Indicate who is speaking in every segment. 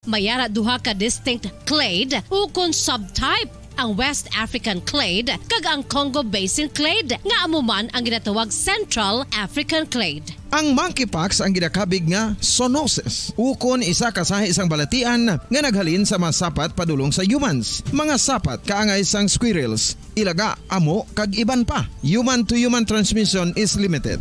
Speaker 1: Mayara duha ka distinct clade ukon subtype ang West African clade kag ang Congo Basin clade nga amuman ang ginatawag Central African clade.
Speaker 2: Ang monkeypox ang ginakabig nga zoonosis. Ukon isa ka sa isang balatian nga naghalin sa mga sapat padulong sa humans. Mga sapat kaangay sang squirrels, ilaga, amo kag iban pa. Human to human transmission is limited.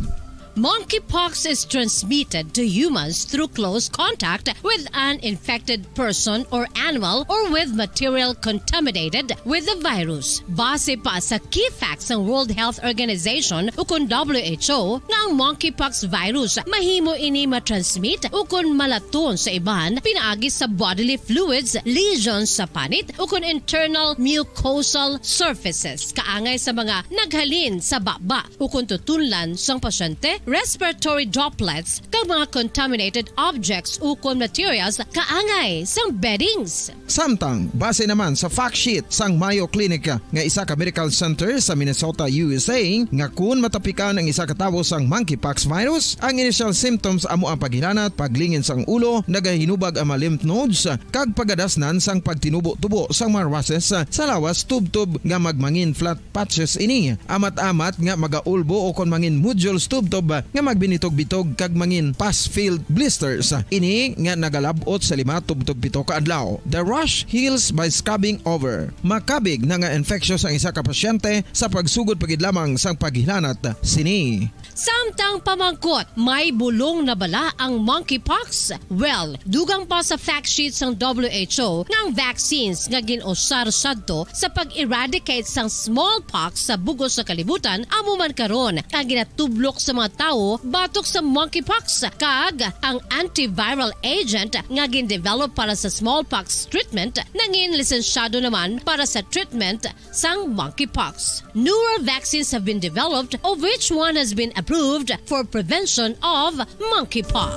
Speaker 1: Monkeypox is transmitted to humans through close contact with an infected person or animal or with material contaminated with the virus. Base pa sa key facts ng World Health Organization ukon WHO nga ang monkeypox virus mahimo ini matransmit ukon malaton sa iban pinaagi sa bodily fluids, lesions sa panit ukon internal mucosal surfaces kaangay sa mga naghalin sa baba ukon tutunlan sang pasyente, respiratory droplets kag mga contaminated objects ukon materials kaangay sang beddings.
Speaker 2: Samtang base naman sa fact sheet sang Mayo Clinic nga isa ka medical center sa Minnesota, USA nga kun matapikan ang isa ka tawo sang monkeypox virus, ang initial symptoms amo ang paghilanat, paglingin sang ulo, nagahinubag ang mga lymph nodes kag pagadasnan sang pagtinubo-tubo sang mga rashes sa lawas tubtob nga magmangin flat patches ini. Amat-amat nga magaulbo o kon mangin nodules tubtob nga magbinitog-bitog kag mangin pus-filled blisters. Ini nga nagalabot sa 5-7 ka adlaw. The rash heals by scabbing over. Makabig na nga infectious ang isa ka pasyente sa pagsugod pagid lamang sang paghilanat sini.
Speaker 1: Samtang pamangkot, may bulong na bala ang monkeypox? Well, dugang pa sa fact sheet sang WHO nga ang vaccines nga ginusar sadto sa pag-eradicate sang smallpox sa bugos sa kalibutan amo man karon ang ginatublok sa mga tao batok sa monkeypox kag ang antiviral agent nga gin-develop para sa smallpox treatment nangin lisensyado naman para sa treatment sang monkeypox. Newer vaccines have been developed of which one has been approved for prevention of monkeypox.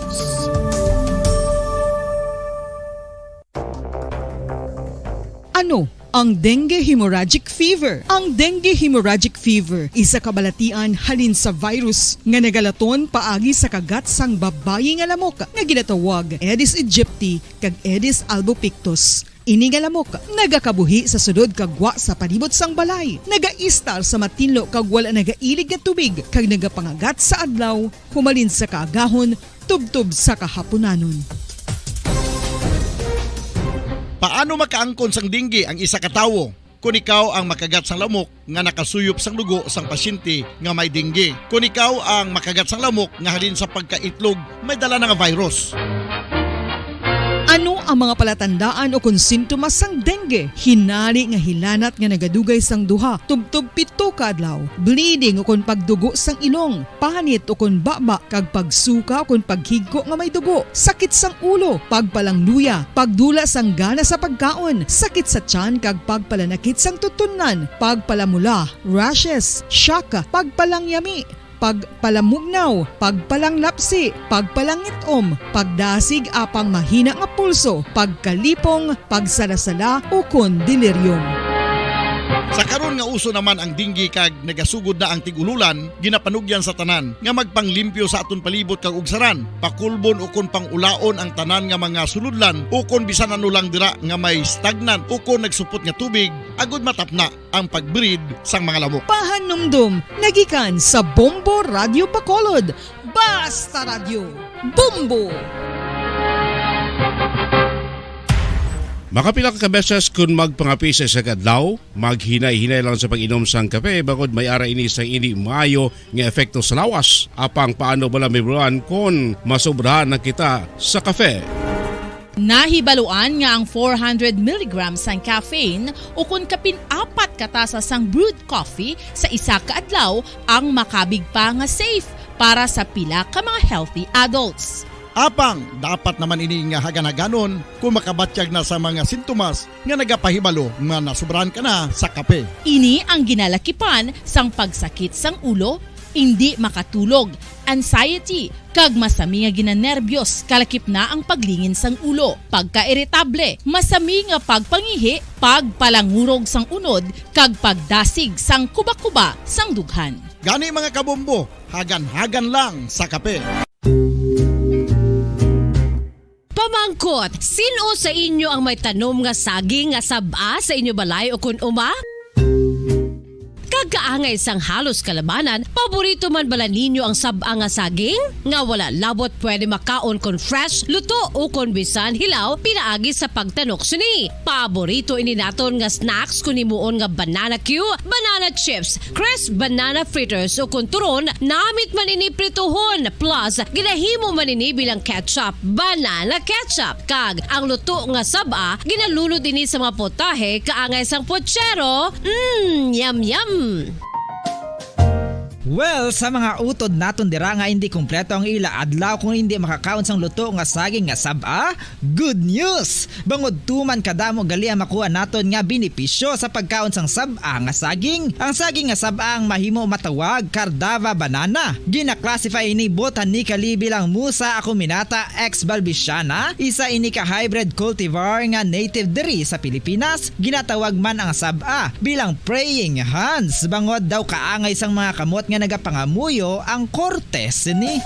Speaker 3: Ano ang dengue hemorrhagic fever? Ang dengue hemorrhagic fever isa ka balatian halin sa virus nga nagalaton paagi sa kagat sang babayi nga lamok nga ginatawag Aedes aegypti kag Aedes albopictus. Ini nga lamok nagakabuhi sa sudod kagwa sa palibot sang balay, nagaistar sa matinlo kag wala nagailig nga tubig kag nagapangagat sa adlaw humalin sa kaagahon tubtob sa kahaponanon.
Speaker 4: Paano makaangkon sang dengue ang isa ka tawo? Kung ikaw ang makagat sang lamok nga nakasuyop sang dugo sang pasyente nga may dengue. Kung ikaw ang makagat sang lamok nga halin sa pagkaitlog may dala na nga virus.
Speaker 3: Ano ang mga palatandaan o kung sintomas sang dengue? Hinali nga hilanat nga nagadugay sang duha, tubtob 7 ka adlaw, bleeding o kung pagdugo sang ilong, panit o kung baba kag pagsuka o kung paghigko nga may dugo, sakit sang ulo, pagpalangluya, pagdula sang gana sa pagkaon, sakit sa tiyan kag pagpalanakit sang tutunan, pagpalamula, rashes, syaka, pagpalangyami, pagpalamugnaw, pagpalanglapsi, pagpalangitom, pagdasig apang mahina nga pulso, pagkalipong, pagsalasala o kon delirium.
Speaker 4: Sa karon nga uso naman ang dengue kag nagasugod na ang tigululan, ginapanugyan sa tanan nga magpanglimpyo sa aton palibot kag ugsaran, pakulbon o kon pangulaon ang tanan nga mga suludlan o kon bisan ano lang dira nga may stagnant o kon nagsupot nga tubig, agud matapna ang pagbreed sang mga lamok.
Speaker 3: Pahanumdum, nagikan sa Bombo Radio Bacolod. Basta Radio, Bombo!
Speaker 5: Makapila ka beses kung magpangapisa sa kadlaw, maghinay-hinay lang sa pag-inom sang kape bakod may ara ini sa ini maayo nga efekto sa lawas. Apang paano bala may buwan kung masobrahan na kita sa kape?
Speaker 6: Nahibaluan nga ang 400 mg sang caffeine o kung kapin-4 katasa sang brewed coffee sa isa ka adlaw ang makabig pa nga safe para sa pila ka mga healthy adults.
Speaker 4: Apang dapat naman ini nga hagan-haganon kung makabatyag na sa mga sintomas nga nagapahibalo nga nasubrahan ka na sa kape.
Speaker 6: Ini ang ginalakipan sang pagsakit sang ulo, hindi makatulog, anxiety, kag masami nga ginanerbiyos, kalakip na ang paglingin sang ulo, pagka-iritable, masami nga pagpangihi, pagpalangurog sang unod, kag pagdasig sang kuba-kuba sang dughan.
Speaker 4: Gani mga kabombo, hagan-hagan lang sa kape.
Speaker 1: Pamangkot, sino sa inyo ang may tanom nga saging nga sab-a sa inyo balay o kun uma? Kagkaangay sang halos kalabanan, paborito man bala ninyo ang sab-a nga saging? Nga wala labot pwede makaon kon fresh, luto o kon bisan hilaw, pinaagi sa pagtanok sini. Paborito ini naton nga snacks kun himuon nga banana Q, banana chips, crisp banana fritters o kun turon, namit man ini prituhon, plus ginahimo man ini bilang ketchup, banana ketchup. Kag ang luto nga sab-a, ginalunod ini sa mga potahe kaangay sang pochero. Yum yum!
Speaker 7: Well, sa mga utod naton dira nga hindi kumpleto ang ila adlaw kung hindi makakaon sang luto nga saging nga sab-a, good news! Bangod tuman kadamo gali ang makuha naton nga benepisyo sa pagkaon sang sab-a nga saging. Ang saging nga sab-a ang mahimo matawag Cardava banana. Gina-classify ini botanically bilang Musa acuminata ex balbisiana, isa ini ka hybrid cultivar nga native diri sa Pilipinas. Ginatawag man ang sab-a bilang praying hands, bangod daw kaangay sang mga kamot nga nagapangamuyo ang kortes ni.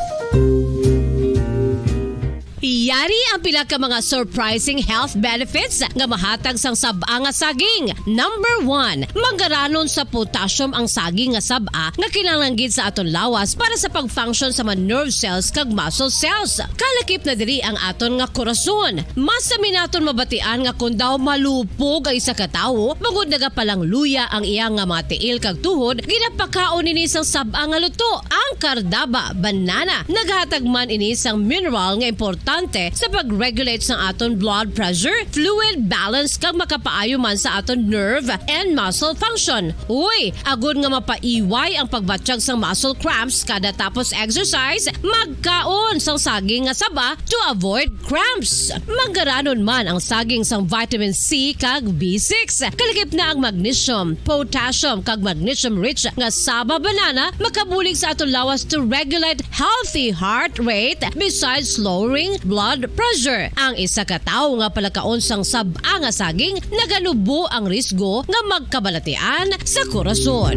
Speaker 1: Yari ang pila ka mga surprising health benefits nga mahatag sang sab-a nga saging. Number 1, manggaranon sa potassium ang saging nga sab-a nga kinahanglan sa aton lawas para sa pag-function sa mga nerve cells kag muscle cells. Kalakip na diri ang aton nga korason. Mas sa minaton mabatian nga kun daw malupog ang isa ka tawo, bangod nagapalang luya ang iyang nga mga tiil kag tuhod, ginapakaon ini sang sab-a nga luto, ang Cardava banana. Naghatag man ini sang mineral nga importante sa pag-regulate sa aton blood pressure, fluid balance kag makapaayo man sa aton nerve and muscle function. Uy, agud nga mapaiway ang pagbatsyag sang muscle cramps kada tapos exercise, magkaon sang saging nga saba to avoid cramps. Manggaranon man ang saging sang vitamin C kag B6. Kalakip na ang magnesium, potassium kag magnesium rich nga saba banana makabulig sa aton lawas to regulate healthy heart rate besides lowering blood pressure. Ang isa ka tawo nga palakaon sang sab-a nga saging naganubo ang risgo nga magkabalatian sa korason.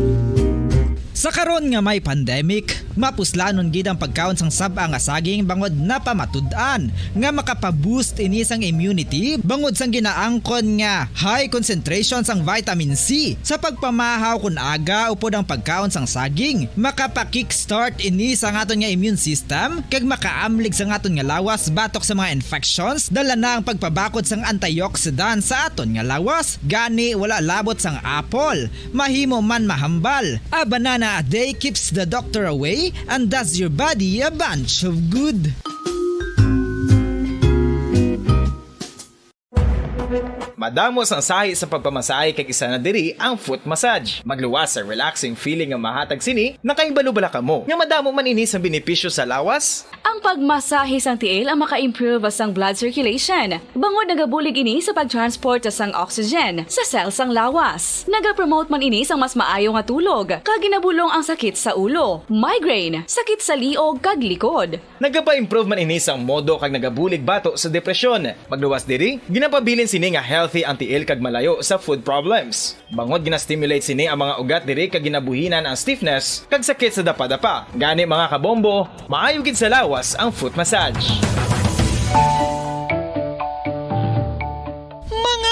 Speaker 7: Sa karon nga may pandemic, mapuslanon gid ang pagkaon sang sab-a nga saging bangod napamatud-an nga makapaboost ini sang immunity bangod sang ginaangkon nga high concentration sang vitamin C sa pagpamahaw kun aga upod ang pagkaon sang saging. Makapa-kickstart ini sa aton nga immune system kag makaamlig sa aton nga lawas batok sa mga infections, dala na ang pagpabakod sang antioxidant sa aton nga lawas. Gani wala labot sang apple, mahimo man mahambal. A banana a day keeps the doctor away and does your body a bunch of good.
Speaker 8: Madamos ang sahi sa pagpamasahe kag isa na diri ang foot massage. Magluwas sa relaxing feeling nga mahatag sini, nakaibalo-bala ka mo. Nga madamo man ini sa benepisyo sa lawas.
Speaker 9: Ang pagmasahe sang tiil ang maka-improve sang blood circulation. Bangod nagabulig ini sa pag-transport sang oxygen sa cells sang lawas. Nagapromote man ini sang mas maayo nga tulog, kag ginabulong ang sakit sa ulo, migraine, sakit sa liog kag likod.
Speaker 8: Nagapa-improve man ini sang modo kag nagabulig bato sa depresyon. Magluwas diri, ginapabilin sini nga healthy ang tiil kag malayo sa food problems. Bangod gina-stimulate sini ang mga ugat diri kag ginabuhinan ang stiffness kag sakit sa dapa-dapa. Gani mga kabombo, maayo gid sa lawas ang foot massage.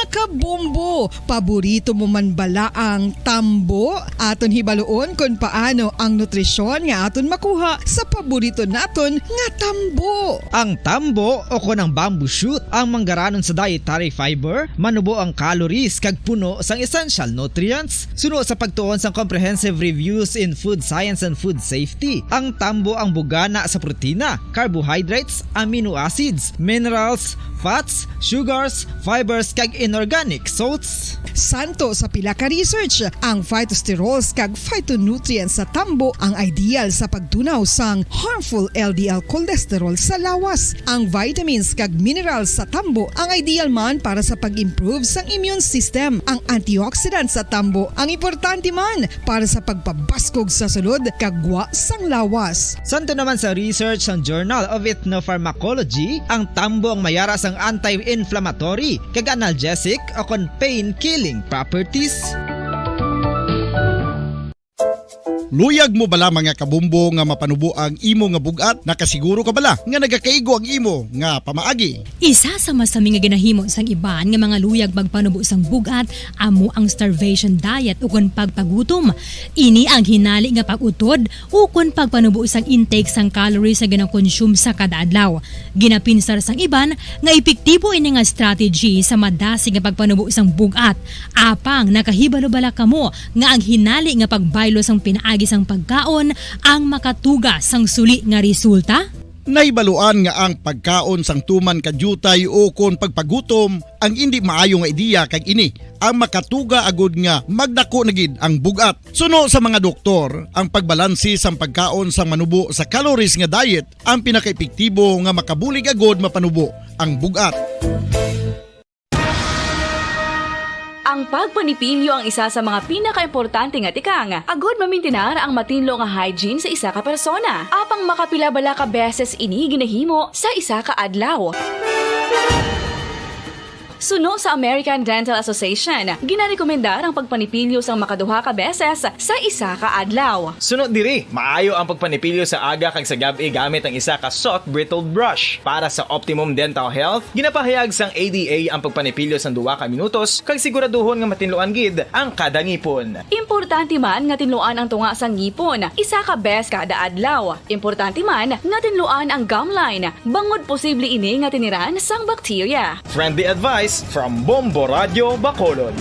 Speaker 3: Kabombo, paborito mo man bala ang tambo? Aton hibaloon kung paano ang nutrisyon nga aton makuha sa paborito naton nga tambo.
Speaker 7: Ang tambo o kon ang bamboo shoot ang manggaranon sa dietary fiber, manubo ang calories kag puno sang essential nutrients. Suno sa pagtuon sang comprehensive reviews in food science and food safety, ang tambo ang bugana sa protina, carbohydrates, amino acids, minerals, fats, sugars, fibers kag inorganic salts.
Speaker 3: Santo sa pila ka research, ang phytosterols kag phytonutrients sa tambo ang ideal sa pagtunaw sang harmful LDL cholesterol sa lawas. Ang vitamins kag minerals sa tambo ang ideal man para sa pag-improve sang immune system. Ang antioxidants sa tambo ang importante man para sa pagpabaskog sa sulod kag gwa sang lawas.
Speaker 7: Santo naman sa research ng Journal of Ethnopharmacology, ang tambo ang mayara sang anti-inflammatory kag analgesic o kon pain-killing properties.
Speaker 4: Luyag mo bala mga kabumbo nga mapanubo ang imo nga bugat? Nakasiguro ka bala nga nagakaigo ang imo nga pamaagi?
Speaker 10: Isa sa masami nga ginahimo sang iban nga mga luyag magpanubo sang bugat amo ang starvation diet ukon pagpagutom. Ini ang hinali nga pag-utod ukon pagpanubo sang intake sang calories sa gina-consume sa kada adlaw. Ginapinsar sang iban nga epektibo ini nga strategy sa madasi nga pagpanubo sang bugat. Apang nakahibalo bala kamo nga ang hinali nga pagbaylo sang pinaagi sang pagkaon ang makatuga sang suli nga resulta?
Speaker 4: Naibaluan nga ang pagkaon sang tuman kadyutay o kon pagpagutom ang hindi maayo nga ideya kag ini ang makatuga agud nga magdako na gid ang bugat. Suno sa mga doktor, ang pagbalansi sang pagkaon sang manubo sa calories nga diet ang pinakaepektibo nga makabulig agud mapanubo ang bugat.
Speaker 9: Ang pagpanipilyo ang isa sa mga pinaka-importante nga tikang. Agod mamintinar ang matinlo nga hygiene sa isa ka persona. Apang makapila bala ka beses ini ginahimo sa isa ka adlaw. Suno sa American Dental Association, ginarekomendar ang pagpanipilyo sang makaduha ka beses sa isa ka adlaw.
Speaker 8: Sunod diri, maayo ang pagpanipilyo sa aga kag sa gabi gamit ang isa ka soft brittle brush. Para sa optimum dental health, ginapahayag sang ADA ang pagpanipilyo sang 2 ka minutos kag siguraduhon nga matinluan gid ang kada ngipon.
Speaker 9: Importante man nga tinluan ang tunga sang ngipon, isa ka bes kada adlaw. Importante man nga tinluan ang gum line, bangod posible ini nga tiniran sang bakterya.
Speaker 8: Friendly advice from Bombo Radio Bacolod.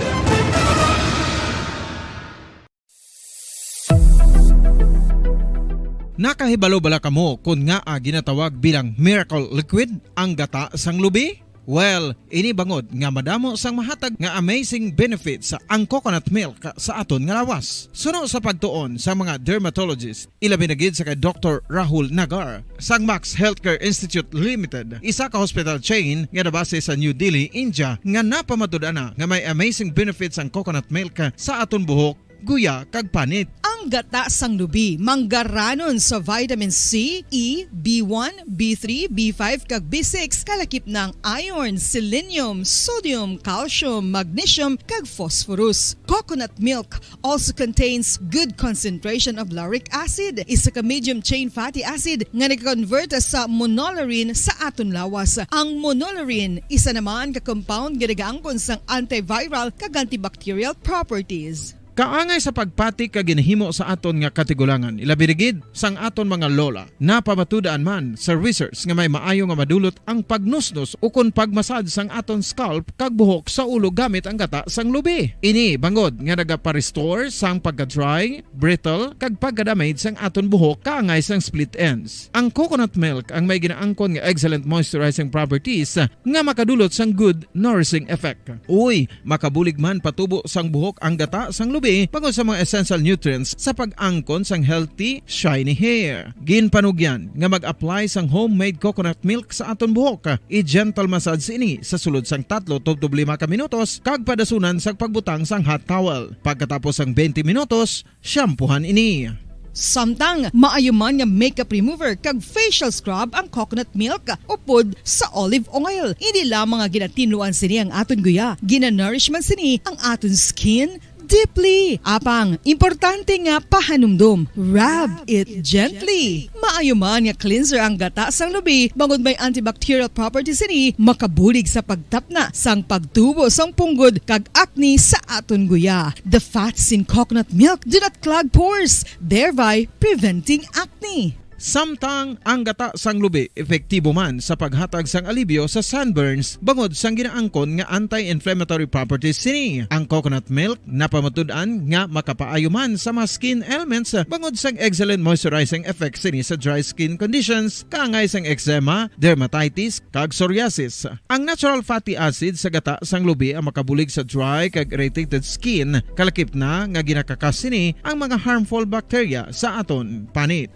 Speaker 2: Nakahibalo bala kamo kung nga ginatawag bilang miracle liquid ang gata sang lubi? Well, ini bangod nga madamo sang mahatag nga amazing benefits sa ang coconut milk sa aton nga lawas. Suno sa pagtuon sa mga dermatologist, ilabi na gid sa kay Dr. Rahul Nagar sang Max Healthcare Institute Limited, isa ka hospital chain nga nabase sa New Delhi, India, nga napamatud-ana nga may amazing benefits ang coconut milk sa aton buhok, guya kag panit.
Speaker 3: Ang gata sang lubi manggaranon sa vitamin C, E, B1, B3, B5 kag B6 kalakip ng iron, selenium, sodium, calcium, magnesium kag phosphorus. Coconut milk also contains good concentration of lauric acid, isa ka medium chain fatty acid nga nag-convert sa monolarin sa aton lawas. Ang monolarin isa naman ka compound nga nagaangkon sang antiviral kag antibacterial properties.
Speaker 2: Kaangay sa pagpati ka ginahimo sa aton nga katigulangan, ilabirigid sang aton mga lola, napamatudaan man sa research nga may maayo nga madulot ang pagnusnos o kon pagmasad sang aton scalp kag buhok sa ulo gamit ang gata sang lubi. Ini bangod nga nagapa-restore sang pagka-dry, brittle kag pagka-damage sang aton buhok kaangay sang split ends. Ang coconut milk ang may ginaangkon nga excellent moisturizing properties nga makadulot sang good nourishing effect. Uy, makabulig man patubo sang buhok ang gata sang lubi pagod sa mga essential nutrients sa pag-angkon sang healthy, shiny hair. Ginpanugyan nga mag-apply sang homemade coconut milk sa aton buhok. I-gentle massage ini sa sulod sang 3 to 5 ka minutos kag padasunan sang pagbutang sang hot towel. Pagkatapos sang 20 minutos, shampoohan ini.
Speaker 3: Samtang maayuman nga makeup remover kag facial scrub ang coconut milk upod sa olive oil. Hindi lamang nga ginatinluan sini ang aton guya, gina-nourishman sini ang aton skin deeply. Apang, importante nga pahanumdum. Rub it gently. Maayuman nga cleanser ang gata sang lubi, bangod may antibacterial properties ini, makabulig sa pagtapna sang pagtubo sang punggod kag acne sa aton guya. The fats in coconut milk do not clog pores, thereby preventing acne.
Speaker 2: Samtang ang gata sang lubi epektibo man sa paghatag sang alibyo sa sunburns bangod sang ginaangkon nga anti-inflammatory properties sini. Ang coconut milk napamatud-an nga makapaayo man sa mga skin ailments bangod sang excellent moisturizing effects sini sa dry skin conditions kaangay sang eczema, dermatitis kag psoriasis. Ang natural fatty acid sa gata sang lubi ang makabulig sa dry kag irritated skin, kalakip na nga ginakakas sini ang mga harmful bacteria sa aton panit.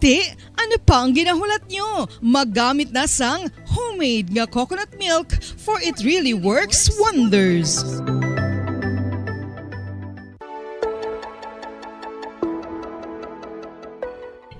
Speaker 3: Ano pa ang ginahulat nyo? Maggamit na sang homemade nga coconut milk for it really works wonders.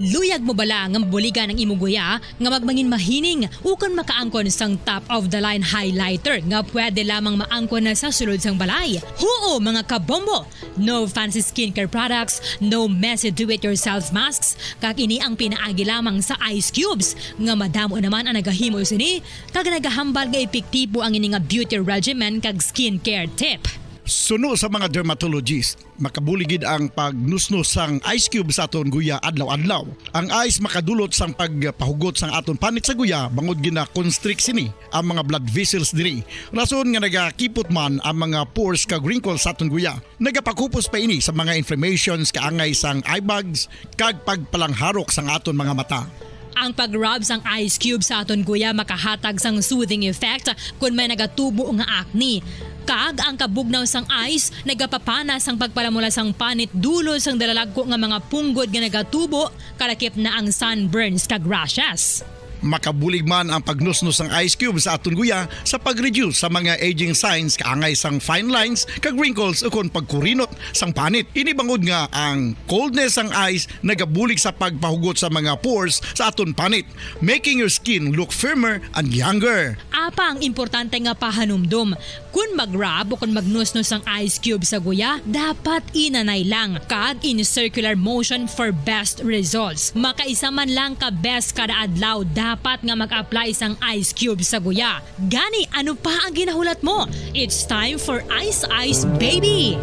Speaker 10: Luyag mo bala nga mabuligan ng imuguya nga magmangin mahining ukon makaangkon sang top of the line highlighter nga pwede lamang maangkon na sa sulod sang balay. Huo mga kabombo! No fancy skincare products, no messy do-it-yourself masks, kag ini ang pinaagi lamang sa ice cubes nga madamo naman ang nagahimo sini kag nagahambal nga epektibo ang ini nga beauty regimen kag skincare tip.
Speaker 4: Suno sa mga dermatologist, makabuligid ang pagnusnos sang ice cube sa aton guya adlaw-adlaw. Ang ice makadulot sang pagpahugot sang aton panit sa guya bangod gina-constrict sini ang mga blood vessels diri. Rason nga nagakipot man ang mga pores kag wrinkles sa aton guya. Nagapakupos pa ini sa mga inflammations kaangay sang eye bags kag pagpalangharok sang aton mga mata.
Speaker 10: Ang pag-rub sang ice cube sa aton guya makahatag sang soothing effect kung may nagatubo nga acne. Kag ang kabugnaw sang ice nagapapana sang pagpalamula sang panit dulo sang dalalagko nga mga punggod nga nagatubo kalakip na ang sunburns kag rashes.
Speaker 4: Makabulig man ang pagnusnos ng ice cube sa aton guya sa pag-reduce sa mga aging signs kaangay sang fine lines kag wrinkles ukon pagkurinot sang panit. Inibangod nga ang coldness sang ice nagabulig sa pagpahugot sa mga pores sa aton panit, making your skin look firmer and younger.
Speaker 10: Apa ang importante nga pahanumdum, kung mag-rub o kung magnusnos ang ice cube sa guya, dapat inanay lang kag in circular motion for best results. Makaisa man lang ka best kada adlaw dapat nga mag-apply sang ice cube sa guya. Gani, ano pa ang ginahulat mo? It's time for Ice Ice Baby!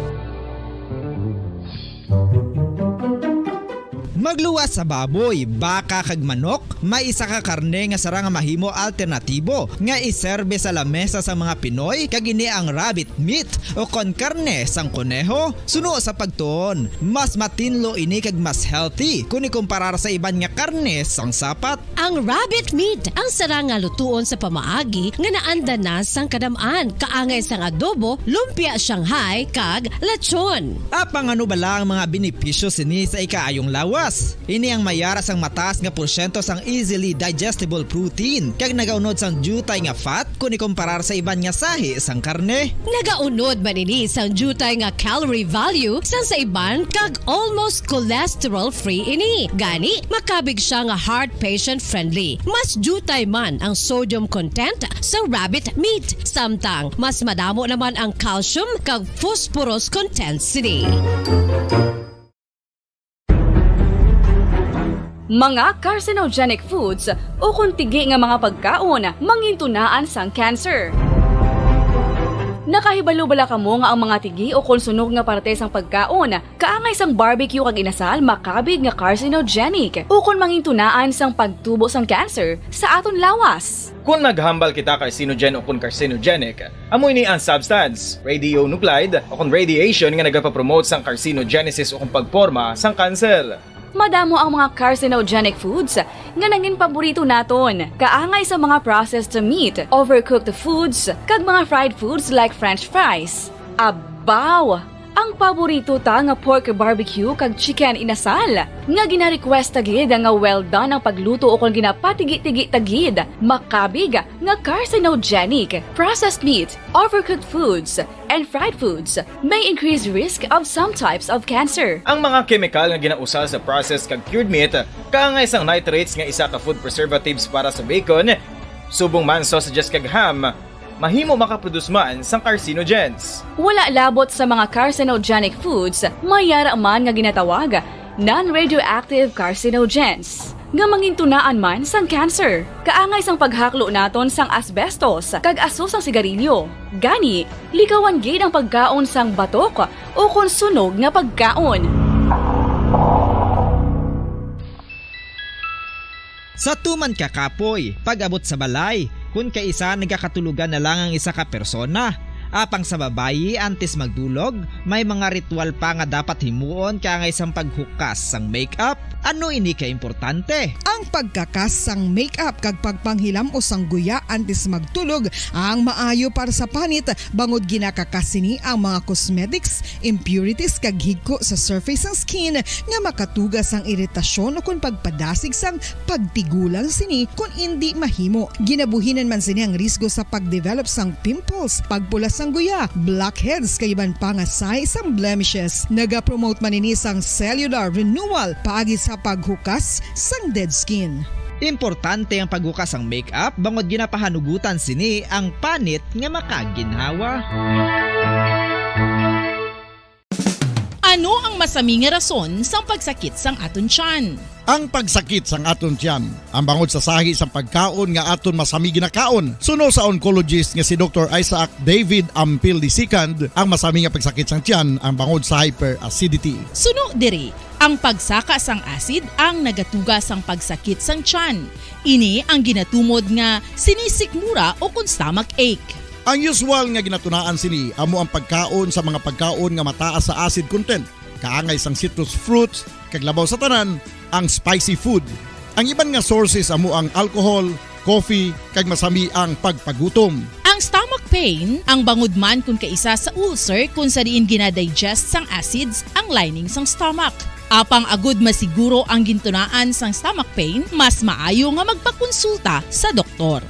Speaker 7: Magluwas sa baboy, baka kag manok, may isa ka karne nga sarang mahimo alternatibo nga iserbe sa lamesa sa mga Pinoy kag ini ang rabbit meat o kon karne sang koneho. Suno sa pagtuon, mas matinlo ini kag mas healthy kung ikumparar sa iban nga karne sang sapat.
Speaker 1: Ang rabbit meat ang sarang nga lutuon sa pamaagi nga naanda na sang kadamaan, kaangay sang adobo, lumpia Shanghai kag lechon.
Speaker 7: Apang ano bala ang mga benepisyo sini sa ikaayong lawas? Ini ang mayara sang mataas nga porsyento sang easily digestible protein kag nagaunod sang jutay nga fat kung ikumparar sa iban nga sahi sang karne.
Speaker 1: Nagaunod man ini sang jutay nga calorie value sang sa iban kag almost cholesterol free ini. Gani makabig siya nga heart patient friendly. Mas jutay man ang sodium content sa rabbit meat, samtang mas madamo naman ang calcium kag phosphorus content sini.
Speaker 9: Mga carcinogenic foods o kung tigi nga mga pagkaon mangintunaan sang cancer. Nakahibalo bala kamo nga ang mga tigi o kung sunog nga parte sang pagkaon kaangay sang barbecue kag inasal makabig nga carcinogenic o kung mangintunaan sang pagtubo sang cancer sa aton lawas.
Speaker 8: Kung maghambal kita carcinogen o kung carcinogenic, amoy ni ang substance, radionuclide o kung radiation nga nagapapromote sang carcinogenesis o kung pagporma sang cancer.
Speaker 9: Madamo ang mga carcinogenic foods nga nangin paborito naton. Kaangay sa mga processed meat, overcooked foods, kag mga fried foods like french fries. Abaw! Ang paborito ta nga pork barbecue kag chicken inasal. Nga gina-request tagid nga well done ang pagluto o kung ginapatigi-tigi tagid. Makabig nga carcinogenic, processed meat, overcooked foods, and fried foods may increase risk of some types of cancer.
Speaker 8: Ang mga chemical nga ginausal sa processed kag cured meat, kaangay sang nitrates nga isa ka food preservatives para sa bacon, subong man sausages kag ham, mahimo makaproduce man sang carcinogens.
Speaker 9: Wala labot sa mga carcinogenic foods, mayara man nga ginatawag non-radioactive carcinogens nga mangintunaan man sang cancer. Kaangay sang paghaklo naton sang asbestos kag aso sang sigarilyo. Gani, likawan gid ang pagkaon sang batok o kung sunog nga pagkaon.
Speaker 7: Sa tuman ka kapoy, pag-abot sa balay, kung kaisa nagakatulugan na lang ang isa ka persona. Apang sa babayi antes magdulog, may mga ritual pa nga dapat himuon kaangay sang paghukas sang makeup. Ano ini ka importante?
Speaker 3: Ang pagkakas sang makeup kag pagpanghilam o sang guya antes magtulog ang maayo para sa panit bangod ginakakasini ang mga cosmetics, impurities kag higko sa surface sang skin nga makatugas sang iritasyon o kung pagpadasig sang pagtigulang sini kung hindi mahimo. Ginabuhinan man sini ang risgo sa pagdevelop sang pimples, pagpula sang guya, blackheads kay iban pa nga sa isang blemishes. Naga-promote man ini sang cellular renewal paagi sa sa paghukas sang dead skin.
Speaker 7: Importante ang paghukas ang makeup bangod ginapahanugutan sini ang panit nga makaginhawa.
Speaker 6: Ano ang masami nga rason sang pagsakit sang aton tiyan?
Speaker 4: Ang pagsakit sang aton tiyan, ang bangod sa sahi sang pagkaon nga aton masami ginakaon. Suno sa oncologist nga si Dr. Isaac David Ampil II, ang masami nga pagsakit sang tiyan ang bangod sa hyperacidity.
Speaker 6: Suno diri, ang pagsaka sang acid ang nagatuga sang pagsakit sang tiyan. Ini ang ginatumod nga sinisikmura o kung stomach ache.
Speaker 4: Ang usual nga ginatunaan sini amo ang pagkaon sa mga pagkaon nga mataas sa acid content, kaangay sang citrus fruits, kag labaw sa tanan ang spicy food. Ang iban nga sources amo ang alcohol, coffee, kag masami ang pagpagutom.
Speaker 6: Ang stomach pain ang bangod man kung kaisa sa ulcer kung sa diin ginadigest sang acids ang lining sang stomach. Apang agud masiguro ang gintunaan sang stomach pain, mas maayo nga magpakonsulta sa doktor.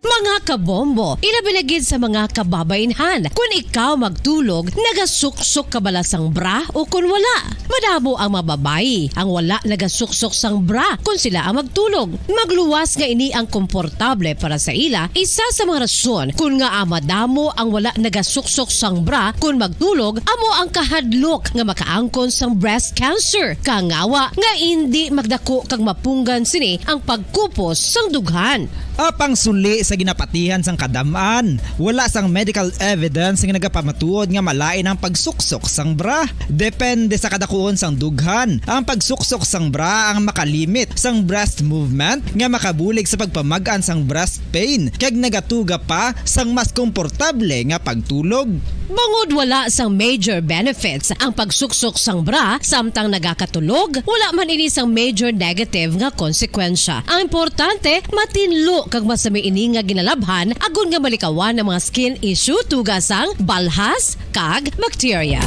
Speaker 1: Mga kabombo, ilabilagid sa mga kababainhan. Kung ikaw magtulog, nagasuksok ka bala sang bra o kung wala. Madamo ang mababayi ang wala nagasuksok sang bra kung sila ang magtulog. Magluwas nga ini ang komportable para sa ila. Isa sa mga rason kung nga madamo ang wala nagasuksok sang bra kung magtulog, amo ang kahadlok nga makaangkon sang breast cancer. Kangawa nga hindi magdako kag mapunggan sini ang pagkupos sang dughan.
Speaker 7: Apang suli sa ginapatihan sang kadamaan, wala sang medical evidence nga nagapamatuod nga malain ang pagsuksok sang bra. Depende sa kadakuon sang dughan. Ang pagsuksok sang bra ang makalimit sang breast movement nga makabulig sa pagpamagan sang breast pain kag nagatuga pa sang mas komportable nga pagtulog.
Speaker 1: Bangod wala sang major benefits ang pagsuksok sang bra samtang nagakatulog, wala man ini sang major negative nga konsekwensya. Ang importante, matinlo kag masami ini nga ginalabhan agon nga malikawan ng mga skin issue tugasang balhas kag bacteria.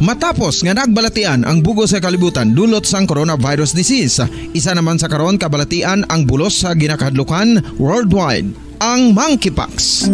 Speaker 2: Matapos nga nagbalatian ang bugo sa kalibutan dulot sang coronavirus disease, isa naman sa karon kabalatian ang bulos sa ginakahadlukan worldwide, ang monkeypox.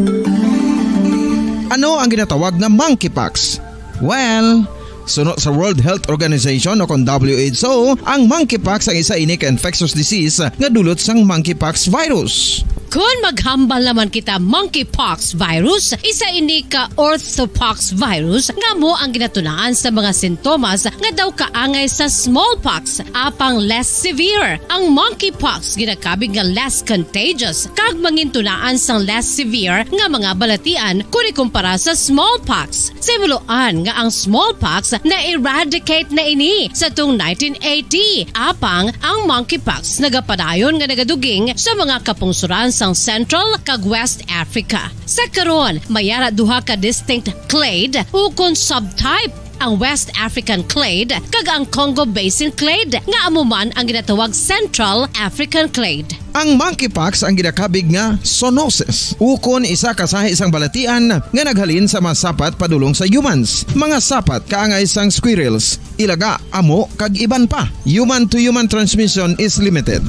Speaker 2: Ano ang ginatawag na monkeypox? Well, sunod sa World Health Organization o kung WHO, ang monkeypox ang isa ini ka infectious disease nga dulot sang monkeypox virus.
Speaker 1: Kung maghambal naman kita monkeypox virus, isa ini ka orthopox virus nga mo ang ginatunaan sa mga sintomas nga daw kaangay sa smallpox, apang less severe. Ang monkeypox ginakabig nga less contagious kag mangintunaan sang less severe nga mga balatian kung ikumpara sa smallpox. Simuloan nga ang smallpox na-eradicate na ini sa tung 1980, apang ang monkeypox nagapadayon nga nagaduging sa mga kapungsuran sang Central kag West Africa. Sa karon, mayara duha ka distinct clade ukon subtype, ang West African clade kag ang Congo Basin clade nga amuman ang ginatawag Central African clade.
Speaker 2: Ang monkeypox ang ginakabig nga zoonosis, ukon isa ka sa isang balatian nga naghalin sa mga sapat padulong sa humans. Mga sapat kaangay sang squirrels, ilaga, amo kag iban pa. Human to human transmission is limited.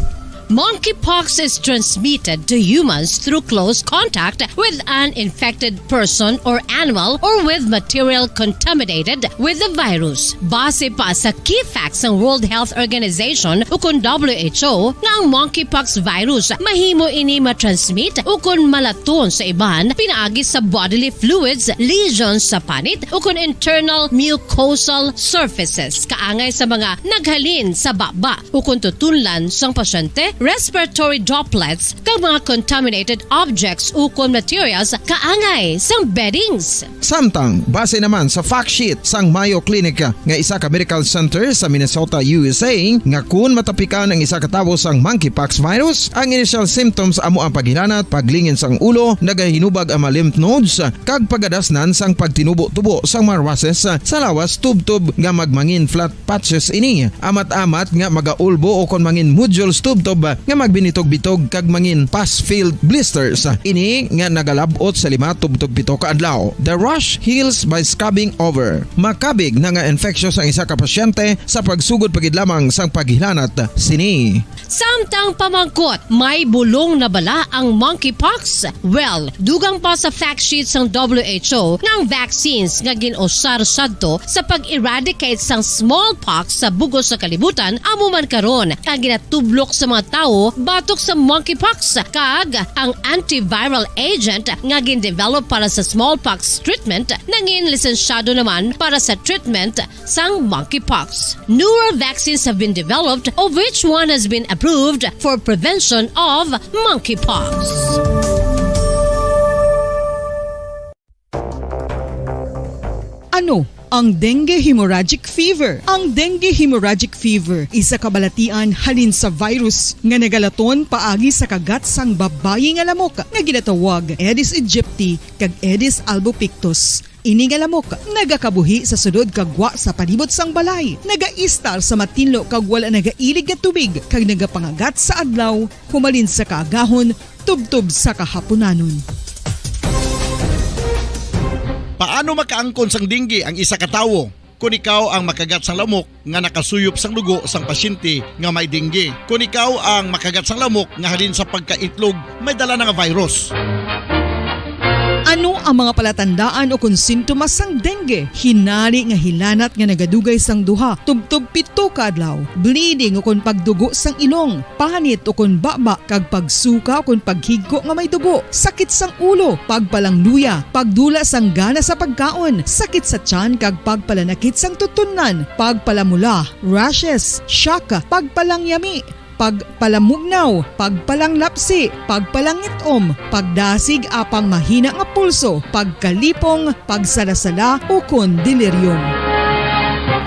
Speaker 1: Monkeypox is transmitted to humans through close contact with an infected person or animal or with material contaminated with the virus. Base pa sa key facts ng World Health Organization ukon WHO nga ang monkeypox virus mahimo ini matransmit ukon malaton sa iban pinaagi sa bodily fluids, lesions sa panit ukon internal mucosal surfaces kaangay sa mga naghalin sa baba ukon tutunlan sang pasyente, respiratory droplets kag mga contaminated objects ukon materials kaangay sang beddings.
Speaker 2: Samtang, base naman sa fact sheet sang Mayo Clinic nga isa ka medical center sa Minnesota, USA, nga kun matapikan ang isa ka tawo sang monkeypox virus, ang initial symptoms amo ang paghilanat, paglingin sang ulo, nagahinubag ang mga lymph nodes, kag pagadasnan sang pagtinubo-tubo sang mga rashes sa lawas tubtob nga magmangin flat patches ini. Amat-amat nga magaulbo o kon mangin nodules tubtob nga magbinitog-bitog kag mangin pus-filled blisters. Ini nga nagalabot sa 5 tubtob 7 ka adlaw. The rash heals by scabbing over. Makabig na nga infectious ang isa ka pasyente sa pagsugod pagid lamang sang paghilanat sini.
Speaker 1: Samtang pamangkot, may bulong na bala ang monkeypox? Well, dugang pa sa fact sheet ng WHO ng vaccines nga ginusar sadto sa pag-eradicate sang smallpox sa bugos sa kalibutan amo man karon ang ginatublok sa mga tao batok sa monkeypox kag ang antiviral agent nga gin-develop para sa smallpox treatment nangin lisensyado naman para sa treatment sang monkeypox. Newer vaccines have been developed of which one has been approved for prevention of monkeypox.
Speaker 3: Ano ang dengue hemorrhagic fever? Ang dengue hemorrhagic fever isa kabalatian halin sa virus nga nagalaton paagi sa kagat sang babayi nga lamok nga ginatawag Aedes aegypti kag Aedes albopictus. Ini nga lamok nagakabuhi sa sudod kagwa sa palibot sang balay, nagaistar sa matinlo kag wala nagailig nga tubig kag nagapangagat sa adlaw humalin sa kaagahon tubtob sa kahaponanon.
Speaker 4: Paano makaangkon sang dengue ang isa ka tawo? Kung ikaw ang makagat sang lamok nga nakasuyop sang dugo sang pasyente nga may dengue. Kung ikaw ang makagat sang lamok nga halin sa pagkaitlog may dala nga virus.
Speaker 3: Ano ang mga palatandaan o kung sintomas sang dengue? Hinali nga hilanat nga nagadugay sang duha, tubtob 7 ka adlaw, bleeding o kung pagdugo sang ilong, panit o kung baba, kag pagsuka o kung paghigko nga may dugo, sakit sang ulo, pagpalangluya, pagdula sang gana sa pagkaon, sakit sa tiyan kag pagpalanakit sang tutunan, pagpalamula, rashes, shock, pagpalangyami, pagpalamugnaw, pagpalanglapsi, pagpalangitom, pagdasig apang mahina nga pulso, pagkalipong, pagsalasala o kon delirium.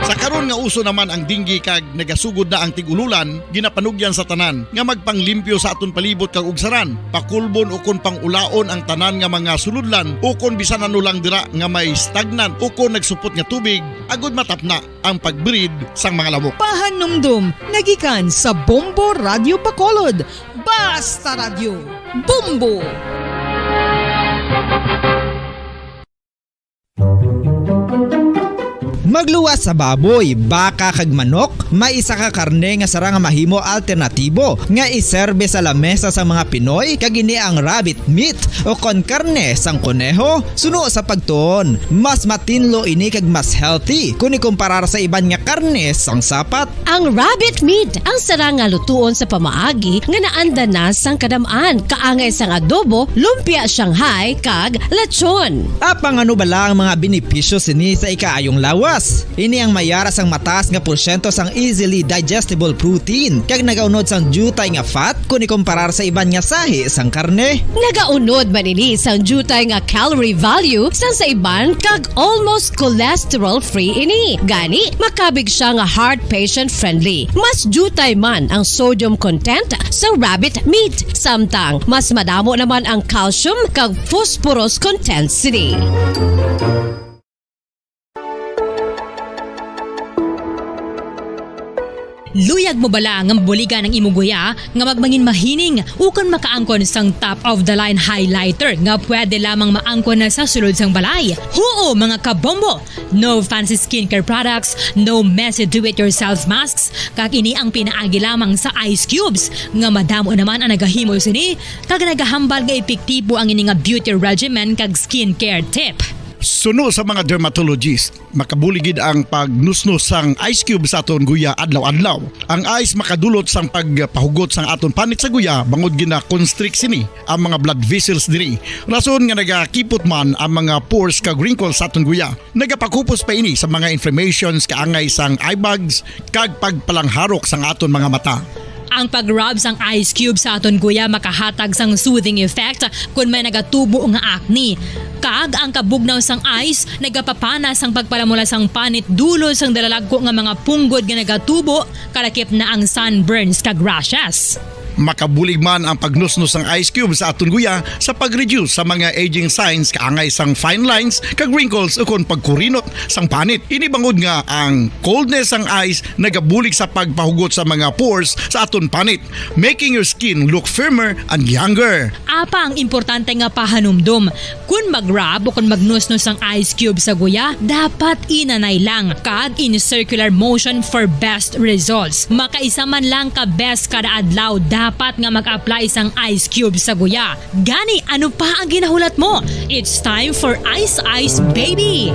Speaker 4: Sa karon nga uso naman ang dengue kag nagasugod na ang tigululan, ginapanugyan sa tanan nga magpanglimpyo sa aton palibot kag ugsaran, pakulbon o kon pangulaon ang tanan nga mga suludlan o kon bisan ano lang dira nga may stagnant o kon nagsupot nga tubig agud matapna ang pagbreed sang mga lamok.
Speaker 3: Pahanumdum, nagikan sa Bombo Radio Bacolod. Basta Radio, Bombo!
Speaker 7: Magluwas sa baboy, baka kag manok, may isa ka karne nga sara nga mahimo alternatibo nga iserbe sa lamesa sa mga Pinoy kag ini ang rabbit meat o kon karne sang koneho. Suno sa pagtuon, mas matinlo ini kag mas healthy kung ikumparar sa iban nga karne sang sapat.
Speaker 1: Ang rabbit meat ang sara nga lutuon sa pamaagi nga naanda na sang kadamaan, kaangay sang adobo, lumpia Shanghai kag lechon.
Speaker 7: Apang ano bala ang mga benepisyo sini sa ikaayong lawas? Ini ang mayaras ang mataas nga porsyento sang easily digestible protein kag nagaunod sang jutay nga fat kung ikumparar sa iban nga sahi sang karne.
Speaker 1: Nagaunod man ini sang jutay nga calorie value sang sa iban kag almost cholesterol free ini. Gani makabig siya nga heart patient friendly. Mas jutay man ang sodium content sa rabbit meat, samtang mas madamo naman ang calcium kag phosphorus content sini.
Speaker 10: Luyag mo bala nga mabuligan ang imuguya nga magmangin mahining ukon makaangkon sang top of the line highlighter nga pwede lamang maangkon na sa sulod sang balay. Huo mga kabombo! No fancy skincare products, no messy do-it-yourself masks, kag ini ang pinaagi lamang sa ice cubes nga madamo naman ang nagahimo sini kag nagahambal nga epektibo ang ini nga beauty regimen kag skincare tip.
Speaker 4: Suno sa mga dermatologist, makabuligid ang pagnusnos sang ice cube sa aton guya adlaw-adlaw. Ang ice makadulot sang pagpahugot sang aton panit sa guya bangod gina-constrict sini ang mga blood vessels diri. Rason nga nagakipot man ang mga pores kag wrinkles sa aton guya. Nagapakupos pa ini sa mga inflammations kaangay sang eye bags kag pagpalangharok sang aton mga mata.
Speaker 10: Ang pag-rub sang ice cube sa aton guya makahatag sang soothing effect kung may nagatubo nga acne. Kag ang kabugnaw sang ice nagapapana sang pagpalamula sang panit dulo sang dalalagko nga mga punggod nga nagatubo kalakip na ang sunburns kag rashes.
Speaker 4: Makabulig man ang pagnusnos ng ice cube sa aton guya sa pag-reduce sa mga aging signs kaangay sang fine lines kag wrinkles ukon pagkurinot sang panit. Ini bangod nga ang coldness sang ice nagabulig sa pagpahugot sa mga pores sa aton panit, making your skin look firmer and younger.
Speaker 10: Apa ang importante nga pahanumdum. Kung mag-rub o kung magnusnos ang ice cube sa guya, dapat inanay lang kag in circular motion for best results. Makaisa man lang ka best kada adlaw, dapat nga mag-apply sang ice cube sa guya. Gani, ano pa ang ginahulat mo? It's time for Ice Ice Baby!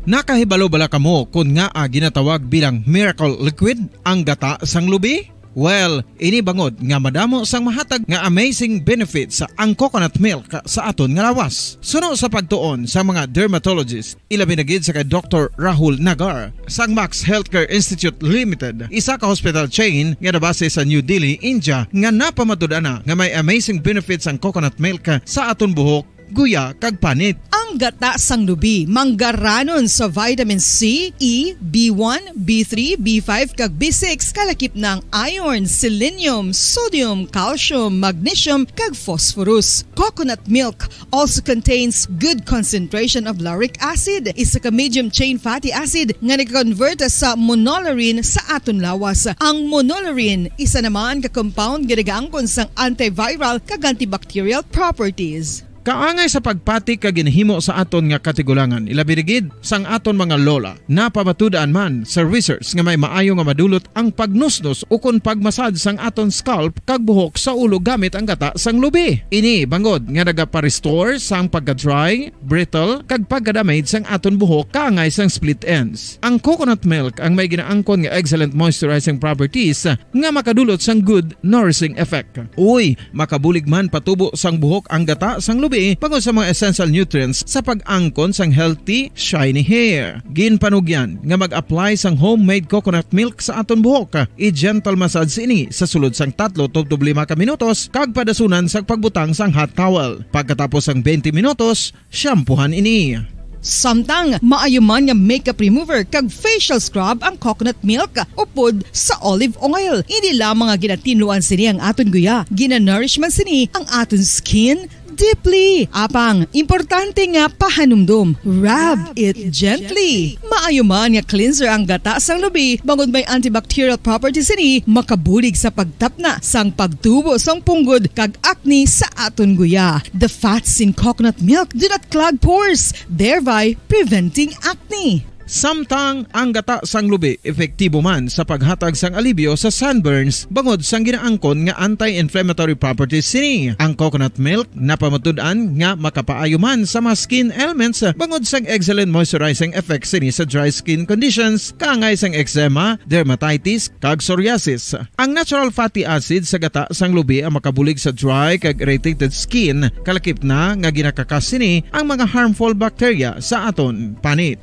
Speaker 2: Nakahibalo bala kamo kung nga ginatawag bilang miracle liquid ang gata sang lubi? Well, ini bangod nga madamo sang mahatag nga amazing benefit sa ang coconut milk sa aton nga lawas. Suno sa pagtuon sa mga dermatologist, ilabi na gid sa kay Dr. Rahul Nagar sang Max Healthcare Institute Limited, isa ka hospital chain nga nabase sa New Delhi, India, nga napamatud-ana nga may amazing benefits ang coconut milk sa aton buhok, guya kag panit.
Speaker 3: Ang gata sang lubi manggaranon sa vitamin C, E, B1, B3, B5 kag B6 kalakip ng iron, selenium, sodium, calcium, magnesium kag phosphorus. Coconut milk also contains good concentration of lauric acid, isa ka medium chain fatty acid nga nag-convert sa monolaurin sa aton lawas. Ang monolaurin isa naman ka compound nga nagaangkon sang antiviral kag antibacterial properties.
Speaker 2: Kaangay sa pagpati ka ginhimo sa aton nga katigulangan, ilabirigid sang aton mga lola. Napamatudan man sa research nga may maayo nga madulot ang pagnusnos ukon pagmasad sang aton scalp kag buhok sa ulo gamit ang gata sang lubi. Ini bangod nga nagapa-restore sang pagka-dry, brittle kag pagka-damage sang aton buhok kaangay sang split ends. Ang coconut milk ang may ginaangkon nga excellent moisturizing properties nga makadulot sang good nourishing effect. Uy, makabulig man patubo sang buhok ang gata sang lubi pagod sa mga essential nutrients sa pag-angkon sang healthy, shiny hair. Ginpanugyan nga mag-apply sang homemade coconut milk sa aton buhok. I-gentle massage ini sa sulod sang 3 to 5 ka minutos kag padasunan sang pagbutang sang hot towel. Pagkatapos sang 20 minutos, shampoohan ini.
Speaker 3: Samtang maayo man nga makeup remover kag facial scrub ang coconut milk upod sa olive oil. Hindi lamang nga ginatinluan sini ang aton guya, gina-nourishment sini ang aton skin deeply. Apang, importante nga pahanumdum. Rub it gently. Maayo man nga cleanser ang gata sang lubi, bangod may antibacterial properties ini, makabulig sa pagtapna sang pagtubo sang punggod kag acne sa aton guya. The fats in coconut milk do not clog pores, thereby preventing acne.
Speaker 2: Samtang ang gata sang lubi epektibo man sa paghatag sang alibyo sa sunburns bangod sang ginaangkon nga anti-inflammatory properties sini. Ang coconut milk napamatud-an nga makapaayo man sa mga skin ailments bangod sang excellent moisturizing effect sini sa dry skin conditions kaangay sang eczema, dermatitis kag psoriasis. Ang natural fatty acid sa gata sang lubi ang makabulig sa dry kag irritated skin, kalakip na nga ginakakas sini ang mga harmful bacteria sa aton panit.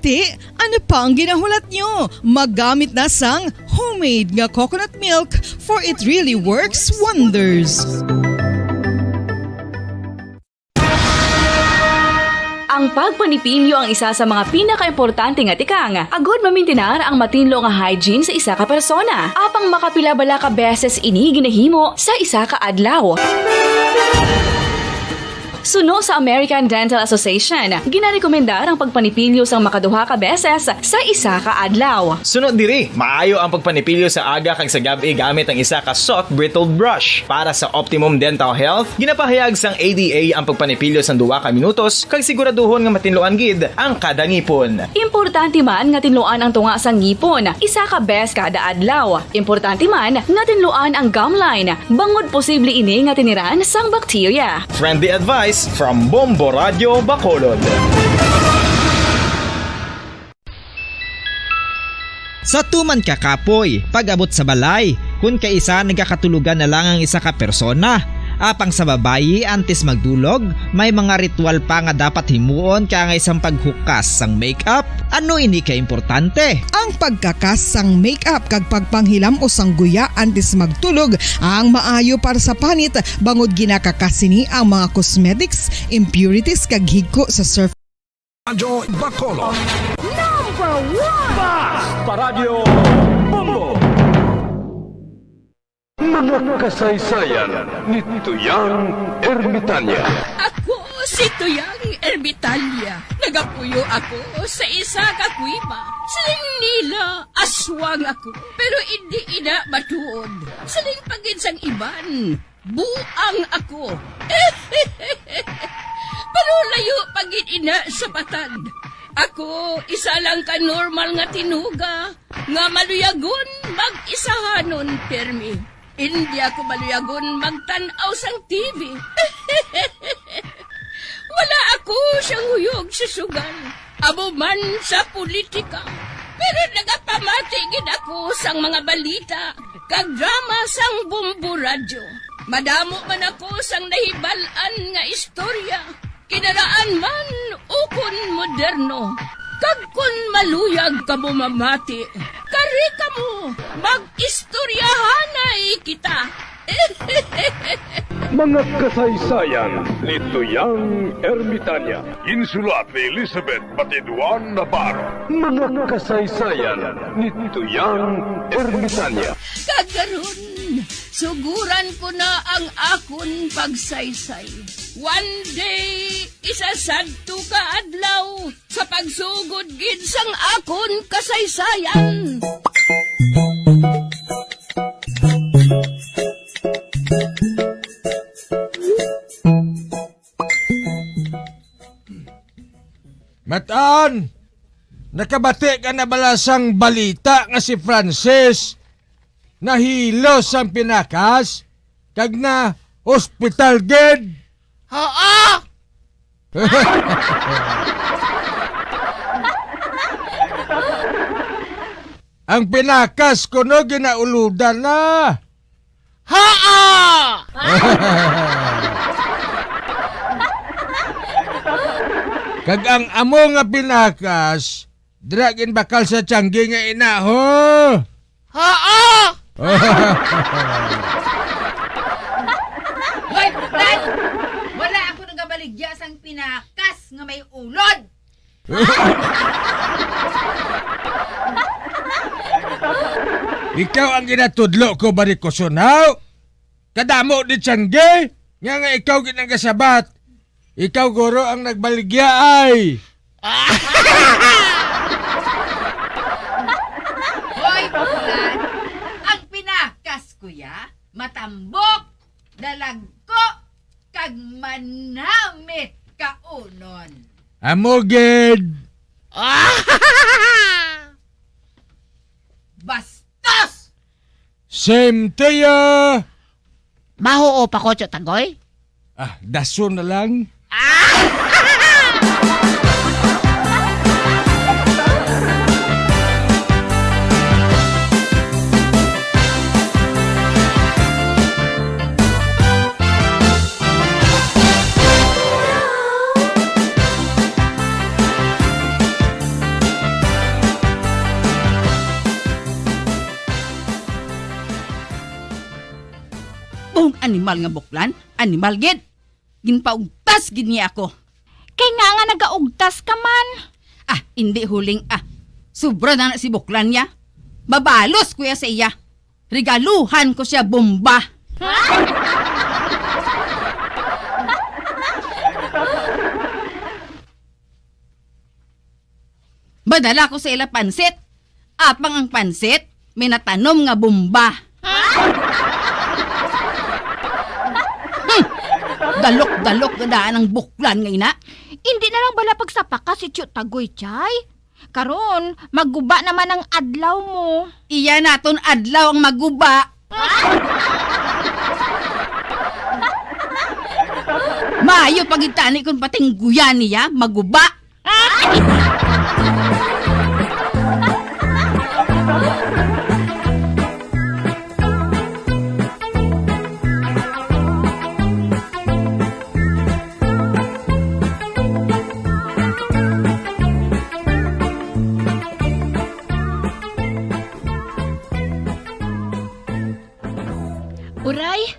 Speaker 3: Ano pa ang ginahulat nyo? Maggamit na sang homemade nga coconut milk for it really works wonders.
Speaker 9: Ang pagpanipilyo ang isa sa mga pinaka-importante nga tikang. Agod mamintinar ang matinlo nga hygiene sa isa ka persona. Apang makapila-bala ka beses ini ginahimo sa isa ka adlaw. Suno sa American Dental Association, ginarekomendar ang pagpanipilyo sang makaduha ka beses sa isa ka adlaw.
Speaker 8: Sunod diri, maayo ang pagpanipilyo sa aga kag sa gabi gamit ang isa ka soft brittled brush. Para sa optimum dental health, ginapahayag sang ADA ang pagpanipilyo sang 2 ka minutos kag siguraduhon nga matinluan gid ang kada ngipon.
Speaker 9: Importante man nga tinluan ang tunga sang ngipon, isa ka bes kada adlaw. Importante man nga tinluan ang gum line, bangod posible ini nga tiniran sang bakterya.
Speaker 8: Friendly advice from Bombo Radio Bacolod.
Speaker 7: Sa tuman ka kapoy, pag-abot sa balay, kung kaisa nagkakatulugan na lang ang isa ka persona. Apang sa babayi antes magdulog, may mga ritual pa nga dapat himuon kaya nga isang paghukas sang makeup. Ano ini ka importante?
Speaker 3: Ang pagkakas sang makeup kag pagpanghilam o sang guya antes magtulog ang maayo para sa panit bangod ginakakasini ang mga cosmetics, impurities kag higko sa surface.
Speaker 11: Radyo Bacolod.
Speaker 9: Number
Speaker 11: Mga kasaysayan ni Tuyang Ermitanya.
Speaker 12: Ako si Tuyang Ermitanya. Nagapuyo ako sa isa ka kuiba. Siling nila, aswang ako. Pero hindi ina matuod. Siling paginsang iban, buang ako. Pero layo pagin ina sa patad. Ako, isa lang ka normal nga tinuga. Nga maluyagon, mag-isahanon, permi. Hindi ako maluyagon magtanaw sang TV. Wala ako siyang huyog sa sugal. Amo man sa politika. Pero nagapamatagin ako sang mga balita. Kag drama sang bumbu radyo. Madamo man ako sang nahibalan nga istorya. Kinaraan man ukon moderno. Kag kun maluyag ka mo mamati, kari ka mo, mag-istoryahanay kita.
Speaker 11: Mga kasaysayan ni Tuyang Ermitanya. Insulat ni Elizabeth Batiduan Navarro. Mga kasaysayan ni Tuyang Ermitanya.
Speaker 12: Kagaron, suguran ko na ang akon pagsaysay. One day, isasagto ka adlaw sa pagsugod gid sang akon kasaysayan.
Speaker 13: Matan, nakabati ka na balasang balita nga si Francis nahilo sang pinakas kag na hospital gid. Ang pinakas ko no ginauludan na. Kag ang amo nga pinakas, dragin bakal sa tiyanggi nga ina, ho?
Speaker 14: Hoy, Buklan! Wala ako nagabaligya sang pinakas nga may ulod!
Speaker 13: Ikaw ang ginatudlo ko, Barikosonaw? Kadamo di tiyanggi? Nga ikaw ginagasabat. Ikaw, guro, ang nagbaligya ay.
Speaker 14: Hoy, Buklan! Ang pinakas kuya, matambok, dalagko, kag manamit kaunon.
Speaker 13: Amoged.
Speaker 14: Bastos!
Speaker 13: Same to you.
Speaker 15: Maho o pakotso tagoy?
Speaker 13: Daso na lang.
Speaker 14: Animal nga Buklan, animal gid. Ginpaugtas gid niya ako.
Speaker 15: Kay nga nagaugtas ka man.
Speaker 14: Hindi huling Sobra na si Buklan niya. Babalos kuya sa iya. Regaluhan ko siya bomba. Badala ko sa ila pansit. Apang ang pansit, may natanom nga bomba. Dalok-dalok gadaan ang Buklan ngay na.
Speaker 15: Hindi na lang bala pagsapaka si Tiyot Tagoy, Chay. Karon, magguba naman ang adlaw mo.
Speaker 14: Iya naton adlaw ang maguba. Maayo pagitani kung pating guyan niya, maguba.
Speaker 15: Uray,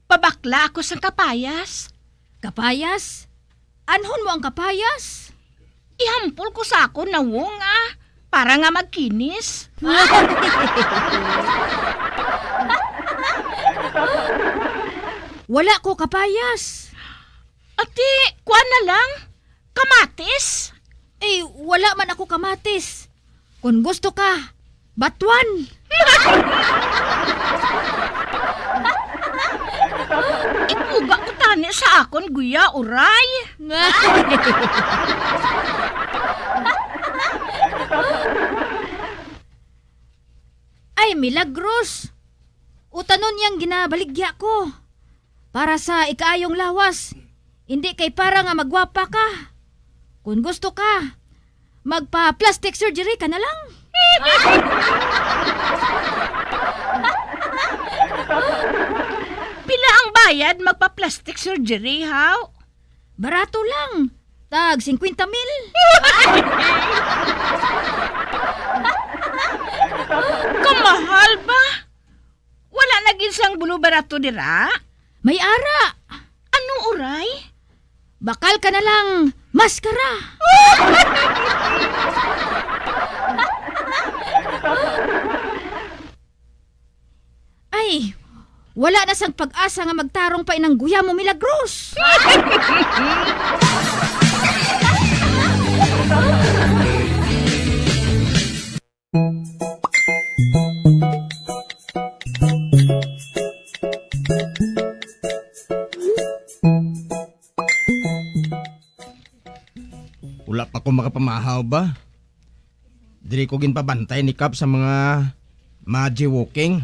Speaker 15: pabakla ako sa kapayas.
Speaker 10: Kapayas? Anhon mo ang kapayas?
Speaker 15: Ihampol ko sa ako na wong
Speaker 12: para nga magkinis.
Speaker 15: Wala ko kapayas.
Speaker 12: Ati, kuha na lang. Kamatis.
Speaker 15: Eh, wala man ako kamatis. Kung gusto ka, batuan.
Speaker 12: Ipuga ko tani sa akon, guya, uray.
Speaker 15: Ay, milagros. Utanon yang ginabaligya ko. Para sa ikaayong lawas. Hindi kay para nga magwapa ka. Kung gusto ka, magpa-plastic surgery ka na lang.
Speaker 12: Pila ang bayad magpa-plastic surgery, how?
Speaker 15: Barato lang. Tag 50 mil.
Speaker 12: Kamahal ba? Wala na ginsang bulo barato dira?
Speaker 15: May ara.
Speaker 12: Ano uray?
Speaker 15: Bakal ka na lang maskara. Ay, wala na sang pag-asa nga magtarong pa inang guya mo, milagros.
Speaker 16: Wala pa ko makapamahaw ba? Diri ko ginpabantay ni Kap sa mga Maji walking.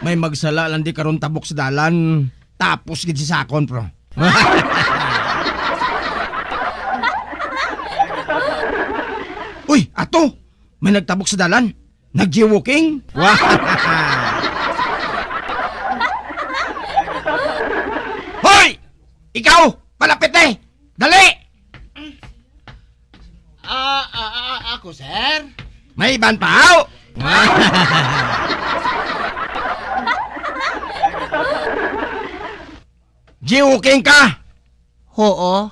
Speaker 16: May magsala lang di karon tabok sa dalan. Tapos gid si sakon, bro. Uy, ato! May nagtabok sa dalan. Nag-walking. Hoy! Ikaw! Palapit eh! Dali!
Speaker 17: Ako, sir?
Speaker 16: May iban pa, Jiuking ka!
Speaker 17: Oo.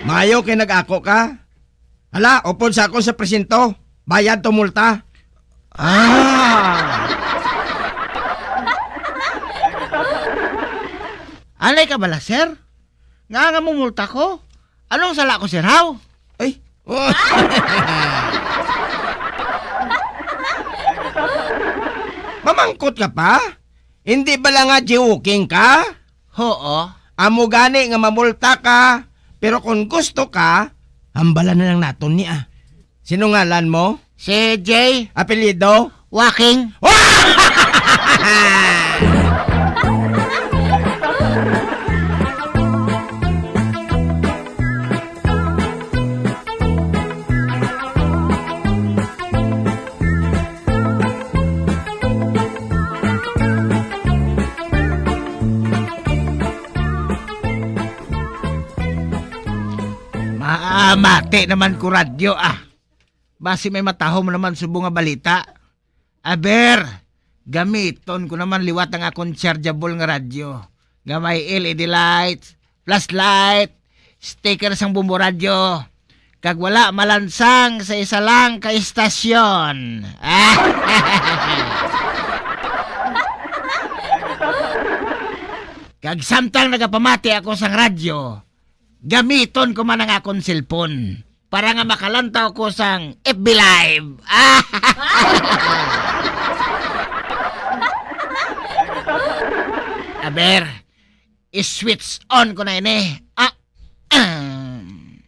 Speaker 16: Mayo kay nag-ako ka? Hala, upod sa akong sa presinto. Bayad to multa.
Speaker 17: Alay ka bala, sir? Nga mumulta ko? Anong sala ko, sir, how?
Speaker 16: Ay. Mamangkot ka pa? Hindi ba lang nga jiuking ka?
Speaker 17: Oo.
Speaker 16: Amo gani nga mamulta ka. Pero kung gusto ka, hambalan na lang naton niya. Sino ngalan mo?
Speaker 17: Si Jay.
Speaker 16: Apelyido?
Speaker 17: Walking. Mate naman ko radyo Basi may matahom naman subo nga balita. Aber, gamiton ko naman liwat ang akong chargeable nga radyo. Nga may LED lights, flashlight, sticker sang bumbo radyo. Kag wala malansang sa isa lang ka istasyon. Kag samtang nagapamati ako sang radyo, gamiton ko man ang akong cellphone para nga makalantaw ko sang FB Live. Aber, i-switch on ko na ini.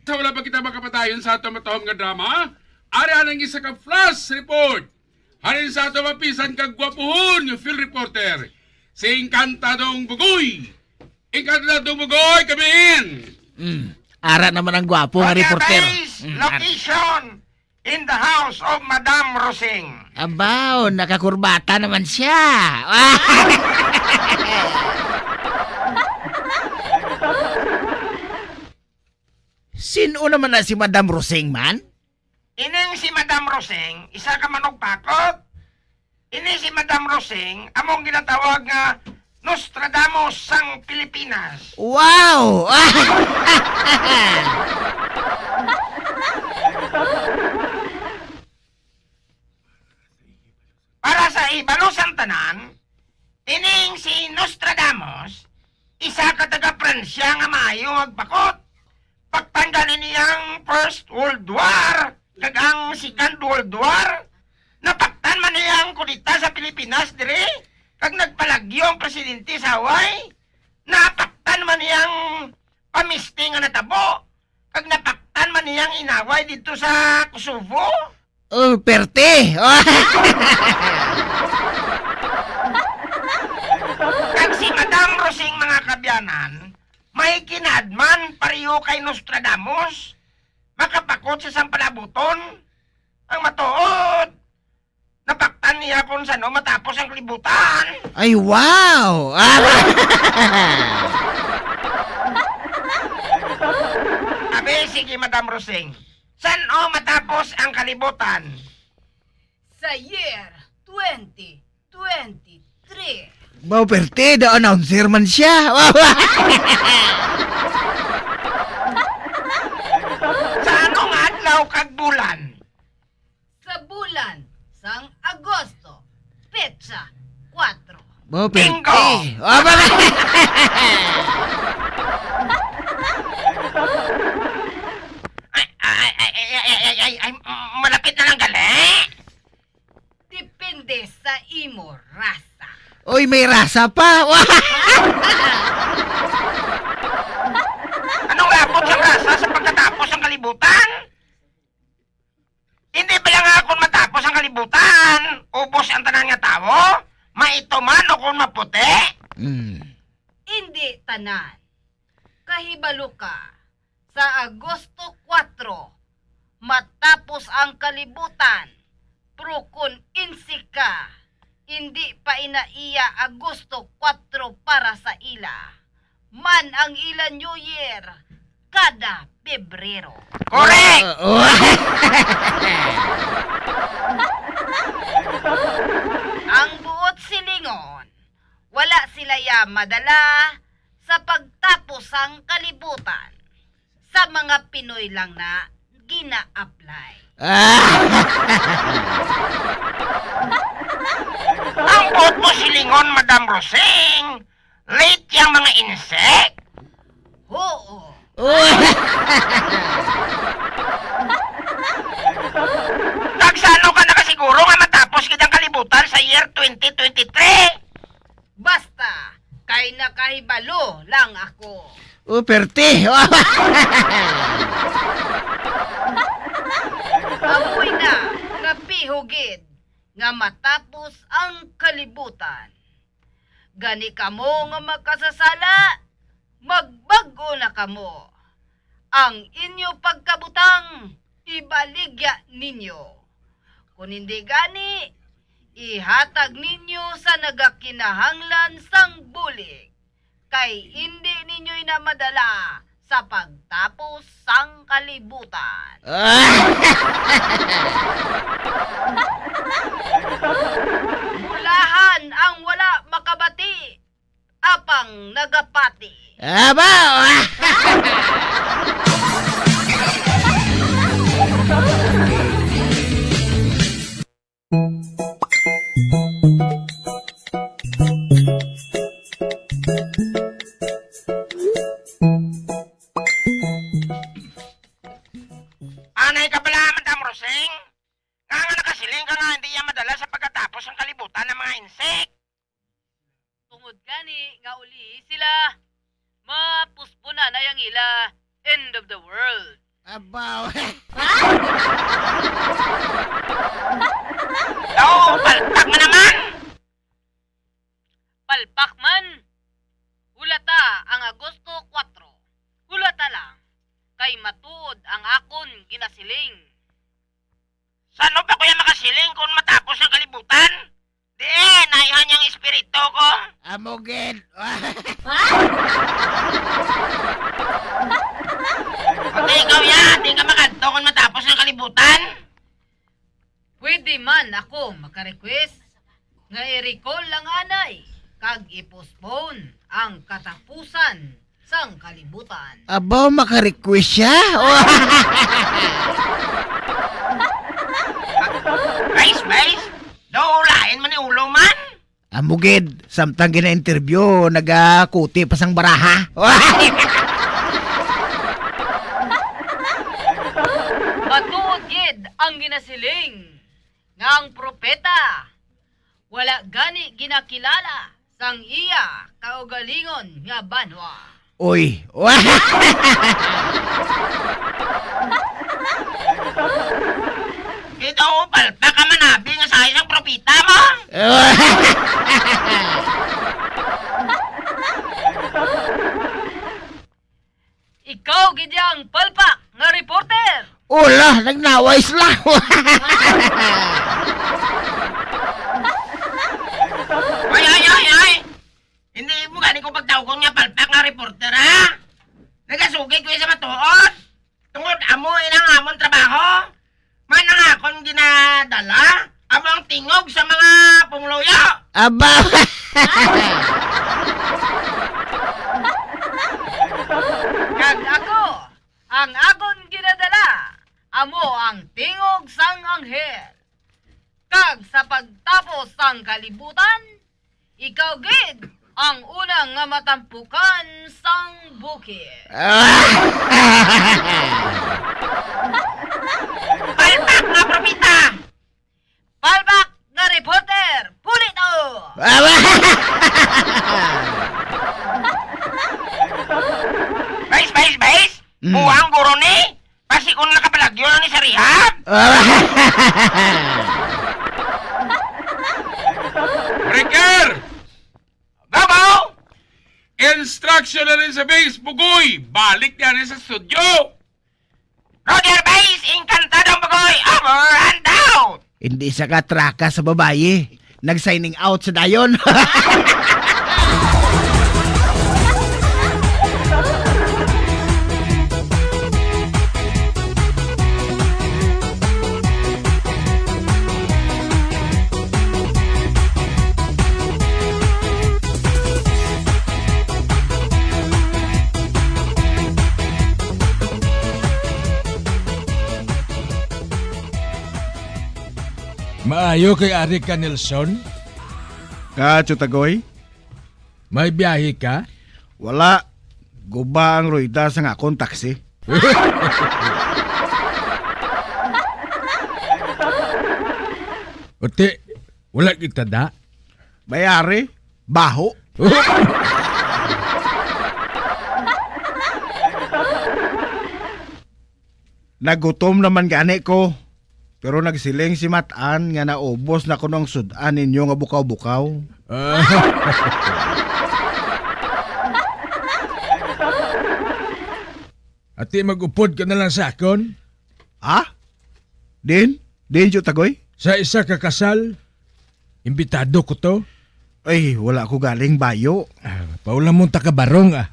Speaker 18: Sa wala pa kita makapatayon sa ato matahom nga drama, ari anang isa ka flash report. Hanin sa ato mapisan kag gwapuhon yung field reporter, si Encantadong Bugoy. Encantadong Bugoy, come in!
Speaker 17: Ara naman ang gwapo nga reporter.
Speaker 19: Location in the house of Madam Rosing.
Speaker 17: Abaw, nakakurbata naman siya. Sino naman na si Madam Rosing man?
Speaker 19: Ining si Madam Rosing, isa ka manog pakot. Ini si Madam Rosing, among ginatawag nga Nostradamus sang Pilipinas.
Speaker 16: Wow!
Speaker 19: Para sa ibalusang tanan, ining si Nostradamus, isa ka taga-Pransya nga maayo magpakot. Pagtanggalan niyang First World War, kag ang Second World War, napaktan man niyang kulita sa Pilipinas dire, kag nagpalagyo ang presidente sa Hawaii, napaktan man niyang pamisti nga natabo, kag napaktan man niyang inaway dito sa Kosovo.
Speaker 16: Oh, perte!
Speaker 19: Kag si Madam Rosing mga kabyanan, may kinadman pareho kay Nostradamus, makapakot sa isang palabuton, ang matuod, napaktan niya kung sano matapos ang kalibutan.
Speaker 16: Ay, wow!
Speaker 19: Abi, sige Madam Rosing, saan matapos ang kalibutan?
Speaker 14: Sa year 2023.
Speaker 16: Wow, perte, the announcer man siya.
Speaker 19: Sa anong adlaw kag bulan?
Speaker 14: Sa bulan sang Agosto, petsa 4.
Speaker 16: Wow, perte.
Speaker 19: Bingo! Ay, malapit na lang gali.
Speaker 14: Depende sa imo rasa.
Speaker 16: Uy, may rasa pa.
Speaker 19: Anong labot sa rasa sa pagkatapos ang kalibutan? Hindi ba lang ako matapos ang kalibutan? Ubos ang tanan nga tao? Maituman o kung maputi?
Speaker 14: Hindi tanan. Kahibalo ka. Sa Agosto 4, matapos ang kalibutan, pero kung insi ka, hindi pa inaiya Agosto 4 para sa ila. Man ang ila New Year, kada Pebrero.
Speaker 19: Correct!
Speaker 14: Ang buot silingon, wala sila ya madala sa pagtapos ang kalibutan. Sa mga Pinoy lang na gina-apply.
Speaker 19: Ang buot mo silingon, Madam Rosing. Late yung mga insect.
Speaker 14: Oo.
Speaker 19: Nagsano ka na kasiguro nga matapos kitang kalibutan sa year 2023?
Speaker 14: Basta, kay nakahibalo lang ako.
Speaker 16: Oh, perte.
Speaker 14: Amoy na, napihugid, nga matapos ang kalibutan. Gani kamo nga makasasala, magbago na kamo. Ang inyo pagkabutang, ibaligya ninyo. Kung hindi gani, ihatag ninyo sa nagakinahanglan sang bulig. Kay hindi ninyo inamadala sa pagtapos sang kalibutan. Mulahan ang wala makabati, apang nagapati.
Speaker 16: Aba!
Speaker 19: Anay ka pala, Madam Rosing? Nga nakasiling ka nga hindi yan madala sa pagkatapos ng kalibutan ng mga insect.
Speaker 14: Tungod gani nga uli sila, mapuspo na yung ila, end of the world.
Speaker 16: Abaw.
Speaker 19: Palpak mo naman!
Speaker 14: Palpak man! Hulata ang Agosto 4. Hulata lang, kay matuod ang akon ginasiling.
Speaker 19: Saan pa kuya makasiling kung matapos ang kalibutan? Di naihan yung espiritu ko.
Speaker 16: Amugin.
Speaker 19: Okay, ikaw yan, di ka makanto kung matapos ang kalibutan?
Speaker 14: Pwede man ako makarequest nga i-recall lang anay kag i-postpone ang katapusan sang kalibutan.
Speaker 17: Aba, maka-request siya?
Speaker 19: Bais, daulain man ni ulo man.
Speaker 17: Amugid, samtang gina-interview, nagakuti pa sang baraha.
Speaker 14: Matuod gid ang ginasiling nga ang propeta wala gani ginakilala sang iya kaugalingon nga banwa.
Speaker 17: Uy.
Speaker 19: Ito, palpa ka manabi nga sa isang propita mo.
Speaker 14: Ikaw gid yang palpak nga reporter.
Speaker 17: Ula, nagnaway sila.
Speaker 19: Ay. Hindi mo gani ko pagtawgon nga palpak nga reporter, ha? Nagasugay ko sa matuod. Tungod amo inang amon trabaho. Manang akong ginadala. Among tingog sa mga pumuluyo.
Speaker 17: Aba.
Speaker 14: Kag ako, ang akon ginadala, amo ang tingog sang anghel. Kag sa pagtapos sang kalibutan, ikaw gid ang unang nga matampukan sang bukid.
Speaker 19: Palpak nga propita!
Speaker 14: Palpak nga reporter! Pulit o!
Speaker 19: Bais! Buwang guro ni! Pasikon na kapalagyo na ni sa rehab!
Speaker 18: Breaker!
Speaker 19: Babaw!
Speaker 18: Instruction na rin sa base, Bugoy! Balik na rin sa studio!
Speaker 19: Roger Bais, inkantadong bagoy, over and out!
Speaker 17: Hindi siya katraka sa babaye. Nag-signing out sa dayon.
Speaker 13: Maayo kay Ari ka, Nelson?
Speaker 4: Chutagoy?
Speaker 13: May biyahe ka?
Speaker 4: Wala. Guba ang ruida sa nga akong taxi.
Speaker 13: Ote, wala kita da?
Speaker 4: Bayari? Baho? Nagutom naman gani ko. Pero nagsiling si Matan nga naubos na ko ng sudan ninyo nga bukaw-bukaw.
Speaker 13: Ati mag-upod ka na lang sa akon?
Speaker 4: Ha? Din Chutagoy?
Speaker 13: Sa isa ka kasal? Imbitado ko to?
Speaker 4: Ay, wala ko galing bayo.
Speaker 13: Paula mong takabarong ah.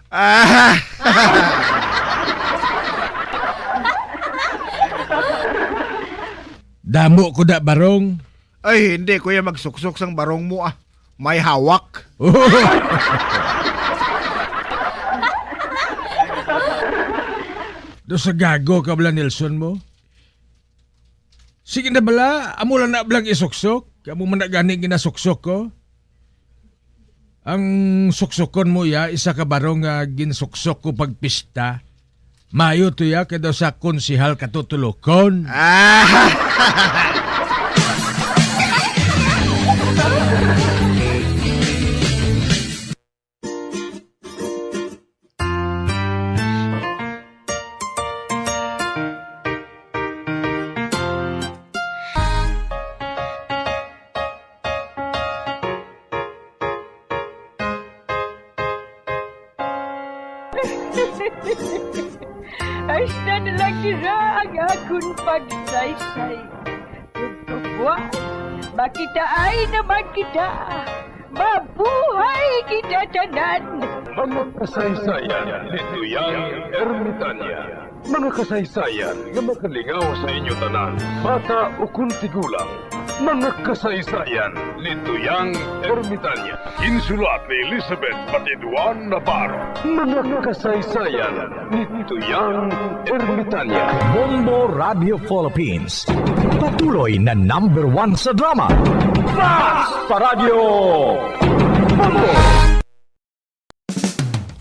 Speaker 13: Damo ko da barong.
Speaker 4: Ay, hindi kuya magsuksok sang barong mo ah. May hawak.
Speaker 13: Do sa gago ka bala, Nelson mo? Sige na bala, amo lang na blang isuksok. Kamu man na gani ginasuksok ko. Ang suksokon mo ya, isa ka barong nga ginsuksok ko pagpista. Mayo to ya, kaya sa konsihal katutulokon.
Speaker 12: Hasta na lang nila ang akong pagsaysay. Buwas, makitaan naman kita. Mabuhay kita tanan.
Speaker 11: Mga kasaysayan ni Tuyang Ermitanya. Mga kasaysayan nga makalingaw sa inyo tanan, bata o kung tigulang. Mga kasaysayan ni Tuyang Ermitanya. Insulat ni Elizabeth Batiduan Navarro. Mga kasaysayan ni Tuyang Ermitanya.
Speaker 20: Bombo Radio Philippines. Patuloy na #1 sa drama. Fast Paradio Bombo!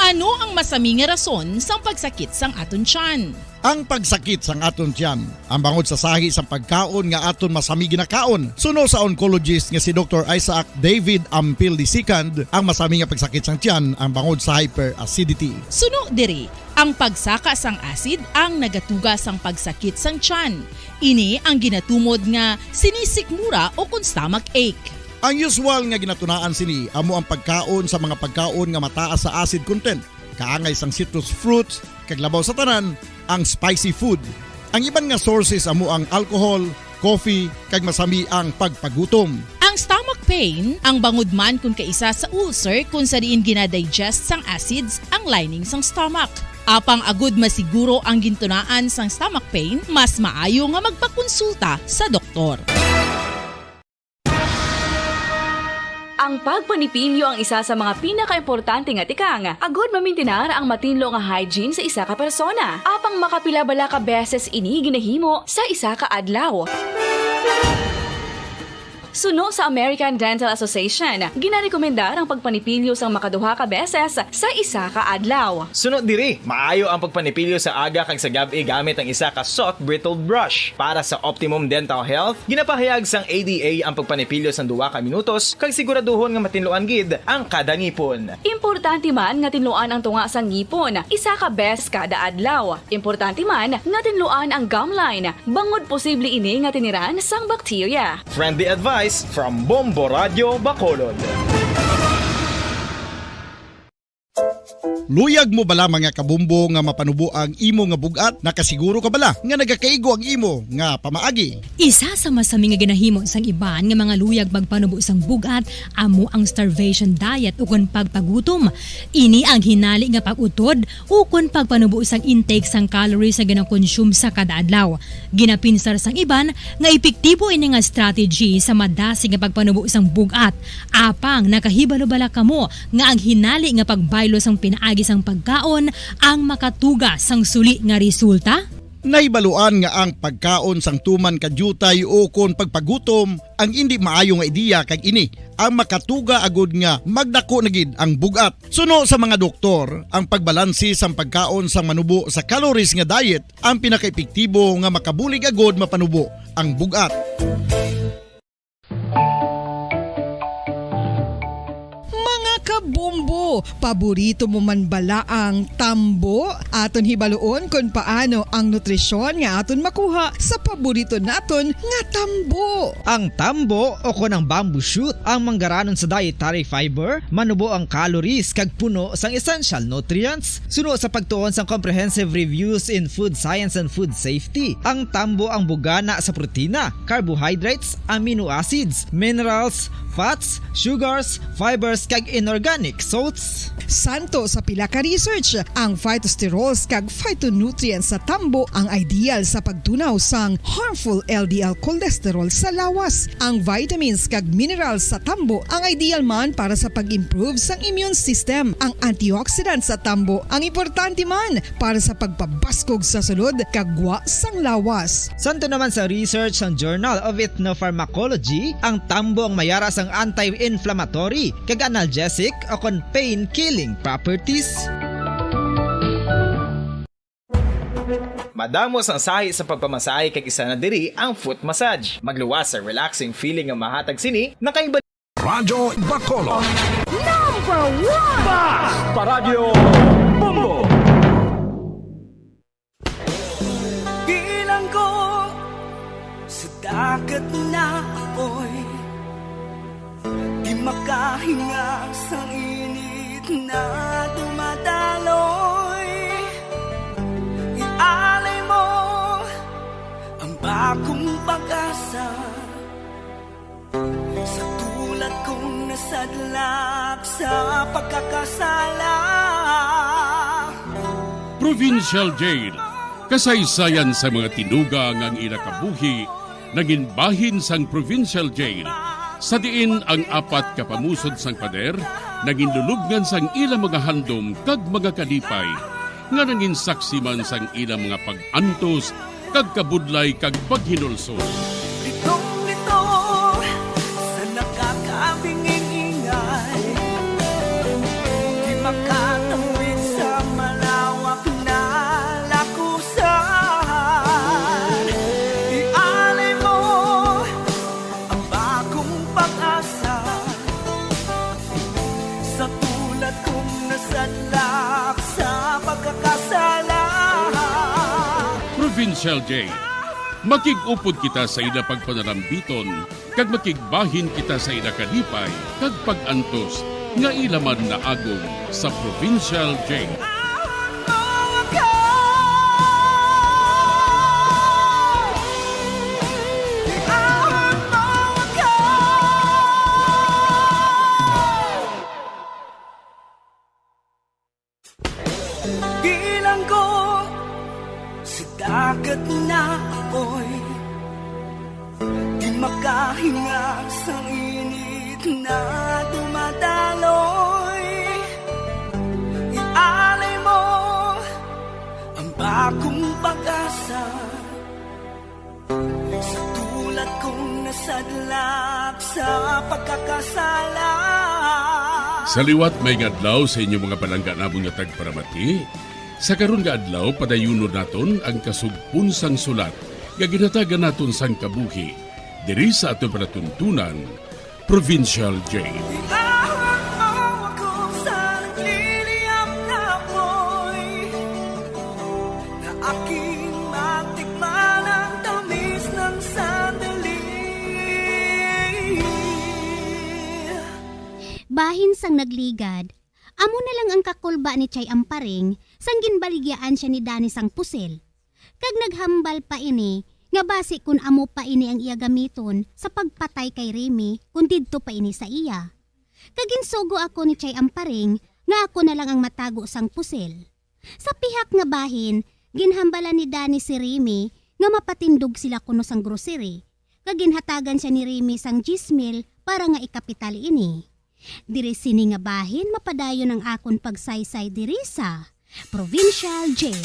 Speaker 6: Ano ang masaming rason sa pagsakit sang aton tiyan?
Speaker 4: Ang pagsakit sang aton tiyan, ang bangod sa sahi sang pagkaon nga aton masami ginakaon. Suno sa oncologist nga si Dr. Isaac David Ampil II, ang masami nga pagsakit sang tiyan ang bangod sa hyperacidity.
Speaker 6: Suno diri, ang pagsaka sang acid ang nagatuga sang pagsakit sang tiyan. Ini ang ginatumod nga sinisikmura o kung stomach ache.
Speaker 4: Ang usual nga ginatunaan sini amo ang pagkaon sa mga pagkaon nga mataas sa acid content, kaangay sang citrus fruits, kaglabaw sa tanan, ang spicy food. Ang iban nga sources amo ang alcohol, coffee, kag masami ang pagpagutom.
Speaker 6: Ang stomach pain, ang bangod man kung kaisa sa ulcer kung sa diin ginadigest sang acids ang lining sang stomach. Apang agud masiguro ang gintunaan sang stomach pain, mas maayo nga magpakonsulta sa doktor.
Speaker 9: Ang pagpanipilyo ang isa sa mga pinaka-importante nga tikang. Agod mamintinar ang matinlo nga hygiene sa isa ka persona. Apang makapilabala ka beses ini ginahimo sa isa ka adlaw. Suno sa American Dental Association, ginarekomendar ang pagpanipilyo sang makaduha ka beses sa isa ka adlaw.
Speaker 8: Sunod diri, maayo ang pagpanipilyo sa aga kag sa gabi gamit ang isa ka soft brittled brush. Para sa optimum dental health, ginapahayag sang ADA ang pagpanipilyo sang 2 ka minutos kag siguraduhon nga matinluan gid ang kada ngipon.
Speaker 9: Importante man nga tinluan ang tunga sang ngipon, isa ka beses kada adlaw. Importante man nga tinluan ang gum line, bangod posible ini nga tiniran sang bakterya.
Speaker 8: Friendly advice from Bombo Radio Bacolod.
Speaker 4: Luyag mo bala mga kabumbo nga mapanubo ang imo nga bugat? Nakasiguro ka bala nga nagakaigo ang imo nga pamaagi?
Speaker 10: Isa sa masami nga ginahimo sang iban nga mga luyag magpanubo sang bugat amo ang starvation diet ukon pagpagutom. Ini ang hinali nga pag-utod ukon pagpanubo sang intake sang calories sa ginakonsume sa kada adlaw. Ginapinsar sang iban nga epektibo ini nga strategy sa madasig nga pagpanubo sang bugat. Apang nakahibalo bala kamo nga ang hinali nga pagbaylo sang pinaagi sang pagkaon ang makatuga sang suli nga resulta?
Speaker 4: Naibaluan nga ang pagkaon sang tuman kadyutay o kon pagpagutom ang hindi maayo nga ideya kag ini ang makatuga agud nga magdako na gid ang bugat. Suno sa mga doktor, ang pagbalansi sang pagkaon sang manubo sa calories nga diet ang pinakaepektibo nga makabulig agud mapanubo ang bugat.
Speaker 3: Kabumbo, paborito mo man bala ang tambo? Aton hibaluon kung paano ang nutrisyon nga aton makuha sa paborito naton nga tambo.
Speaker 7: Ang tambo o kon ang bamboo shoot ang manggaranon sa dietary fiber, manubo ang calories kag puno sang essential nutrients. Suno sa pagtuon sang comprehensive reviews in food science and food safety, ang tambo ang bugana sa protina, carbohydrates, amino acids, minerals, fats, sugars, fibers kag inorganic salts.
Speaker 3: Santo sa pila ka research, ang phytosterols kag phytonutrients sa tambo ang ideal sa pagtunaw sang harmful LDL cholesterol sa lawas. Ang vitamins kag minerals sa tambo ang ideal man para sa pag-improve sang immune system. Ang antioxidants sa tambo ang importante man para sa pagpabaskog sa sulod kag gwa sang lawas.
Speaker 7: Santo naman sa research ng Journal of Ethnopharmacology, ang tambo ang mayara sang anti-inflammatory kag analgesic o kon pain-killing properties.
Speaker 8: Madamos ang sahi sa pagpamasahe kag isa na diri ang foot massage. Magluwas sa relaxing feeling nga mahatag sini nakaiba.
Speaker 20: Radyo Bacolod.
Speaker 15: Number 1!
Speaker 20: Fast Paradio Bombo!
Speaker 21: Bilang ko sa dagat na apoy, di makahinga sa init na dumadaloy. Ialay mo ang bagong pag-asa sa tulad kong nasadlak sa pagkakasala.
Speaker 18: Provincial Jail, kasaysayan sa mga tinugang ang inakabuhi naging bahin sang provincial jail. Sa diin ang 4 ka pamusod sang pader, naging lulubngan sang ilang mga handom kag mga kalipay, nga naging saksi man sang ilang mga pag-antos kag kabudlay kag paghinulsol.
Speaker 21: Litong-lito sa nakakabinging ingay, di makatawid sa malawak na lakusan. Ialay mo ang bagong pag-asa sa tulad kong nasadlak sa pagkakasala.
Speaker 18: Provincial Jail. Makig-upod kita sa ila pagpanalambiton, kag makigbahin kita sa ila kalipay, kag pag-antos, nga ilaman na agong sa Provincial Jail.
Speaker 21: Bilang ko sa dagat na apoy, di makahinga sa init na dumadaloy. Ialay mo ang bagong pag-asa sa tulad kong nasadlak sa pagkakasala.
Speaker 18: Sa liwat may adlaw sa inyong mga palangga namong nga tagparamati, sa karon nga adlaw padayunon naton ang kasugpon sang sulat nga ginatagan naton sang kabuhi diri sa aton panatuntunan, Provincial Jail.
Speaker 5: Bahin sang nagligad, amo na lang ang kakulba ni Chay Amparing sang ginbaligyaan siya ni Dani sang pusel. Kag naghambal pa ini, nga basi kun amo pa ini ang iya gamiton sa pagpatay kay Remy kun didto pa ini sa iya. Kag ginsugo ako ni Chay Amparing nga ako na lang ang matago sang pusel. Sa pihak nga bahin, ginhambalan ni Dani si Remy nga mapatindog sila kuno sang grocery. Kag ginhatagan siya ni Remy sang 10,000 para nga ikapital ini. Diri sini nga bahin mapadayon ang akon pagsaysay diri sa Provincial Jail.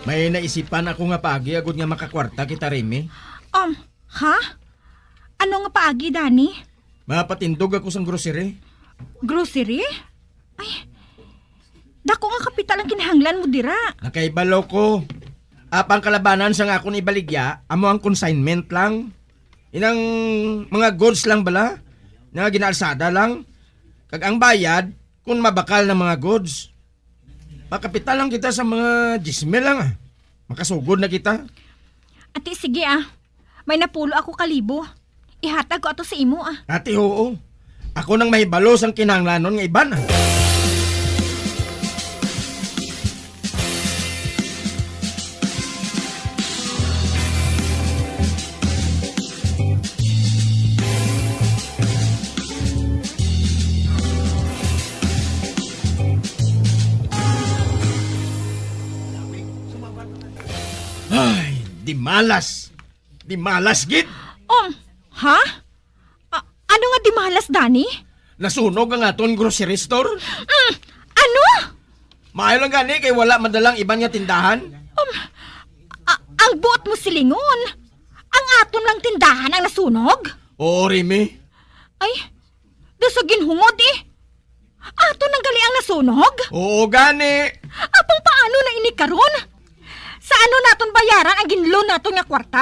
Speaker 16: May naisipan ako nga paagi agud nga makakwarta kita, Remy.
Speaker 15: Ha? Ano nga paagi, Dani?
Speaker 16: Mapatindog ako sang grocery.
Speaker 15: Grocery? Ay, dako nga kapital ang kinahanglan mo dira.
Speaker 16: Nakaibalo ko. Apang kalabanan sa nga akong ibaligya, amo ang consignment lang. Inang mga goods lang bala, nga ginaalsada lang. Kag ang bayad, kung mabakal na mga goods. Makapital lang kita sa mga 10,000 lang Makasugod na kita.
Speaker 15: Ate, sige May napulo ako kalibo. Ihatag ko ato sa imo
Speaker 16: Ate, oo. Ako nang mahibalos ang kinahanglanon nga iban Di malas, gid.
Speaker 15: Ha? Ano nga di malas, Dani?
Speaker 16: Nasunog ang aton grocery store.
Speaker 15: Ano?
Speaker 16: Maayo lang gani kay wala madalang iban nga tindahan.
Speaker 15: Ang buot mo silingon. Ang aton lang tindahan ang nasunog?
Speaker 16: Oo, Remy.
Speaker 15: Ay, dasagin hungod Aton ang gali ang nasunog?
Speaker 16: Oo, gani.
Speaker 15: Apang paano na ini karon? Sa ano naton bayaran ang ginloan naton nga kwarta?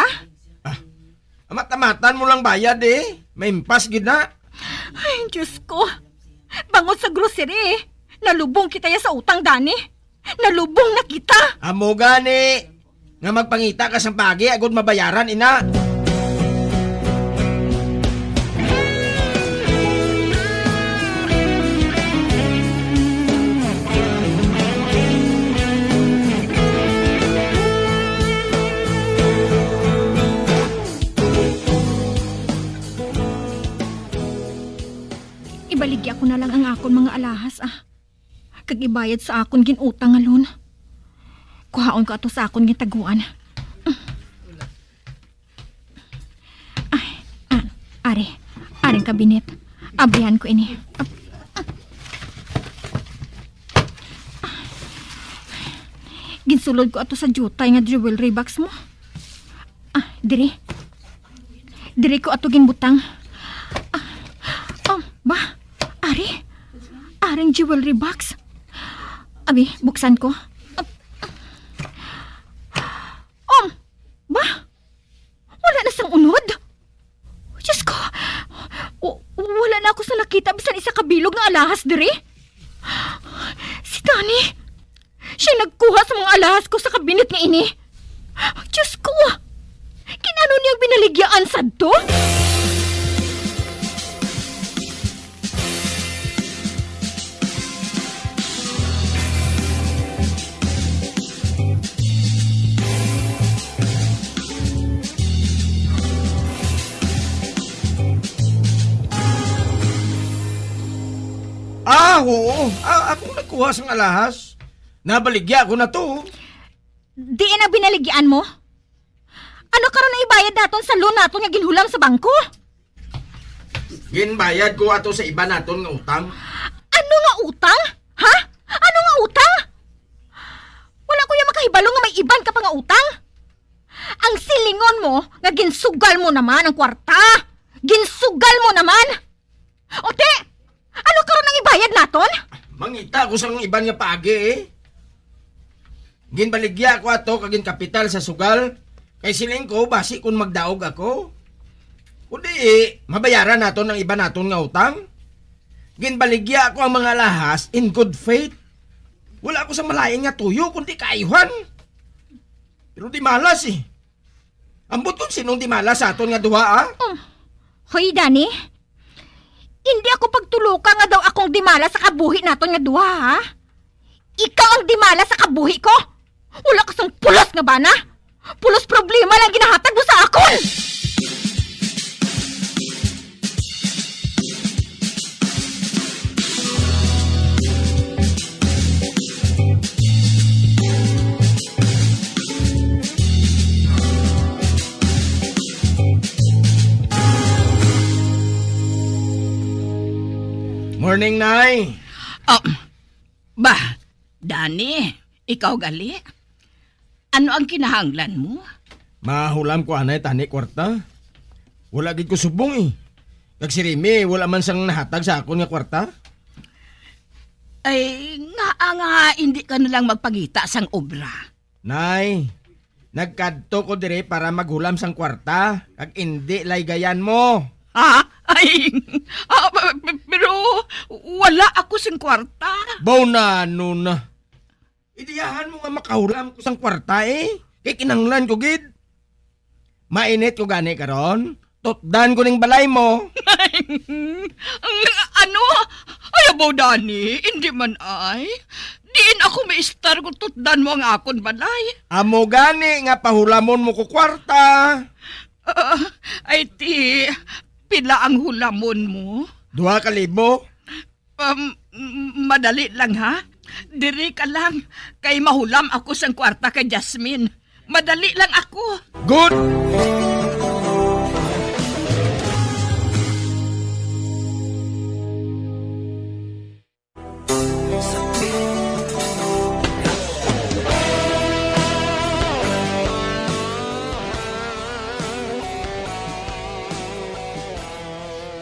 Speaker 16: Amat-amatan mo lang bayad May impas gid na.
Speaker 15: Ay, Diyos ko. Bangod sa grocery Nalubong kita ya sa utang, Dani. Nalubong na kita.
Speaker 16: Amo gani. Nga magpangita ka sa pagi agud mabayaran, ina.
Speaker 15: Ibaligya ko na lang ang akon mga alahas Kag ibayad sa akon ginutang alon. Kuhaon ko ato sa akon nga taguan. Aring kabinet. Abrihan ko ini. Ginsulod ko ato sa jutay nga jewelry box mo. Diri ko ato ginbutang. Aring jewelry box. Abi, buksan ko. Wala na sang unod. Diyos ko, wala na ako sa nakita bisan isa kabilog na alahas diri. Si Danny, siya nagkuha sa mga alahas ko sa kabinet nga ini. Diyos ko, kinano niyang binaligyaan sadto?
Speaker 16: Oo. Ako nagkuha sang alahas. Nabaligya ko na to.
Speaker 15: Di na binaligyan mo? Ano karon na ibayad naton sa loan naton nga ginhulam sa bangko?
Speaker 16: Ginbayad ko ato sa iba naton nga utang.
Speaker 15: Ano nga utang? Ha? Ano nga utang? Wala ko yung makahibalo nga may iban ka pa nga utang. Ang silingon mo nga ginsugal mo naman ang kwarta. Ginsugal mo naman. Ote, ano karon nang ibayad naton?
Speaker 16: Mangita ko sa iban nga paagi eh. Ginbaligya ko ato kagin kapital sa sugal. Kay siling ko basi kung magdaog ako. Kundi mabayaran naton ang iba naton nga utang. Ginbaligya ko ang mga lahas in good faith. Wala ako sa malayang nga tuyo kundi kaayuhan. Pero di malas eh. Ambot kung sinong di malas sa aton nga duha ah.
Speaker 15: Hoy Danny, hindi ako pagtulukan nga daw akong dimala sa kabuhi naton nga duha ha. Ikaw ang dimala sa kabuhi ko. Wala kasang pulos nga bana. Pulos problema lang ginahatag mo sa akon.
Speaker 16: Morning, Nay.
Speaker 12: Danny, ikaw gali? Ano ang kinahanglan mo?
Speaker 16: Mahulam ko anay tani kwarta. Wala gid ko subong eh. Kag si Remy, wala man sang nahatag sa akon nga kwarta.
Speaker 12: Ay, nga hindi ka nalang magpagita sang obra.
Speaker 16: Nay, nagkadto ko dire para maghulam sang kwarta. Kag hindi laygayan mo.
Speaker 12: Ha? Ay, pero wala ako sang kwarta.
Speaker 16: Baw na, na. Idiyahan mo nga makahulam ko sang kwarta eh. Kay kinanglan ko gid. Mainit ko gani karon. Tutdan ko ning balay mo.
Speaker 12: Ano? Ay, abaw Danny, hindi man ay. Diin ako maistar kung tutdan mo ang akon balay.
Speaker 16: Amo gani nga pahulamon mo ko kwarta.
Speaker 12: Ay ti, pila ang hulamon mo?
Speaker 16: 2,000.
Speaker 12: Madali lang ha? Diri ka lang, kay mahulam ako sang kwarta kay Jasmine. Madali lang ako.
Speaker 16: Good!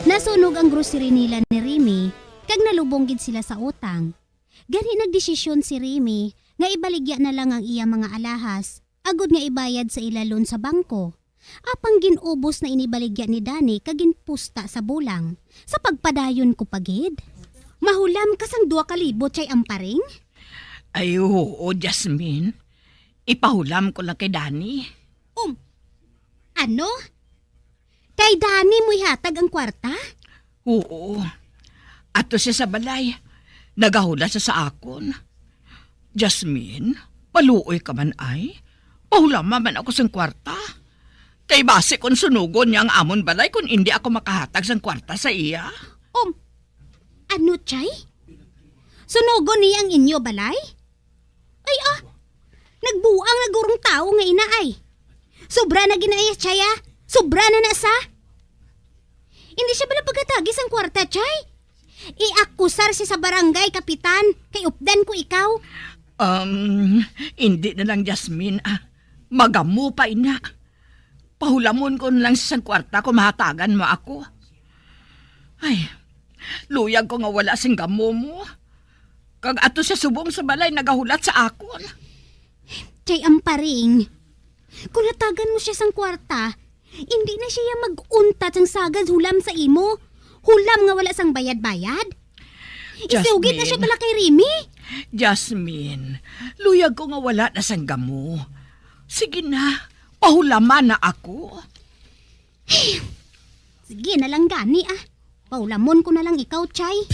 Speaker 5: Nasunog ang grocery nila ni Remy, kag nalubong gid sila sa utang. Gani nagdesisyon si Remy nga ibaligya na lang ang iya mga alahas, agud nga ibayad sa ilalon sa bangko. Apang ginubos na inibaligya ni Danny kag ginpusta sa bulang. Sa pagpadayon ko pagid. Mahulam ka sang 2,000 chay amparing?
Speaker 12: Ay, oo, Jasmine. Ipahulam ko lang kay Danny.
Speaker 5: Ano? Kay Danny mo ihatag ang kwarta?
Speaker 12: Oo. Ato siya sa balay. Nagahula siya sa akon. Jasmine, paluoy ka man ay. Pahulama man ako sang kwarta. Kay base kung sunugon niya ang amon balay kung hindi ako makahatag sang kwarta sa iya.
Speaker 5: Ano, chay? Sunugon niya ang inyo balay? Ay Nagbuang na gurong tao nga ina ay. Sobra na ginaya, Chay, ah. Sobra na sa. Hindi siya bala pagkatagis ang kwarta, Chay. Iakusar siya sa barangay, kapitan. Kay updan ko ikaw.
Speaker 12: Hindi na lang, Jasmine. Magamu pa, ina. Pahulamon ko na lang sa kwarta kung mahatagan mo ako. Ay, luyag ko nga wala sing gamo mo. Kag ato sa subong sa balay nagahulat sa akon.
Speaker 5: Chay Amparing, kung natagan mo siya sang kwarta, hindi na siya mag-untat sang sagad hulam sa imo. Hulam nga wala sang bayad-bayad. Isugit na siya bala kay Remy.
Speaker 12: Jasmine, luyag ko nga wala na sang gamo. Sige na, pahulaman na ako.
Speaker 5: Sige na lang gani ah. Paulamon ko na lang ikaw, Chay.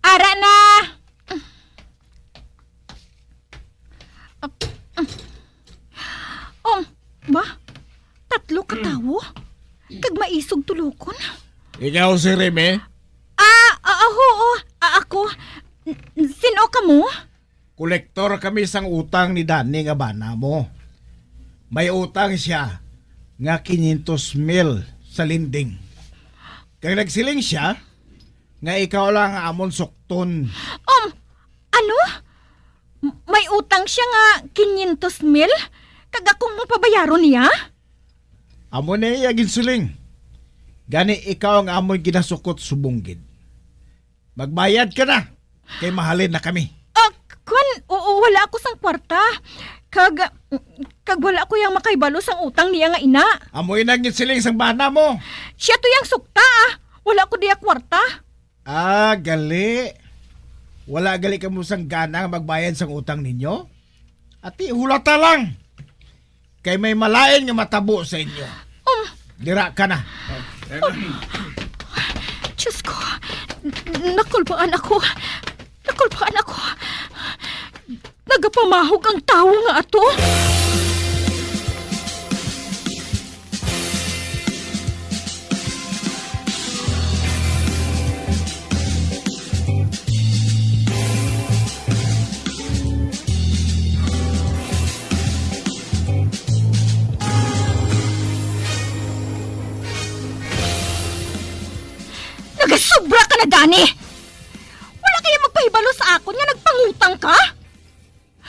Speaker 15: Ara na!
Speaker 12: Ba? Tatlo ka tawo? Kag maisog tulukon?
Speaker 13: Ikaw si Remy?
Speaker 12: Oo. Ako. Sino ka mo?
Speaker 13: Kolektor kami sang utang ni Danny nga bana mo. May utang siya nga 500,000 sa linding. Kag nagsiling siya nga ikaw lang ang amon sukton.
Speaker 12: Ano? May utang siya nga 500,000? Kag akong mapabayaron niya?
Speaker 13: Amo na iya ginsuling. Gani ikaw ang amoy ginasukot subunggid. Magbayad ka na. Kay mahalin na kami.
Speaker 12: Wala ako sang kwarta. Kag wala ko yang makaibalo sang utang niya nga ina.
Speaker 13: Amoy na ginsuling sang bana mo.
Speaker 12: Siya to yang sukta. Wala ko diya kwarta.
Speaker 13: Gali. Wala gali ka mo sang gana magbayad sang utang ninyo? Ati, hulata lang. Kay may malain nga matabo sa inyo. Dira ka na.
Speaker 12: Diyos ko. Nakulpaan ako. Nagapamahog ang tao nga ato. Nagasubra ka na, Dani! Wala kaya magpahibalo sa akon nga nagpangutang ka?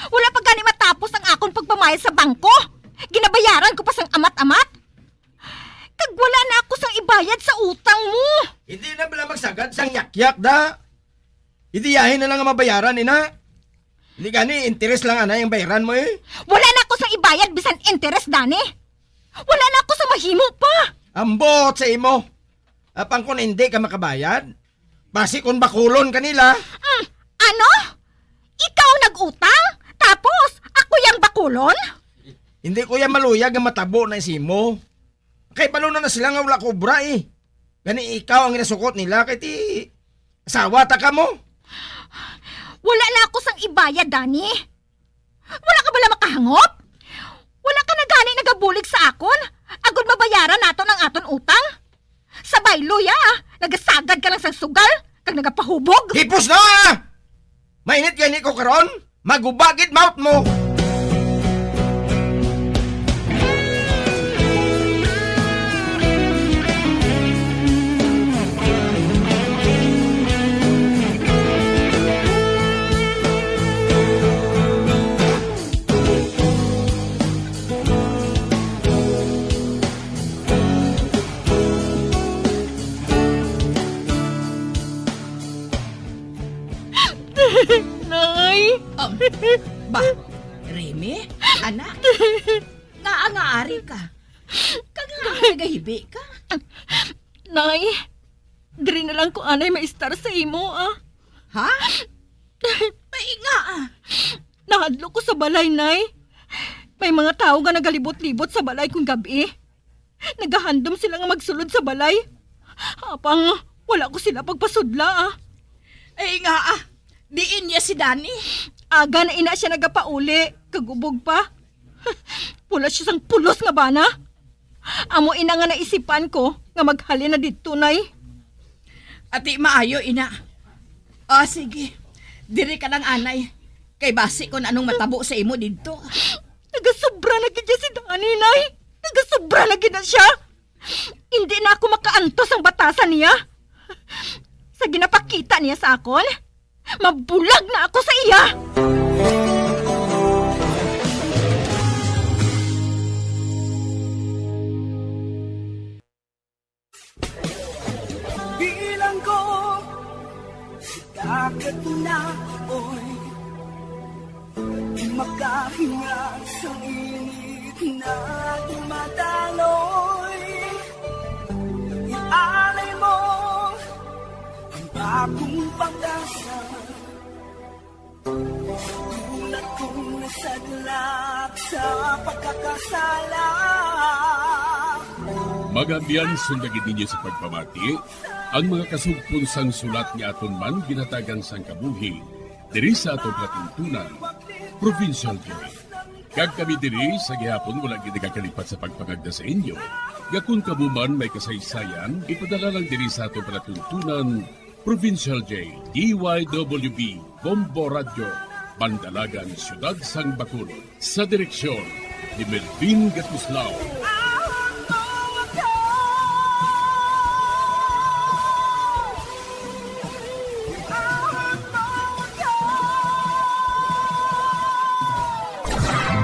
Speaker 12: Wala pa gani matapos ang akon pagpamayad sa bangko? Ginabayaran ko pa sang amat-amat? Kag wala na ako sang ibayad sa utang mo!
Speaker 16: Hindi na bala magsagad sang yak-yak da. Idiyahin na lang ang mabayaran, ina. Hindi gani, interes lang ana yung bayaran mo eh.
Speaker 12: Wala na ako sang ibayad bisan interest, Dani! Wala na ako sa mahimo pa!
Speaker 16: Ambot sa imo. Apang kung hindi ka makabayad, basi kung bakulon kanila.
Speaker 12: Ano? Ikaw nag-utang? Tapos, ako yung bakulon?
Speaker 16: Hindi ko yan maluyag ang matabo na isimo. Kay palunan na sila nga wala kubra eh. Gani ikaw ang inasukot nila, kay ti asawa ta ka mo.
Speaker 12: Wala na ako sang ibayad, Dani. Wala ka bala makahangop? Wala ka na gani nagabulig sa akon? Agod mabayaran nato ng aton utang? Sabay, luya, nagasagad ka lang sa sugal, kag nagapahubog.
Speaker 16: Hipos na! Mainit gani ko karon, magubagit mouth mo.
Speaker 12: Nay!
Speaker 1: Ba, Remy? Anak? Nga-ari ka. Kaganga nagahibi ka.
Speaker 12: Nay, diri na lang ko anay maistar sa imo,
Speaker 1: Ha? Painga,
Speaker 12: Nahadlo ko sa balay, Nay. May mga tao nga nagalibot-libot sa balay kung gabi. Nagahandom sila nga magsulod sa balay. Apang
Speaker 1: Wala ko sila pagpasudla Ay nga diin niya si Danny.
Speaker 10: Aga na ina siya nagapauli, kagubog pa. Pula siya sang pulos nga bana. Amo ina nga naisipan ko nga maghalin na dito, nay.
Speaker 1: Ati maayo, ina. Sige. Diri ka lang, anay. Kay basi ko na anong matabo sa imo dito.
Speaker 10: Nagasobra na gid si Danny, nay. Nagasobra na gid na siya. Hindi na ako makaantos ang batasan niya. Sa ginapakita niya sa akon, mabulag na ako sa iya.
Speaker 21: Bilang ko sa dagat na apoy, makahinga sa init na dumadaloy. Ialay mo ang bagong pag-asa, tulad kong nasadlak sa pagkakasala.
Speaker 18: Magabiyan sundagin ninyo sa pagpamati, ang mga kasugpon sang sulat ni aton man ginatagan sang kabuhi, diri sa atong katuntunan, Provincial Joy. Kag kami diri sa gihapon wala ginagakalipat sa pagpangagda sa inyo. Gakun kabuman may kasaysayan, ipadala lang diri sa atong palatuntunan, Provincial J, DYWB, Bombo Radio, Bandalagan, Siyudad Sang Bacolod, sa direksyon ni Melvin Gatuslao.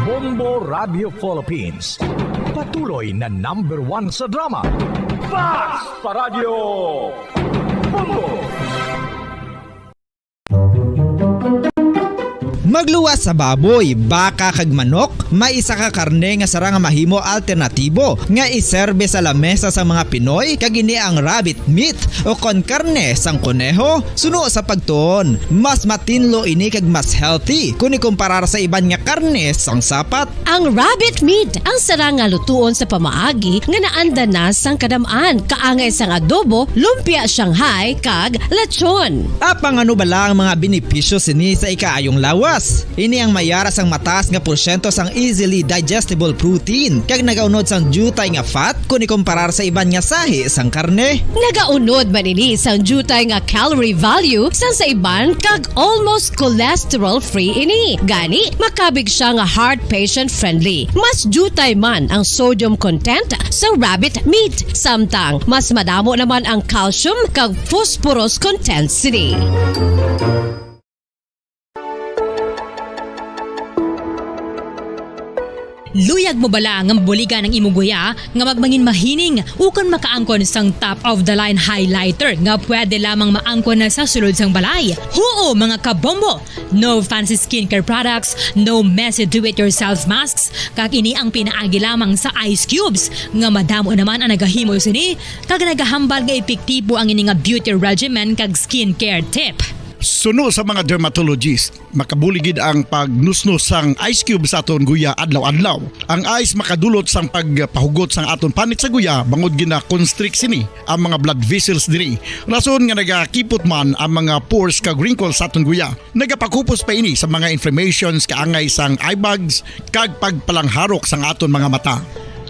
Speaker 20: Bombo Radio Philippines. Patuloy na #1 sa drama. Fast Paradio Bombo!
Speaker 7: Magluwas sa baboy, baka kag manok, may isa ka karne nga sara nga mahimo alternatibo nga iserbe sa lamesa sa mga Pinoy kag ini ang rabbit meat o kon karne sang kuneho. Suno sa pagtuon, mas matinlo ini kag mas healthy kung ikumparar sa iban nga karne sang sapat.
Speaker 2: Ang rabbit meat ang sara nga lutuon sa pamaagi nga naanda na sang kadamaan, kaangay sang adobo, lumpia Shanghai kag lechon.
Speaker 7: Apang ano bala ang mga benepisyo sini sa ikaayong lawas? Ini ang mayaras ang mataas nga porsyento sang easily digestible protein kag nagaunod sang jutay nga fat kung ikumparar sa iban nga sahi sang karne.
Speaker 2: Nagaunod man ini sang jutay nga calorie value sang sa iban kag almost cholesterol free ini. Gani makabig siya nga heart patient friendly. Mas jutay man ang sodium content sa rabbit meat, samtang mas madamo naman ang calcium kag phosphorus content sini.
Speaker 10: Luyag mo bala nga mabuligan ng imong guya nga magmangin mahining ukon makaangkon sang top of the line highlighter nga pwede lamang maangkon na sa sulod sang balay. Huo mga kabombo! No fancy skincare products, no messy do-it-yourself masks, kag ini ang pinaagi lamang sa ice cubes nga madamo naman ang nagahimo sini kag nagahambal nga epektibo ang ini nga beauty regimen kag skincare tip.
Speaker 4: Suno sa mga dermatologist, makabuligid ang pagnusnos sang ice cube sa aton guya adlaw-adlaw. Ang ice makadulot sang pagpahugot sang aton panit sa guya bangod gina constrict sini ang mga blood vessels diri. Rason nga nagakipot man ang mga pores kag wrinkles sa aton guya. Nagapakupos pa ini sa mga inflammations kaangay sang eye bags kag pagpalangharok sang aton mga mata.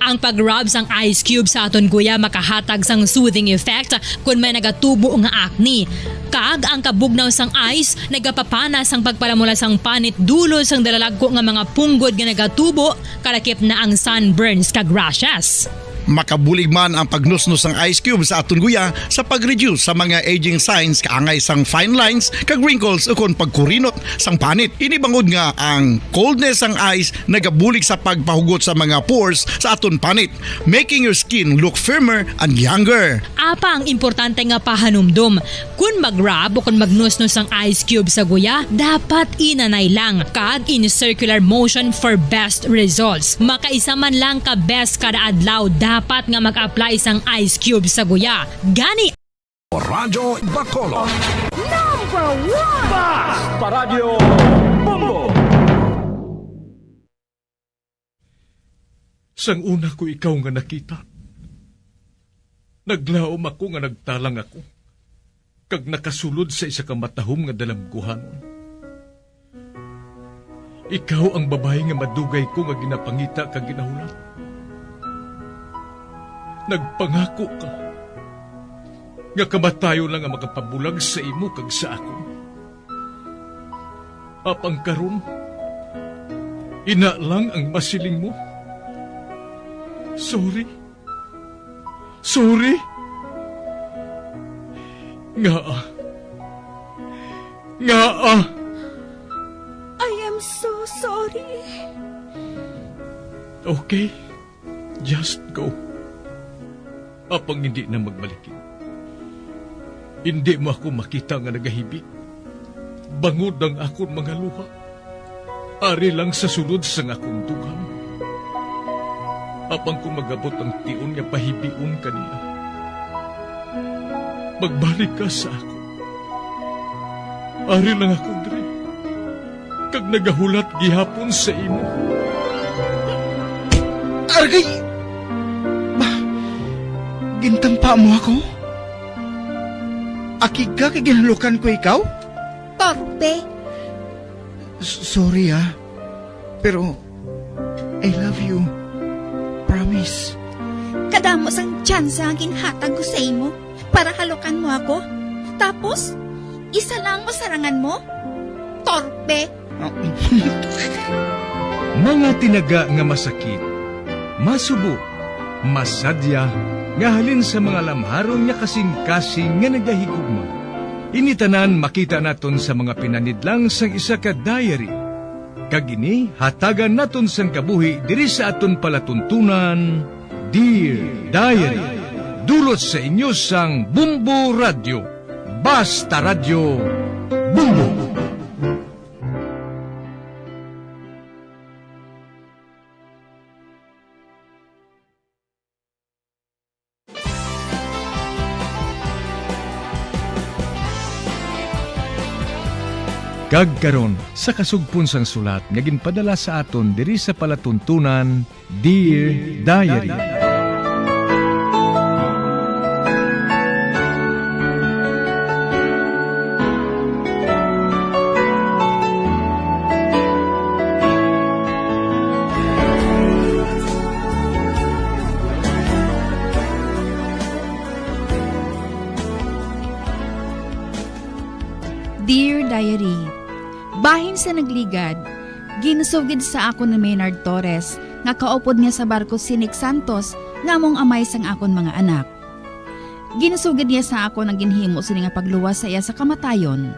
Speaker 10: Ang pag-rub sang ice cube sa aton guya makahatag sang soothing effect kung may nagatubo nga acne. Kag ang kabugnaw sang ice nagapapana sang pagpalamula sang panit dulo sang dalalagko nga mga punggod nga nagatubo kalakip na ang sunburns kag rashes.
Speaker 4: Makabulig man ang pagnusnos ng ice cube sa aton guya sa pag-reduce sa mga aging signs kaangay sang fine lines kag wrinkles ukon pagkurinot sang panit. Ini bangod nga ang coldness sang ice nagabulig sa pagpahugot sa mga pores sa aton panit, making your skin look firmer and younger.
Speaker 10: Apa ang importante nga pahanumdum, kung mag-rub o kung magnusnos ang ice cube sa guya, dapat inanay lang kag in circular motion for best results. Makaisa man lang ka best kada adlaw dapat nga mag-apply sang ice cube sa guya. Gani
Speaker 20: Radyo Bacolod.
Speaker 21: #1
Speaker 20: Fast Paradio Bombo!
Speaker 13: Sang una ko ikaw nga nakita, naglaom ako nga nagtalang ako. kag nakasulod sa isa ka matahom nga dalamguhanon. Ikaw ang babae nga madugay ko nga ginapangita kag ginahulat. Nagpangako ka nga kamatayo lang ang makapabulag sa imo kag sa akon. Apang karon, ina lang ang masiling mo. Sorry. Sorry. Nga.
Speaker 21: I am so sorry.
Speaker 13: Okay, just go. Apang hindi na magbalikin. Hindi mo ako makita nga nagahibik. Bangod ang akong mga luha. Ari lang sa sulod sa akong dugang. Apang kung magabot ang tiun nga pahibiun kaniya. Magbalik ka sa ako. Ari lang ako dre. Kag nagahulat gihapon sa imo.
Speaker 14: Argay! Gintampa mo ako? Akig ka kay ginalukan ko ikaw?
Speaker 21: Torpe.
Speaker 14: Sorry pero I love you. Promise.
Speaker 21: Kadamos ang tsansa ang ginhatag ko sa imo para halukan mo ako. Tapos, isa lang masarangan mo? Torpe.
Speaker 13: Mga tinaga nga masakit, masubo, masadya, nga halin sa mga lamharon nga kasing-kasing nga nagahigugma. Initanan makita naton sa mga pinanidlang sang isa ka diary. Kagini, hatagan naton sang kabuhi diri sa aton palatuntunan, Dear Diary. Dulot sa inyo sang Bumbo Radio. Basta Radio Bumbo. Kagkaron sa kasugpon sang sulat nga ginpadala sa aton diri sa palatuntunan, Dear Diary.
Speaker 22: Dear Diary, bahin sa nagligad, ginusugid sa ako ni Maynard Torres nga kaupod niya sa barko si Nick Santos nga mong amay sang akon mga anak. Ginusugid niya sa ako ng ginhimo sini nga pagluwas sa iya sa kamatayon.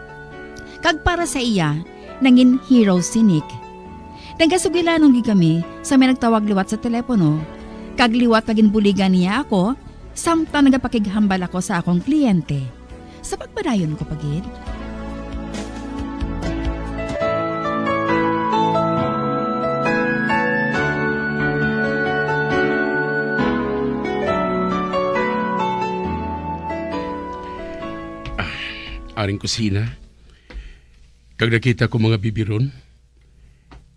Speaker 22: Kag para sa iya, nangin hero si Nick. Nagkasugilanon gi kami sa may nagtawag liwat sa telepono. Kag liwat kagin buligan niya ako, samtang nagapakighambal ako sa akong kliyente. Sa pagpadayon ko pagid.
Speaker 18: Aring kusina. Kag nakita ko mga bibiron,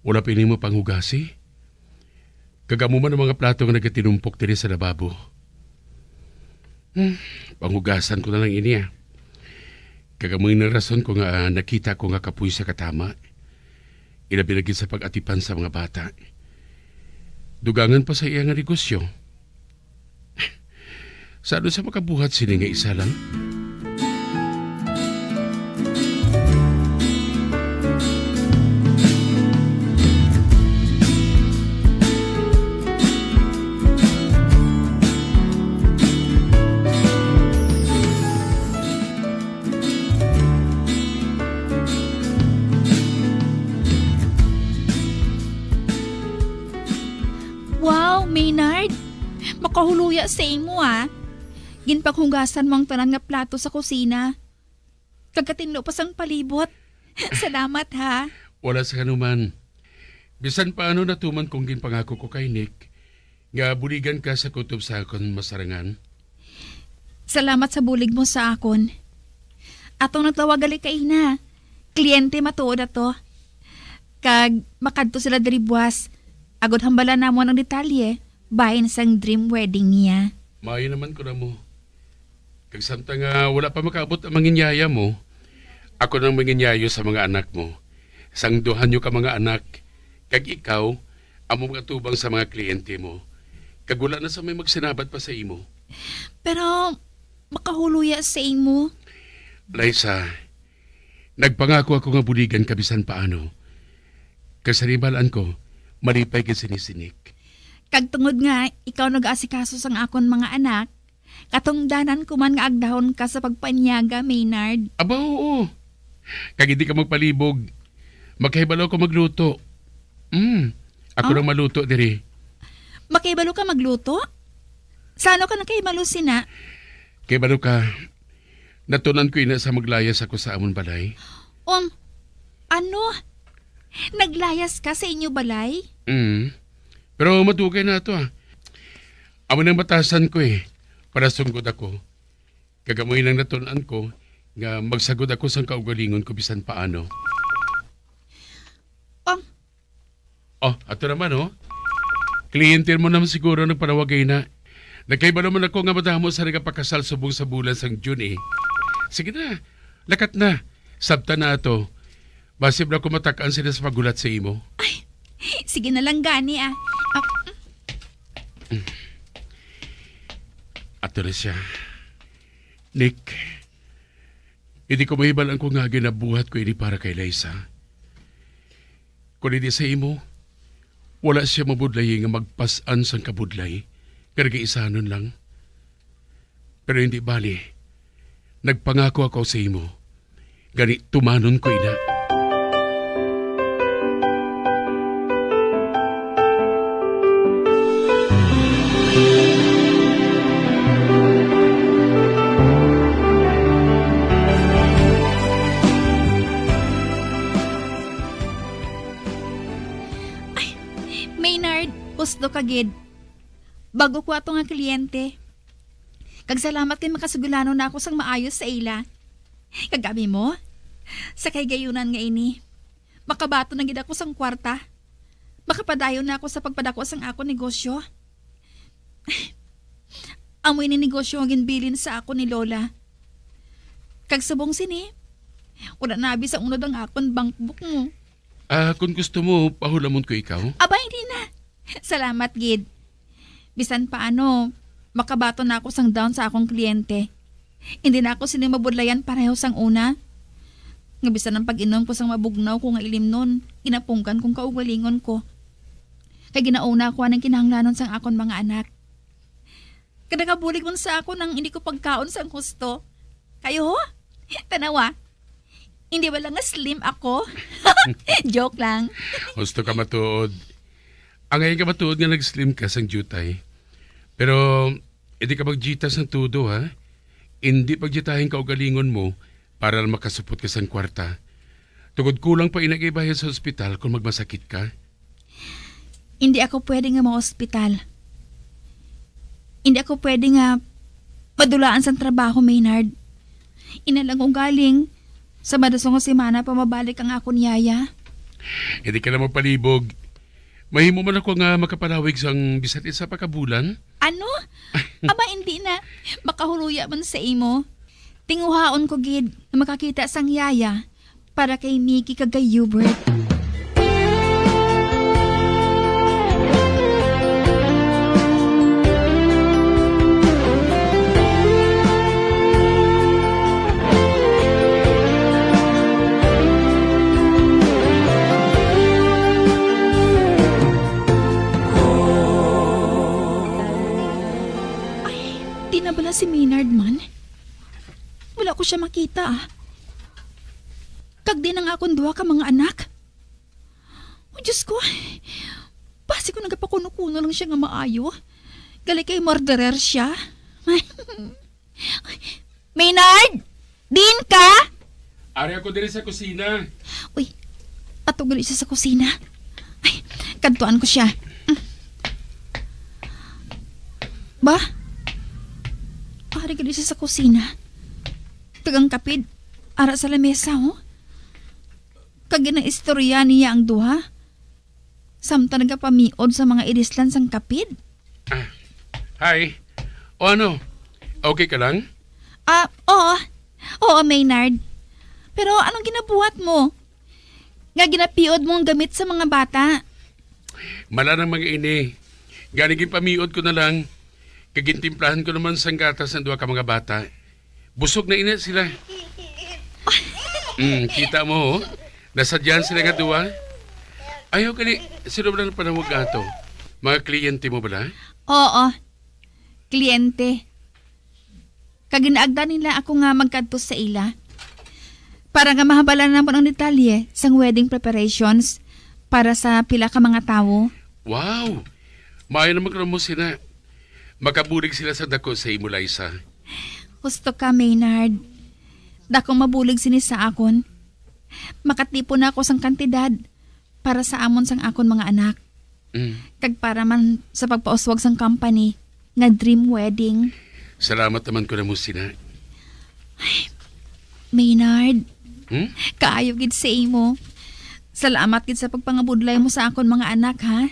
Speaker 18: wala pa mo panghugasi. Kagamuman ang mga plato nga nagatinumpok diri sa lababo. Panghugasan ko na lang iniya. Kagamoy na rason ko nga nakita ko nga kapuy sa katama. Ilabi lagi sa pag-atipan sa mga bata. Dugangan pa sa iya nga negosyo. Saan sa makabuhat sila nga isa lang?
Speaker 22: Maynard, makahuluya sa imo Ginpaghugasan mo ang tanan nga plato sa kusina. Kagatinlo pa sang palibot. Salamat ha.
Speaker 18: Wala sa kanuman. Bisan paano natuman kong ginpangako ko kay Nick, nga buligan ka sa kutob sa akon masarangan.
Speaker 22: Salamat sa bulig mo sa akon. Atong nagtawag gali kay ina. Kliyente matuod ato. Kag makadto sila diri buwas. Agod hambala na mo ng detalye. Bahin sang dream wedding niya.
Speaker 18: Maayo naman ko na mo. Kag samtang wala pa makaabot ang manginyaya mo, ako nang manginyayo sa mga anak mo. Sang duhan nyo ka mga anak, kag ikaw, amo mga tubang sa mga kliyente mo. Kag wala na sa may magsinabat pa sa imo.
Speaker 21: Pero makahuluya sa imo.
Speaker 18: Liza, nagpangako ako nga buligan kabisan paano. Kasanibalaan ko, malipay ka sinisinik.
Speaker 21: Kag tungod nga, ikaw nag-asikaso sang akon mga anak, katungdanan ko man nga agdahon ka sa pagpanyaga, Maynard.
Speaker 18: Aba, oo. Kag hindi ka magpalibog, magkahibalo ko magluto. Ako nang maluto diri.
Speaker 21: Makaibalo ka magluto? Sano ka nakaibalo sina?
Speaker 18: Kay balo ka, natunan ko ina sa maglayas ako sa amon balay.
Speaker 21: Ano? Naglayas ka sa inyo balay?
Speaker 18: Pero matugay na ito Amo nang batasan ko para sunggod ako. Kagamoy lang natunan ko nga magsagod ako sa kaugalingon ko bisan paano. Ato naman kliyente mo naman siguro nagpanawagay na. Nagkaiba naman ako nga madamo sa nagapakasal subong sa bulan sang June Sige na, lakat na. Sabta na ito. Basib na kumatakaan sila sa pagulat sa imo.
Speaker 21: Ay, sige na lang gani
Speaker 18: Ato na siya. Nick, hindi ko mahibalan ko nga ginabuhat ko ini para kay Liza. Kung hindi sa imo, wala siya mabudlay nga magpasan sang kabudlay. Karagaisanon lang. Pero hindi bali. Nagpangako ako sa imo. Gani tumanon ko ina.
Speaker 21: Maynard, pusto ka gid. Bago ko ato nga kliyente. Kag salamat kay makasugulano na ako sang maayos sa ila. Kagabi mo, sa kay gayunan nga ini. Makabato na gid ako sang kwarta. Makapadayon na ako sa pagpadako sang ako negosyo. Amoy ni negosyo ang ginbilin sa ako ni Lola. Kag subong sini, wala na abis ang unod ang akon bankbook mo.
Speaker 18: Kung gusto mo, pahulamon ko ikaw.
Speaker 21: Aba, hindi na. Salamat, gid. Bisan paano, makabato na ako sang down sa akong kliyente. Hindi na ako sinimabudlayan pareho sang una. Nga bisan ang pag-inom ko sang mabugnaw ko nga ilim nun, inapungkan kong kaugalingon ko. Kaya ginauna ko anang kinahanglanon sang akon mga anak. Kada kabulig mo sa ako nang hindi ko pagkaon sang husto. Kayo ho? Tanawa. Hindi ba lang nga slim ako? Joke lang.
Speaker 18: Gusto ka matuod. Ang ngayon ka matuod nga nag-slim ka sang jutay. Pero, hindi ka magjitas ng tudo, ha? Hindi pagjitahin ka o galingon mo para makasupot ka sang kwarta. Tugod kulang pa inagibahid sa ospital kung magmasakit ka.
Speaker 21: Hindi ako pwede nga ma-ospital. Hindi ako pwede nga madulaan sa trabaho, Maynard. Inalang kong galing sa madasong semana pa mabalik ang akong yaya.
Speaker 18: Hindi ka na magpalibog. Mahimo man ako nga makaparawig sang bisat isa pa kabulan.
Speaker 21: Ano? Aba, hindi na. Makahuluya man sa imo. Tinguhaon ko gid na makakita sang yaya para kay Mickey kag kay Hubert. Bala si Maynard man. Wala ko siya makita Kag din ang akong duha ka mga anak. O Diyos ko, basi ko nagapakuno-kuno lang siya nga maayo. Gali kay murderer siya. Maynard! Din ka?
Speaker 18: Ari ako diri sa kusina.
Speaker 21: Uy, ato gali siya sa kusina. Ay, kantuan ko siya. Ba? Ari gali siya sa kusina. Tagang kapid, ara sa lamesa, Kag istorya niya ang duha. Samtang nagapamiod sa mga idislan sang kapid.
Speaker 18: Hi. O ano? Okay ka lang?
Speaker 21: Oo. Oo, Maynard. Pero anong ginabuhat mo? Nga ginapiod mo ang gamit sa mga bata.
Speaker 18: Mala ng mga ini. Ganiging pamiod ko na lang. Kagintimplahan ko naman sang gatas ng 2 ka mga bata. Busog na ina sila. Kita mo, nasadyan sila nga 2. Ayaw ka ni, sino ba na panawag ato? Mga kliyente mo ba?
Speaker 21: Oo. Kliyente. Kaginaagda nila ako nga magkadto sa ila. Para nga mahabalan na po ng detalye sang wedding preparations para sa pila ka mga tao.
Speaker 18: Wow! Maayo naman ka mo sila. Makabulig sila sa dako sa imo, Liza.
Speaker 21: Gusto ka, Maynard. Dakong mabulig sini sa akon. Makatipo na ako sang kantidad para sa amon sang akon mga anak. Kag para man sa pagpauswag sang company nga dream wedding.
Speaker 18: Salamat naman ko na mo sila.
Speaker 21: Maynard, kaayo gid sa imo. Salamat gid sa pagpangabudlay mo sa akon mga anak, ha?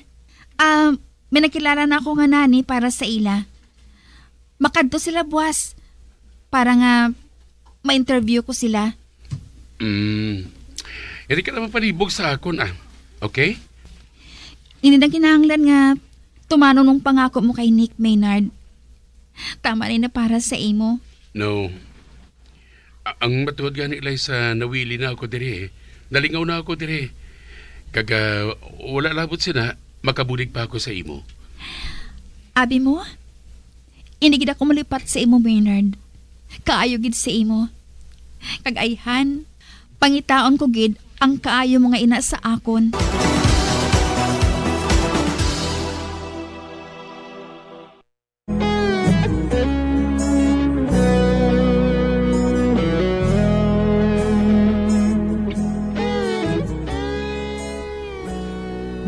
Speaker 21: May nakilala na ako nga nani para sa ila. Makadto sila buwas para nga ma-interview ko sila.
Speaker 18: Hindi ka naman palibog sa akon, Okay?
Speaker 21: Hindi na kinahanglan nga tumano nung pangako mo kay Nick, Maynard. Tama rin na para sa imo.
Speaker 18: No. Ang matuod gani, Liza, nawili na ako diri. Nalingaw na ako diri. Kaga wala labot sina, makabulig pa ako sa imo.
Speaker 21: Abi mo? Hindi gid ako malipat sa imo, Maynard. Kaayo gid sa imo. Kagayhan, pangitaon ko gid ang kaayo mo nga ina sa akon.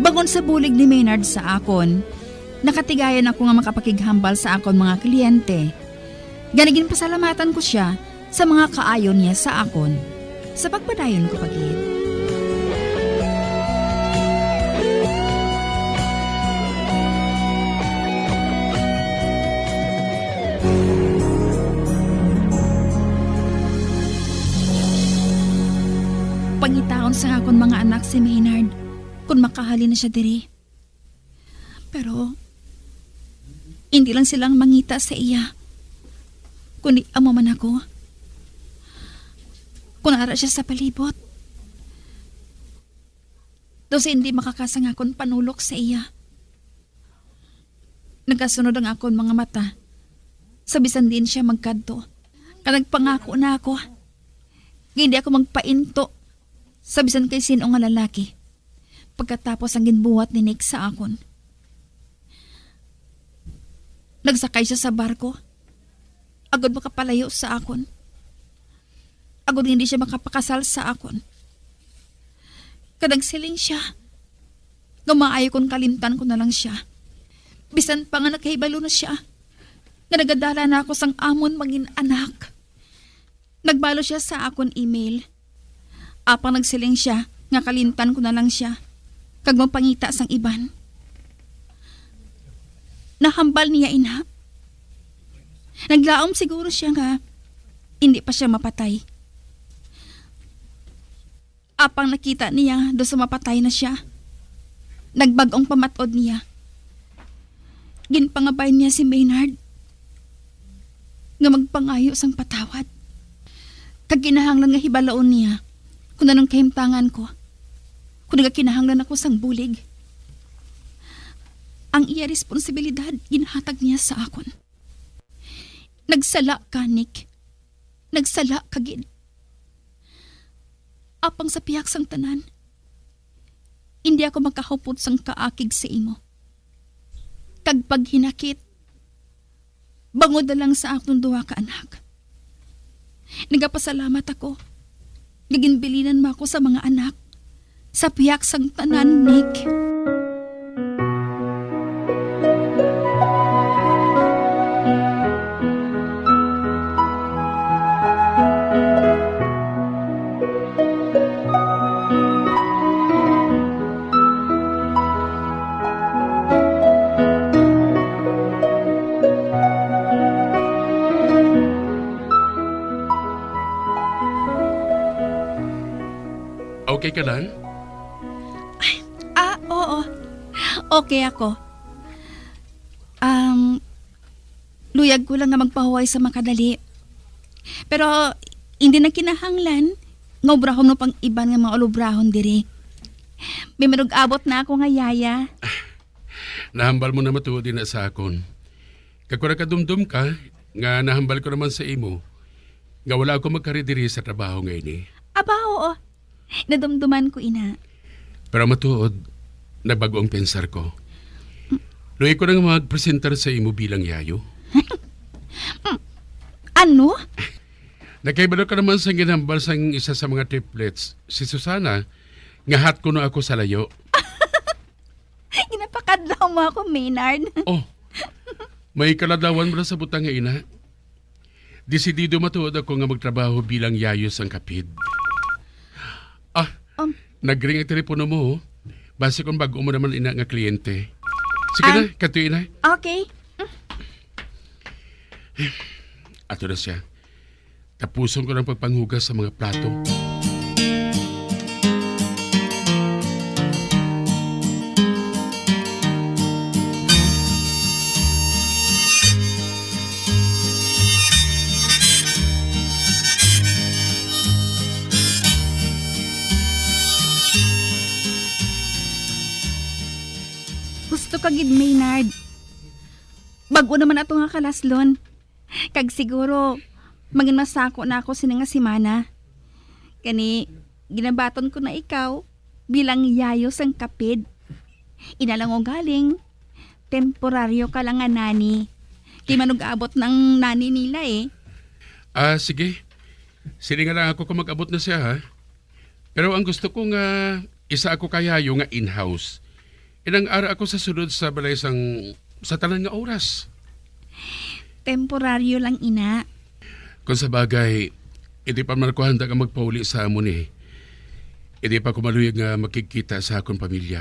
Speaker 21: Bangon sa bulig ni Maynard sa akon, nakatigayan ako nga makapakighambal sa akon mga kliyente. Ganigin pasalamatan ko siya sa mga kaayon niya sa akon. Sa pagpadayon ko pagid. Pangitaon sa akon mga anak si Maynard kung makahali na siya diri. Pero hindi lang silang mangita sa iya, kundi amo man ako. Kunara siya sa palibot. Doon hindi makakasang akon panulok sa iya. Nagkasunod ang akon mga mata. Sabisan din siya magkadto. Kanagpangako na ako. Hindi ako magpainto. Sabisan kay sino nga lalaki. Pagkatapos ang ginbuhat ni Nick sa akon. Nagsakay siya sa barko. Agad makapalayo sa akon. Agad hindi siya makapakasal sa akon. Kadagsiling siya. Gamaayo kong kalimtan ko na lang siya. Bisan pa nga nakahibalo na siya. Nga nagadala na ako sang amon maging anak. Nagbalo siya sa akon email. Apang nagsiling siya, nga kalimtan ko na lang siya. Kag mapangita sang iban. Nahambal niya ina. Naglaom siguro siya nga hindi pa siya mapatay. Apang nakita niya do sa mapatay na siya. Nagbagong pamatod niya. Ginpangabay niya si Maynard nga magpangayo sang patawad. Kag kinahanglan nga hibalaon niya kung anong kahimtangan ko. Kung nagakinahanglan ako sang bulig. Ang iya responsibilidad ginhatag niya sa akon. Nagsala ka, Nick. Nagsala ka, gid. Apang sa piyak sang tanan, hindi ako makahupot sang kaakig sa imo. Kag paghinakit, bangod na lang sa akong 2 ka anak. Nagapasalamat ako. Naginbilinan mo ako sa mga anak. Sa piyak sang tanan, Nick.
Speaker 18: Okay ka lang?
Speaker 21: Oo. Okay ako. Luyag ko lang nga magpahuway sa makadali. Pero, hindi na kinahanglan. Nga obrahon no pang iban nga mga olubrahon diri. May abot na ako nga yaya.
Speaker 18: Nahambal mo na matuod din na sa akon. Kakura ka dumdum ka, nga nahambal ko naman sa imo. Nga wala ako magkaridiri sa trabaho ngayon eh.
Speaker 21: Aba, oo. Nadumduman ko, ina.
Speaker 18: Pero matuod, nagbago ang pensar ko. Luwi ko nang magpresentar sa imo bilang yayo.
Speaker 21: Ano?
Speaker 18: Nakaibalo ka naman sa ginambal sa isa sa mga triplets, si Susana, ngahat ko na ako sa layo.
Speaker 21: Ginapakadlaw mo ako, Maynard.
Speaker 18: May kaladawan mo na sa butang nga ina. Desidido matuod ako nga magtrabaho bilang yayo sang kapid. Nagring ang telepono mo. Base kung bago mo naman ina nga kliyente. Sige na, kato ina.
Speaker 21: Okay.
Speaker 18: Ato na siya. Tapuson ko ng pagpanghugas sa mga plato.
Speaker 21: Gusto ka gid, Maynard. Bago naman ato nga kalaslon. Kag siguro, maging masako na ako sini nga simana. Kani, ginabaton ko na ikaw bilang yayo sang kapid. Inalang o galing, temporaryo ka lang nga nani. Di manug-abot ng nani nila eh.
Speaker 18: Sige. Sili nga lang ako kung mag-abot na siya ha. Pero ang gusto ko nga, isa ako kayayo nga in-house. Inang ara ako sa sulod sa balay sa tanan nga oras.
Speaker 21: Temporaryo lang, ina.
Speaker 18: Kung sa bagay, hindi pa man ako handa nga magpauli sa amon eh. Hindi pa ko maluyag nga makikita sa akong pamilya.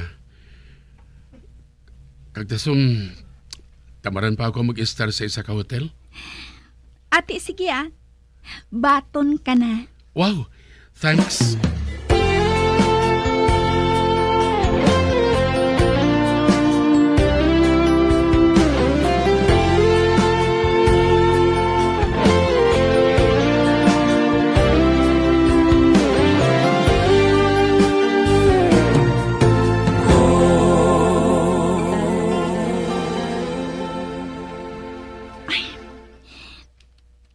Speaker 18: Kagdasom, tamaran pa ako mag-star sa isa ka hotel.
Speaker 21: Ate, sige baton ka na.
Speaker 18: Wow, thanks.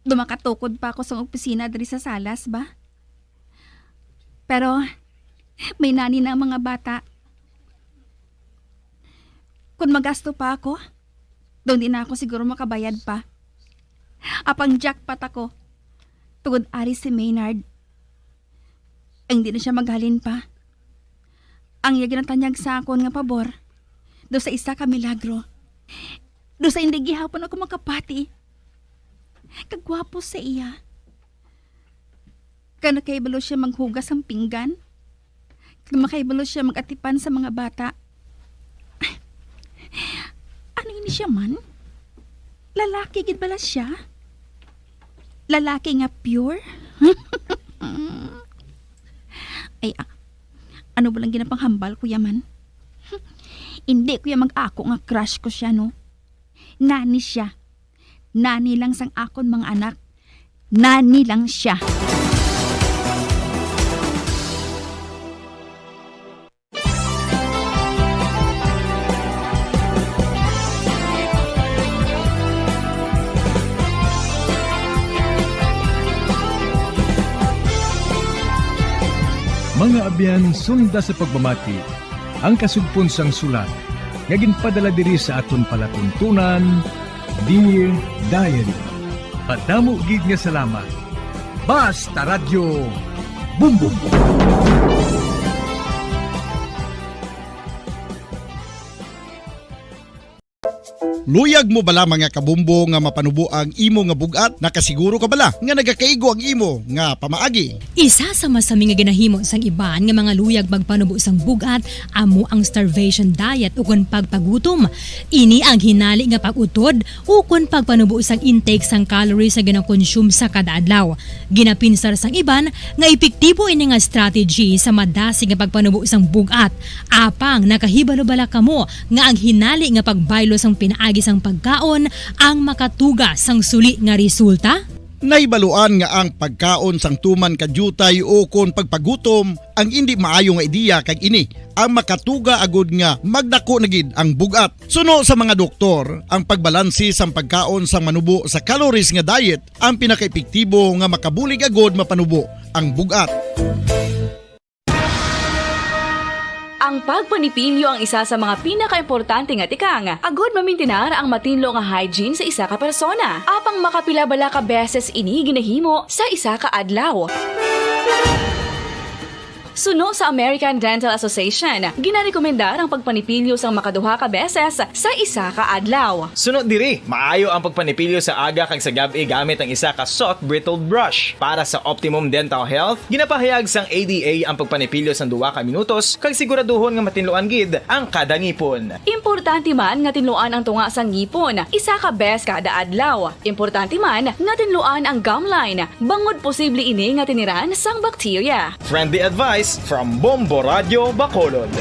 Speaker 21: Dumakatukod pa ako sa opisina diri sa salas ba? Pero, may nani na ang mga bata. Kung magasto pa ako, doon din ako siguro makabayad pa. Apang jackpot ako, tugod ari si Maynard. Ay hindi na siya maghalin pa. Ang iya ginatanyag sa akon nga pabor, do sa isa ka milagro. Do sa hindi gihapon ako makapati. Kagwapo sa iya. Kana kaibalo siya maghugas ang pinggan. Kana kaibalo siya magatipan sa mga bata. Ano ini siya man? Lalaki gid bala siya? Lalaki nga pure? Ay, ano ba lang ginapanghambal kuya man? Hindi kuya mag-ako nga crush ko siya, no? Nani siya. Nani lang sang akon mga anak. Nani lang siya.
Speaker 20: Mga abyan, sunda sa pagmamati, ang kasugpon sang sulat, nga ginpadala diri sa aton palatuntunan, Dear Diary. Padamo gid nga salamat. Basta Radio Bumbum.
Speaker 4: Luyag mo bala mga kabumbo nga mapanubo ang imo nga bugat? Nakasiguro ka bala nga nagakaigo ang imo nga pamaagi?
Speaker 10: Isa sa masami nga ginahimo sang iban nga mga luyag magpanubo sang bugat amo ang starvation diet ukon pagpagutom. Ini ang hinali nga pag-utod ukon pagpanubo sang intake sang calories sa gina-consume sa kada adlaw. Ginapinsar sang iban nga epektibo ini nga strategy sa madasi nga pagpanubo sang bugat. Apang nakahibalo bala kamo nga ang hinali nga pagbaylo sang pinaagi sang pagkaon ang makatuga sang suli nga resulta?
Speaker 4: Naibaluan nga ang pagkaon sang tuman kadyutay o kon pagpagutom ang hindi maayo nga ideya kag ini ang makatuga agud nga magdako na gid ang bugat. Suno sa mga doktor, ang pagbalansi sang pagkaon sang manubo sa calories nga diet ang pinakaepektibo nga makabulig agud mapanubo ang bugat.
Speaker 9: Ang pagpanipilyo ang isa sa mga pinaka-importante nga tikang. Agod mamintinar ang matinlo nga hygiene sa isa ka persona. Apang makapila bala ka beses ini ginahimo sa isa ka adlaw. Suno sa American Dental Association, ginarekomendar ang pagpanipilyo sang makaduha ka beses sa isa ka adlaw.
Speaker 8: Sunod diri, maayo ang pagpanipilyo sa aga kag sa gabi gamit ang isa ka soft brittle brush. Para sa optimum dental health, ginapahayag sang ADA ang pagpanipilyo sang 2 ka minutos kag siguraduhon nga matinluan gid ang kada ngipon.
Speaker 9: Importante man nga tinluan ang tunga sang ngipon, isa ka bes kada adlaw. Importante man nga tinluan ang gum line, bangod posible ini nga tiniran sang bakterya.
Speaker 8: Friendly advice from Bombo Radio Bacolod.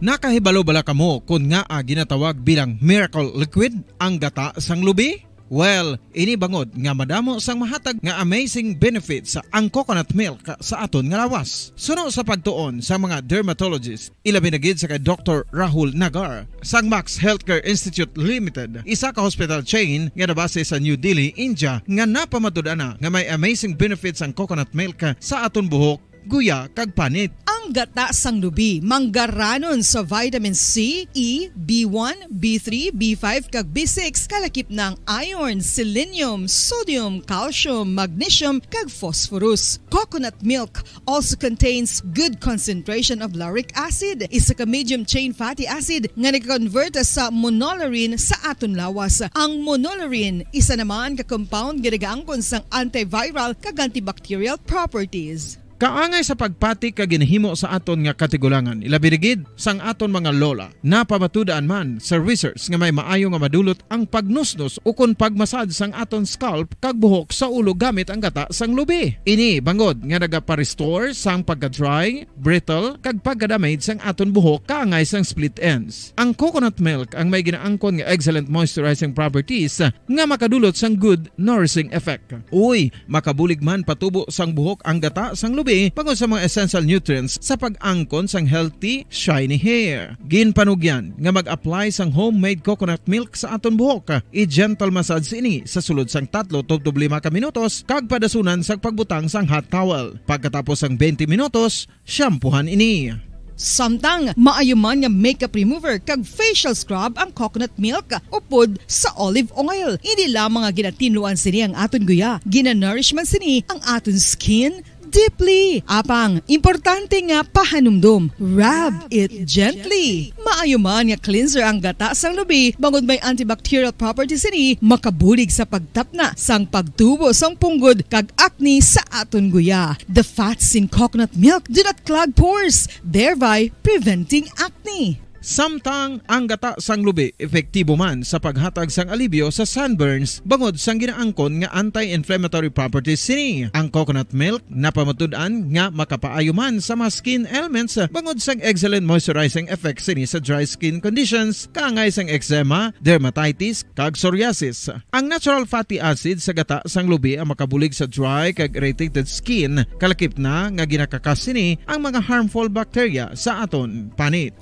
Speaker 17: Nakahibalo bala kamo kung nga ginatawag bilang miracle liquid ang gata sang lubi? Well, ini bangod nga madamo sang mahatag nga amazing benefits sa ang coconut milk sa aton nga lawas. Suno sa pagtuon sa mga dermatologist, ilabi na gid sa kay Dr. Rahul Nagar sang Max Healthcare Institute Limited, isa ka hospital chain nga nabase sa New Delhi, India, nga napamatud-ana nga may amazing benefits ang coconut milk sa aton buhok, guya kag panit.
Speaker 3: Ang gata sang lubi manggaranon sa vitamin C, E, B1, B3, B5 kag B6 kalakip ng iron, selenium, sodium, calcium, magnesium kag phosphorus. Coconut milk also contains good concentration of lauric acid, isa ka medium chain fatty acid nga nag-convert sa monolarin sa aton lawas. Ang monolarin isa naman ka compound nga nagaangkon sang antiviral kag antibacterial properties.
Speaker 17: Kaangay sa pagpati ka ginahimo sa aton nga katigulangan, ilabirigid sang aton mga lola, napamatudaan man sa research nga may maayo nga madulot ang pagnusnos o kon pagmasad sang aton scalp kag buhok sa ulo gamit ang gata sang lubi. Ini bangod nga nagapa-restore sang pagka-dry, brittle kag pagka-damage sang aton buhok kaangay sang split ends. Ang coconut milk ang may ginaangkon nga excellent moisturizing properties nga makadulot sang good nourishing effect. Uy, makabulig man patubo sang buhok ang gata sang lubi pagod sa mga essential nutrients sa pag-angkon sang healthy, shiny hair. Ginpanugyan nga mag-apply sang homemade coconut milk sa aton buhok. I-gentle massage ini sa sulod sang 3-5 ka minutos kag padasunan sa pagbutang sang hot towel. Pagkatapos sang 20 minutos, shampoohan ini.
Speaker 3: Samtang maayuman nga makeup remover kag facial scrub ang coconut milk upod sa olive oil. Hindi lamang nga ginatinluan sini ang aton guya, gina-nourishman sini ang aton skin deeply. Apang, importante nga pahanumdum. Rub it gently. Maayuman nga cleanser ang gata sang lubi, bangod may antibacterial properties ini, makabulig sa pagtapna sang pagtubo sang punggod kag acne sa aton guya. The fats in coconut milk do not clog pores, thereby preventing acne.
Speaker 17: Samtang ang gata sang lubi epektibo man sa paghatag sang alibyo sa sunburns bangod sang ginaangkon nga anti-inflammatory properties sini. Ang coconut milk napamatud-an nga makapaayo man sa mga skin ailments bangod sang excellent moisturizing effect sini sa dry skin conditions kaangay sang eczema, dermatitis kag psoriasis. Ang natural fatty acid sa gata sang lubi ang makabulig sa dry kag irritated skin, kalakip na nga ginakakas sini ang mga harmful bacteria sa aton panit.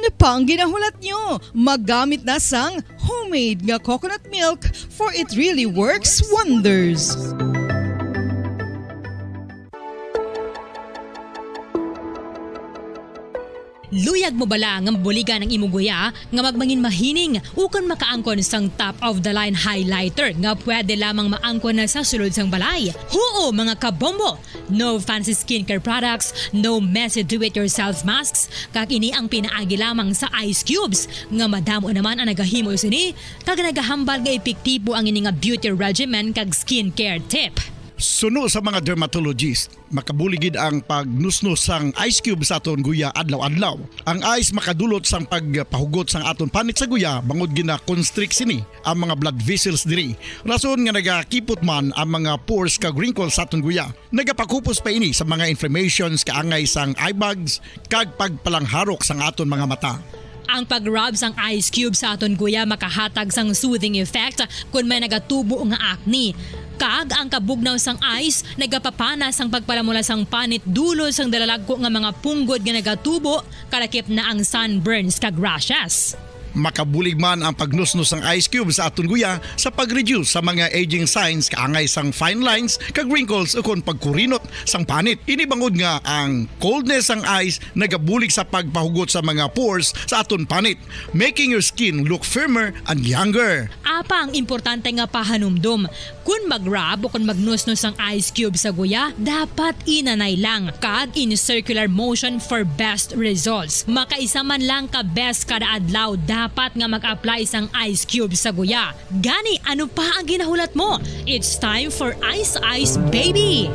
Speaker 3: Ano pa ang ginahulat nyo? Maggamit na sang homemade nga coconut milk for it really works wonders.
Speaker 10: Luyag mo bala nga mabuligan ng imong guya nga magmangin mahining ukon makaangkon sang top of the line highlighter nga pwede lamang maangkon na sa sulod sang balay. Huo mga kabombo! No fancy skincare products, no messy do-it-yourself masks, kag ini ang pinaagi lamang sa ice cubes nga madamo naman ang nagahimo sini kag nagahambal nga epektibo ang ini nga beauty regimen kag skincare tip.
Speaker 4: Suno sa mga dermatologist, makabuligid ang pagnusnos sang ice cube sa aton guya adlaw-adlaw. Ang ice makadulot sang pagpahugot sang aton panit sa guya bangod gina-constrict sini ang mga blood vessels diri. Rason nga nagakipot man ang mga pores kag wrinkles sa aton guya. Nagapakupos pa ini sa mga inflammations kaangay sang eye bags kag pagpalangharok sang aton mga mata.
Speaker 10: Ang pag-rub sang ice cube sa aton guya makahatag sang soothing effect kung may nagatubo nga acne. Kag ang kabugnaw sang ice nagapapana sang pagpalamula sang panit dulo sang dalalagko nga mga punggod nga nagatubo kalakip na ang sunburns kag rashes.
Speaker 4: Makabulig man ang pagnusnos ng ice cube sa aton guya sa pag-reduce sa mga aging signs kaangay sang fine lines kag wrinkles ukon pagkurinot sang panit. Inibangod nga ang coldness sang ice nagabulig sa pagpahugot sa mga pores sa aton panit, making your skin look firmer and younger.
Speaker 10: Apa ang importante nga pahanumdum, kung mag-rub o kung magnusnos ang ice cube sa guya, dapat inanay lang kag in circular motion for best results. Makaisa man lang ka best kada adlaw dapat nga mag-apply sang ice cube sa guya. Gani, ano pa ang ginahulat mo? It's time for Ice Ice Baby!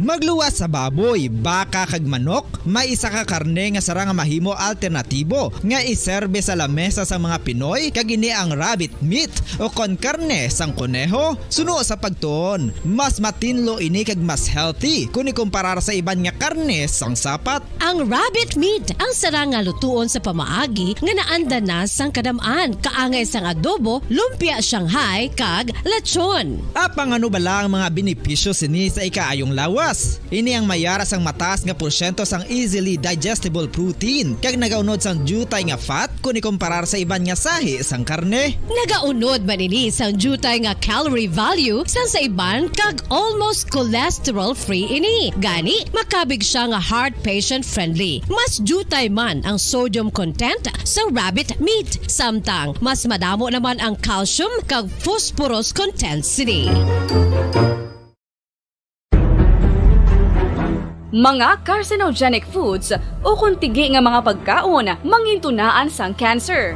Speaker 7: Magluwas sa baboy, baka kag manok, may isa ka karne nga sarang mahimo alternatibo nga iserbe sa lamesa sa mga Pinoy kag ini ang rabbit meat o kon karne sang kuneho. Suno sa pagtuon, mas matinlo ini kag mas healthy kung ikumparar sa iban nga karne sang sapat.
Speaker 2: Ang rabbit meat ang sarang nga lutuon sa pamaagi nga naanda na sang kadamaan, kaangay sang adobo, lumpia Shanghai kag lechon.
Speaker 7: Apang ano bala ang mga benepisyo sini sa ikaayong lawas? Ini ang mayara sang mataas nga porsyento sang easily digestible protein kag nagaunod sang jutay nga fat kung ikumparar sa iban nga sahi sang karne.
Speaker 2: Nagaunod man ini sang jutay nga calorie value sang sa iban kag almost cholesterol free ini. Gani makabig siya nga heart patient friendly. Mas jutay man ang sodium content sa rabbit meat, samtang mas madamo naman ang calcium kag phosphorus content sini.
Speaker 9: Mga carcinogenic foods o kuntigi nga mga pagkaon mangintunaan sang cancer.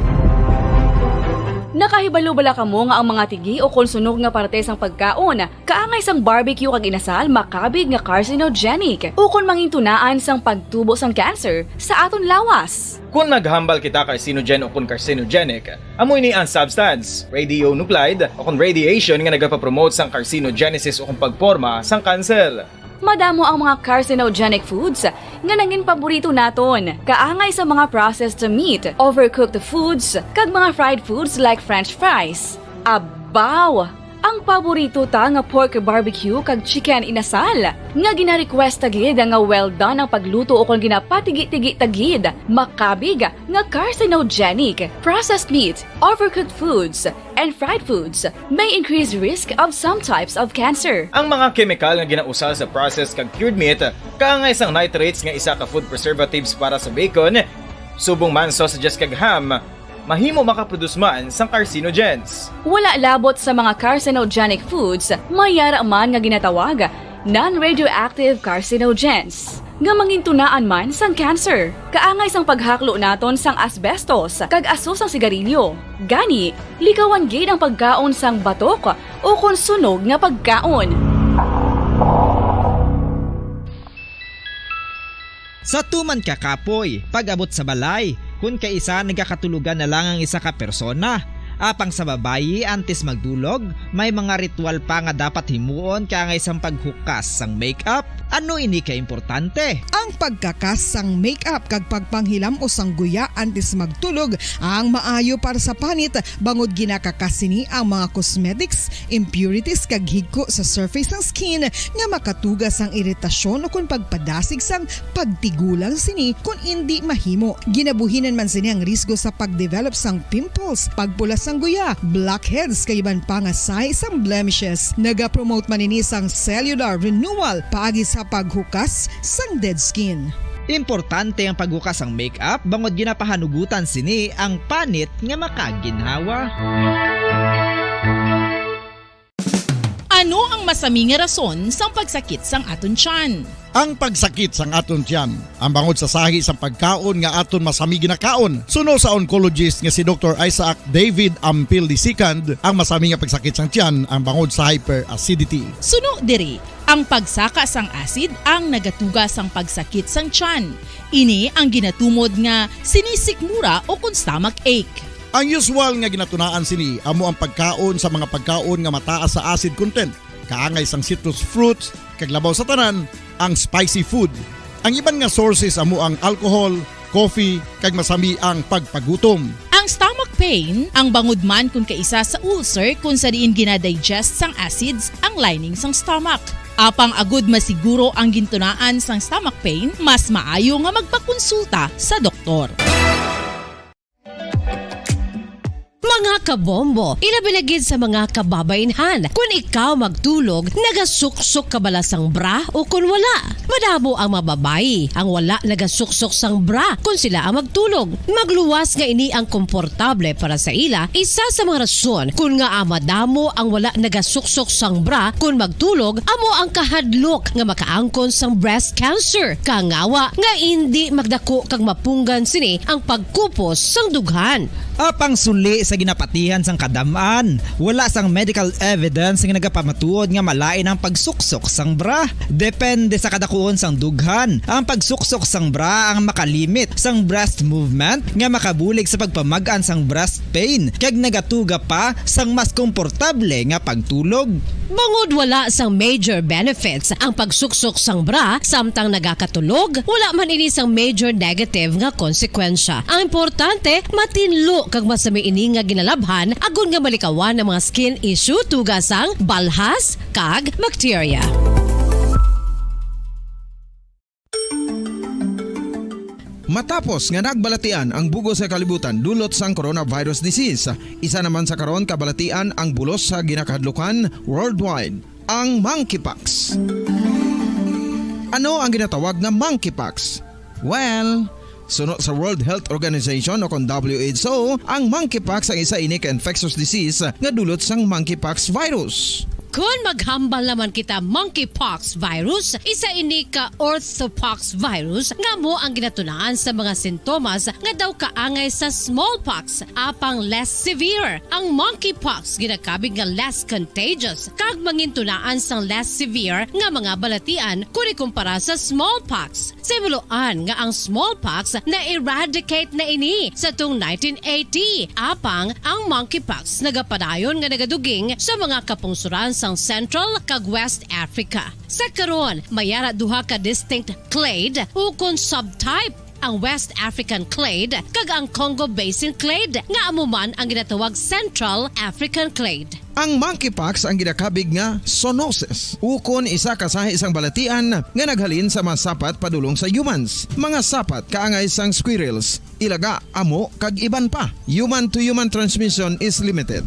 Speaker 9: Nakahibalo bala kamo nga ang mga tigi o konsunog nga parte sang pagkaon kaangay sang barbecue kag inasal makabig nga carcinogenic o kon mangintunaan sang pagtubo sang cancer sa aton lawas.
Speaker 8: Kung maghambal kita carcinogen o kung carcinogenic, amoy ni ang substance, radionuclide o kung radiation nga nagapapromote sang carcinogenesis o kung pagporma sang cancer.
Speaker 9: Madamo ang mga carcinogenic foods nga nangin paborito naton. Kaangay sa mga processed meat, overcooked foods, kag mga fried foods like french fries. Abaw! Ang paborito ta nga pork barbecue kag chicken inasal. Nga gina-request tagid nga well done ang pagluto o kung ginapatigi-tigi tagid. Makabig nga carcinogenic, processed meat, overcooked foods, and fried foods may increase risk of some types of cancer.
Speaker 8: Ang mga chemical nga ginausal sa processed kag cured meat, kaangay sang nitrates nga isa ka food preservatives para sa bacon, subong man sausages kag ham, mahimo makaproduce man sang carcinogens.
Speaker 9: Wala labot sa mga carcinogenic foods, mayara man nga ginatawag non-radioactive carcinogens nga mangintunaan man sang cancer. Kaangay sang paghaklo naton sang asbestos kag aso sang sigarilyo. Gani, likawan gid ang pagkaon sang batok o kon sunog nga pagkaon.
Speaker 7: Sa tuman ka kapoy, pag-abot sa balay, kung kaisa nagakatulugan na lang ang isa ka persona. Apang sa babayi antes magdulog, may mga ritual pa nga dapat himuon kaangay sang paghukas sang makeup. Ano ini ka importante?
Speaker 3: Ang pagkakas sang makeup kag pagpanghilam o sang guya antes magtulog ang maayo para sa panit bangod ginakakasini ang mga cosmetics, impurities kag higko sa surface ng skin nga makatugas sang iritasyon o kung pagpadasig sang pagtigulang sini kung hindi mahimo. Ginabuhinan man sini ang risgo sa pagdevelop sang pimples, pagpulas sang guya, blackheads kay iban pa nga size sang blemishes. Naga-promote man ini sang cellular renewal paagi sa sa paghukas sang dead skin.
Speaker 7: Importante ang paghukas ang makeup bangod ginapahanugutan sini ang panit nga makaginhawa.
Speaker 6: Ano ang masami nga rason sang pagsakit sang aton tiyan?
Speaker 4: Ang pagsakit sang aton tiyan, ang bangod sa sahi sang pagkaon nga aton masami ginakaon. Suno sa oncologist nga si Dr. Isaac David Ampil II, ang masami nga pagsakit sang tiyan ang bangod sa hyperacidity.
Speaker 6: Suno diri, ang pagsaka sang acid ang nagatuga sang pagsakit sang tiyan. Ini ang ginatumod nga sinisikmura o kung stomach ache.
Speaker 4: Ang usual nga ginatunaan sini amo ang pagkaon sa mga pagkaon nga mataas sa acid content, kaangay sang citrus fruits, kag labaw sa tanan ang spicy food. Ang iban nga sources amo ang alcohol, coffee, kag masami ang pagpagutom.
Speaker 6: Ang stomach pain ang bangod man kung kaisa sa ulcer kung sa diin ginadigest sang acids ang lining sang stomach. Apang agud masiguro ang gintunaan sang stomach pain, mas maayo nga magpakonsulta sa doktor.
Speaker 2: Mga kabombo, ilabilagid sa mga kababainhan. Kung ikaw magtulog, nagasuksok ka bala sang bra o kung wala. Madamo ang mababayi ang wala nagasuksok sang bra kung sila ang magtulog. Magluwas nga ini ang komportable para sa ila. Isa sa mga rason kung nga madamo ang wala nagasuksok sang bra kung magtulog, amo ang kahadlok nga makaangkon sang breast cancer. Kangawa nga hindi magdako kag mapunggan sini ang pagkupos sang dughan.
Speaker 7: Apang suli sa ginapatihan sang kadamaan, wala sang medical evidence nga nagapamatuod nga malain ang pagsuksok sang bra. Depende sa kadakuon sang dughan. Ang pagsuksok sang bra ang makalimit sang breast movement nga makabulig sa pagpamagan sang breast pain kag nagatuga pa sang mas komportable nga pagtulog.
Speaker 2: Bangod wala sang major benefits ang pagsuksok sang bra samtang nagakatulog, wala man ini sang major negative nga konsekwensya. Ang importante, matinlo kag masami ini nga ginalabhan agon nga malikawan ang mga skin issue tugasang balhas kag bacteria.
Speaker 17: Matapos nga nagbalatian ang bugos sa kalibutan dulot sang coronavirus disease, isa naman sa karon kabalatian ang bulos sa ginakahadlukan worldwide, ang monkeypox. Ano ang ginatawag na monkeypox? Well, sunod sa World Health Organization o kung WHO, ang monkeypox ang isa ini ka infectious disease nga dulot sang monkeypox virus.
Speaker 2: Kung maghambal naman kita monkeypox virus, isa ini ka orthopox virus nga mo ang ginatunaan sa mga sintomas nga daw kaangay sa smallpox, apang less severe. Ang monkeypox ginakabig nga less contagious kag mangintunaan sang less severe nga mga balatian kung ikumpara sa smallpox. Simuloan nga ang smallpox na eradicate na ini sa tung 1980, apang ang monkeypox nagapadayon nga nagaduging sa mga kapungsuran sa Central kag West Africa. Sa karon, mayara duha ka distinct clade ukon subtype, ang West African clade kag ang Congo Basin clade nga amuman ang ginatawag Central African clade.
Speaker 17: Ang monkeypox ang ginakabig nga zoonosis, ukon isa ka sa isang balatian nga naghalin sa mga sapat padulong sa humans. Mga sapat kaangay sang squirrels, ilaga, amo kag iban pa. Human to human transmission is limited.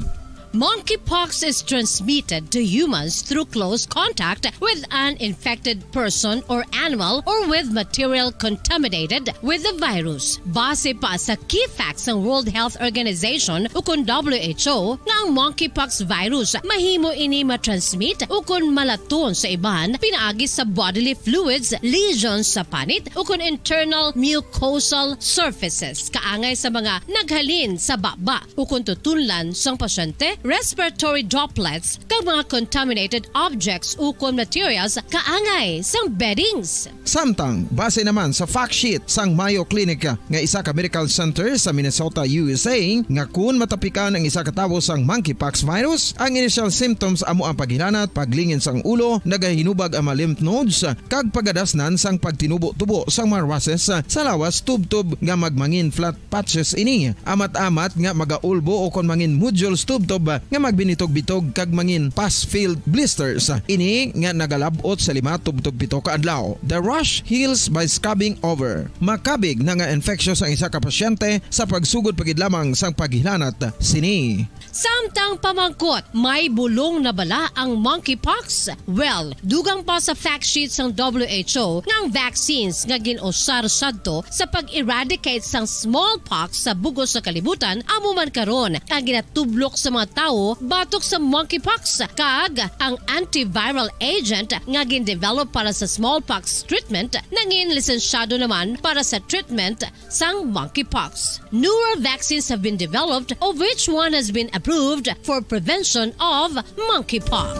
Speaker 2: Monkeypox is transmitted to humans through close contact with an infected person or animal or with material contaminated with the virus. Base pa sa key facts ng World Health Organization ukon WHO nga ang monkeypox virus mahimo ini matransmit ukon malaton sa iban pinaagi sa bodily fluids, lesions sa panit ukon internal mucosal surfaces kaangay sa mga naghalin sa baba ukon tutunlan sang pasyente, respiratory droplets kag mga contaminated objects ukon materials kaangay sang beddings.
Speaker 17: Samtang, base naman sa fact sheet sang Mayo Clinic nga isa ka medical center sa Minnesota, USA, nga kun matapikan ang isa ka tawo sang monkeypox virus, ang initial symptoms amo ang paghilanat, paglingin sang ulo, nagahinubag ang mga lymph nodes, kag pagadasnan sang pagtinubo-tubo sang mga rashes sa lawas tubtob nga magmangin flat patches ini. Amat-amat nga magaulbo o kon mangin nodules tubtob nga magbinitog-bitog kag mangin pus-filled blisters. Ini nga nagalabot sa 5 tubtob 7 ka adlaw. The rash heals by scabbing over. Makabig na nga infectious ang isa ka pasyente sa pagsugod pagid lamang sang paghilanat sini.
Speaker 2: Samtang pamangkot, may bulong na bala ang monkeypox? Well, dugang pa sa fact sheet ng WHO ng vaccines nga ginusar sadto sa pag-eradicate sang smallpox sa bugos sa kalibutan, amo man karon ang ginatublok sa mga tao batok sa monkeypox kag ang antiviral agent nga gin-develop para sa smallpox treatment nangin lisensyado naman para sa treatment sang monkeypox. Newer vaccines have been developed, of which one has been approved for prevention of monkeypox.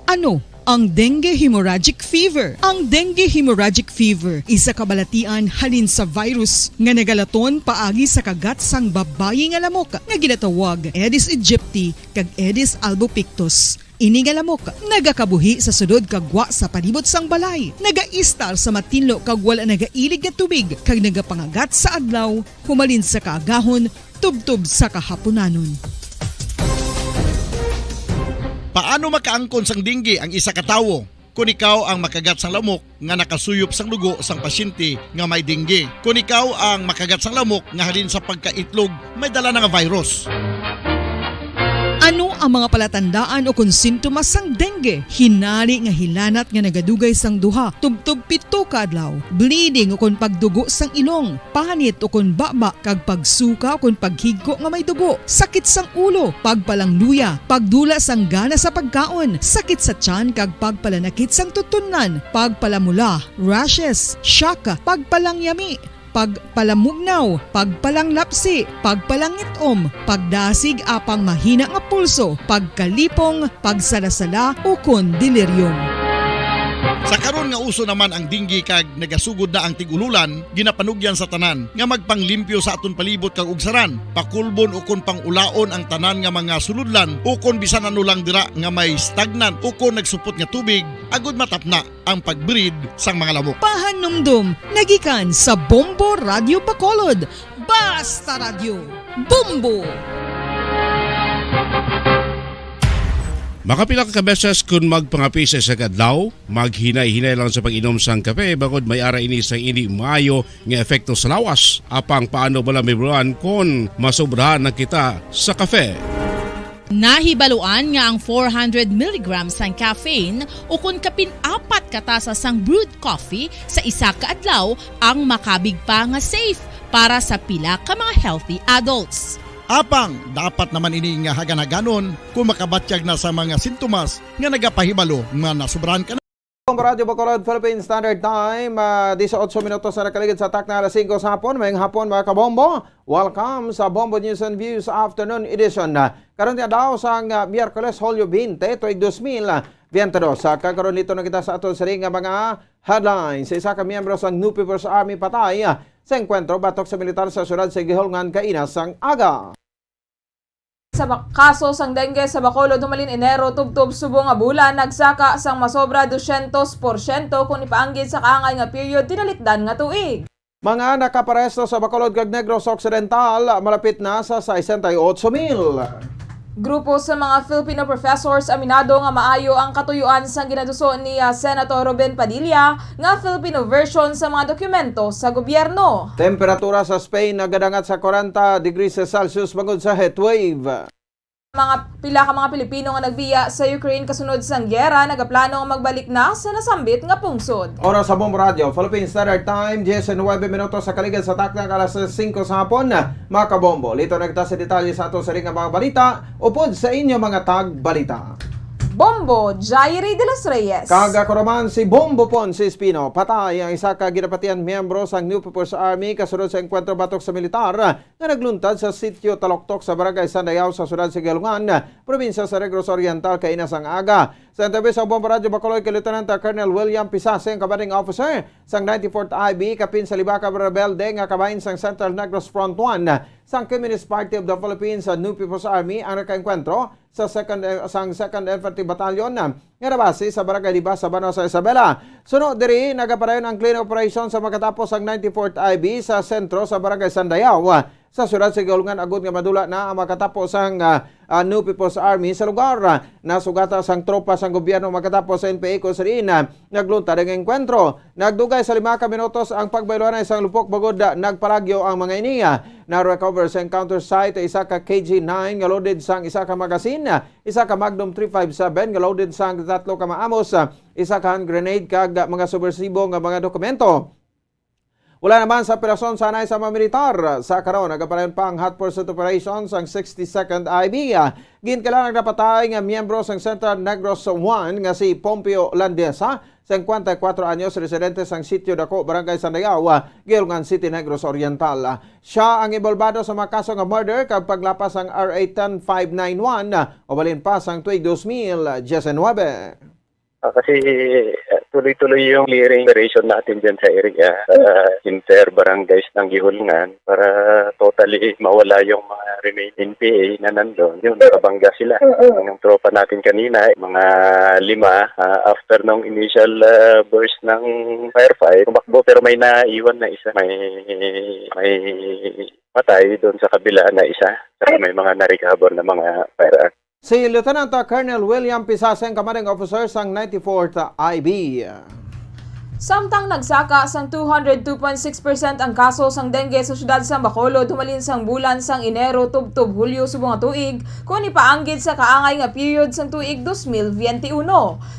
Speaker 3: Ano ang dengue hemorrhagic fever? Ang dengue hemorrhagic fever isa kabalatian halin sa virus nga nagalaton paagi sa kagat sang babayi nga lamok nga ginatawag Aedes aegypti kag Aedes albopictus. Ini nga lamok nagakabuhi sa sudod kagwa sa palibot sang balay, nagaistar sa matinlo kag wala nagailig nga tubig kag nagapangagat sa adlaw humalin sa kaagahon tubtob sa kahaponanon.
Speaker 4: Paano makaangkon sang dengue ang isa ka tawo? Kung ikaw ang makagat sang lamok nga nakasuyop sang dugo sang pasyente nga may dengue. Kung ikaw ang makagat sang lamok nga halin sa pagkaitlog may dala nga virus.
Speaker 3: Ano ang mga palatandaan o kung sintomas sang dengue? Hinali nga hilanat nga nagadugay sang duha, tubtob 7 ka adlaw, bleeding o kung pagdugo sang ilong, panit o kung baba kag pagsuka o kung paghigko nga may dugo, sakit sang ulo, pagpalangluya, pagdula sang gana sa pagkaon, sakit sa tiyan kag pagpalanakit sang tutunan, pagpalamula, rashes, shock, pagpalangyami, pagpalamugnaw, pagpalanglapsi, pagpalangitom, pagdasig apang mahina nga pulso, pagkalipong, pagsalasala o kon delirium.
Speaker 4: Sa karon nga uso naman ang dengue kag nagasugod na ang tigululan, ginapanugyan sa tanan nga magpanglimpyo sa aton palibot kag ugsaran, pakulbon o kon pangulaon ang tanan nga mga suludlan o kon bisan ano lang dira nga may stagnant o kon nagsupot nga tubig agud matapna ang pagbreed sang mga lamok.
Speaker 3: Pahanumdum, nagikan sa Bombo Radio Bacolod. Basta Radio, Bombo!
Speaker 11: Makapila ka beses kung magpangapi sa isa kadlaw, maghinay-hinay lang sa pag-inom sang kape bagod may ara ini sang hindi maayo nga epekto sa lawas. Apang paano bala may bulan kung masobrahan na kita sa kape.
Speaker 6: Nahibaluan nga ang 400 mg sang caffeine o kung kapin 4 katasa sang brewed coffee sa isa ka adlaw ang makabig pa nga safe para sa pila ka mga healthy adults.
Speaker 4: Apang, dapat naman ini nga haganaganon kung makabatyag na sa mga sintomas nga nagapahibalo nga nasubrahan ka na.
Speaker 19: Radio Bacolod, Philippine Standard Time, 18 minutos na nakaligid sa tak na alas 5 sa hapon. Mayang hapon mga kabombo. Welcome sa Bombo News and Views Afternoon Edition. Karon niya daw sa Miyerkules, Hulyo 20, tuig 2022. Kakaroon nito na kita sa aton sa ring mga headlines. Isa ka miyembro sa New People's Army patay sa enkwentro batok sa militar sa syudad sa Gihulngan, Kainas sang aga.
Speaker 23: Sa kaso sang dengue sa Bacolod humalin Enero tubtob subong nga bulan nagsaka sang masobra 200% kung ipaanggid sa kaangay nga period tinalikdan nga tuig.
Speaker 19: Mga nakaparesto sa Bacolod kag Negros Occidental malapit na sa 68,000.
Speaker 23: Grupo sa mga Filipino professors aminado nga maayo ang katuyuan sang ginaduso ni Senator Ruben Padilla nga Filipino version sa mga dokumento sa gobyerno.
Speaker 19: Temperatura sa Spain nagadangat sa 40 degrees Celsius bangod sa heatwave.
Speaker 23: Pila ka mga Pilipino nga nagbiya sa Ukraine kasunod sang gyera nagaplano nga magbalik na sa nasambit nga pungsod.
Speaker 19: Oras sa Bombo Radio, Philippine Standard Time, 19 minutos sa kaligid sa takna alas 5 sa hapon. Mga kabombo, lito nagta sa detalye sa ato sa ring mga balita upod sa inyo mga tag-balita.
Speaker 23: Bombo, Jairi de los Reyes.
Speaker 19: Kagakoraman si Bombo Ponce Espino. Patay ang isa ka ginapatian miyembro sa New People's Army kasunod sa enkwentro batok sa militar na nagluntad sa sitio Taloktok sa Barangay Sandayaw sa syudad sa Gihulngan, probinsya sa Negros Oriental, Kainas ang aga. Sa interview sa Bombo Radyo Bacolod kay Lieutenant Colonel William Pisase, ang commanding officer sang 94th IB kapin sa Libaka Rebelde nga kabahin sang Central Negros Front 1 sang Communist Party of the Philippines sa New People's Army ang nakaengkwentro sa 2nd Infantry Battalion nga nabase sa Barangay Libas sa Banwa sa Isabela. Sunod diri nagapadayon ang clean operation sa makatapos ang 94th IB sa sentro sa Barangay Sandayaw. Sa syudad sa Gulungan agud nga madula na ang makatapos ang New People's Army sa lugar. Nasugata sang tropa sang gobyerno makatapos sa NPA ko sa rin nagluntad ang engkwentro. Nagdugay sa 5 minutos ang pagbayloan ng isang lupok bagod nagpalagyo ang mga iniya. Na-recover sa encounter site isa ka KG-9 nga loaded sang isa ka magasin, isa ka Magnum 357 nga loaded sang 3 ka maamos, isa ka hand grenade kag mga subversibo nga mga dokumento. Wala naman sa operasyon sanay sa mga militar. Sa karon nagapalayon pa ang hot pursuit operations ang 62nd IB. Ginkalang napatay nga miyembro sang Central Negros 1 nga si Pompeo Landesa, 54 anyos, residente sang Sitio Dako, Barangay Sandayaw, Gilungan City, Negros Oriental. Siya ang involvado sa mga kaso nga murder kag paglapas ang RA 10591 o balin pa sang tuig 2019.
Speaker 5: Kasi tuloy-tuloy yung clearing operation natin dyan sa area, inter-barangays ng Gihulngan para totally mawala yung mga remaining PA na nandun. Yung nakabangga sila. Yung tropa natin kanina, mga 5, after nung initial burst ng firefight, tumakbo pero may naiwan na isa. May patay doon sa kabila na isa. Saka may mga na-recover na mga firearms.
Speaker 19: Si Lieutenant Colonel William Pisase, commanding officer sang 94th IB.
Speaker 23: Samtang nagsaka sang 202.6% ang kaso sang dengue sa syudad sa Bacolod humalin sang bulan sang Enero tubtob Hulyo subong nga tuig kung ipaanggid sa kaangay nga period sang tuig 2021.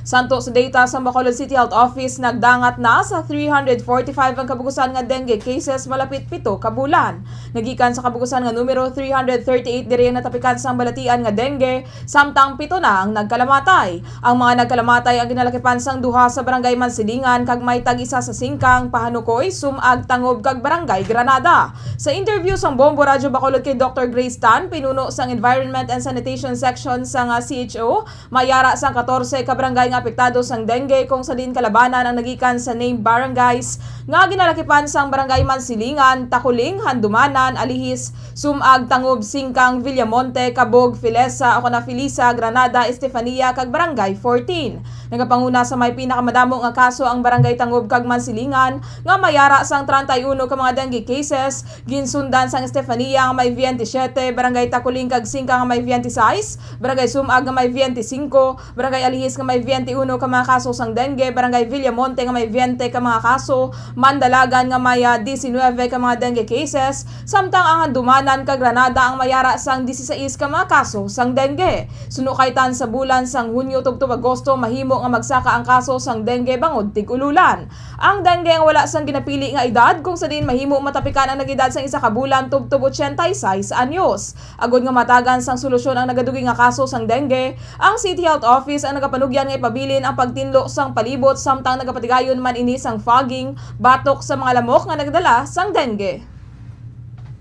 Speaker 23: Santo sa data sa Bacolod City Health Office nagdangat na sa 345 ang kabugusan nga dengue cases malapit 7 ka bulan. Nagikan sa kabugusan nga numero 338 diri ang natapikan sang balatian nga dengue samtang 7 na ang nagkalamatay. Ang mga nagkalamatay ang ginalakipan sang duha sa barangay Mansilingan kag may tag-isa sa Singkang, Pahanukoy, Sumag, Tangob, kag Barangay Granada. Sa interview sang Bombo Radyo Bacolod kay Dr. Grace Tan, pinuno sang Environment and Sanitation Section sang CHO, mayara sang 14 ka barangay nga apektado sang dengue kung sa din kalabanan ang nagikan sa named barangays nga ginalakipan sang Barangay Mansilingan, Takuling, Handumanan, Alihis, Sumag, Tangob, Singkang, Villamonte, Cabog, Filesa, Oconafilisa, Granada, Estefania, kag Barangay 14. Nagapanguna sa may pinakamadamo nga kaso ang Barangay Tangob kag Mansilingan nga mayara sang 31 ka mga dengue cases, ginsundan sang Estefania nga may 27, Barangay Takuling kag Singkang nga may 26, Barangay Sumag nga may 25, Barangay Alihis nga may 21 ka mga kaso sang dengue, Barangay Villamonte nga may 20 ka mga kaso, Mandalagan nga may 19 ka mga dengue cases, samtang ang Handumanan kag Granada ang mayara sang 16 ka mga kaso sang dengue. Sunukaytan sa bulan sang Hunyo tubtob Agosto mahimo nga magsaka ang kaso sang dengue bangod tig-ululan. Ang dengue ang wala sang ginapili nga edad kung sa din mahimo matapikan ang nagedad sang isa ka bulan tubtob 86 anyos. Agod nga matagan sang solusyon ang nagadugi nga kaso sang dengue, ang City Health Office ang nagapanugyan nga ipabilin ang pagtinlo sang palibot samtang nagapatigayon man ini sang fogging, batok sa mga lamok nga nagdala sang dengue.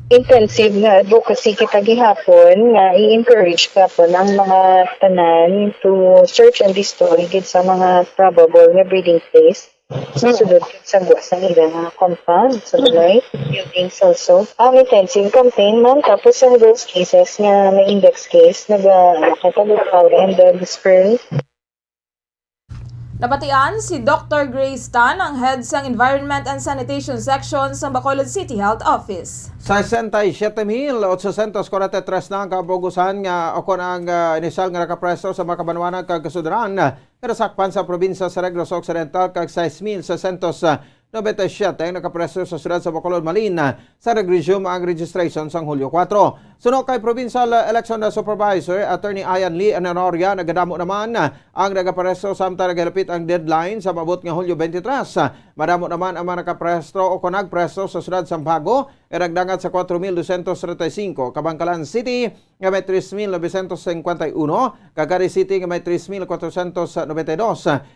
Speaker 15: Intensive nga advocacy kita gihapon nga i-encourage ka po ng mga tanan to search and destroy gid sa mga probable nga breeding place. Susunod sa guwas ng ilang compound sa balay, buildings also. Ang intensive campaign man, tapos sa those cases nga may index case, nakatagupag and the spring.
Speaker 23: Nabatian si Dr. Grace Tan, ang head sang Environment and Sanitation Section sa Bacolod City Health Office. 67,843 na ang kabugusan nga ako ang inisyal nga nakapreso sa mga kabanwanan kag kasudaran karasakpan sa probinsya sa Negros Occidental kag 6,697 ang nakapreso sa siyudad sa Bacolod Malina sa nag-resume ang registration sang Hulyo 4. Sunod kay Provincial Election Supervisor Attorney Ian Lee Anonoria, nagadamo naman ang nagapreso samtang nagalapit ang deadline sa maabot nga Hulyo 23. Madamo naman ang mga nakapreso o nagpreso sa siyudad Sambago, iragdangat sa 4,235, Kabangkalan City nga may 3,951, Cagayan City nga may 3,492,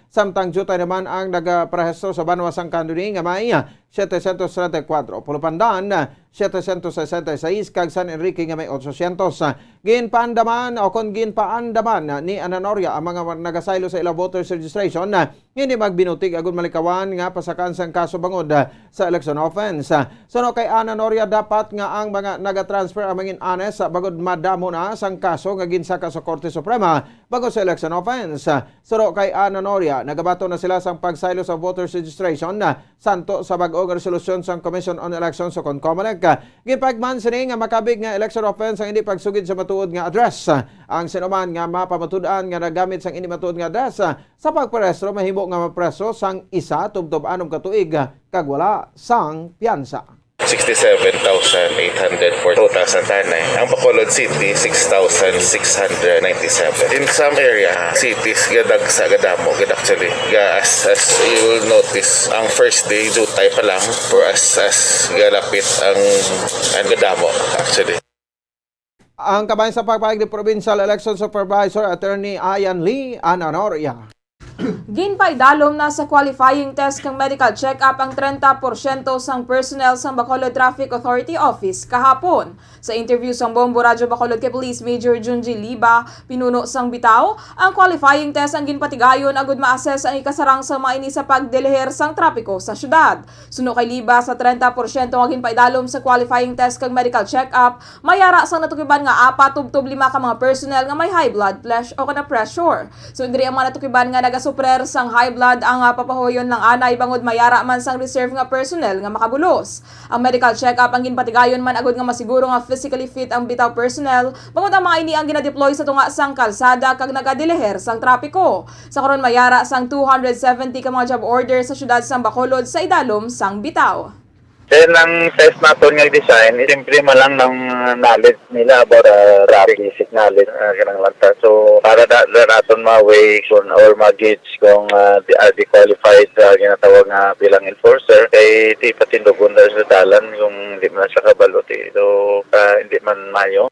Speaker 23: samtang jutay naman ang nagapreso sa Banwa Sang Kanduring nga may
Speaker 19: 734. Pulupandan 766 kag San Enrique nga may 800. Ginpaandaman o kung ginpaandaman ni Ananoria ang mga nagasaylo sa ilang voters registration hindi magbinutig agud malikawan nga pasakan sang kaso bangod sa election offense. Suno kay Ananoria dapat nga ang mga nagatransfer ang mangin honest bagod madamo na sang kaso nga ginsaka sa Korte Suprema bago sa election offense. Suno kay Ananoria nagabato na sila sang pagsaylo sa voters registration santo sa bag-og resolusyon sang Commission on Elections sa CONCOMELEC. Gipagman sini nga makabig nga election offense ang hindi pagsugid sa matuod nga address. Ang sinuman nga mapamatudan nga nagamit sang hindi matuod nga address sa pagparehistro mahimo nga mapreso sang isa tubtob anom ka tuig kag wala sang piyansa.
Speaker 1: 67,800 for total Santanay. Ang Bacolod City, 6,697. In some area, cities gadag sa gadamo, actually. As you will notice, ang first day, jutay pa lang for as galapit ang gadamo, actually.
Speaker 19: Ang kabayan sa pagpahig ni Provincial Election Supervisor Attorney Ian Lee Ananoria.
Speaker 23: Ginpaidalom na sa qualifying test kang medical check-up ang 30% sang personnel sang Bacolod Traffic Authority Office kahapon. Sa interview sang Bombo Radyo Bacolod kay Police Major Junji Liba, pinuno sang bitaw, ang qualifying test ang ginpatigayon agud ma-assess ang ikasarang sa maini sa pagdeliher sang trapiko sa syudad. Suno kay Liba sa 30% nga ginpaidalom sa qualifying test kang medical check-up, mayara sang natukiban nga 4 tub 5 ka mga personnel nga may high blood o kana pressure. So diri ang mga natukiban nga nagasuprer sang high blood ang papahoyon ng anay bangod mayara man sang reserve nga personnel nga makabulos. Ang medical check-up ang ginpatigayon man agud nga masiguro nga physically fit ang bitaw personnel bangod ang mga ini ang ginadeploy sa tunga sang kalsada kag nagadeliher sang trapiko. Sa karon mayara sang 270 ka mga job order sa syudad sang Bacolod sa idalom sang bitaw.
Speaker 12: Then, ang test natin ng design, siyempre malang ng knowledge nila about basic knowledge kanang lanta. So, para natin ma-weigh or ma-gauge kung are they qualified ginatawag nga bilang enforcer, kay di patindogon na sa dalan yung hindi man siya kabalot. So, hindi man mayo.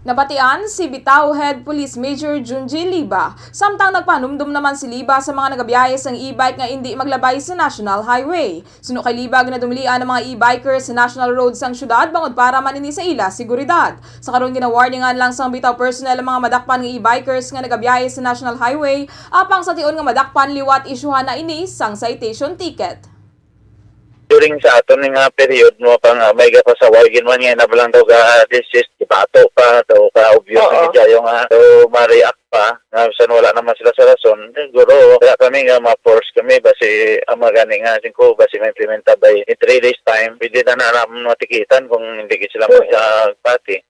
Speaker 23: Nabatian si Bitaw Head Police Major Junji Liba. Samtang nagpanumdum naman si Liba sa mga nagabiyahe sang e-bike nga hindi maglabay sa National Highway. Suno kay Liba ginadumilian ng mga e-bikers sa National Road sang syudad bangod para manini sa ila seguridad. Sa karon gina-warningan lang sang Bitaw personnel ang mga madakpan nga e-bikers nga nagabiyahe sa National Highway apang sa tion nga madakpan liwat isyuhan na ini sang citation ticket.
Speaker 12: During sa aton nga period mo pang may gapasawagin man nga nabalang daw ka disease ibato pa daw ka obvious na kayo nga so ma-react pa nga bisan wala naman sila sa rason siguro kaya kami nga ma-force kami basi ang magani nga singko basi ma-implementa by in 3 days time pwede na naman matikitan kung hindi sila magpati.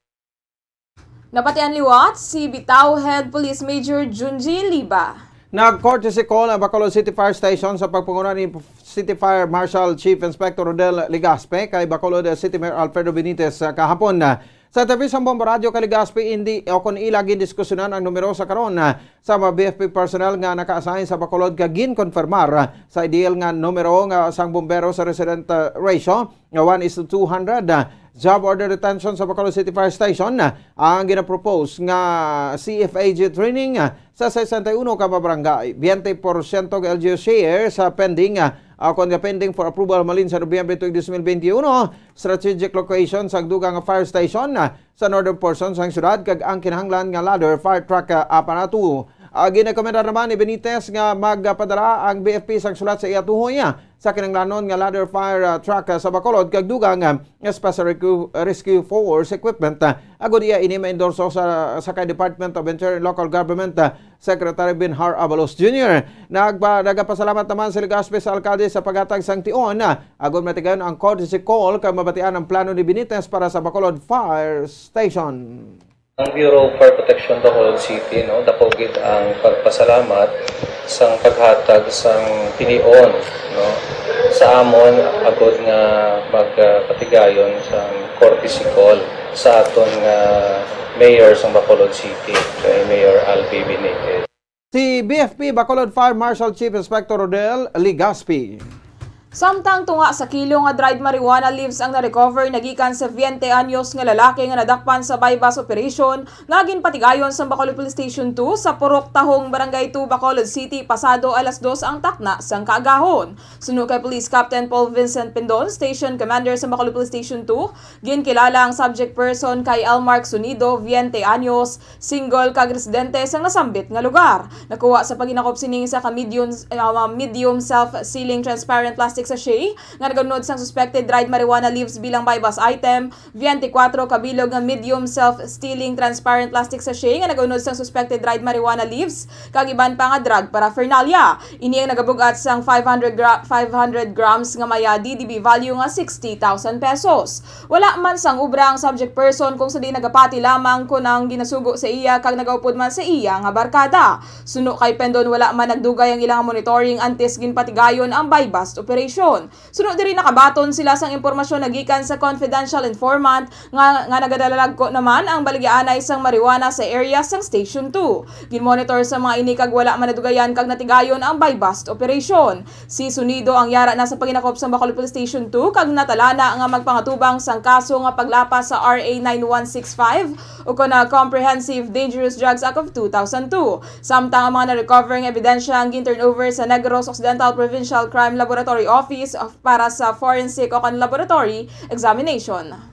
Speaker 23: Nabatian liwat si Bitaw Head Police Major Junji Liba.
Speaker 19: Nag-courtesy call ang Bacolod City Fire Station sa pagpunguna ni City Fire Marshal Chief Inspector Rodel Ligaspe kay Bacolod City Mayor Alfredo Benitez kahapon. Sa tabi sa Bombo Radio kay Ligaspe hindi o kung ilagin diskusyonan ang numero sa karon sa mga BFP personnel nga naka-assign sa Bacolod kag gin-konfirmar sa ideal nga numero nga sang bombero sa resident ratio nga 1:200. Job order retention sa Bacolod City Fire Station ang ginapropose nga CFAG training sa 61 ka barangay. 20% LGU share sa pending pending for approval malin sa Nobyembre 2021 strategic location sa dugang fire station sa northern portion sa syudad kag ang kinahanglan nga ladder fire truck aparato. Ginakomenda naman ni Benitez nga magpadala ang BFP sang sulat sa iyatuhoy sa kinahanglanon nga ladder fire truck sa Bacolod kag dugang Special Rescue Force equipment. Agud iya ini ma-endorso sa kay Department of Interior and Local Government Secretary Benhar Abalos Jr. Nagpasalamat naman si Ligaspe sa alkalde sa paghatag sang tion. Agud matigayon ang courtesy call kag mabatian ang plano ni Benitez para sa Bacolod Fire Station.
Speaker 16: Ang Bureau of Fire Protection Bacolod City, dapogid ang pagpasalamat sang paghatag sang tinion sa amon agud nga magpatigayon sa courtesy call sa aton nga mayor sang Bacolod City, kay Mayor Albi Benitez.
Speaker 19: Si BFP Bacolod Fire Marshal Chief Inspector Rodel Ligaspe.
Speaker 23: Samtang tunga sa kilo nga dried marijuana leaves ang na-recover nagikan sa 20 anyos nga lalaki nga nadakpan sa bypass operation nga ginpatigayon sa Bacolod Police Station 2 sa Purok Tahong Barangay 2 Bacolod City pasado alas 2 ang takna sang kaagahon. Suno kay Police Captain Paul Vincent Pindon, Station Commander sa Bacolod Police Station 2, ginkilala ang subject person kay Elmark Sunido, 20 anyos, single kag residente sang nasambit nga lugar. Nakuha sa paginakop sining sa medium self-sealing transparent plastic sachet nga nagunod sang suspected dried marijuana leaves bilang bypass item, 24 kabilog nga medium self-sealing transparent plastic sachet nga nagunod sang suspected dried marijuana leaves kag iban pa nga drug paraphernalia. Ini ang nagabugat sang 500 grams nga maya DDB value nga 60,000 pesos. Wala man sang ubra ang subject person kung sa di nagapati lamang kun ang ginasugo sa iya kag nagaupod man sa iya nga barkada. Suno kay Pendon wala man nagdugay ang ilang monitoring antes ginpatigayon ang bypass operation. Sunod diri nakabaton sila sang impormasyon nagikan sa confidential informant nga nagadalalag ko naman ang baligyaanay sang marijuana sa area sang Station 2. Ginmonitor sa mga ini kag wala man nadugayan kag natigayon ang bypass operation. Si Sunido ang yara na sa paginakop sa Bacolod Police Station 2 kag natalana nga magpangatubang sang kaso nga paglapas sa RA 9165 o kuna Comprehensive Dangerous Drugs Act of 2002. Samtang ang mga na-recovering ebidensya ang gin-turnover sa Negros Occidental Provincial Crime Laboratory Office para sa forensic o laboratory examination.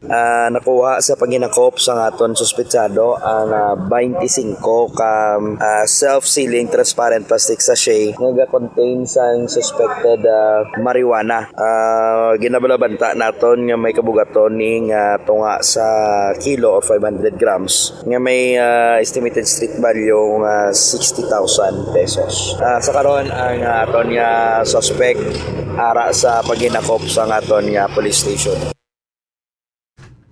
Speaker 13: Nakuha sa paginakop sa aton suspetsado ang 25 ka self-sealing transparent plastic sachet nga contain sang suspected marijuana. Ginabalabanta naton nga may kabugaton ning tunga sa kilo or 500 grams nga may estimated street value nga 60,000 pesos. Sa karon ang aton nga suspect ara sa paginakop sa aton nga police station.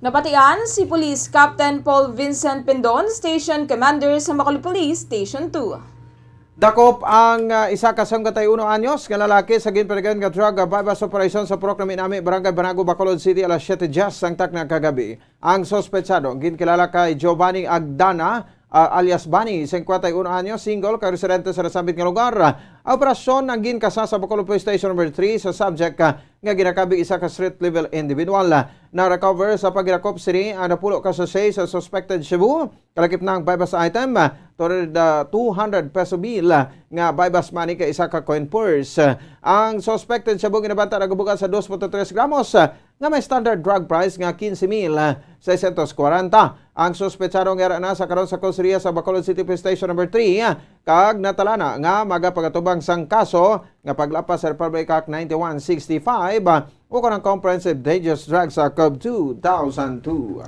Speaker 23: Napatian si Police Captain Paul Vincent Pindon, Station Commander sa Bacolod Police Station 2.
Speaker 19: Dakop ang isa ka 51 anyos nga lalaki sa ginpatigayon nga drug bypass operation sa Purok na Minami, Barangay Banago, Bacolod City alas 7 ang takna kagabi. Ang sospetsado ginkilala kay Giovanni Agdana alias Bani, 51 anyos, single, ka-residente sa nasambit nga lugar. Operasyon ang ginkasa sa Bacolod Police Station No. 3 sa subject nga ginakabig isa ka street level individual. Na-recover sa pagrakop sini ang napulo ka sachet sa suspected Cebu. Kalakip na ang bypass item, 200 peso bill nga bypass money ka isa ka coin purse. Ang suspected Cebu ginabanta nagabugat sa 2.3 gramos nga may standard drug price nga 15,640. Ang suspetsado nga na sa karon sa Konseria sa Bacolod City Police Station No. 3 kag natalana nga magapagatubang sang kaso nga paglapas sa Republic Act 9165 o kanang Comprehensive Dangerous Drugs Act of 2002.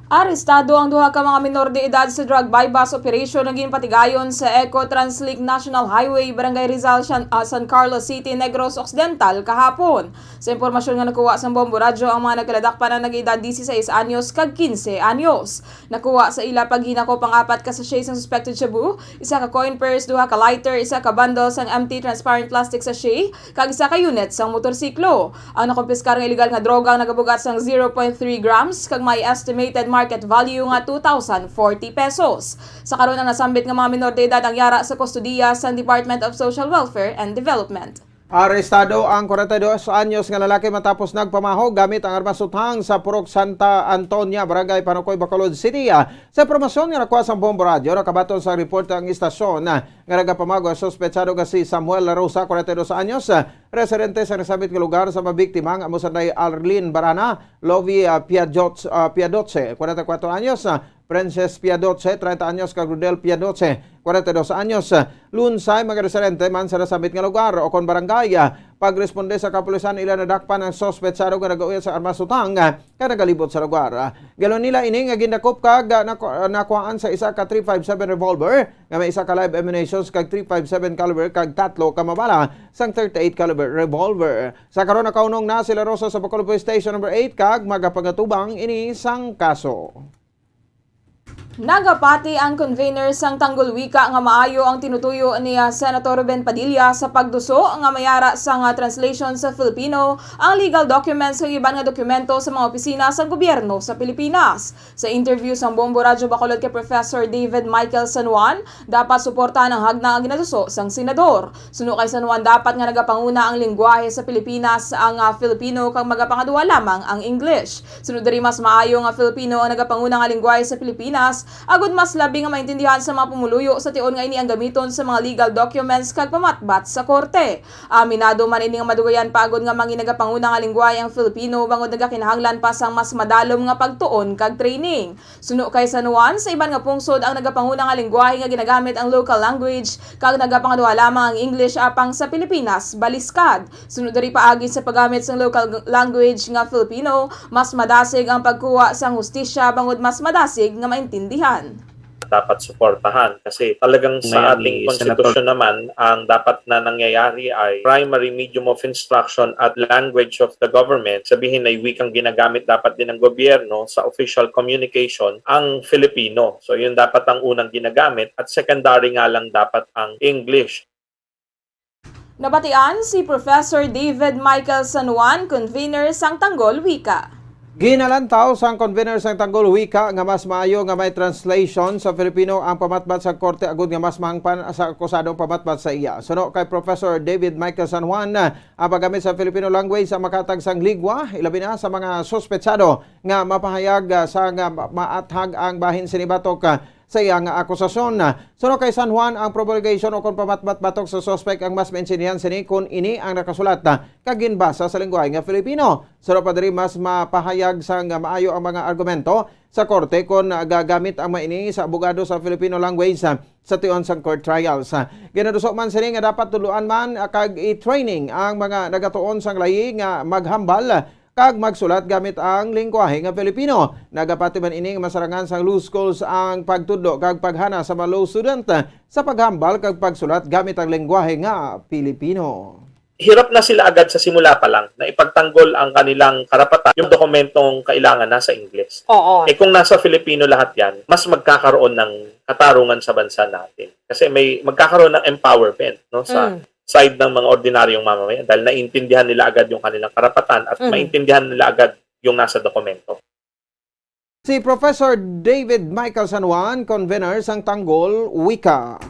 Speaker 23: Arestado ang duha ka mga minor de edad sa drug bypass operation na ginpatigayon sa Eco Translink National Highway, Barangay Rizal, San Carlos City, Negros Occidental kahapon. Sa impormasyon nga nakuha sa Bombo Radyo, ang mga nagkaladakpan na nag-edad 16 anyos kag 15 anyos. Nakuha sa ila paghinako pang apat ka sachet ng suspected Cebu, isa ka coin purse, duha ka lighter, isa ka bundle sang empty transparent plastic sachet, kag isa ka unit sang motorsiklo. Ang nakumpiskar nga illegal nga droga ang nagabugat sang 0.3 grams kag may estimated market value nga 2,040 pesos. Sa karon ang nasambit nga mga minor de edad ang yara sa kustudiya sa Department of Social Welfare and Development.
Speaker 19: Arestado ang 42 anyos nga lalaki matapos nagpamaho gamit ang armas uthang sa Purok Santa Antonia, Barangay Panukoy, Bacolod City. Sa promosyon nga nakuha sa Bombo Radio, nakabaton sa report ang istasyon nga nagapamago ang suspetsado nga si Samuel Larosa, 42 anyos, residente sa nasabit nga lugar sa mabiktima nga amusanay Arlene Barana, Lovi Piadoce, 44 anyos, Princess Piadoce, 30 anyos, kag Rudel Piadoce, 42 anyos. Lunsay, mga residente man sa nasabit nga lugar o kon barangay. Pagresponde sa kapulisan, ilan nadakpan ang sospetsado nga nag-uwi sa armas utang nga nagalibot sa lugar. Galon nila ini nga gindakop kag nakuhaan sa isa ka 357 revolver nga may isa ka live ammunitions kag 357 caliber kag tatlo ka mabala sang 38 caliber revolver. Sa karon nakaunong na sila Rosa sa Bacolod Police Station No. 8 kag magapagatubang ini sang kaso.
Speaker 23: Nagapati ang convener sang Tanggol Wika nga maayo ang tinutuyo ni Senator Ruben Padilla sa pagduso nga mayara sang translation sa Filipino ang legal documents ug iban nga dokumento sa mga opisina sa gobyerno sa Pilipinas. Sa interview sang Bombo Radyo Bacolod kay Professor David Michael San Juan, dapat suportahan ang hagna nga ginaduso sang senador. Suno kay San Juan, dapat nga nagapanguna ang lengguwahe sa Pilipinas ang Filipino kag magapangadua lamang ang English. Sunod diri mas maayo nga Filipino ang nagapanguna nga lengguwahe sa Pilipinas agud mas labi nga maintindihan sa mga pumuluyo sa tion nga ini ang gamiton sa mga legal documents kag pamatbat sa korte. Aminado man ini nga madugayan pa agud nga manginagapanguna nga lengguwahe ang Filipino bangod nagakinahanglan pa sang mas madalom nga pagtuon kag training. Suno kay San Juan, sa iban nga pungsod ang nagapanguna nga lengguwahe nga ginagamit ang local language kag nagapangadua lamang ang English apang sa Pilipinas baliskad. Sunod diri paagi sa paggamit sang local language nga Filipino, mas madasig ang pagkuha sang hustisya bangod mas madasig nga maintindihan.
Speaker 14: Dapat suportahan kasi talagang sa ating konstitusyon naman ang dapat na nangyayari ay primary medium of instruction at language of the government. Sabihin ay wikang ginagamit dapat din ng gobyerno sa official communication ang Filipino. So yun dapat ang unang ginagamit at secondary nga lang dapat ang English.
Speaker 23: Nabatian si Professor David Michael San Juan, convener sang Tanggol Wika.
Speaker 19: Ginalantaw sang convener sang Tanggol Wika nga mas maayo nga may translation sa Filipino ang pamatbat sa korte agud nga mas mahangpan sa akusadong pamatbat sa iya. Suno kay Professor David Michael San Juan, ang paggamit sa Filipino language sa makatag sang ligwa ilabi na sa mga suspetsado nga mapahayag sa nga maathag ang bahin sinibatok sa iyang akusasyon. Suno kay San Juan, ang promulgation o kung pamatbat batok sa suspect ang mas maintindihan sini kung ini ang nakasulat kag ginbasa sa lengguwahe nga Filipino. Suno pa diri mas mapahayag sa nga maayo ang mga argumento sa korte kung gagamit ang maini sa abogado sa Filipino language sa tion sang court trials. Ginadusok man sini nga dapat tuluan man kag i-training ang mga nagatuon sang lahi nga maghambal kag magsulat gamit ang lengguwahe nga Filipino. Nagapati man ini masarangan sa law schools ang pagtudlo kag paghana sa mga law student sa paghambal kag pagsulat gamit ang lengguwahe nga Filipino.
Speaker 14: Hirap na sila agad sa simula pa lang na ipagtanggol ang kanilang karapatan, yung dokumentong kailangan nasa English.
Speaker 18: Oo.
Speaker 14: Kung nasa Filipino lahat yan, mas magkakaroon ng katarungan sa bansa natin. Kasi may magkakaroon ng empowerment sa side ng mga ordinaryong mamamayan dahil naiintindihan nila agad yung kanilang karapatan at maintindihan nila agad yung nasa dokumento.
Speaker 19: Si Professor David Michael San Juan, convener sang Tanggol Wika.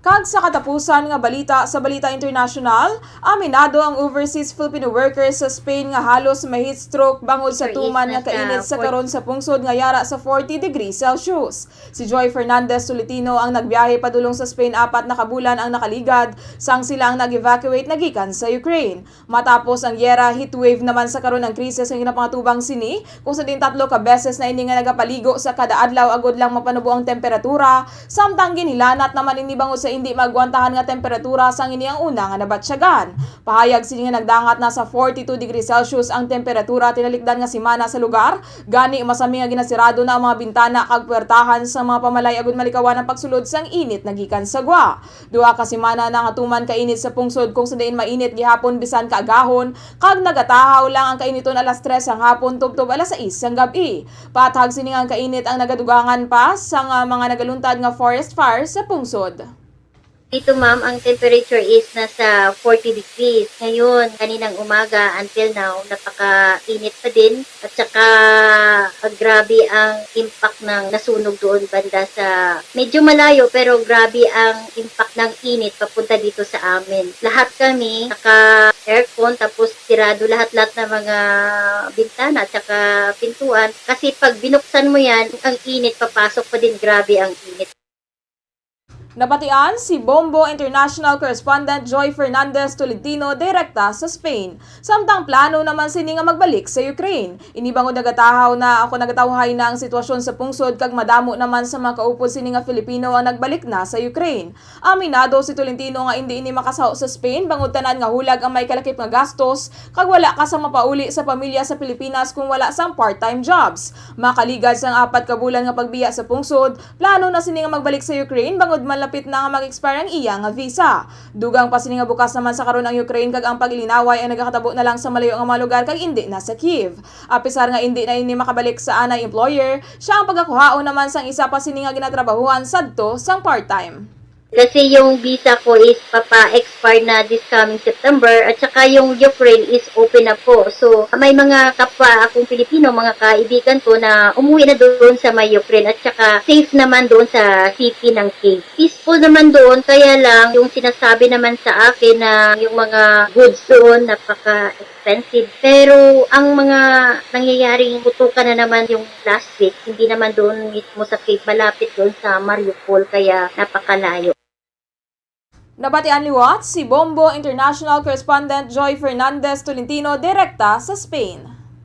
Speaker 23: Kag sa katapusan nga balita sa Balita International, aminado ang overseas Filipino workers sa Spain nga halos may heat stroke bangod sa tuman nga kainit sa karon sa pungsod nga yara sa 40 degrees Celsius. Si Joy Fernandez Tolentino ang nagbiyahe padulong sa Spain 4 na kabulan ang nakaligad sang sila ang nag-evacuate nagikan sa Ukraine. Matapos ang yera, heat wave naman sa karon ang krisis ang ginapangatubang sini kung sa din 3 ka beses na ini nga nagapaligo sa kada adlaw agud lang mapanubo ang temperatura, samtang ginilanat naman ini bangod sa hindi magwantahan nga temperatura sang ini ang una nga nabatsyagan. Pahayag sini nga nagdangat na sa 42 degrees Celsius ang temperatura tinalikdan nga semana sa lugar. Gani masami nga ginasirado na ang mga bintana kag puwertahan sa mga pamalay agud malikawan ang pagsulod sang init nagikan sa gwa. 2 ka semana na nga tuman kainit sa pungsod kung sa diin mainit gihapon bisan kaagahon kag nagatahaw lang ang kainiton alas 3 ang hapon tubtob alas 6 ang gabi. Patag sini nga ang kainit ang nagadugangan pa sa mga nagaluntad nga forest fires sa pungsod.
Speaker 22: Dito ma'am, ang temperature is nasa 40 degrees. Ngayon, kaninang umaga until now, napaka-init pa din. At saka, grabe ang impact ng nasunog doon banda sa... Medyo malayo, pero grabe ang impact ng init papunta dito sa amin. Lahat kami, naka-aircon, tapos tirado lahat-lahat ng mga bintana at saka pintuan. Kasi pag binuksan mo yan, ang init, papasok pa din, grabe ang init.
Speaker 23: Nabatian si Bombo International Correspondent Joy Fernandez Tolentino direkta sa Spain. Samtang plano naman sini nga magbalik sa Ukraine. Inibangod nagatahaw na ako nagatawhay na ang sitwasyon sa pungsod kag madamo naman sa mga kaupod sini nga Filipino ang nagbalik na sa Ukraine. Aminado si Tolentino nga hindi ini makasaw sa Spain bangod tanan nga hulag ang may kalakip nga gastos kag wala ka sa mapauli sa pamilya sa Pilipinas kung wala sang part-time jobs. Makaligad sang 4 ka bulan nga pagbiya sa pungsod, plano na sini nga magbalik sa Ukraine bangod malapit na nga mag-expire ang iya nga visa. Dugang pa sini nga bukas naman sa karon ang Ukraine kag ang pagilinaway ang nagakatabo na lang sa malayo nga mga lugar kag indi na sa Kiev. Apisar nga indi na ini makabalik sa anay employer, siya ang pagkakuhaon naman sang isa pa sini nga ginatrabahuhan sadto sang part-time.
Speaker 22: Kasi yung visa ko is papa-expire na this coming September at saka yung Ukraine is open na po. So, may mga kapwa akong Pilipino, mga kaibigan ko na umuwi na doon sa may Ukraine at saka safe naman doon sa city ng Kiev. Peaceful naman doon, kaya lang yung sinasabi naman sa akin na yung mga goods doon napaka-expensive. Pero ang mga nangyayaring putukan na naman yung last week, hindi naman doon mismo sa Kiev, malapit doon sa Mariupol, kaya napakalayo.
Speaker 23: Nabatian liwat si Bombo International Correspondent Joy Fernandez Tolentino direkta sa Spain.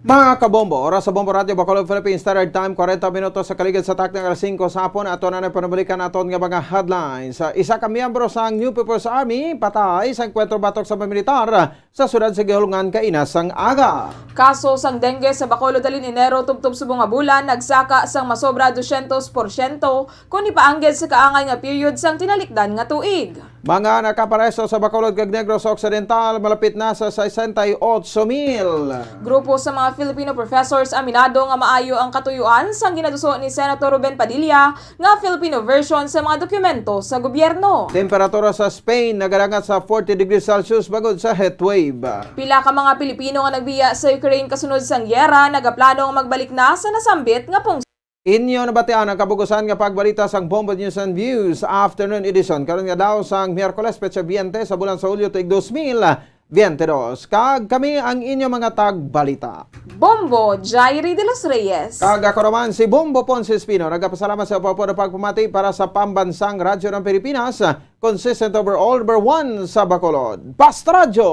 Speaker 19: Mga kabombo, oras sa Bombo Radio Bacolod Philippines Standard Time, 40 minutos sa kaligid sa takna alas 5 sa hapon. Ato na panabalikan naton nga mga headlines. Isa ka miyembro sa New People's Army patay sa enkwentro batok sa militar sa sudad sa Gihulngan kainas sang aga.
Speaker 23: Kaso sang dengue sa Bacolod dalin Enero tubtob subong nga bulan nagsaka sang masobra 200% kun ipaangged sa kaangay nga period sang tinalikdan nga tuig.
Speaker 19: Mga nakaparesto sa Bacolod kag Negros Occidental malapit na sa 68,000.
Speaker 23: Grupo sa mga Filipino professors aminado nga maayo ang katuyuan sang ginaduso ni Senator Ruben Padilla nga Filipino version sa mga dokumento sa gobyerno.
Speaker 19: Temperatura sa Spain nagarangat sa 40 degrees Celsius bagod sa heatwave.
Speaker 23: Pila ka mga Pilipino nga nagbiya sa Ukraine kasunod sang gyera nagaplano nga magbalik na sa nasambit nga pung
Speaker 19: Inyo nabatian ang kabugusan nga pagbalita sang Bombo News and Views Afternoon Edition. Karon nga daw sang Miyerkules Petsa 20 sa bulan sa Hulyo tuig 2022. Kag kami ang inyo mga tagbalita.
Speaker 23: Bombo Jairi de los Reyes.
Speaker 19: Kag ako naman si Bombo Ponce Espino. Nagpasalamat sa upo na pagpamati para sa pambansang radyo ng Pilipinas. Consistent overall number 1 sa Bacolod. Basta Radyo!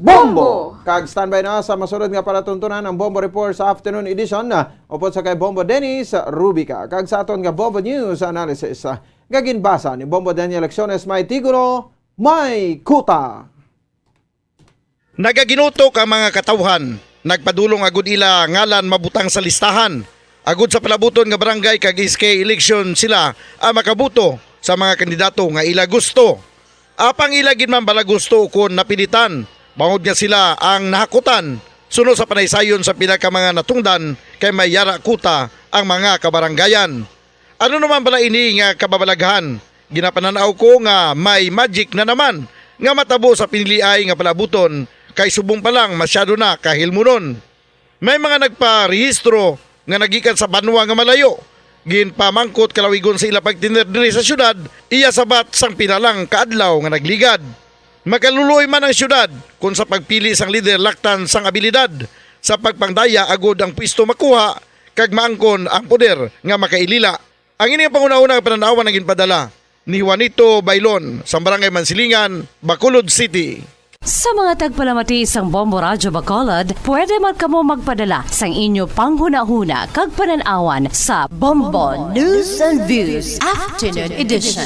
Speaker 19: Bombo! Kag standby na sa masunod nga palatuntunan ang Bombo Report sa Afternoon Edition upod sa kay Bombo Dennis Rubica. Kag sa aton nga Bombo News Analysis. Gaginbasa ni Bombo Daniel Lecciones may tigulo, may kuta.
Speaker 4: Nagaginutok ang mga katawhan. Nagpadulong agud ila ngalan mabutang sa listahan. Agud sa palabuton nga barangay kag SK election sila ang makabuto sa mga kandidato nga ila gusto. Apang ila gid man bala gusto kun napilitan. Bangod nga sila ang nahakutan sunod sa panaysayon sa pila ka mga natungdan kay may yara kuta ang mga kabaranggayan. Ano naman bala ini nga kababalaghan? Ginapananaw ko nga may magic na naman nga matabo sa piniliay nga palabuton kay subong pa lang masyado na kahilmunon. May mga nagparehistro nga nagikan sa banwa nga malayo. Ginpamangkot kalawigon sa ila pagtiner diri sa syudad, iya sabat sang pinalang kaadlaw nga nagligad. Makaluluoy man ang syudad kung sa pagpili sang lider laktan sang abilidad sa pagpangdaya agod ang pwesto makuha kag maangkon ang poder nga makailila. Ang ini nga panguna-una nga pananawan ang ginpadala ni Juanito Bailon sa Barangay Mansilingan, Bacolod City.
Speaker 2: Sa mga tagpalamati sang Bombo Radyo Bacolod, pwede man kamo magpadala sang inyo panghuna-huna kag pananawan sa Bombo News and Views Afternoon Edition.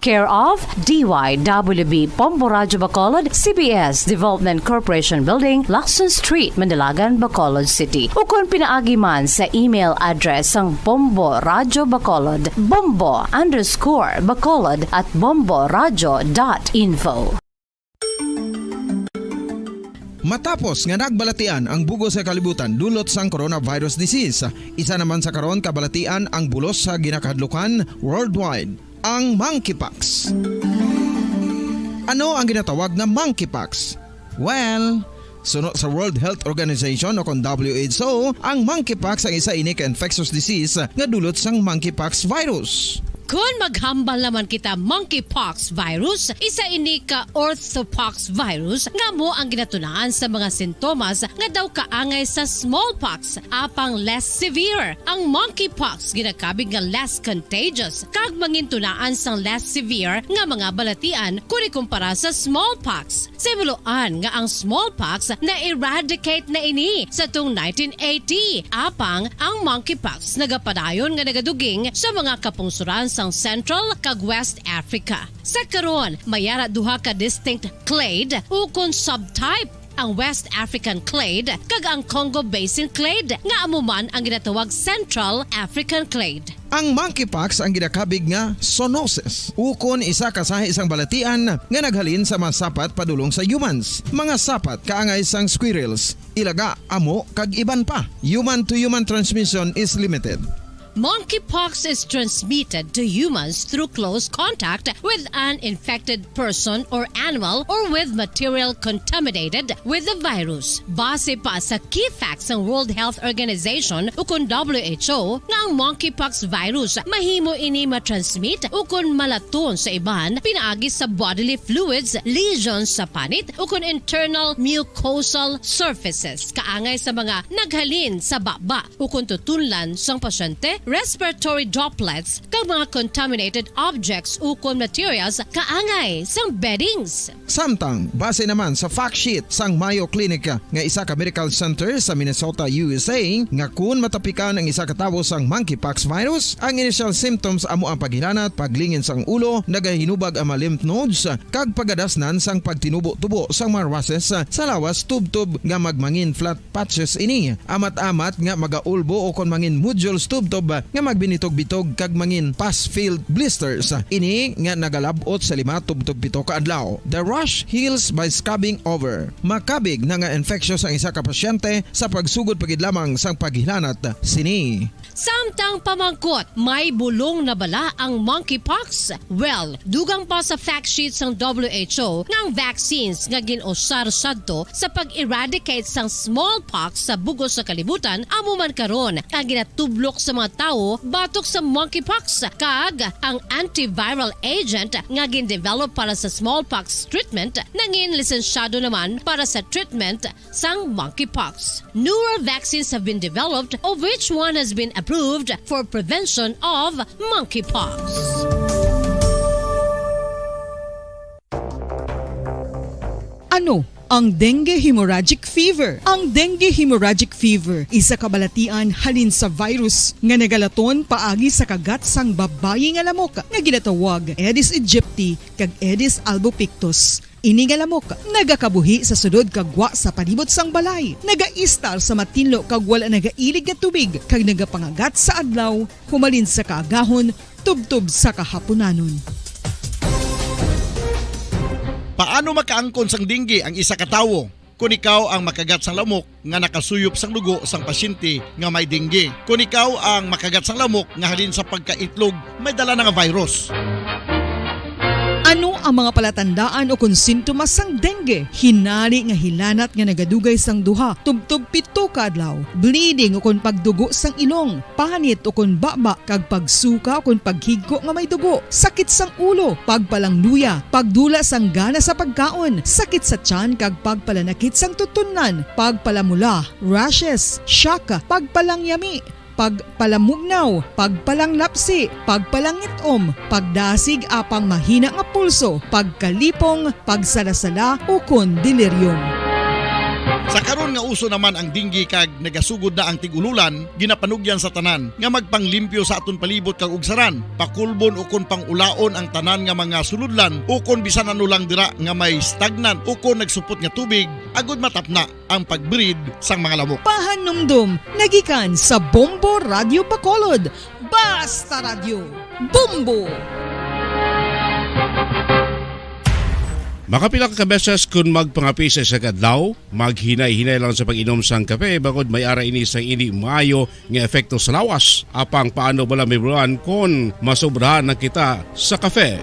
Speaker 2: Care of DYWB Bombo Radyo Bacolod, CBS Development Corporation Building, Lacson Street, Mandilagan, Bacolod City. O kung pinaagi man sa email address ang Bombo Radyo Bacolod, bombo_bacolod at bomboradyo.info.
Speaker 17: Matapos nga nagbalatian ang bugo sa kalibutan dulot sang coronavirus disease, isa naman sa karon kabalatian ang bulos sa ginakadlukan worldwide, ang monkeypox. Ano ang ginatawag na monkeypox? Well, sunod sa World Health Organization o kung WHO, ang monkeypox ang isa ini ka infectious disease nga dulot sang monkeypox virus.
Speaker 2: Kung maghambal naman kita monkeypox virus, isa ini ka orthopox virus nga mo ang ginatunaan sa mga sintomas nga daw kaangay sa smallpox, apang less severe. Ang monkeypox ginakabig nga less contagious, kag mangintunaan sang less severe nga mga balatian kung ikumpara sa smallpox. Simuloan nga ang smallpox na-eradicate na ini sa tung 1980, apang ang monkeypox nagapadayon nga nagaduging sa mga kapungsuran sang Central kag West Africa. Sa karon, mayara duha ka distinct clade o kon subtype ang West African clade kag ang Congo Basin clade nga amuman ang ginatawag Central African clade.
Speaker 19: Ang monkeypox ang ginakabig nga zoonosis. Ukon isa ka sa isang balatian nga naghalin sa mga sapat padulong sa humans. Mga sapat kaangay sang squirrels, ilaga, amo kag iban pa. Human-to-human transmission is limited.
Speaker 2: Monkeypox is transmitted to humans through close contact with an infected person or animal or with material contaminated with the virus. Base pa sa key facts ng World Health Organization ukon WHO nga ang monkeypox virus mahimo ini matransmit ukon malaton sa iban pinaagi sa bodily fluids, lesions sa panit ukon internal mucosal surfaces kaangay sa mga naghalin sa baba ukon tutunlan sang pasyente, respiratory droplets kag mga contaminated objects ukon materials kaangay sang beddings.
Speaker 19: Samtang, base naman sa fact sheet sang Mayo Clinic nga isa ka medical center sa Minnesota, USA, nga kun matapikan ang isa ka tawo sang monkeypox virus, ang initial symptoms amo ang paghilanat, paglingin sang ulo, nagahinubag ang mga lymph nodes, kag pagadasnan sang pagtinubo-tubo sang mga rashes sa lawas tubtub nga magmangin flat patches ini. Amat-amat nga magaulbo o kon mangin nodules tubtub nga magbinitog-bitog kag mangin pus-filled blisters. Ini nga nagalabot sa 5-7 ka adlaw. The rash heals by scabbing over. Makabig na nga infectious ang isa ka pasyente sa pagsugod pagid lamang sang paghilanat sini.
Speaker 2: Samtang pamangkot, may bulong na bala ang monkeypox? Well, dugang pa sa fact sheets ng WHO nga ang vaccines nga ginusar sadto sa pag-eradicate sang smallpox sa bugos sa kalibutan amo man karon ang ginatublok sa mga tao batok sa monkeypox kag ang antiviral agent nga gin-develop para sa smallpox treatment nangin lisensyado naman para sa treatment sang monkeypox. Newer vaccines have been developed of which one has been approved for prevention of monkeypox.
Speaker 3: Ano ang dengue hemorrhagic fever? Ang dengue hemorrhagic fever isa kabalatian halin sa virus nga nagalaton paagi sa kagat sang babayi nga lamok nga ginatawag Aedes aegypti kag Aedes albopictus. Ini nga lamok nagakabuhi sa sudod kagwa sa palibot sang balay, nagaistar sa matinlo kag wala nagailig nga tubig kag nagapangagat sa adlaw humalin sa kaagahon tubtob sa kahaponanon.
Speaker 4: Paano makaangkon sang dengue ang isa ka tawo? Kung ikaw ang makagat sang lamok nga nakasuyop sang dugo sang pasyente nga may dengue. Kung ikaw ang makagat sang lamok nga halin sa pagkaitlog may dala nga virus.
Speaker 3: Ano ang mga palatandaan o kung sintomas sang dengue? Hinali nga hilanat nga nagadugay sang duha, tubtob 7 ka adlaw, bleeding o kung pagdugo sang ilong, panit o kung baba, kag pagsuka o kung paghigko nga may dugo, sakit sang ulo, pagpalangluya, pagdula sang gana sa pagkaon, sakit sa tiyan kag pagpalanakit sang tutunan, pagpalamula, rashes, shock, pagpalangyami, pagpalamugnaw, pagpalanglapsi, pagpalangitom, pagdasig apang mahina nga pulso, pagkalipong, pagsalasala o kon delirium.
Speaker 4: Sa karon nga uso naman ang dengue kag nagasugod na ang tigululan, ginapanugyan sa tanan nga magpanglimpyo sa aton palibot kag ugsaran, pakulbon o kon pangulaon ang tanan nga mga suludlan o kon bisan ano lang dira nga may stagnan o kon nagsupot nga tubig, agud matapna ang pagbreed sang mga lamok.
Speaker 3: Pahanumdum, nagikan sa Bombo Radio Bacolod. Basta Radio, Bombo!
Speaker 11: Makapila ka beses kung magpangapi sa isa kadlaw, maghinay-hinay lang sa pag-inom sang kape bagod may ara ini sang hindi maayo nga epekto sa lawas. Apang paano bala may buruan kung masobrahan na kita sa kape.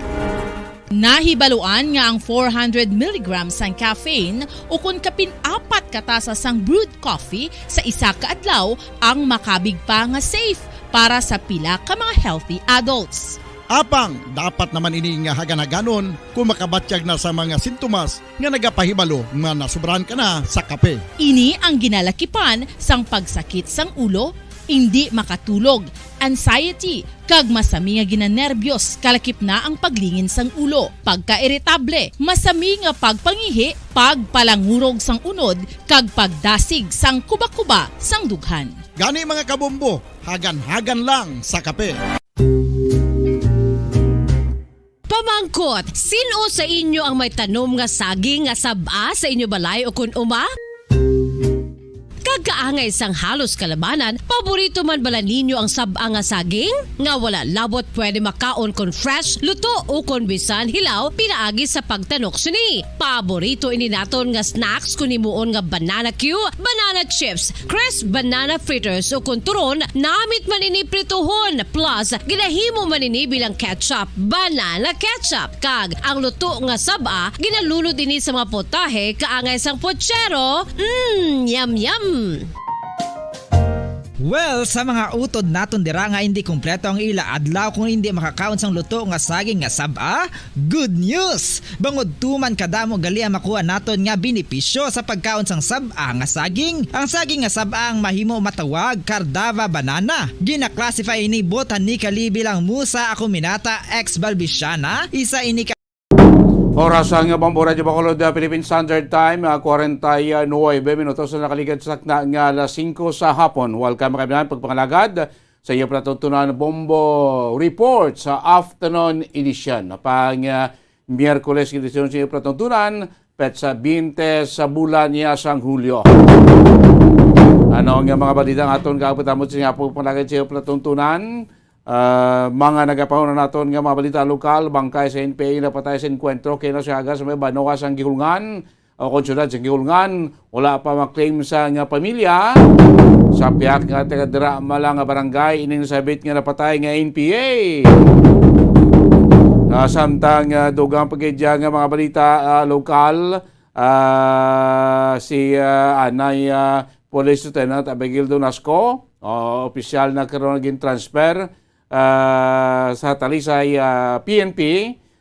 Speaker 6: Nahibaluan nga ang 400 mg sang caffeine o kung kapin-4 katasa sang brewed coffee sa isa ka adlaw ang makabig pa nga safe para sa pila ka mga healthy adults.
Speaker 4: Apang, dapat naman ini nga haganaganon kung makabatyag na sa mga sintomas nga nagapahibalo nga nasubrahan ka na sa kape.
Speaker 6: Ini ang ginalakipan sang pagsakit sang ulo, hindi makatulog, anxiety, kag masami nga ginanerbiyos kalakip na ang paglingin sang ulo, pagka-irritable, masami nga pagpangihi, pagpalangurog sang unod, kag pagdasig sang kuba-kuba sang dughan.
Speaker 4: Gani mga kabombo, hagan-hagan lang sa kape.
Speaker 2: Pamangkot, sino sa inyo ang may tanom nga saging nga saba sa inyo balay o kun uma? Kagkaangay sang halos kalabanan, paborito man bala ninyo ang saba nga saging? Nga wala labot pwede makaon kon fresh, luto o kon bisan hilaw, pinaagi sa pagtanok sini. Paborito ini naton nga snacks kun himuon nga banana Q, banana chips, crisp banana fritters o kun turon, namit man ini prituhon, plus ginahimo man ini bilang ketchup, banana ketchup. Kag ang luto nga saba, ginalulod ini sa mga potahe kaangay sang pochero. Yum yum.
Speaker 7: Well, sa mga utod naton dira nga hindi kumpleto ang ila adlaw kung hindi makakaon sang luto nga saging nga saba, good news! Bangod tuman kadamo gali ang makuha naton nga benepisyo sa pagkaon sang saba nga saging. Ang saging nga saba ang mahimo matawag Cardava banana. Gina-classify ini botanically bilang Musa acuminata ex balbisiana, isa ini
Speaker 18: Oras ang Bombo Radio Bacolod, Philippine Standard Time, 49 minutos na nakaligad sa sakna nga alas 5 sa hapon. Welcome kami pagpangalagad sa iyo patutunan Bombo Report sa afternoon edition. Pang Miyerkules edisyon sa iyo patutunan, petsa 20 sa bulan niya sang Hulyo. Ano ang mga balita ng aton kapatamot sa iyo pagpangalagad sa iyo patutunan? Mga nagapahunan naton nga mga balita lokal, bangkay sa NPA na patay sa enkwentro kaya na siya sa may banoka sa gihulngan o konsyudad sa gihulngan, wala pa maklaim sa nga pamilya sa piyak nga taga-dira malang nga barangay ining sabit nga napatay nga NPA. Samtang dugang pagkidya nga mga balita lokal, si Anay Police Lieutenant Abigail Donasco, opisyal na karoon naging transfer sa Talisay PNP,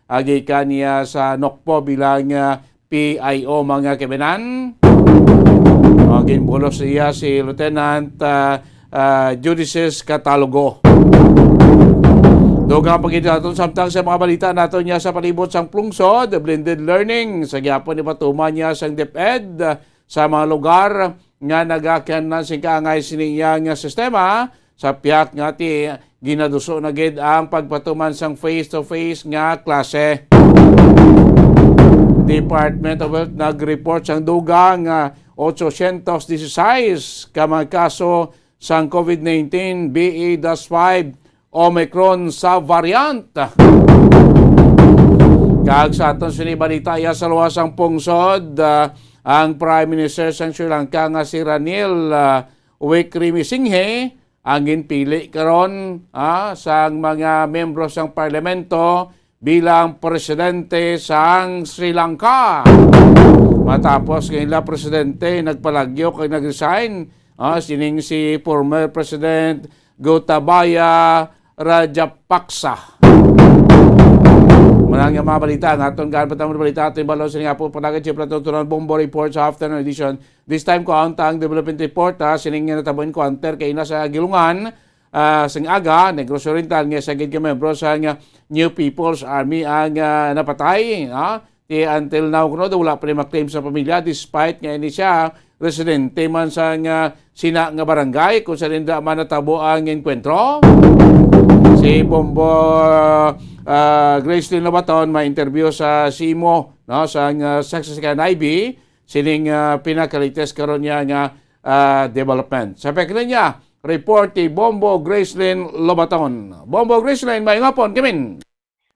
Speaker 18: agikan niya sa Nokpo bilang PIO mga kebenan. Ginbulos niya si Lieutenant Judices Catalogo. Dugang pagkitaton samtang sa mga balita nato niya sa palibot sang plungsod, blended learning, sa gyapon ni patuman niya sang DepEd sa mga lugar nga nagakyan na sing kaangay siniya nga sistema sa piyak nga ti ginaduso na gid ang pagpatuman sang face-to-face nga klase. Department of Health nag-report sang dugang 816 ka mga kaso sang COVID-19 BA.5 Omicron sa variant. Kag sa aton sinibalita iya sa luwasang pungsod, ang Prime Minister sang Sri Lanka nga si Ranil Wickremesinghe ang ginpili karon sang mga membro sang parlamento bilang presidente sang Sri Lanka. Matapos kanila presidente nagpalagyo kay nag-resign sining si former President Gotabaya Rajapaksa. Manang yung mga balita, ang atong gaan patang balita, ating balaw sa nga po panagad siya patutunan Bombo Report sa afternoon edition. This time ko ang development report, sining nga natabuin ko anter kay na sa Gilungan, sang aga, Negros Oriental, nga sa gid membro sa New People's Army ang napatay. Until now, wala pa rin maklaim sa pamilya despite nga ini siya residente man sa sina nga barangay kung saan hindi man natabo ang enkwentro. Si Bombo Grace Lynn Lobaton may interview sa SIMO sa Success IB sining pinakalites karon niya nga development. Sa pekla niya, report ni Bombo Grace Lynn Lobaton. Bombo Grace Lynn, may ngapon, Kimin.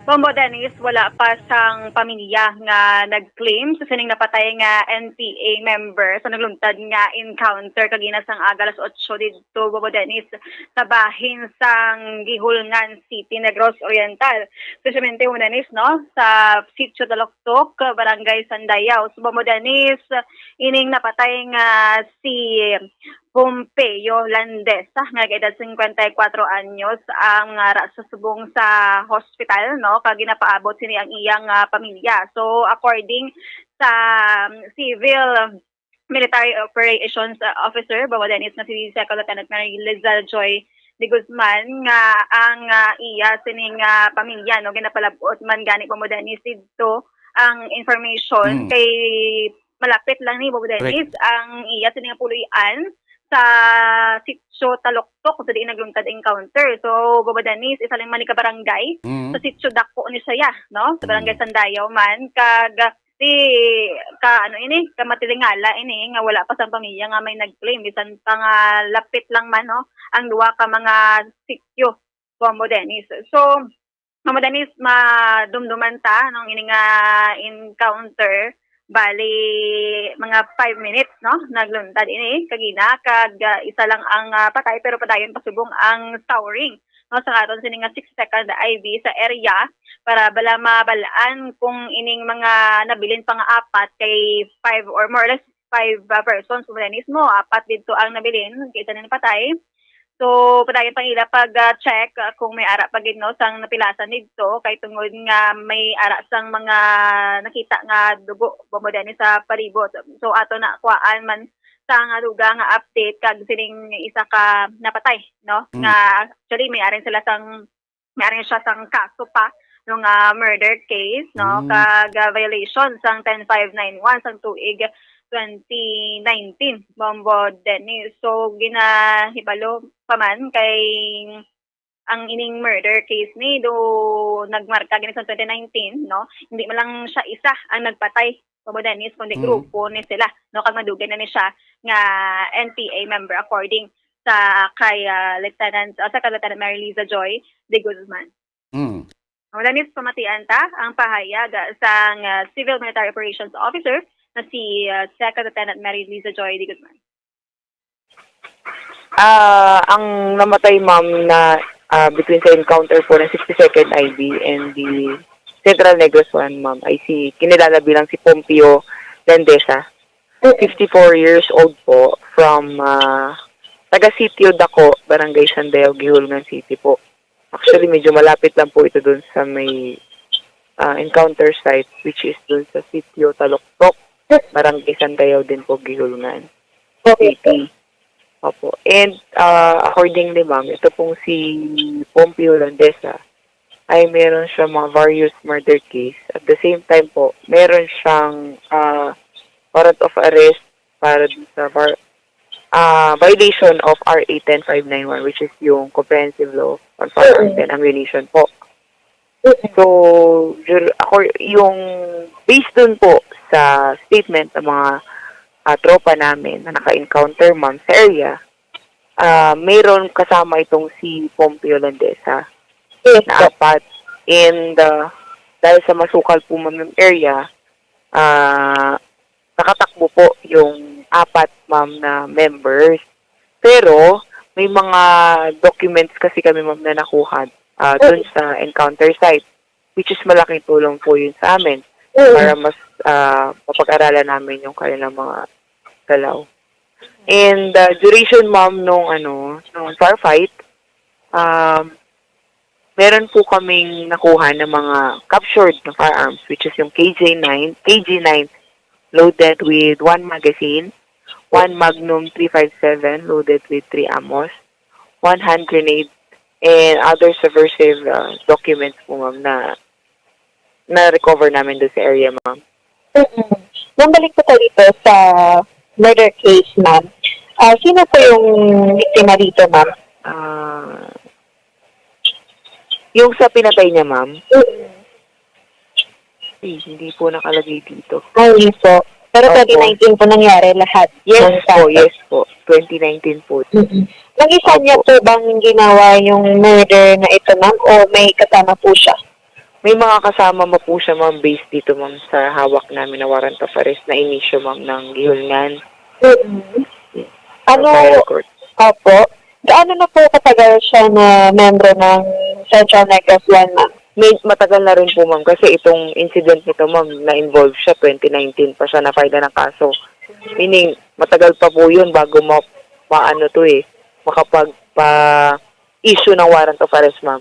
Speaker 20: Bombo Dennis, wala pa sang pamilya nga nag-claim sa sining napatay nga NPA member sa nagluntad nga encounter kagina sang aga alas 8 dito, Bombo Dennis, sa bahin sang Gihulngan City, Negros Oriental. Especially Bombo Dennis, no? Sa Sitio Daloktok, Barangay Sandayaw. So, Bombo Dennis, ining napatay nga si Pompeo Landes, nga edad 54 anyos, ang sa subong sa hospital, no, kag ginapaabot sini ang iyang pamilya. So according sa Civil Military Operations Officer Bombo Dennis na si Second Lieutenant Lizal Joy de Guzman, nga ang iya sining pamilya, no, ginapalabot man gani Bombo Dennis dito ang information kay malapit lang ni Bombo Dennis ang iya sining puluyan sa Sitio Taloktok kung sa diin naglungtad encounter. So, Babadanis, isa lang man ni ka barangay. Sa Sitio Dako ni saya, no? Sa barangay Sandayaw man. Ka matilingala ini nga wala pa sa pamilya nga may nag-claim. Bisan pa nga lapit lang man, no? Ang duwa ka mga sitio, Babadanis. So, Babadanis, madumduman ta nung ini nga encounter. Bali, mga 5 minutes, no? Nagluntad ini, kagina, isa lang ang patay, pero padayon pasubong ang towering. No? Sa karon sining nga 6-second IV sa area, para bala mabalaan kung ining mga nabilin pa nga apat kay 5 or more or less 5 persons, mismo, apat dito ang nabilin, kaysa na patay. So, padayon pang ila pag-check kung may ara pa gid no sang napilasan dito kay tungod nga may ara sang mga nakita nga dugo bomodani sa palibot. So, ato na kuhaan man sa nga duga nga update kag sining isa ka napatay, no? Nga actually may arin siya sang kaso pa nung murder case, no? Kag violation sang 10591 sang tuig 2019 Bombo Dennis. So ginahibalo pa man kay ang ining murder case ni do nagmarka gini sa 2019, no? Hindi man lang siya isa ang nagpatay Bombo Dennis kundi grupo ni sila, no? Kag madugan na ni siya nga NPA member according sa kay Lieutenant Mary Liza Joy de Guzman. Bombo Dennis, pamatian ta ang pahayag sang Civil Military Operations Officer na si Second Lieutenant Mary Liza Joy de Guzman.
Speaker 8: Ang namatay ma'am na between sa encounter po ng 60-second IV and the Central Negros one ma'am ay kinilala bilang si Pompeo Landesa. 54 years old po from taga Sitio Dako, Barangay Sandayaw, Gihulngan City po. Actually medyo malapit lang po ito dun sa may encounter site which is dun sa Sitio Taloktok, Barangay Sandayaw din po, Gihulngan City. Opo. And accordingly ma'am, ito pong si Pompeo Landesa ay meron siya mga various murder case. At the same time po, meron siyang warrant of arrest para sa violation of RA 10591 which is yung Comprehensive Law on Firearms and Ammunition po. So, yung based dun po sa statement ng mga tropa namin na naka-encounter ma'am sa area, mayroon kasama itong si Pompeo Landesa na apat. And dahil sa masukal po ma'am yung area, nakatakbo po yung apat ma'am na members. Pero may mga documents kasi kami ma'am na nakuha dun sa encounter site, which is malaking tulong po yun sa amin para mas mapag-aralan namin yung kanilang mga galaw. And duration ma'am nung firefight, meron po kaming nakuha ng mga captured na firearms, which is yung KG9 loaded with 1 magazine, 1 Magnum 357 loaded with 3 ammos, 1 hand grenade, and other subversive documents po ma'am na recover namin doon sa area ma'am.
Speaker 15: Nambalik po tayo dito sa murder case ma'am. Sino po yung biktima dito ma'am?
Speaker 8: Yung sa pinatay niya ma'am? Hindi po nakalagay dito.
Speaker 15: Hindi po. Pero 2019 po nangyari lahat.
Speaker 8: Yes po. 2019 po.
Speaker 15: Nag-isa niya po bang ginawa yung murder na ito, ma'am? O may kasama po siya?
Speaker 8: May mga kasama mo po siya, ma'am, based dito, ma'am, sa hawak namin na warrant of arrest na inisyo, ma'am, ng Gihulngan.
Speaker 15: Opo. Gaano na po katagal siya na membro ng Central Negros 1, ma'am?
Speaker 8: Matagal na rin po, ma'am, kasi itong incident nito, ma'am, na-involve siya 2019 pa siya na-file ng kaso. Meaning, matagal pa po yun bago makapag-issue ng warrant of arrest, ma'am.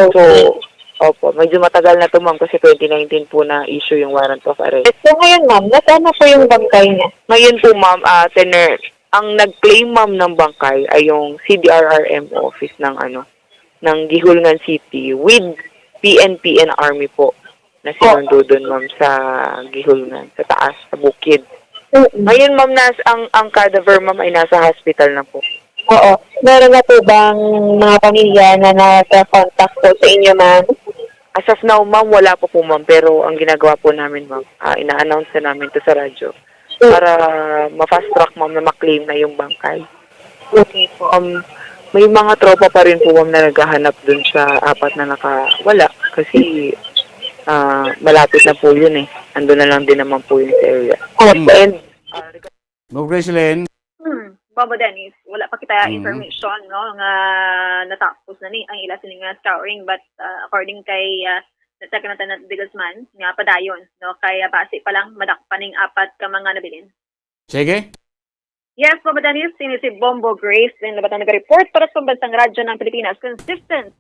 Speaker 8: So, opo, medyo matagal na to, ma'am, kasi 2019 po na issue yung warrant of arrest.
Speaker 15: So, ngayon, ma'am, nasaan na po yung bangkay niya?
Speaker 8: Ngayon po, ma'am, ang nag-claim, ma'am, ng bangkay ay yung CDRRM office ng Gihulngan City with PNP and Army po na sinundo doon, ma'am, sa Gihulngan, sa taas, sa bukid. Ngayon, ma'am, ang cadaver, ma'am, ay nasa hospital na po.
Speaker 15: Oo. Meron na po bang mga pamilya na nasa-contact po sa inyo, ma'am?
Speaker 8: As of now, ma'am, wala po po, ma'am. Pero ang ginagawa po namin, ma'am, ina-announce na namin to sa radyo para ma-fast track, ma'am, na ma-claim na yung bangkay.
Speaker 15: Okay po.
Speaker 8: May mga tropa pa rin po, ma'am, na naghahanap dun sa 4 na nakawala. Kasi malapit na po yun eh. Ando na lang din naman po yung area. And
Speaker 18: No, Gracelyn.
Speaker 20: Baba Dennis, wala pa kita information no nga natapos na ni ang ila sining nga scouring, but according kay Secretary de Guzman nga padayon no kay base pa lang madakpaning 4 ka mga nabilin.
Speaker 18: Sige.
Speaker 20: Yes, Baba Dennis, si Bombo Grace din nabatang nag-report para sa Pambansang Radyo ng Pilipinas, consistent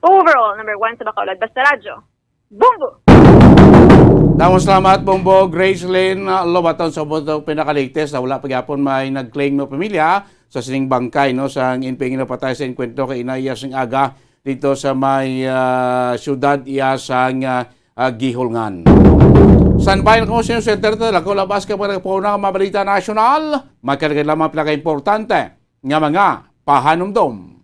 Speaker 20: overall number 1 sa Bacolod basta radyo. Bombo.
Speaker 18: Damo salamat, Bombo Gracelyn Lobaton sa pinakaligtes na wala pagyapon may nag-claim no pamilya sa sining bangkay no sa inping napatay sa enkwentro kay inaya sing aga dito sa may syudad iya sang Gihulngan. San Bayan Commission Center ta lako labas ka para po na mabalita nasyonal, magkaragay lamang pala importante nga mga pahanumdom.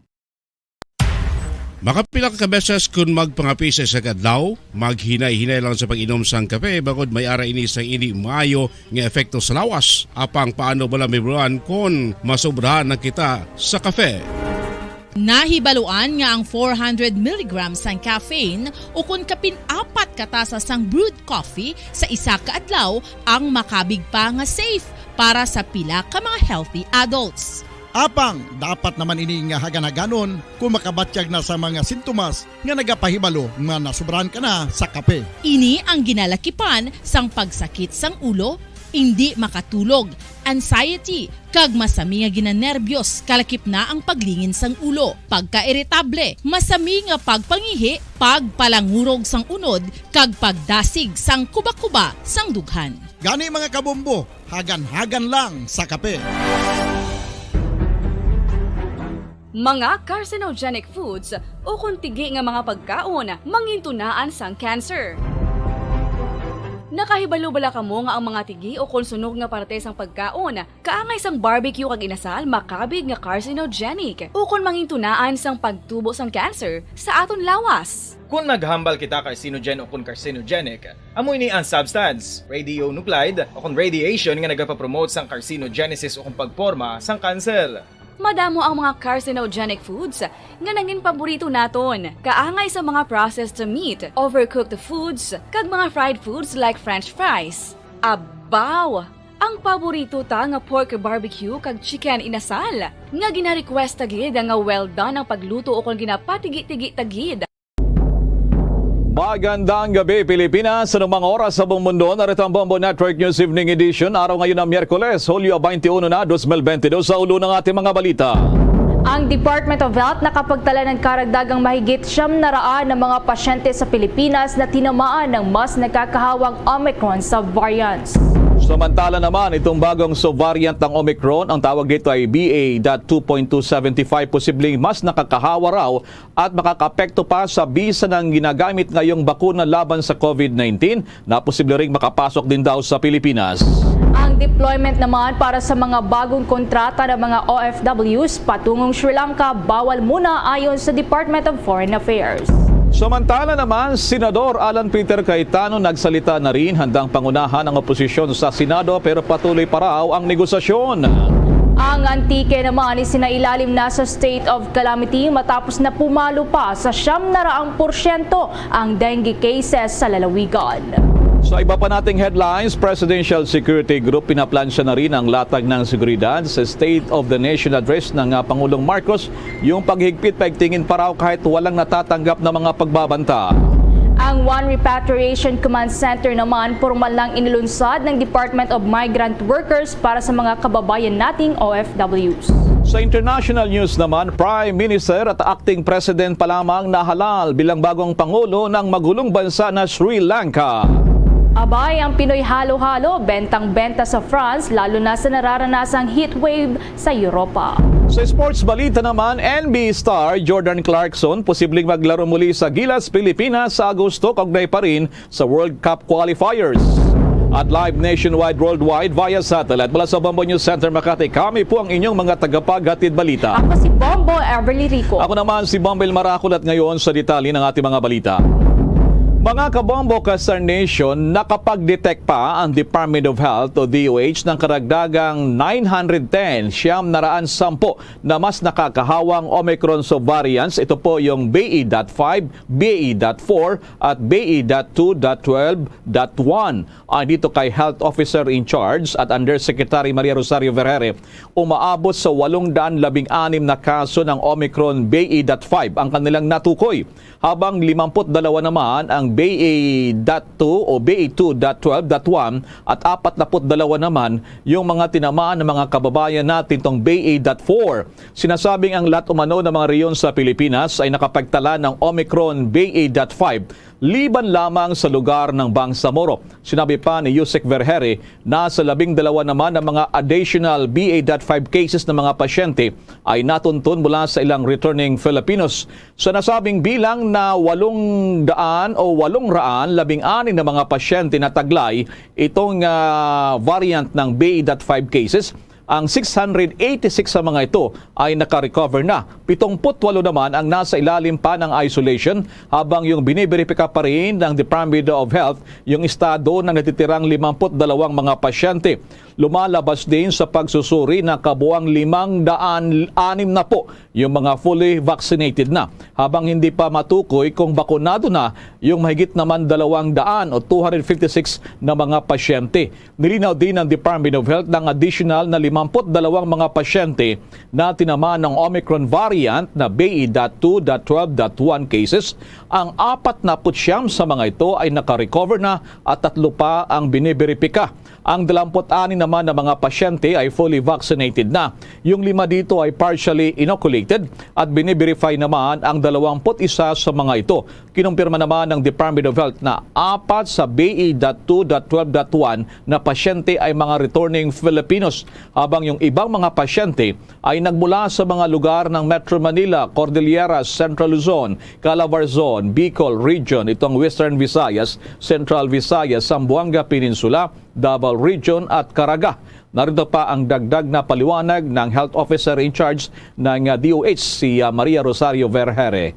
Speaker 11: Makapila ka beses kung magpangapisa sa kadlaw, maghinay-hinay lang sa pag-inom sang kape bakod may ara ini sang ini maayo nga epekto sa lawas. Apang paano bala may buruan kung masobrahan na kita sa kape.
Speaker 6: Nahibaluan nga ang 400 mg sang caffeine o kung kapin-4 katasa sang brewed coffee sa isa ka adlaw ang makabig pa nga safe para sa pila ka mga healthy adults.
Speaker 4: Apang, dapat naman ini nga haganaganon kung makabatyag na sa mga sintomas nga nagapahibalo nga nasubrahan ka na sa kape.
Speaker 6: Ini ang ginalakipan sang pagsakit sang ulo, hindi makatulog, anxiety, kag masami nga ginanerbyos kalakip na ang paglingin sang ulo, pagka-irritable, masami nga pagpangihi, pagpalangurog sang unod, kag pagdasig sang kuba-kuba sang dughan.
Speaker 4: Gani mga kabombo, hagan-hagan lang sa kape.
Speaker 9: Mga carcinogenic foods o kuntigi nga mga pagkaon mangintunaan sang cancer. Nakahibalo bala kamo nga ang mga tigi o konsunog nga parte sang pagkaon kaangay sang barbecue kag inasal makabig nga carcinogenic o kon mangintunaan sang pagtubo sang cancer sa aton lawas.
Speaker 10: Kung naghambal kita carcinogen o kung carcinogenic, amoy ni ang substance, radionuclide o kung radiation nga nagapapromote sang carcinogenesis o kung pagporma sang cancer.
Speaker 9: Madamo ang mga carcinogenic foods nga nangin paborito naton. Kaangay sa mga processed meat, overcooked foods, kag mga fried foods like french fries. Abaw! Ang paborito ta nga pork barbecue kag chicken inasal. Nga gina-request tagid nga well done ang pagluto o kung ginapatigi-tigi tagid.
Speaker 21: Magandang gabi Pilipinas, sa mga oras sa buong mundo, narito ang Bombo Network News Evening Edition, araw ngayon ng Miyerkules, Hulyo 21 na, 2022, sa ulo ng ating mga balita.
Speaker 23: Ang Department of Health nakapagtala ng karagdagang mahigit 700 na mga pasyente sa Pilipinas na tinamaan ng mas nakakahawang Omicron subvariants.
Speaker 21: Samantala naman, itong bagong subvariant ng Omicron, ang tawag dito ay BA.2.275, posibleng mas nakakahawa raw at makakapekto pa sa bisa ng ginagamit ngayong bakuna laban sa COVID-19 na posible ring makapasok din daw sa Pilipinas.
Speaker 23: Ang deployment naman para sa mga bagong kontrata ng mga OFWs patungong Sri Lanka bawal muna ayon sa Department of Foreign Affairs.
Speaker 21: Samantala naman, Senador Alan Peter Cayetano nagsalita na rin, handang pangunahan ang oposisyon sa Senado pero patuloy pa raw ang negosasyon.
Speaker 23: Ang Antique naman ay sinailalim na sa state of calamity matapos na pumalo pa sa 700% ang dengue cases sa lalawigan.
Speaker 21: Sa iba pa nating headlines, Presidential Security Group pinaplansya na rin ang latag ng seguridad sa State of the Nation Address ng Pangulong Marcos. Yung paghigpit paigtingin pa raw kahit walang natatanggap na mga pagbabanta.
Speaker 23: Ang One Repatriation Command Center naman formal lang inilunsad ng Department of Migrant Workers para sa mga kababayan nating OFWs.
Speaker 21: Sa international news naman, Prime Minister at Acting President pa lamang nahalal bilang bagong Pangulo ng magulong bansa na Sri Lanka.
Speaker 23: Abay, ang Pinoy halo-halo, bentang-benta sa France, lalo na sa nararanasang heatwave sa Europa.
Speaker 21: Sa sports balita naman, NBA star Jordan Clarkson posibleng maglaro muli sa Gilas, Pilipinas sa Agosto, kaugnay pa rin sa World Cup qualifiers. at live nationwide worldwide via satellite. Mula sa Bombo News Center Makati, kami po ang inyong mga tagapaghatid balita.
Speaker 1: Ako si Bombo Everly Rico.
Speaker 21: Ako naman si Bombel Maracol at ngayon sa detalye ng ating mga balita. Mga kabombo ka Star Nation, nakapag-detect pa ang Department of Health o DOH ng karagdagang 910 na mas nakakahawang Omicron subvariants. Ito po yung BA.5, BA.4 at BA.2.12.1. Dito kay Health Officer in Charge at Undersecretary Maria Rosario Vergere, umaabot sa 816 na kaso ng Omicron BA.5 ang kanilang natukoy, habang 52 naman ang BA.2 o BA.2.12.1 at 42 naman yung mga tinamaan ng mga kababayan natin tong BA.4. Sinasabing ang lahat umano ng mga reyon sa Pilipinas ay nakapagtala ng Omicron BA.5 liban lamang sa lugar ng Bangsamoro. Sinabi pa ni Yusek Vergere na sa 12 naman ng mga additional BA.5 cases ng mga pasyente ay natuntun mula sa ilang returning Filipinos. Sa nasabing bilang na 816 na mga pasyente na taglay itong variant ng BA.5 cases, ang 686 sa mga ito ay nakarecover na. 78 naman ang nasa ilalim pa ng isolation, habang yung biniberipika pa rin ng Department of Health yung estado ng natitirang 52 mga pasyente. Lumalabas din sa pagsusuri na kabuang 506 na po yung mga fully vaccinated na, habang hindi pa matukoy kung bakunado na yung mahigit naman 200 o 256 na mga pasyente. Nilinaw din ng Department of Health ng additional na 52 mga pasyente na tinamaan ng Omicron variant na BA.2.12.1 cases. Ang 49 sa mga ito ay nakarecover na at 3 pa ang biniberipika. Ang 26 naman na mga pasyente ay fully vaccinated na. Yung 5 dito ay partially inoculated at biniverify naman ang 21 sa mga ito. Kinumpirma naman ng Department of Health na 4 sa BA.2.12.1 na pasyente ay mga returning Filipinos, habang yung ibang mga pasyente ay nagmula sa mga lugar ng Metro Manila, Cordillera, Central Luzon, Calabarzon, Bicol Region, itong Western Visayas, Central Visayas, Zamboanga Peninsula, Davao Region at Caraga. Narito pa ang dagdag na paliwanag ng Health Officer in Charge ng DOH, si Maria Rosario Vergere.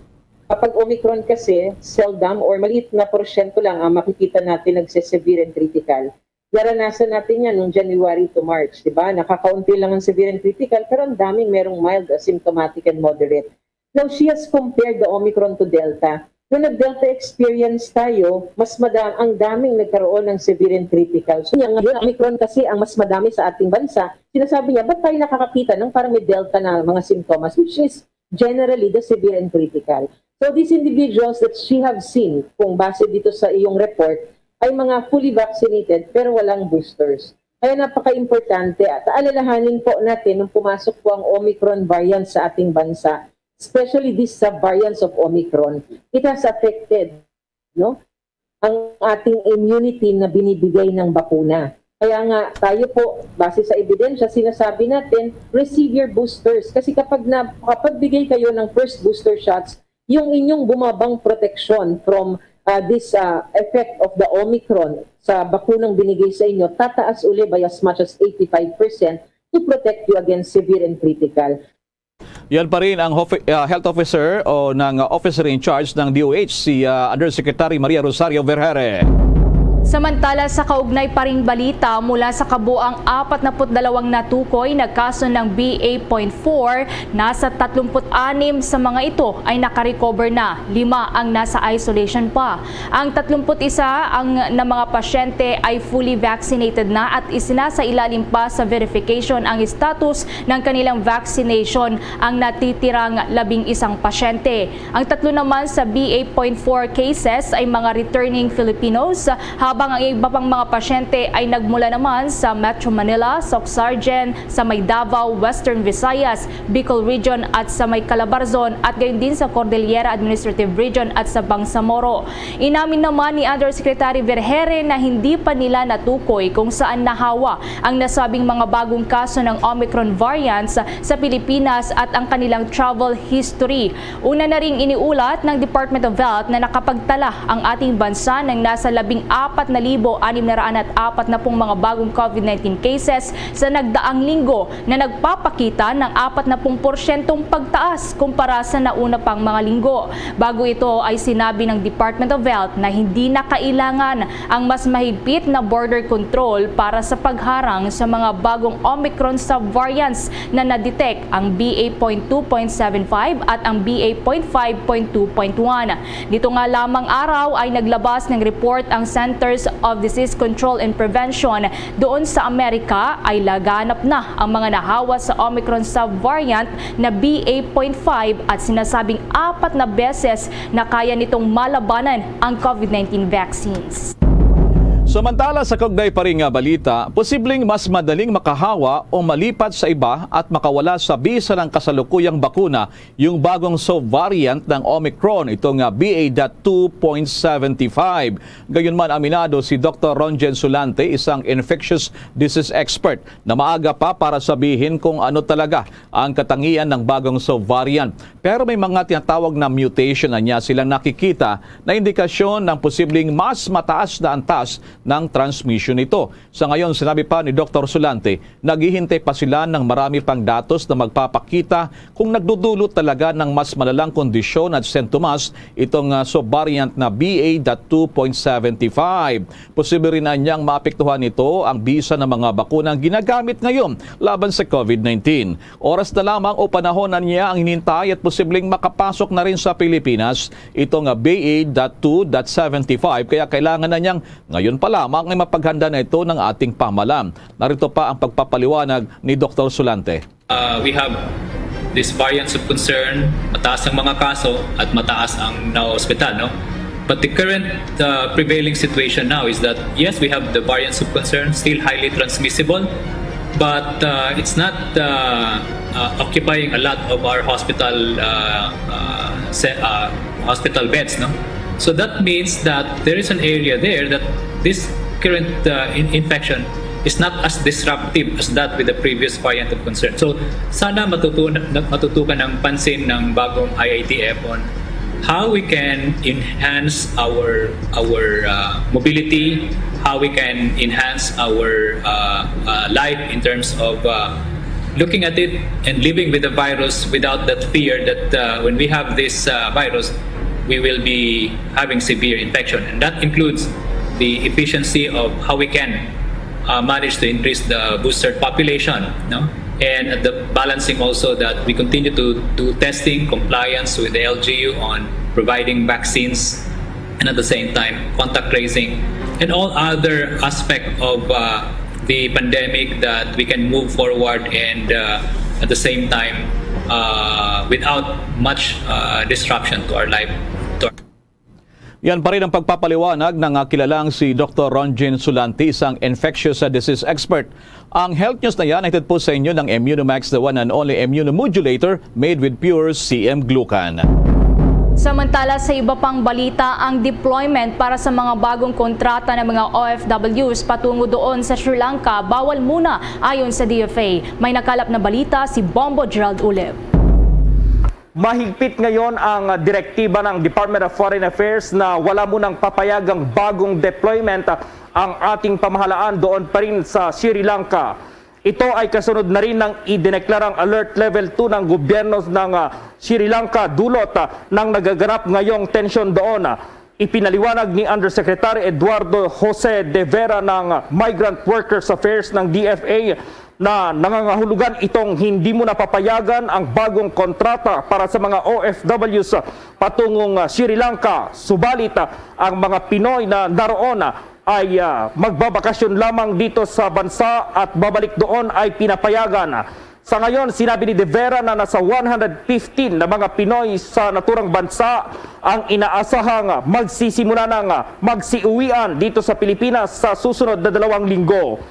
Speaker 5: Kapag Omicron kasi, seldom or maliit na porsyento lang ang makikita natin nagsisevere and critical. Naranasan natin yan noong January to March, di ba? Nakakaunti lang ang severe and critical, pero ang daming merong mild, asymptomatic and moderate. Now, she has compared the Omicron to Delta. Noong nag-Delta experience tayo, ang daming nagkaroon ng severe and critical. So, ngayon, Omicron kasi ang mas madami sa ating bansa. Sinasabi niya, ba't tayo nakakakita ng parang may Delta na mga symptoms, which is generally the severe and critical. So, these individuals that she have seen, kung base dito sa iyong report, ay mga fully vaccinated pero walang boosters. Kaya napaka-importante at alalahanin po natin nung pumasok po ang Omicron variant sa ating bansa, especially these sub-variants of Omicron, it has affected ang ating immunity na binibigay ng bakuna. Kaya nga tayo po, base sa ebidensya, sinasabi natin, receive your boosters. Kasi kapag bigay kayo ng first booster shots, yung inyong bumabang protection from this effect of the Omicron sa bakunang binigay sa inyo, tataas uli by as much as 85% to protect you against severe and critical.
Speaker 21: Yan pa rin ang Health Officer o ng Officer in Charge ng DOH, si Undersecretary Maria Rosario Vergere.
Speaker 1: Samantala, sa kaugnay pa ring balita, mula sa kabuang 42 natukoy na kaso ng BA.4, nasa 36 sa mga ito ay nakarecover na, 5 ang nasa isolation pa. Ang 31 na mga pasyente ay fully vaccinated na at isinasailalim pa sa verification ang status ng kanilang vaccination ang natitirang 11 pasyente. Ang 3 naman sa BA.4 cases ay mga returning Filipinos, habang ang iba pang mga pasyente ay nagmula naman sa Metro Manila, Soxargen, sa may Davao, Western Visayas, Bicol Region at sa may Calabarzon, at gayon din sa Cordillera Administrative Region at sa Bangsamoro. Inamin naman ni Undersecretary Vergere na hindi pa nila natukoy kung saan nahawa ang nasabing mga bagong kaso ng Omicron variants sa Pilipinas at ang kanilang travel history. Una na ring iniulat ng Department of Health na nakapagtala ang ating bansa ng nasa 14 4,640 mga bagong COVID-19 cases sa nagdaang linggo na nagpapakita ng 40% pagtaas kumpara sa nauna pang mga linggo. Bago ito ay sinabi ng Department of Health na hindi na kailangan ang mas mahigpit na border control para sa pagharang sa mga bagong Omicron subvariants na na-detect ang BA.2.75 at ang BA.5.2.1. Dito nga lamang araw ay naglabas ng report ang Centers of Disease Control and Prevention. Doon sa Amerika ay laganap na ang mga nahawa sa Omicron subvariant na BA.5 at sinasabing 4 na beses na kaya nitong malabanan ang COVID-19 vaccines.
Speaker 21: Samantala sa kaugnay pa ring balita, posibleng mas madaling makahawa o malipat sa iba at makawala sa bisa ng kasalukuyang bakuna yung bagong subvariant ng Omicron, itong BA.2.75. Gayunman aminado si Dr. Ronjen Sulante, isang infectious disease expert, na maaga pa para sabihin kung ano talaga ang katangian ng bagong subvariant. Pero may mga tinatawag na mutation na niya silang nakikita na indikasyon ng posibleng mas mataas na antas ng transmission nito. Sa ngayon, sinabi pa ni Dr. Sulante, naghihintay pa sila ng marami pang datos na magpapakita kung nagdudulot talaga ng mas malalang kondisyon at sintomas itong subvariant na BA.2.75. Posible rin na niyang maapektuhan nito ang bisa ng mga bakunang ginagamit ngayon laban sa COVID-19. Oras na lamang o panahon na niya ang hinintay at posibleng makapasok na rin sa Pilipinas itong BA.2.75, kaya kailangan na niyang ngayon pa lamang ay mapaghanda na ito ng ating pamahalaan. Narito pa ang pagpapaliwanag ni Dr. Sulante.
Speaker 12: We have these variants of concern, mataas ang mga kaso at mataas ang na-hospital, no? But the current prevailing situation now is that yes, we have the variants of concern, still highly transmissible, but it's not occupying a lot of our hospital hospital beds, no? So that means that there is an area there that this current infection is not as disruptive as that with the previous variant of concern. So sana matutukan ng pansin ng bagong IITF on how we can enhance our mobility, how we can enhance our life in terms of looking at it and living with the virus without that fear that when we have this virus, we will be having severe infection. And that includes the efficiency of how we can manage to increase the booster population, no? And the balancing also that we continue to do testing, compliance with the LGU on providing vaccines, and at the same time contact tracing and all other aspect of the pandemic that we can move forward and at the same time without much disruption to our life.
Speaker 21: Yan pa rin ang pagpapaliwanag ng kilalang si Dr. Ronjen Sulante, isang infectious disease expert. Ang health news na yan ay hatid po sa inyo ng Immunomax, the one and only immunomodulator made with pure CM glucan.
Speaker 1: Samantala sa iba pang balita, ang deployment para sa mga bagong kontrata ng mga OFWs patungo doon sa Sri Lanka bawal muna ayon sa DFA. May nakalap na balita si Bombo Gerald Uleb.
Speaker 13: Mahigpit ngayon ang direktiba ng Department of Foreign Affairs na wala munang papayagang bagong deployment ang ating pamahalaan doon pa rin sa Sri Lanka. Ito ay kasunod na rin ng idineklarang Alert Level 2 ng gobyerno ng Sri Lanka dulot ng nagaganap ngayong tensyon doon. Ipinaliwanag ni Undersecretary Eduardo Jose de Vera ng Migrant Workers Affairs ng DFA na nangangahulugan itong hindi mo napapayagan ang bagong kontrata para sa mga OFWs patungong Sri Lanka. Subalit ang mga Pinoy na naroon ay magbabakasyon lamang dito sa bansa at babalik doon ay pinapayagan. Sa ngayon, sinabi ni De Vera na nasa 115 na mga Pinoy sa naturang bansa ang inaasahang magsisimula ng magsiuwian dito sa Pilipinas sa susunod na 2 linggo.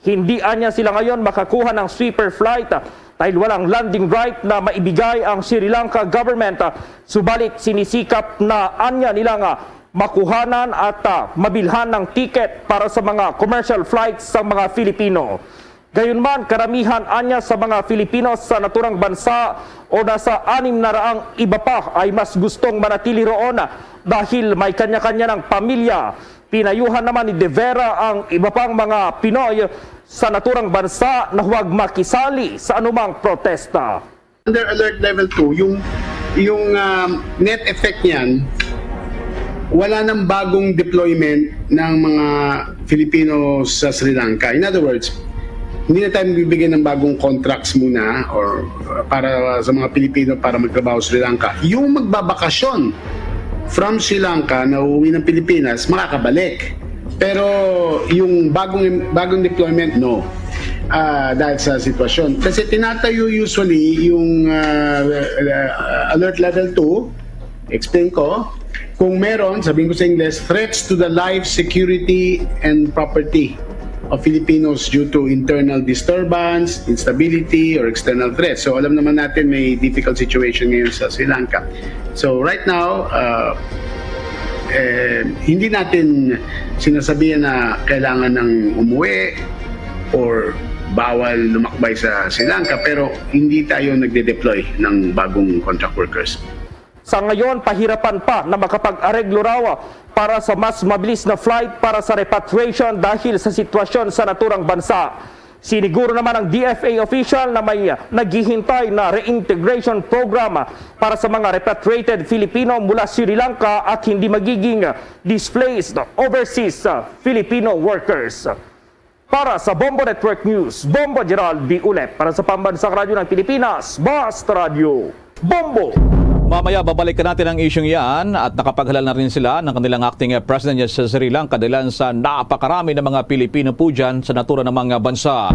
Speaker 13: Hindi anya sila ngayon makakuha ng sweeper flight dahil walang landing right na maibigay ang Sri Lanka government. Subalit sinisikap na anya nilang makuhanan at mabilhan ng ticket para sa mga commercial flights sa mga Filipino. Gayunman, karamihan anya sa mga Filipino sa naturang bansa o nasa 600 iba pa ay mas gustong manatili roon dahil may kanya-kanya ng pamilya. Pinayuhan naman ni De Vera ang iba pang mga Pinoy sa naturang bansa na huwag makisali sa anumang protesta.
Speaker 14: Under alert level 2, yung net effect niyan, wala nang bagong deployment ng mga Filipino sa Sri Lanka. In other words, hindi na tayo bibigyan ng bagong contracts muna or para sa mga Pilipino para magtrabaho sa Sri Lanka. Yung magbabakasyon from Sri Lanka na uuwi ng Pilipinas, makakabalik. Pero yung bagong deployment, no. Dahil sa sitwasyon. Kasi tinatayo usually yung alert level 2, explain ko, kung meron, sabihin ko sa English, threats to the life, security, and property of Filipinos due to internal disturbance, instability, or external threats. So alam naman natin may difficult situation ngayon sa Sri Lanka. So right now, hindi natin sinasabihan na kailangan ng umuwi or bawal lumakbay sa Sri Lanka, pero hindi tayo nagde-deploy ng bagong contract workers.
Speaker 13: Sa ngayon, pahirapan pa na makapag-areglo raw para sa mas mabilis na flight para sa repatriation dahil sa sitwasyon sa naturang bansa. Siniguro naman ang DFA official na may naghihintay na reintegration program para sa mga repatriated Filipino mula Sri Lanka at hindi magiging displaced overseas Filipino workers. Para sa Bombo Network News, Bombo Gerald B. Ulep. Para sa Pambansang Radyo ng Pilipinas, Basta Radio, Bombo!
Speaker 21: Mamaya babalikan natin ang isyong yan at nakapaghalal na rin sila ng kanilang acting president sa Sri Lanka dahil sa napakarami ng mga Pilipino po dyan sa natura ng mga bansa.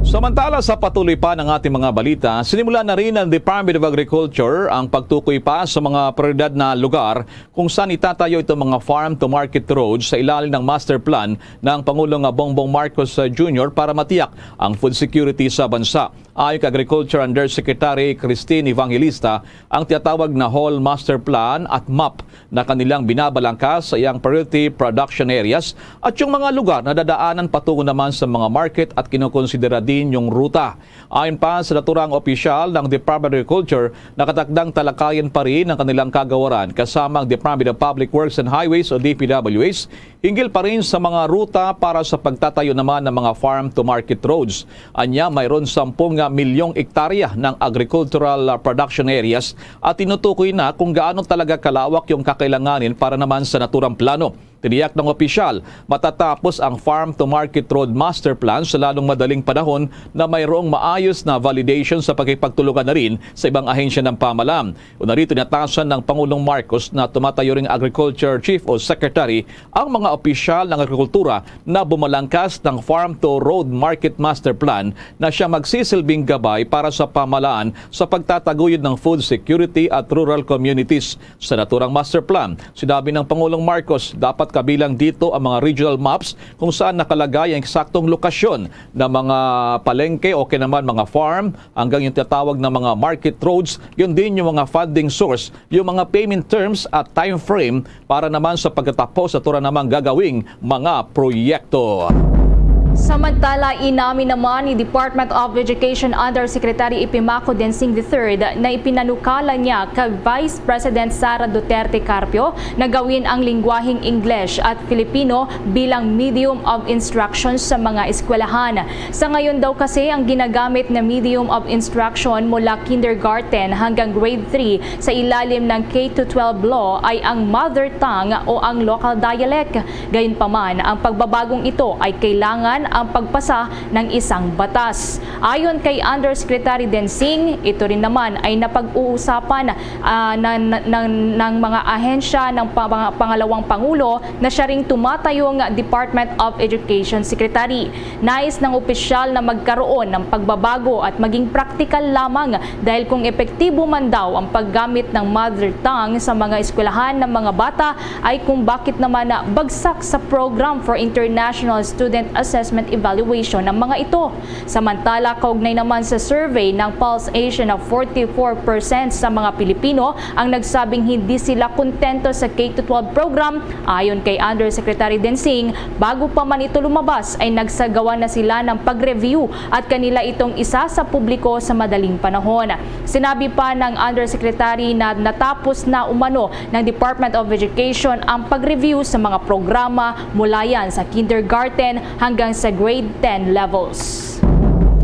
Speaker 21: Samantala sa patuloy pa ng ating mga balita, sinimula na rin ng Department of Agriculture ang pagtukoy pa sa mga prioridad na lugar kung saan itatayo itong mga farm-to-market roads sa ilalim ng master plan ng Pangulong Bongbong Marcos Jr. para matiyak ang food security sa bansa. Ayon kay Agriculture Undersecretary Christine Evangelista, ang tinatawag na Whole Master Plan at MAP na kanilang binabalangkas sa iyang priority production areas at yung mga lugar na dadaanan patungo naman sa mga market at kinukonsidera din yung ruta. Ayon pa sa naturang opisyal ng Department of Agriculture, nakatakdang talakayan pa rin ang kanilang kagawaran kasama ang Department of Public Works and Highways o DPWH, hinggil pa rin sa mga ruta para sa pagtatayo naman ng mga farm-to-market roads. Anya, mayroon 10 milyong ektarya ng agricultural production areas at tinutukoy na kung gaano talaga kalawak yung kakailanganin para naman sa naturang plano. Tiniyak ng opisyal, matatapos ang Farm-to-Market Road Master Plan sa lalong madaling panahon na mayroong maayos na validation sa pagkipagtulungan na rin sa ibang ahensya ng pamahalaan. Una rito natasan ng Pangulong Marcos na tumatayo ring Agriculture Chief o Secretary ang mga opisyal ng agrikultura na bumalangkas ng Farm-to-Road Market Master Plan na siya magsisilbing gabay para sa pamahalaan sa pagtataguyod ng food security at rural communities. Sa naturang master plan, sinabi ng Pangulong Marcos, dapat kabilang dito ang mga regional maps kung saan nakalagay ang eksaktong lokasyon ng mga palengke o naman mga farm hanggang yung tinatawag na mga market roads, yun din yung mga funding source, yung mga payment terms at time frame para naman sa pagtatapos at namang gagawing mga proyekto.
Speaker 1: Samantala, inamin naman ni Department of Education Undersecretary Ipimaco Densing III na ipinanukala niya kay Vice President Sara Duterte Carpio na gawin ang lingwaheng English at Filipino bilang medium of instruction sa mga eskwelahan. Sa ngayon daw kasi ang ginagamit na medium of instruction mula kindergarten hanggang grade 3 sa ilalim ng K-12 law ay ang mother tongue o ang local dialect. Gayunpaman, ang pagbabagong ito ay kailangan ang pagpasa ng isang batas. Ayon kay Undersecretary Densing, ito rin naman ay napag-uusapan ng mga ahensya ng pangalawang Pangulo na siya ring tumatayong Department of Education Secretary. Nais ng opisyal na magkaroon ng pagbabago at maging praktikal lamang dahil kung epektibo man daw ang paggamit ng mother tongue sa mga eskwelahan ng mga bata ay kung bakit naman bagsak sa Program for International Student Assessment assessment evaluation ng mga ito. Samantala, kaugnay naman sa survey ng Pulse Asia na 44% sa mga Pilipino ang nagsabing hindi sila kontento sa K-12 program. Ayon kay Undersecretary Densing, bago pa man ito lumabas ay nagsagawa na sila ng pag-review at kanila itong isa sa publiko sa madaling panahon. Sinabi pa ng Undersecretary na natapos na umano ng Department of Education ang pag-review sa mga programa mula yan sa kindergarten hanggang sa grade 10 levels.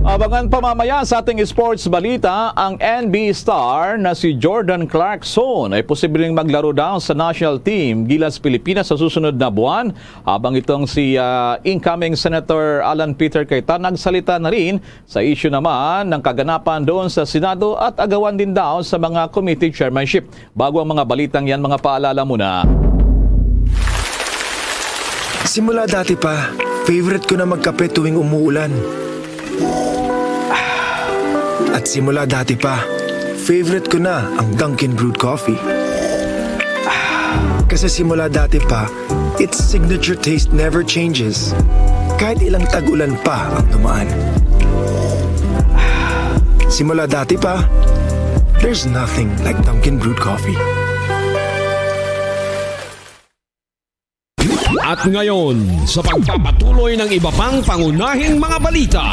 Speaker 21: Abangan pa mamaya sa ating sports balita, ang NBA star na si Jordan Clarkson ay posibleng maglaro daw sa national team Gilas Pilipinas sa susunod na buwan. Habang itong si incoming Senator Alan Peter Cayetano nagsalita na rin sa issue naman ng kaganapan doon sa Senado at agawan din daw sa mga committee chairmanship. Bago ang mga balitang yan, mga paalala muna.
Speaker 16: Simula dati pa, favorite ko na magkape tuwing umuulan. At simula dati pa, favorite ko na ang Dunkin' Brewed Coffee. Kasi simula dati pa, its signature taste never changes. Kahit ilang tag-ulan pa ang dumaan. Simula dati pa, there's nothing like Dunkin' Brewed Coffee.
Speaker 17: At ngayon, sa pagpapatuloy ng iba pang pangunahing mga balita.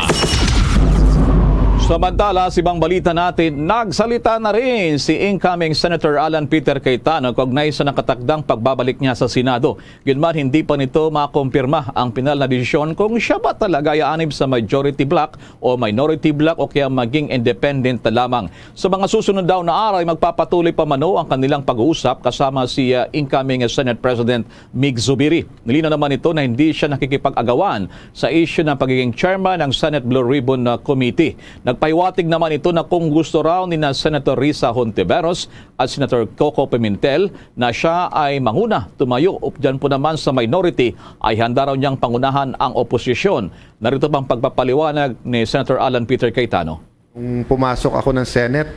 Speaker 21: Samantala, sa ibang balita natin, nagsalita na rin si incoming Senator Alan Peter Cayetano kaugnay sa nakatakdang pagbabalik niya sa Senado. Gayunman, hindi pa nito makumpirma ang pinal na desisyon kung siya ba talaga aanib sa majority block o minority block o kaya maging independent na lamang. Sa mga susunod daw na araw, magpapatuloy pa mano ang kanilang pag-uusap kasama si incoming Senate President Mig Zubiri. Nilinaw naman ito na hindi siya nakikipag-agawan sa issue ng pagiging chairman ng Senate Blue Ribbon Committee. Nagpahiwatig naman ito na kung gusto raw ni Senator Risa Hontiveros at Senator Coco Pimentel na siya ay manguna tumayo. Diyan po naman sa minority ay handa raw niyang pangunahan ang oposisyon. Narito pang pagpapaliwanag ni Senator Alan Peter Cayetano.
Speaker 22: Kung pumasok ako ng Senate,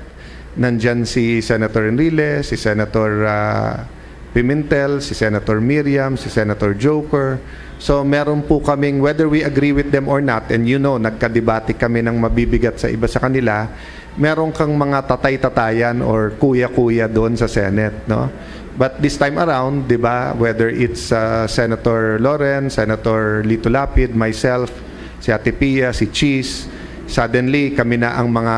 Speaker 22: nandyan si Senator Enriles, si Senator Pimentel, si Senator Miriam, si Senator Joker. So meron po kaming, whether we agree with them or not, and you know, nagkadebate kami ng mabibigat sa iba sa kanila, meron kang mga tatay-tatayan or kuya-kuya doon sa Senate, no? But this time around, di ba, whether it's Senator Loren, Senator Lito Lapid, myself, si Ate Pia, si Cheese, suddenly kami na ang mga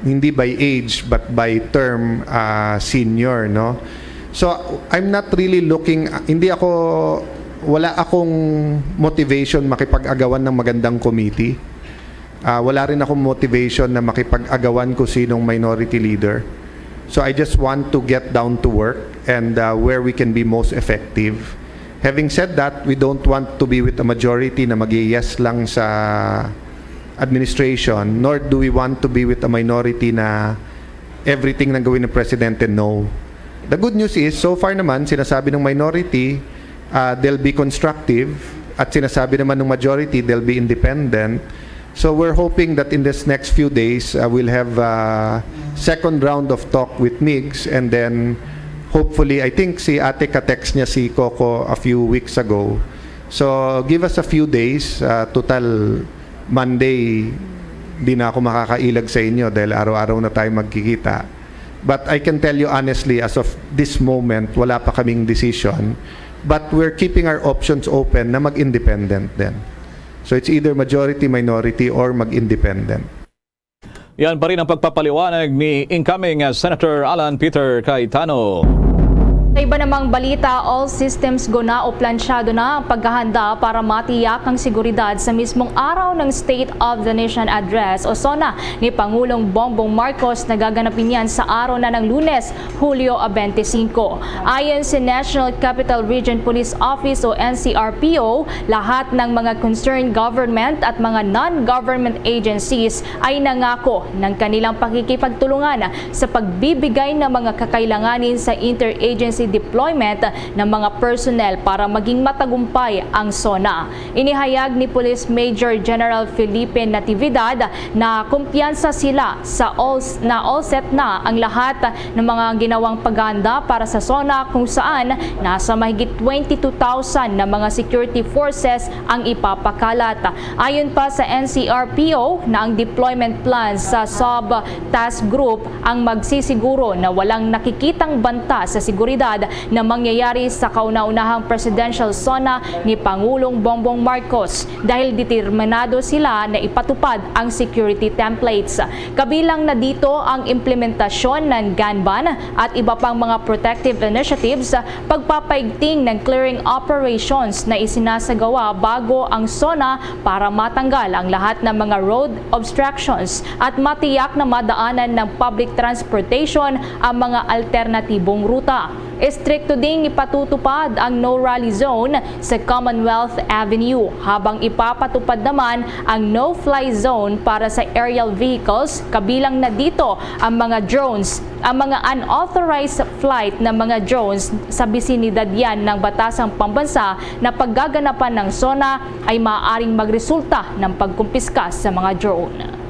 Speaker 22: hindi by age but by term senior, no? So I'm not really looking, wala akong motivation makipag-agawan ng magandang committee. Wala rin akong motivation na makipag-agawan ko sinong minority leader. So I just want to get down to work and where we can be most effective. Having said that, we don't want to be with a majority na mag-yes lang sa administration, nor do we want to be with a minority na everything na gawin ng presidente no. The good news is, so far naman, sinasabi ng minority, they'll be constructive, at sinasabi naman ng majority, they'll be independent. So we're hoping that in this next few days, we'll have a second round of talk with Migs, and then hopefully, I think si ate ka-text niya si Coco a few weeks ago. So give us a few days, total Monday, di na ako makakailag sa inyo dahil araw-araw na tayo magkikita. But I can tell you honestly, as of this moment, wala pa kaming decision. But we're keeping our options open na mag-independent din. So it's either majority, minority, or mag-independent.
Speaker 21: Yan pa rin ang pagpapaliwanag ni incoming Senator Alan Peter Cayetano.
Speaker 1: Sa iba namang balita, all systems go na o plansyado na ang paghahanda para matiyak ang seguridad sa mismong araw ng State of the Nation Address o SONA ni Pangulong Bongbong Marcos na gaganapin yan sa araw na ng Lunes, Hulyo 25. Ayon sa National Capital Region Police Office o NCRPO, lahat ng mga concerned government at mga non-government agencies ay nangako ng kanilang pakikipagtulungan sa pagbibigay ng mga kakailanganin sa interagency emergency deployment ng mga personnel para maging matagumpay ang SONA. Inihayag ni Police Major General Felipe Natividad na kumpiyansa sila sa all set na ang lahat ng mga ginawang paghahanda para sa SONA, kung saan nasa mahigit 22,000 na mga security forces ang ipapakalat. Ayon pa sa NCRPO na ang deployment plan sa sub-task group ang magsisiguro na walang nakikitang banta sa seguridad na mangyayari sa kauna-unahang presidential SONA ni Pangulong Bongbong Marcos dahil determinado sila na ipatupad ang security templates. Kabilang na dito ang implementasyon ng gun ban at iba pang mga protective initiatives, pagpapaigting ng clearing operations na isinasagawa bago ang SONA para matanggal ang lahat ng mga road obstructions at matiyak na madaanan ng public transportation ang mga alternatibong ruta. Istrikto ding ipatutupad ang no rally zone sa Commonwealth Avenue, habang ipapatupad naman ang no fly zone para sa aerial vehicles, kabilang na dito ang mga drones. Ang mga unauthorized flight ng mga drones sa bisinidad yan ng batasang pambansa na paggaganapan ng SONA ay maaaring magresulta ng pagkumpiska sa mga drone.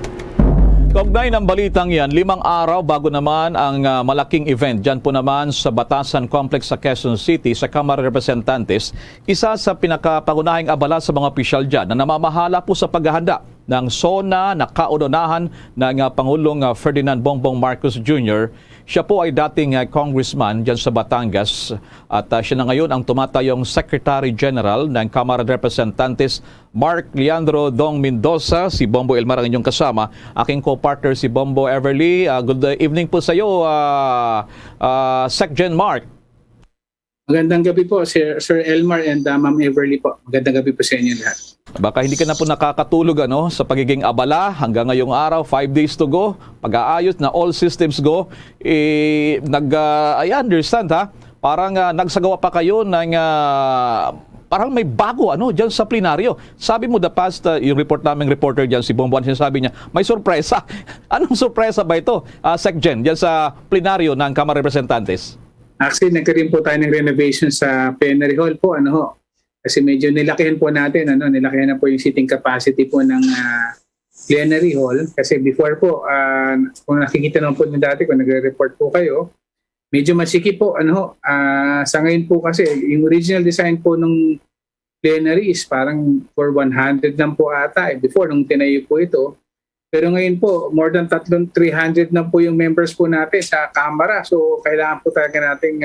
Speaker 21: Kaugnay ng balitang yan, 5 araw bago naman ang malaking event dyan po naman sa Batasan Complex sa Quezon City sa Kamara de Representantes, isa sa pinakapangunahing abala sa mga opisyal dyan na namamahala po sa paghahanda ng SONA na kauunahan ng Pangulong Ferdinand Bongbong Marcos Jr. Siya po ay dating congressman dyan sa Batangas at siya na ngayon ang tumatayong Secretary General ng Kamara de Representantes, Mark Leandro Dong Mendoza. Si Bombo Elmar ang inyong kasama. Aking co-partner si Bombo Everly. Good evening po sa iyo, Sec Gen Mark.
Speaker 2: Magandang gabi po, Sir Elmar and Ma'am Everly po. Magandang gabi po sa inyo lahat.
Speaker 21: Baka hindi ka na po nakakatulog sa pagiging abala hanggang ngayong araw, 5 days to go, pag-aayos na all systems go. I understand parang nagsagawa pa kayo ng parang may bago diyan sa plenaryo. Sabi mo the past, yung report naming reporter diyan si Bombuan, sinasabi niya, may sorpresa. Anong sorpresa ba ito, Sec Gen, diyan sa plenaryo ng Kamara de Representantes?
Speaker 2: Actually, nagkaroon po tayo ng renovation sa plenary hall po, kasi medyo nilakihan po natin, nilakihan na po yung seating capacity po ng plenary hall. Kasi before po, kung nakikita naman po nyo dati, kung nagre-report po kayo, medyo masikip po, sa ngayon po kasi, yung original design po ng plenary is parang for 100 lang po ata, before nung tinayo po ito. Pero ngayon po, more than 300 na po yung members po natin sa Kamara. So, kailangan po talaga nating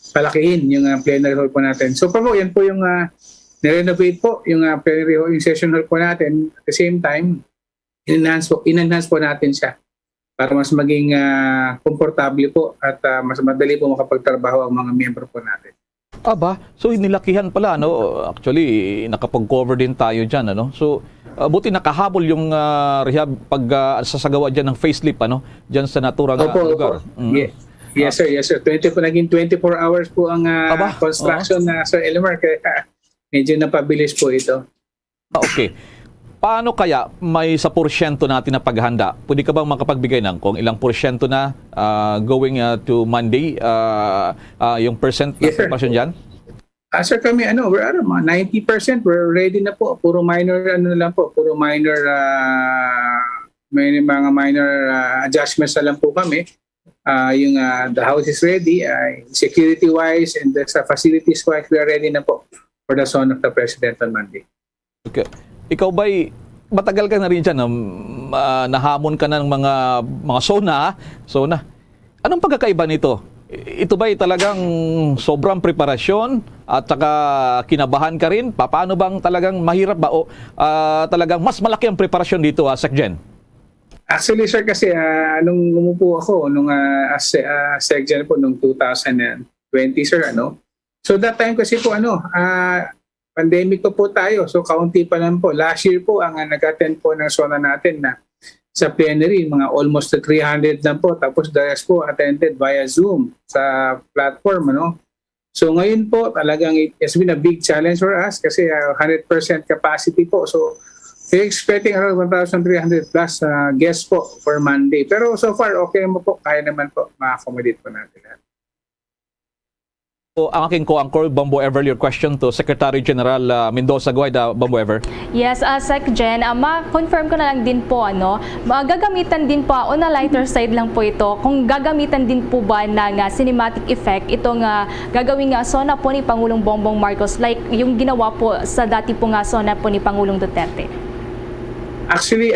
Speaker 2: palakihin yung plenary hall po natin. So, po, yan po yung nirenovate po yung plenary hall, yung session hall po natin. At the same time, in-enhance po natin siya para mas maging komportable po at mas madali po makapagtrabaho ang mga member po natin.
Speaker 21: Aba, so nilakihan pala, Actually, nakapag-cover din tayo dyan, So, buti nakahabol yung rehab pag sasagawa dyan ng facelift, Dyan sa naturang lugar.
Speaker 2: Mm-hmm. Yes, sir. Naging 24 hours po ang construction na Sir Elmer, kaya medyo napabilis po ito.
Speaker 21: Okay. Paano kaya may sa porsyento natin na paghahanda? Pwede ka bang makapagbigay ng kung ilang porsyento na going to Monday, yung percent na preparation dyan?
Speaker 2: Sir, kami we're 90%, we're ready na po. Puro minor may mga minor adjustments na lang po kami. Yung the house is ready, security wise and sa facilities wise, we are ready na po for the son of the President on Monday.
Speaker 21: Okay. Ikaw ba'y matagal ka na rin dyan, nahamon ka na ng mga SONA. Anong pagkakaiba nito? Ito ba'y talagang sobrang preparasyon at saka kinabahan ka rin? Paano bang talagang mahirap ba o talagang mas malaki ang preparasyon dito, Sec Gen?
Speaker 2: Actually, sir, kasi nung umupo ako as Sec Gen po nung 2020, sir, So that time kasi po pandemic po tayo. So kaunti pa lang po. Last year po ang nag-attend po ng SONA natin na sa plenary, mga almost 300 lang po. Tapos the rest po attended via Zoom sa platform. So ngayon po talagang it has been a big challenge for us kasi 100% capacity po. So we're expecting around 1,300 plus guests po for Monday. Pero so far okay mo po. Kaya naman po ma-accommodate po natin lahat.
Speaker 21: So, ang aking co-anchor, Bombo Ever, your question to Secretary General Mendoza. Go ahead, Bombo Ever.
Speaker 1: Yes, Sec Jen, ma-confirm ko na lang din po, gagamitan din po, on a lighter side lang po ito, kung gagamitan din po ba ng cinematic effect, itong gagawing SONA po ni Pangulong Bongbong Marcos, like yung ginawa po sa dati po SONA po ni Pangulong Duterte?
Speaker 2: Actually,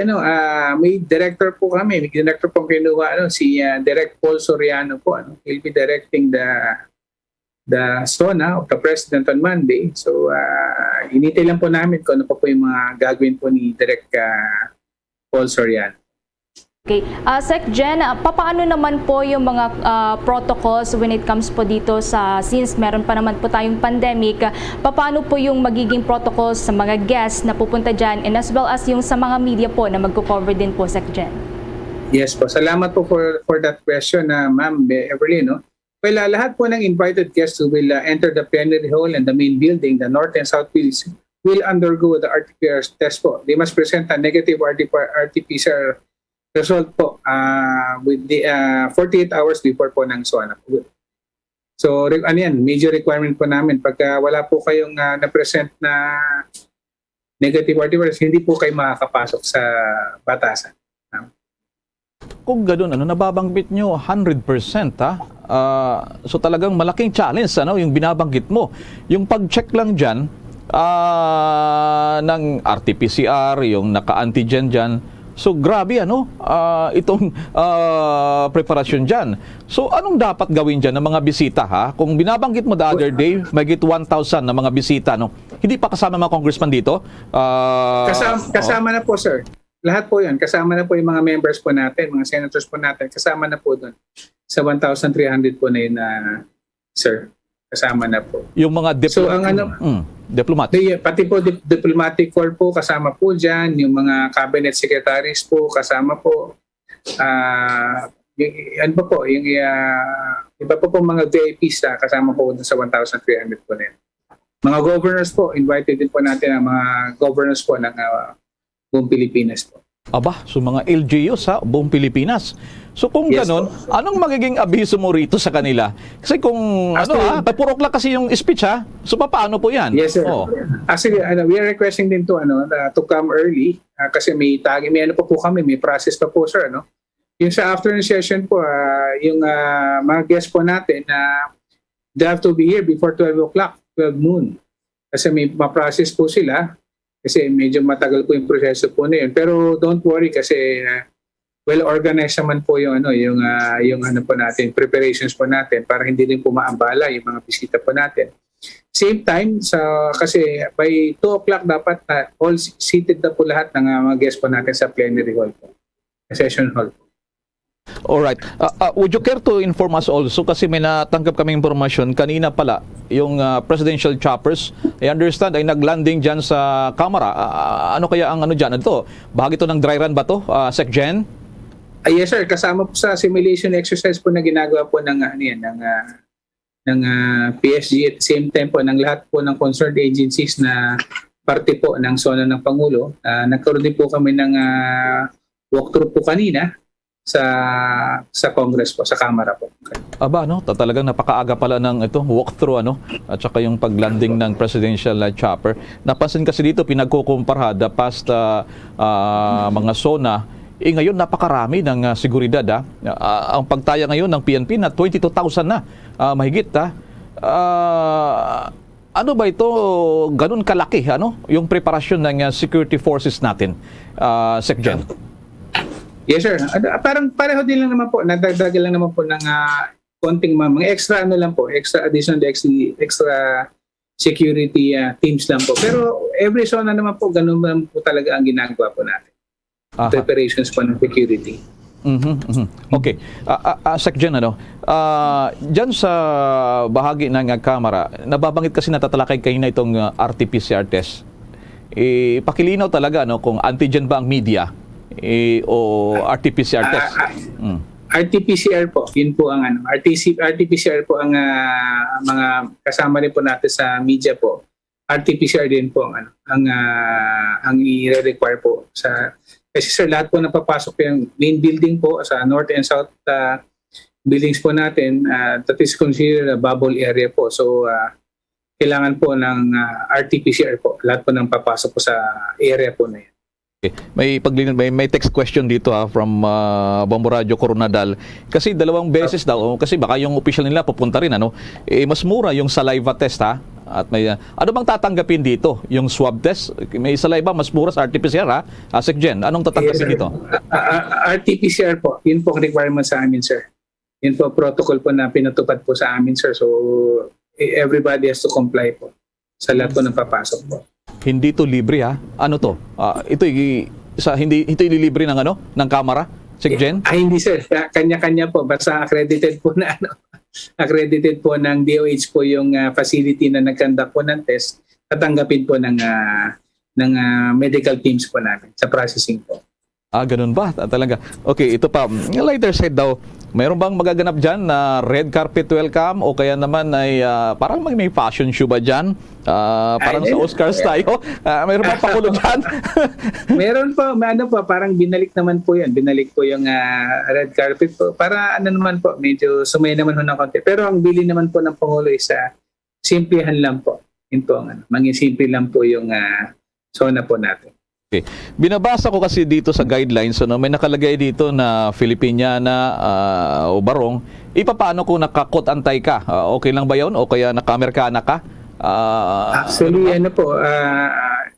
Speaker 2: may director po kami, may director po kinuha, si Direct Paul Soriano po, he'll be directing the SONA of the President on Monday. So, initay lang po namin kung ano pa po yung mga gagawin po ni Direct Paul Soriano.
Speaker 1: Okay. Sec Jen, papaano naman po yung mga protocols when it comes po dito since meron pa naman po tayong pandemic, papaano po yung magiging protocols sa mga guests na pupunta dyan and as well as yung sa mga media po na magko-cover din po, Sec Jen?
Speaker 2: Yes po. Salamat po for that question, Ma'am Everly, no? Well, lahat po ng invited guests who will enter the plenary hall and the main building, the North and South Fields, will undergo the RT-PCR test po. They must present a negative RT-PCR result po with the 48 hours before po ng SONA. So, major requirement po namin. Pagka wala po kayong na-present na negative RT-PCR, hindi po kayo makakapasok sa batasan.
Speaker 21: Kung gano'n, nababanggit nyo 100%, so talagang malaking challenge, yung binabanggit mo. Yung pag-check lang dyan ng RT-PCR, yung naka-antigen dyan, so grabe, itong preparasyon dyan. So anong dapat gawin dyan ng mga bisita, ha? Kung binabanggit mo the other day, may 1,000 na mga bisita, hindi pa kasama mga congressman dito?
Speaker 2: Kasama na po, sir. Lahat po yan. Kasama na po yung mga members po natin, mga senators po natin. Kasama na po doon. Sa 1,300 po na yun, sir. Kasama na po.
Speaker 21: Yung mga diplomat.
Speaker 2: Pati po diplomatic corps po, kasama po dyan. Yung mga cabinet secretaries po, kasama po. Yung iba po mga VIPs kasama po doon sa 1,300 po na yun. Mga governors po, invited din po natin ang mga governors po ng buong Pilipinas po.
Speaker 21: Aba, so mga LGUs buong Pilipinas. So kung ganon, anong magiging abiso mo rito sa kanila? Kasi kung purok lang kasi yung speech so paano po yan?
Speaker 2: Yes sir. Actually, we are requesting din to come early kasi may po kami, may process pa po sir, Yung sa afternoon session po, yung mga guests po natin they have to be here before 12 o'clock, 12 noon. Kasi may ma-process po sila. Kasi medyo matagal po yung proseso po na yun. Pero don't worry kasi well-organized naman po yung po natin, preparations po natin para hindi rin po maambala yung mga bisita po natin. Same time, kasi by 2 o'clock dapat all seated na po lahat ng mga guests po natin sa plenary hall po, session hall po.
Speaker 21: Alright. Would you care to inform us also, kasi may natanggap kaming impormasyon kanina pala, yung presidential choppers, I understand, ay naglanding dyan sa Kamara. Ano kaya ang dyan? Bahagi to ng dry run ba to, Sec Gen?
Speaker 2: Yes sir, kasama po sa simulation exercise po na ginagawa po ng PSG at the same time po ng lahat po ng concerned agencies na parte po ng SONA ng Pangulo. Nagkaroon din po kami ng walkthrough po kanina sa Congress po, sa Kamara po.
Speaker 21: Aba, talagang napakaaga pala ng walkthrough, at saka yung paglanding ng presidential chopper. Napansin kasi dito, pinagkukumpara the past mga SONA, ngayon napakarami ng seguridad. Ang pagtaya ngayon ng PNP na 22,000 na, mahigit. Ano ba ito, ganun kalaki, yung preparasyon ng security forces natin, Sec Gen?
Speaker 2: Yes sir. Parang pareho din lang naman po. Nadagdagan lang naman po ng konting mga extra extra additional extra security teams lang po. Pero every SONA naman po, ganun naman po talaga ang ginagawa po natin. Preparations po ng security.
Speaker 21: Okay. Sec Gen, dyan sa bahagi ng Kamara, nababanggit kasi natatalakay kayo na itong RT-PCR test. Pakilinaw talaga kung antigen ba ang media o RT-PCR test?
Speaker 2: RT-PCR po, yun po ang RT-PCR po ang mga kasama rin po natin sa media po. RT-PCR din po ang i-require po kasi sir, lahat po napapasok yung main building po sa North and South billings po natin, that is considered a bubble area po. So, kailangan po ng RT-PCR po. Lahat po ng papasok po sa area po na yan.
Speaker 21: Okay. May text question dito from Bombo Radio Coronadal. Kasi 2 beses daw, kasi baka yung official nila pupunta rin, mas mura yung saliva test At may, ano bang tatanggapin dito? Yung swab test? May saliva, mas mura sa RT-PCR Secgen, anong tatanggapin dito?
Speaker 2: RT-PCR po, yun po ang requirement sa amin, sir. Yun po protocol po na pinatupad po sa amin, sir. So, everybody has to comply po sa lahat po ng papasok po.
Speaker 21: Hindi to libre Ano to? Ito hindi ililibre ng ng kamera, Secgen?
Speaker 2: Hindi sir, kanya-kanya po basta accredited po na accredited po ng DOH po yung facility na nag-conduct po ng test, tatanggapin po ng medical teams po namin sa processing po.
Speaker 21: Ganun ba? Talaga. Okay, ito pa. Lighter side daw, mayroon bang magaganap dyan na red carpet welcome o kaya naman ay parang may fashion show ba dyan? Parang sa Oscars tayo. Mayroon bang pakulo dyan?
Speaker 2: Meron po, parang binalik naman po yan. Binalik po yung red carpet po. Para naman po, medyo sumay naman ho ng konti. Pero ang bili naman po ng Pangulo is simplihan lang po. Yun po, simple lang po yung zona po natin.
Speaker 21: Okay. Binabasa ko kasi dito sa guidelines, may nakalagay dito na Filipiniana o barong. Paano kung nakakot-antay ka? Okay lang ba yun? O kaya nakamerkana ka?
Speaker 2: Actually,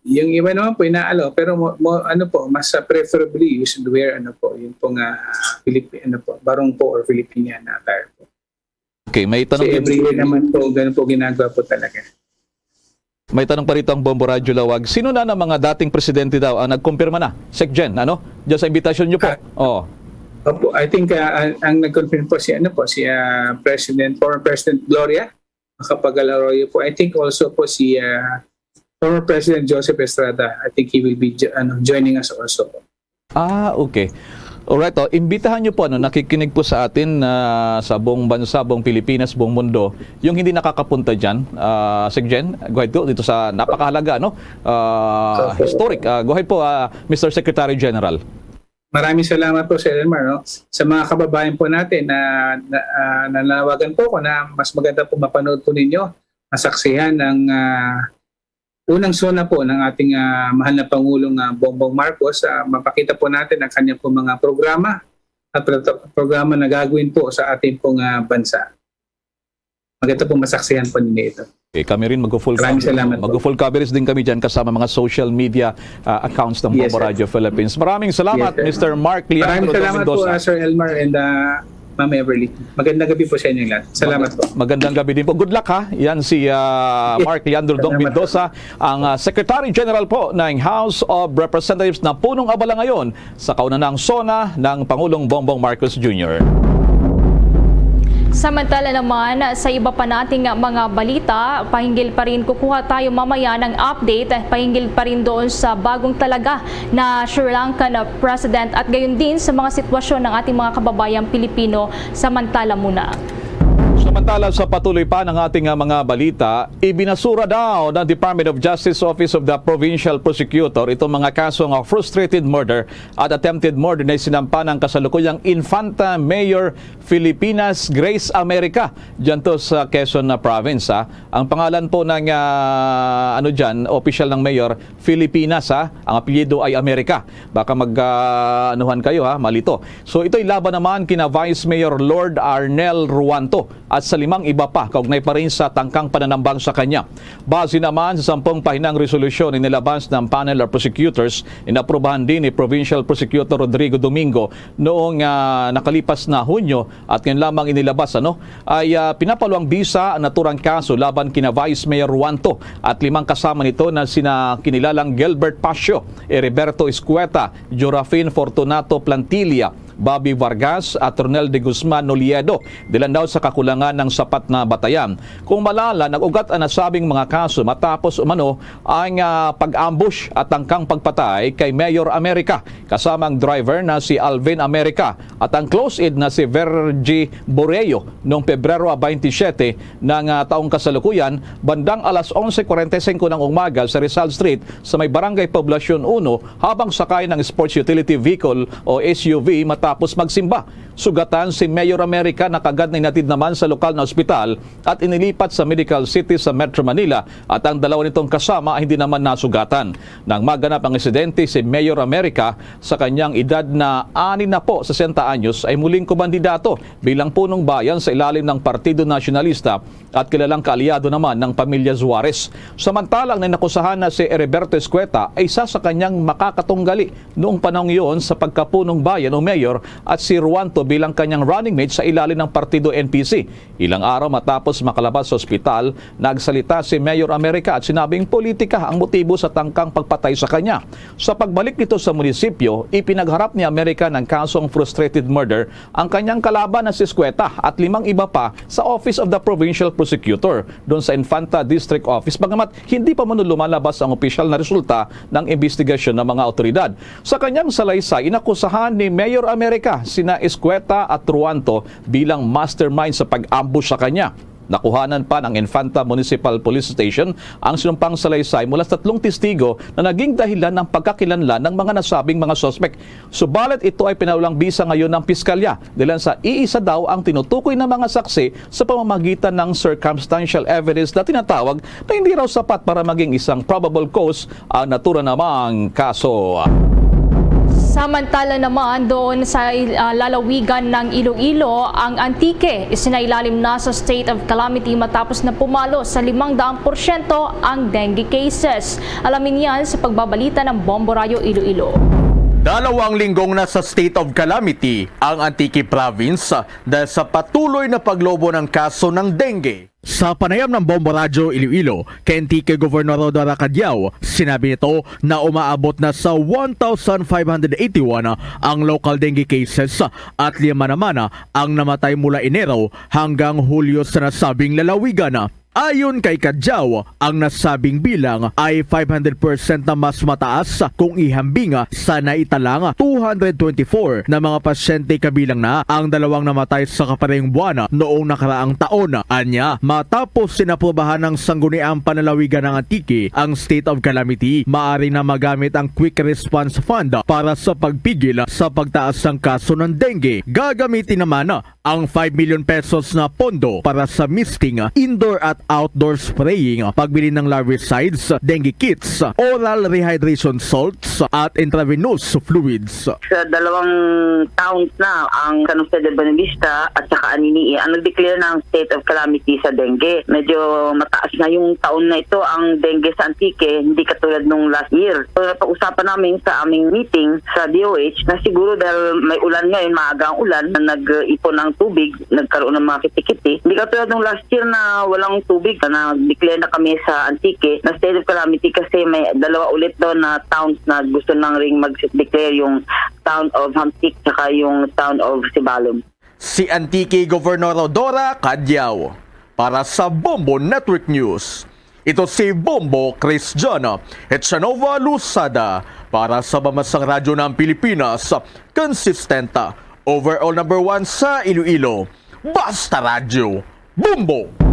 Speaker 2: yung iba naman po inaalo, pero mas preferably you should wear yung pong barong po or Filipiniana attire po.
Speaker 21: Okay, may tanong
Speaker 2: kasi every year naman po, ganun po ginagawa po talaga.
Speaker 21: May tanong pa rito ang Bombo Radyo Lawag. Sino na ng mga dating presidente daw ang nagkumpirma na? Secgen, Diyan sa invitation niyo po.
Speaker 2: Opo, I think ang nag-confirm po si former President Gloria Macapagal-Arroyo po. I think also po si former President Joseph Estrada. I think he will be joining us also po.
Speaker 21: Okay. Alright, imbitahan nyo po, nakikinig po sa atin sa buong bansa, buong Pilipinas, buong mundo, yung hindi nakakapunta dyan, Secgen, go ahead po, dito sa napakahalaga, historic. Go ahead po, Mr. Secretary General.
Speaker 2: Maraming salamat po, Sir Elmar. Sa mga kababayan po natin na nanawagan po ko na mas maganda po mapanood po ninyo, masaksihan ng unang zona po ng ating mahal na Pangulong Bongbong Marcos, mapakita po natin ang kanyang po mga programa at programa na gagawin po sa ating pong bansa. Maganda po masaksihan po ninyo ito.
Speaker 21: Okay, kami rin mag-full coverage din kami dyan kasama mga social media accounts ng Bombo Radio Philippines. Maraming salamat, Mr. Mark Leandro
Speaker 2: Mendoza. Maraming salamat po, Sir Elmar and Ma'am Everly. Magandang gabi po sa inyo lahat. Salamat po.
Speaker 21: Magandang gabi din po. Good luck Yan si Mark Leandro Mendoza, ang Secretary General po ng House of Representatives na punong abala ngayon sa kaunanang SONA ng Pangulong Bongbong Marcos Jr.
Speaker 1: Samantala naman, sa iba pa nating mga balita, pahinggil pa rin kukuha tayo mamaya ng update, pahinggil pa rin doon sa bagong talaga na Sri Lankan President at gayon din sa mga sitwasyon ng ating mga kababayang Pilipino. Samantala muna.
Speaker 21: Samantala sa patuloy pa ng ating mga balita, ibinasura daw ng Department of Justice Office of the Provincial Prosecutor itong mga kasong frustrated murder at attempted murder na sinampa ng kasalukuyang Infanta Mayor Filipinas Grace America dyan to sa Quezon Province. Ang pangalan po ng official ng Mayor Filipinas, ang apelyido ay America. Baka mag-anuhan kayo malito. So ito'y laban naman kina Vice Mayor Lord Arnel Ruanto at sa 5 iba pa, kaugnay pa rin sa tangkang pananambang sa kanya. Base naman sa 10 pahinang resolusyon inilabas ng panel of prosecutors, inaprubahan din ni Provincial Prosecutor Rodrigo Domingo noong nakalipas na Hunyo at ngayon lamang inilabas ay pinapaluang bisa ang naturang kaso laban kina Vice Mayor Ruanto at 5 kasama nito na sina kinilalang Gilbert Pasio, Heriberto Escueta, Jorafin Fortunato Plantilla, Bobby Vargas at Ronel de Guzman Noliedo, dilan daw sa kakulangan ng sapat na batayan. Kung malala, nag-ugat ang nasabing mga kaso matapos ang pag-ambush at tangkang pagpatay kay Mayor America kasamang driver na si Alvin America at ang close-aid na si Vergie Borrello noong Pebrero 27 ng taong kasalukuyan bandang alas 11:45 ng umaga sa Rizal Street sa may Barangay Poblacion 1 habang sakay ng sports utility vehicle o SUV matapos magsimba. Sugatan si Mayor America na kagad na inatid naman sa lokal na ospital at inilipat sa Medical City sa Metro Manila at ang dalawa nitong kasama ay hindi naman nasugatan. Nang maganap ang insidente, si Mayor America sa kanyang edad na 60 anyos ay muling kumandidato bilang punong bayan sa ilalim ng Partido Nacionalista at kilalang kaalyado naman ng pamilya Juarez. Samantalang nakusahan na si Heriberto Escueta ay isa sa kanyang makakatunggali noong panahon iyon sa pagkapunong bayan o mayor at si Ruanto bilang kanyang running mate sa ilalim ng Partido NPC. Ilang araw matapos makalabas sa ospital, nagsalita si Mayor America at sinabing politika ang motibo sa tangkang pagpatay sa kanya. Sa pagbalik nito sa munisipyo, ipinagharap ni America ng kasong frustrated murder ang kanyang kalaban na si Escueta at 5 iba pa sa Office of the Provincial Prosecutor doon sa Infanta District Office, bagamat hindi pa man lumalabas ang opisyal na resulta ng investigasyon ng mga otoridad. Sa kanyang salaysay, inakusahan ni Mayor America sina Escueta at Ruanto bilang mastermind sa pag-ambush sa kanya. Nakuhanan pa ng Infanta Municipal Police Station ang sinumpang salaysay mula sa 3 testigo na naging dahilan ng pagkakilanlan ng mga nasabing mga sospek. Subalit ito ay pinaulang bisa ngayon ng piskalya dahil sa iisa daw ang tinutukoy ng mga saksi sa pamamagitan ng circumstantial evidence na tinatawag na hindi raw sapat para maging isang probable cause ang natura namang kaso.
Speaker 1: Samantala naman doon sa lalawigan ng Iloilo, ang Antique isinailalim na sa state of calamity matapos na pumalo sa 500% ang dengue cases. Alamin yan sa pagbabalita ng Bombo Rayo Iloilo.
Speaker 3: 2 linggong nasa state of calamity ang Antique Province dahil sa patuloy na paglobo ng kaso ng dengue. Sa panayam ng Bombo Radyo Iloilo, kay Antique Governor Rodora Cadyao, sinabi nito na umaabot na sa 1,581 ang local dengue cases at 5 naman ang namatay mula Enero hanggang Hulyo sa nasabing lalawigan. Ayon kay Cadyao, ang nasabing bilang ay 500% na mas mataas kung ihambing sa naitalang 224 na mga pasyente kabilang na ang 2 namatay sa kaparehong buwan noong nakaraang taon. Anya, matapos sinaprobahan ng Sangguniang Panlalawigan ng Antique ang state of calamity, maaari na magamit ang Quick Response Fund para sa pagpigil sa pagtaas ng kaso ng dengue. Gagamitin naman ang 5 million pesos na pondo para sa misting, indoor at outdoor spraying, pagbili ng larvicides, dengue kits, oral rehydration salts at intravenous fluids.
Speaker 7: Sa 2 towns na ang San Jose de Buenavista at saka Anini ang nag-declare ng state of calamity sa dengue. Medyo mataas na yung taon na ito ang dengue sa Antique, hindi katulad nung last year. So napag-usapan namin sa aming meeting sa DOH na siguro dahil may ulan ngayon, maaga ang ulan, na nag-ipon ng tubig, nagkaroon ng mga kitikiti. Hindi katulad nung last year na walang tubig, na declare na kami sa Antique na state of calamity kasi may 2 ulit doon na towns na gusto nang ring mag-declare, yung town of Hamtik saka yung town of Sibalom.
Speaker 3: Si Antique Governor Rodora Cadyao para sa Bombo Network News. Ito si Bombo Cristiano Echanova Lusada para sa Pamansang Radyo ng Pilipinas, consistent, overall number 1 sa Iloilo. Basta Radyo, Bombo!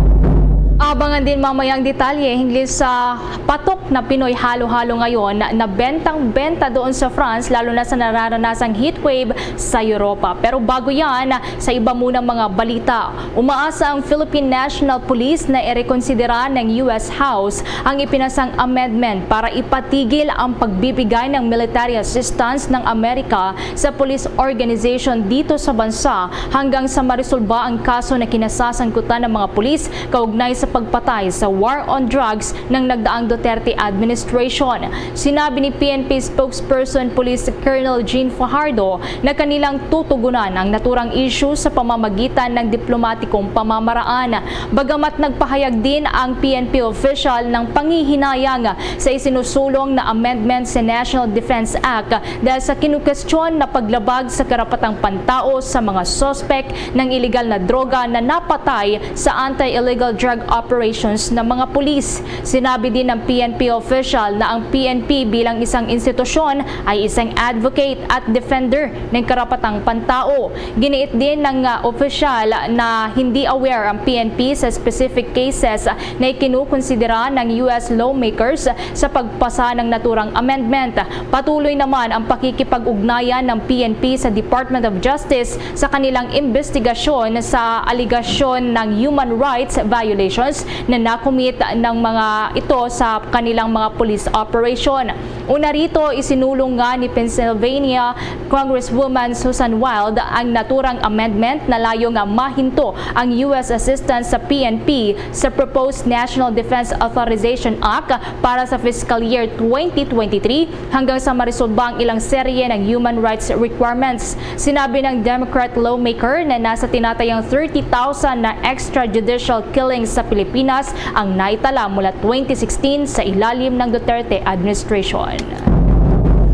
Speaker 1: Abangan din mamayang detalye hinggil sa patok na Pinoy halo-halo ngayon na bentang-benta doon sa France, lalo na sa nararanasang heatwave sa Europa. Pero bago yan, sa iba munang mga balita, umaasa ang Philippine National Police na irekonsidera ng US House ang ipinasang amendment para ipatigil ang pagbibigay ng military assistance ng Amerika sa police organization dito sa bansa hanggang sa maresolba ang kaso na kinasasangkutan ng mga pulis kaugnay sa pagpatay sa war on drugs ng nagdaang Duterte administration. Sinabi ni PNP spokesperson Police Colonel Jean Fajardo na kanilang tutugunan ang naturang issue sa pamamagitan ng diplomatikong pamamaraan. Bagamat nagpahayag din ang PNP official ng panghihinayang sa isinusulong na amendment sa National Defense Act dahil sa kinukestyon na paglabag sa karapatang pantao sa mga sospek ng illegal na droga na napatay sa anti-illegal drug operations ng mga pulis. Sinabi din ng PNP official na ang PNP bilang isang institusyon ay isang advocate at defender ng karapatang pantao. Giniit din ng official na hindi aware ang PNP sa specific cases na ikinukonsidera ng US lawmakers sa pagpasa ng naturang amendment. Patuloy naman ang pakikipag-ugnayan ng PNP sa Department of Justice sa kanilang investigasyon sa aligasyon ng human rights violations na nakumit ng mga ito sa kanilang mga police operation. Una rito, isinulong nga ni Pennsylvania Congresswoman Susan Wild ang naturang amendment na layong mahinto ang US assistance sa PNP sa proposed National Defense Authorization Act para sa fiscal year 2023 hanggang sa marisolba ang ilang serye ng human rights requirements. Sinabi ng Democrat lawmaker na nasa tinatayang 30,000 na extrajudicial killings sa Pilipinas ang naitala mula 2016 sa ilalim ng Duterte administration.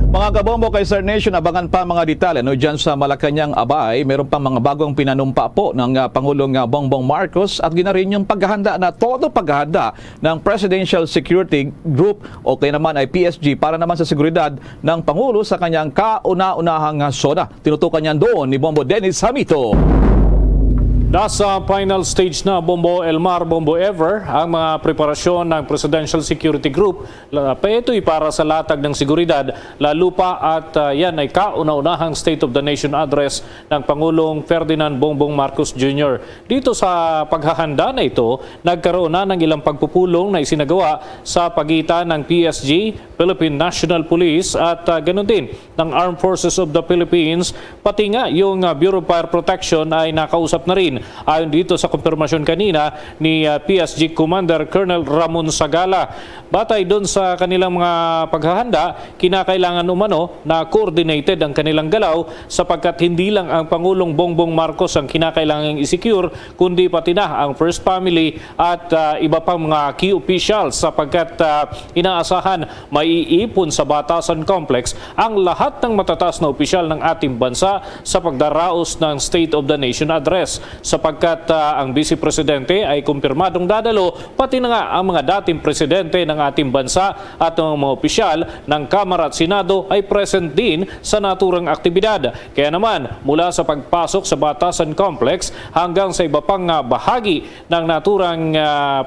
Speaker 21: Mga kabombo kay Sir Nation, abangan pa mga detalye dyan sa Malacanang Abay. Meron pang mga bagong pinanumpa po ng Pangulong Bongbong Marcos at gina rin yung paghahanda na todo paghahanda ng Presidential Security Group o kaya naman ay PSG para naman sa seguridad ng Pangulo sa kanyang kauna-unahang zona. Tinutukan niyan doon ni Bombo Dennis Hamito.
Speaker 8: Nasa final stage na Bombo Elmar, Bombo Ever ang mga preparasyon ng Presidential Security Group. Ito'y para sa latag ng seguridad, lalo pa at yan ay kauna-unahang State of the Nation address ng Pangulong Ferdinand Bongbong Marcos Jr. Dito sa paghahanda na ito, nagkaroon na ng ilang pagpupulong na isinagawa sa pagitan ng PSG, Philippine National Police at ganoon din ng Armed Forces of the Philippines, pati nga yung Bureau of Fire Protection ay nakausap na rin. Ayon dito sa kumpirmasyon kanina ni PSG Commander Colonel Ramon Sagala. Batay doon sa kanilang mga paghahanda, kinakailangan umano na coordinated ang kanilang galaw sapagkat hindi lang ang Pangulong Bongbong Marcos ang kinakailangang i-secure, kundi pati na ang First Family at iba pang mga key officials sapagkat inaasahan maiipon sa Batasan Complex ang lahat ng matataas na opisyal ng ating bansa sa pagdaraos ng State of the Nation Address. Sapagkat ang Vice Presidente ay kumpirmadong dadalo, pati na nga ang mga dating presidente ng ating bansa at ang mga opisyal ng Kamara at Senado ay present din sa naturang aktibidad. Kaya naman, mula sa pagpasok sa Batasan Complex hanggang sa iba pang bahagi ng naturang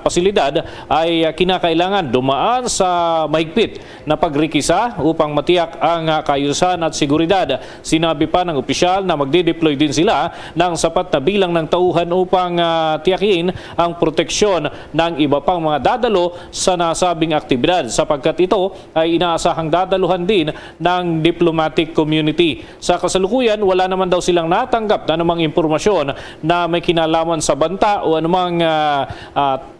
Speaker 8: pasilidad ay kinakailangan dumaan sa mahigpit na pagrikisa upang matiyak ang kaayusan at seguridad. Sinabi pa ng opisyal na magde-deploy din sila ng sapat na bilang ng tauhan upang tiyakin ang proteksyon ng iba pang mga dadalo sa nasabing aktibidad sapagkat ito ay inaasahang dadaluhan din ng diplomatic community. Sa kasalukuyan, wala naman daw silang natanggap na anumang impormasyon na may kinalaman sa banta o anumang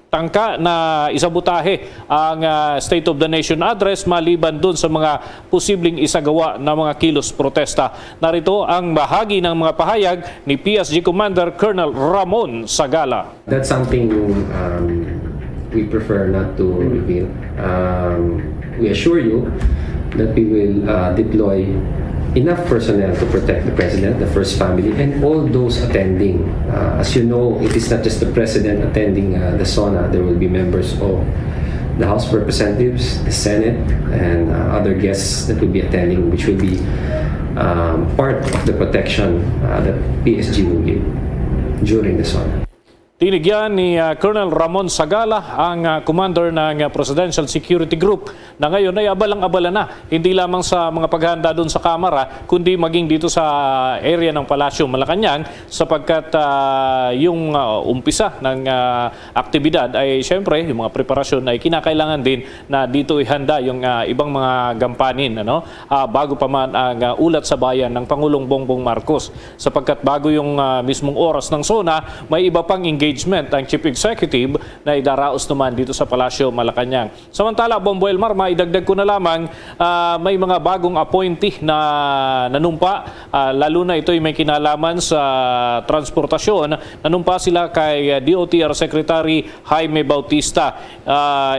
Speaker 8: tangka na isabotahe ang State of the Nation address maliban dun sa mga posibleng isagawa na mga kilos protesta. Narito ang bahagi ng mga pahayag ni PSG Commander Colonel Ramon Sagala.
Speaker 15: That's something we prefer not to reveal. We assure you that we will deploy enough personnel to protect the President, the First Family, and all those attending. As you know, it is not just the President attending the SONA. There will be members of the House of Representatives, the Senate, and other guests that will be attending, which will be part of the protection that PSG will give during the SONA.
Speaker 8: Tinigyan ni Colonel Ramon Sagala ang commander ng Presidential Security Group na ngayon ay abalang-abala na hindi lamang sa mga paghahanda doon sa Kamara kundi maging dito sa area ng Palasyo Malacanang sapagkat yung umpisa ng aktibidad ay siyempre yung mga preparasyon ay kinakailangan din na dito ihanda yung ibang mga gampanin bago pa man ang ulat sa bayan ng Pangulong Bongbong Marcos sapagkat bago yung mismong oras ng SONA may iba pang engagement ang Chief Executive na idaraos naman dito sa Palasyo Malacanang. Samantala, Bombo Elmar, maidagdag ko na lamang may mga bagong appointee na nanumpa lalo na ito ay may kinalaman sa transportasyon. Nanumpa sila kay DOTR Secretary Jaime Bautista.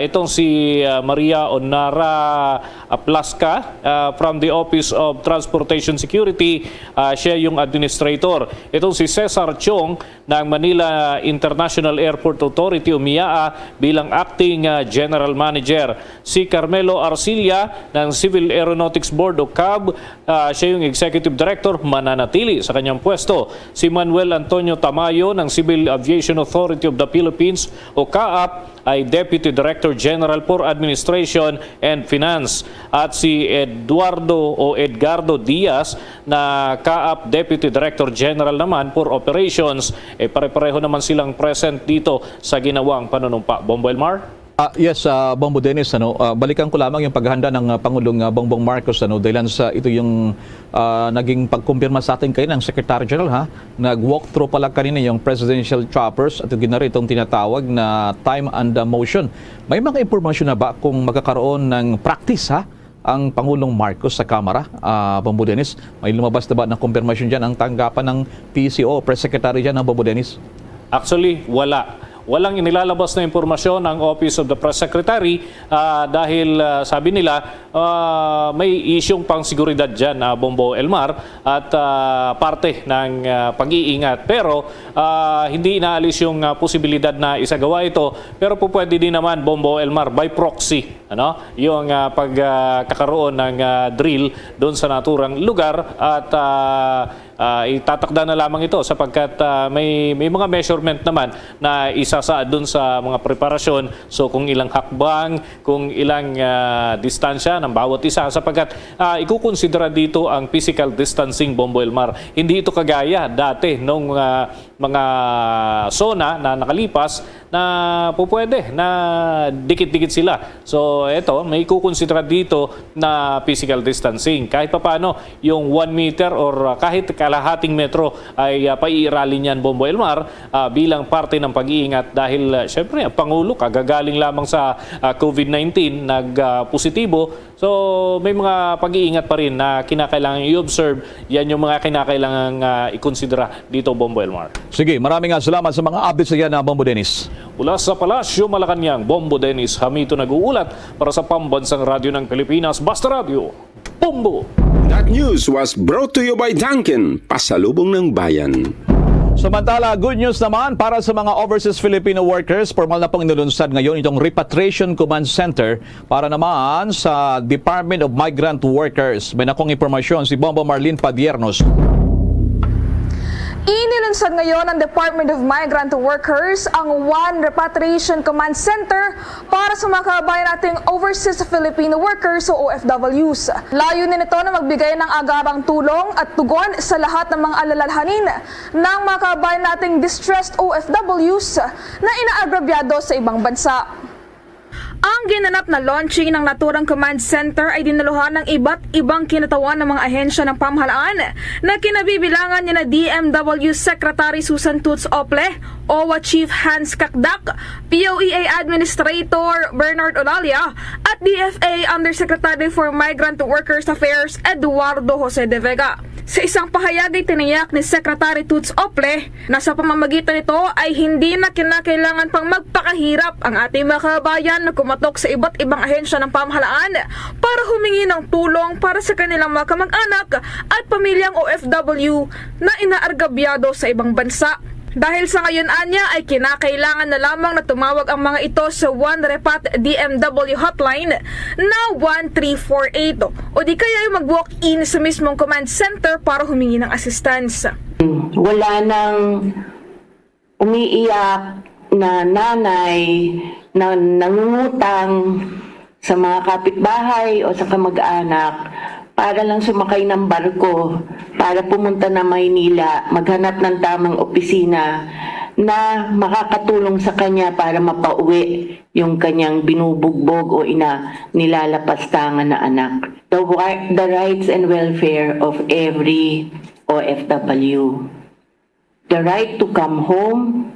Speaker 8: Itong si Maria Onara Plasca from the Office of Transportation Security, siya yung administrator. Itong si Cesar Chong ng Manila International Airport Authority o MIAA bilang acting general manager. Si Carmelo Arcilla ng Civil Aeronautics Board o CAB, siya yung executive director, mananatili sa kanyang pwesto. Si Manuel Antonio Tamayo ng Civil Aviation Authority of the Philippines o CAAP ay Deputy Director General for Administration and Finance. At si Edgardo Diaz na CAAP Deputy Director General naman for Operations, pare-pareho naman silang present dito sa ginawang panunumpa. Bombo Elmar?
Speaker 21: Yes, Bombo Dennis, balikan ko lamang yung paghahanda ng Pangulong Bongbong Marcos dahil sa ito yung naging pagkumpirma sa atin kayo ng Secretary General, nag-walkthrough pala kanina yung presidential choppers at yun na rin itong tinatawag na time and motion. May mga impormasyon na ba kung magkakaroon ng practice ang Pangulong Marcos sa Kamara, Bombo Dennis? May lumabas na ba ng kumpirmasyon dyan ang tanggapan ng PCO, Press Secretary dyan, Bombo Dennis?
Speaker 8: Actually, wala. Walang inilalabas na impormasyon ang Office of the Press Secretary dahil sabi nila may isyong pang-seguridad dyan, Bombo Elmar, at parte ng pag-iingat. Pero hindi inaalis yung posibilidad na isagawa ito. Pero po pwede din naman, Bombo Elmar, by proxy, yung pagkakaroon ng drill doon sa naturang lugar at itatakda na lamang ito sapagkat may mga measurement naman na isasaad dun sa mga preparasyon. So kung ilang hakbang, kung ilang distansya ng bawat isa sapagkat ikukonsidera dito ang physical distancing, Bombo Elmar. Hindi ito kagaya dati nung mga zona na nakalipas na pupwede na dikit-dikit sila. So ito, may ikukonsidera dito na physical distancing. Kahit papaano yung 1 meter or kahit kalahating metro ay paiiralin yan, Bombo Elmar, bilang parte ng pag-iingat dahil syempre ang Pangulo kagagaling lamang sa COVID-19 nagpositibo. So may mga pag-iingat pa rin na kinakailangan i-observe. Yan yung mga kinakailangan i-considera dito, Bombo Elmar.
Speaker 21: Sige, maraming salamat sa mga updates yan, Bombo Dennis.
Speaker 8: Mula sa Palasyo, Malacanang, Bombo Dennis Hamito nag-uulat para sa Pambansang Radyo ng Pilipinas, Basta Radio, Bombo!
Speaker 18: That news was brought to you by Dunkin', pasalubong ng bayan.
Speaker 21: Samantala, good news naman para sa mga overseas Filipino workers. Formal na pong inulunsad ngayon itong Repatriation Command Center para naman sa Department of Migrant Workers. May nakong impormasyon si Bombo Marlene Padiernos.
Speaker 23: Inilunsad ngayon ng Department of Migrant Workers ang One Repatriation Command Center para sa mga kababayan nating overseas Filipino workers o OFWs. Layunin nito na magbigay ng agarang tulong at tugon sa lahat ng mga alalahanin ng mga kababayan nating distressed OFWs na inaagrabyado sa ibang bansa. Ang ginanap na launching ng naturang command center ay dinaluhan ng iba't ibang kinatawan ng mga ahensya ng pamahalaan na kinabibilangan ni na DMW Secretary Susan Toots Ople, OWA Chief Hans Kakdak, POEA Administrator Bernard Olalia at DFA Undersecretary for Migrant Workers Affairs Eduardo Jose de Vega. Sa isang pahayag ay tiniyak ni Secretary Toots Ople na sa pamamagitan nito ay hindi na kinakailangan pang magpakahirap ang ating mga kababayan na kumatok sa iba't ibang ahensya ng pamahalaan para humingi ng tulong para sa kanilang mga kamag-anak at pamilyang OFW na inaargabyado sa ibang bansa. Dahil sa ngayon anya ay kinakailangan na lamang na tumawag ang mga ito sa One Repat DMW hotline na 1348 o di kaya ay mag-walk-in sa mismong command center para humingi ng assistance.
Speaker 19: Wala nang umiiyak na nanay na nangungutang sa mga kapitbahay o sa kamag-anak para lang sumakay ng barko para pumunta na Maynila, maghanap ng tamang opisina na makakatulong sa kanya para mapauwi yung kanyang binubugbog o nilalapastangan na anak. The rights and welfare of every OFW. The right to come home,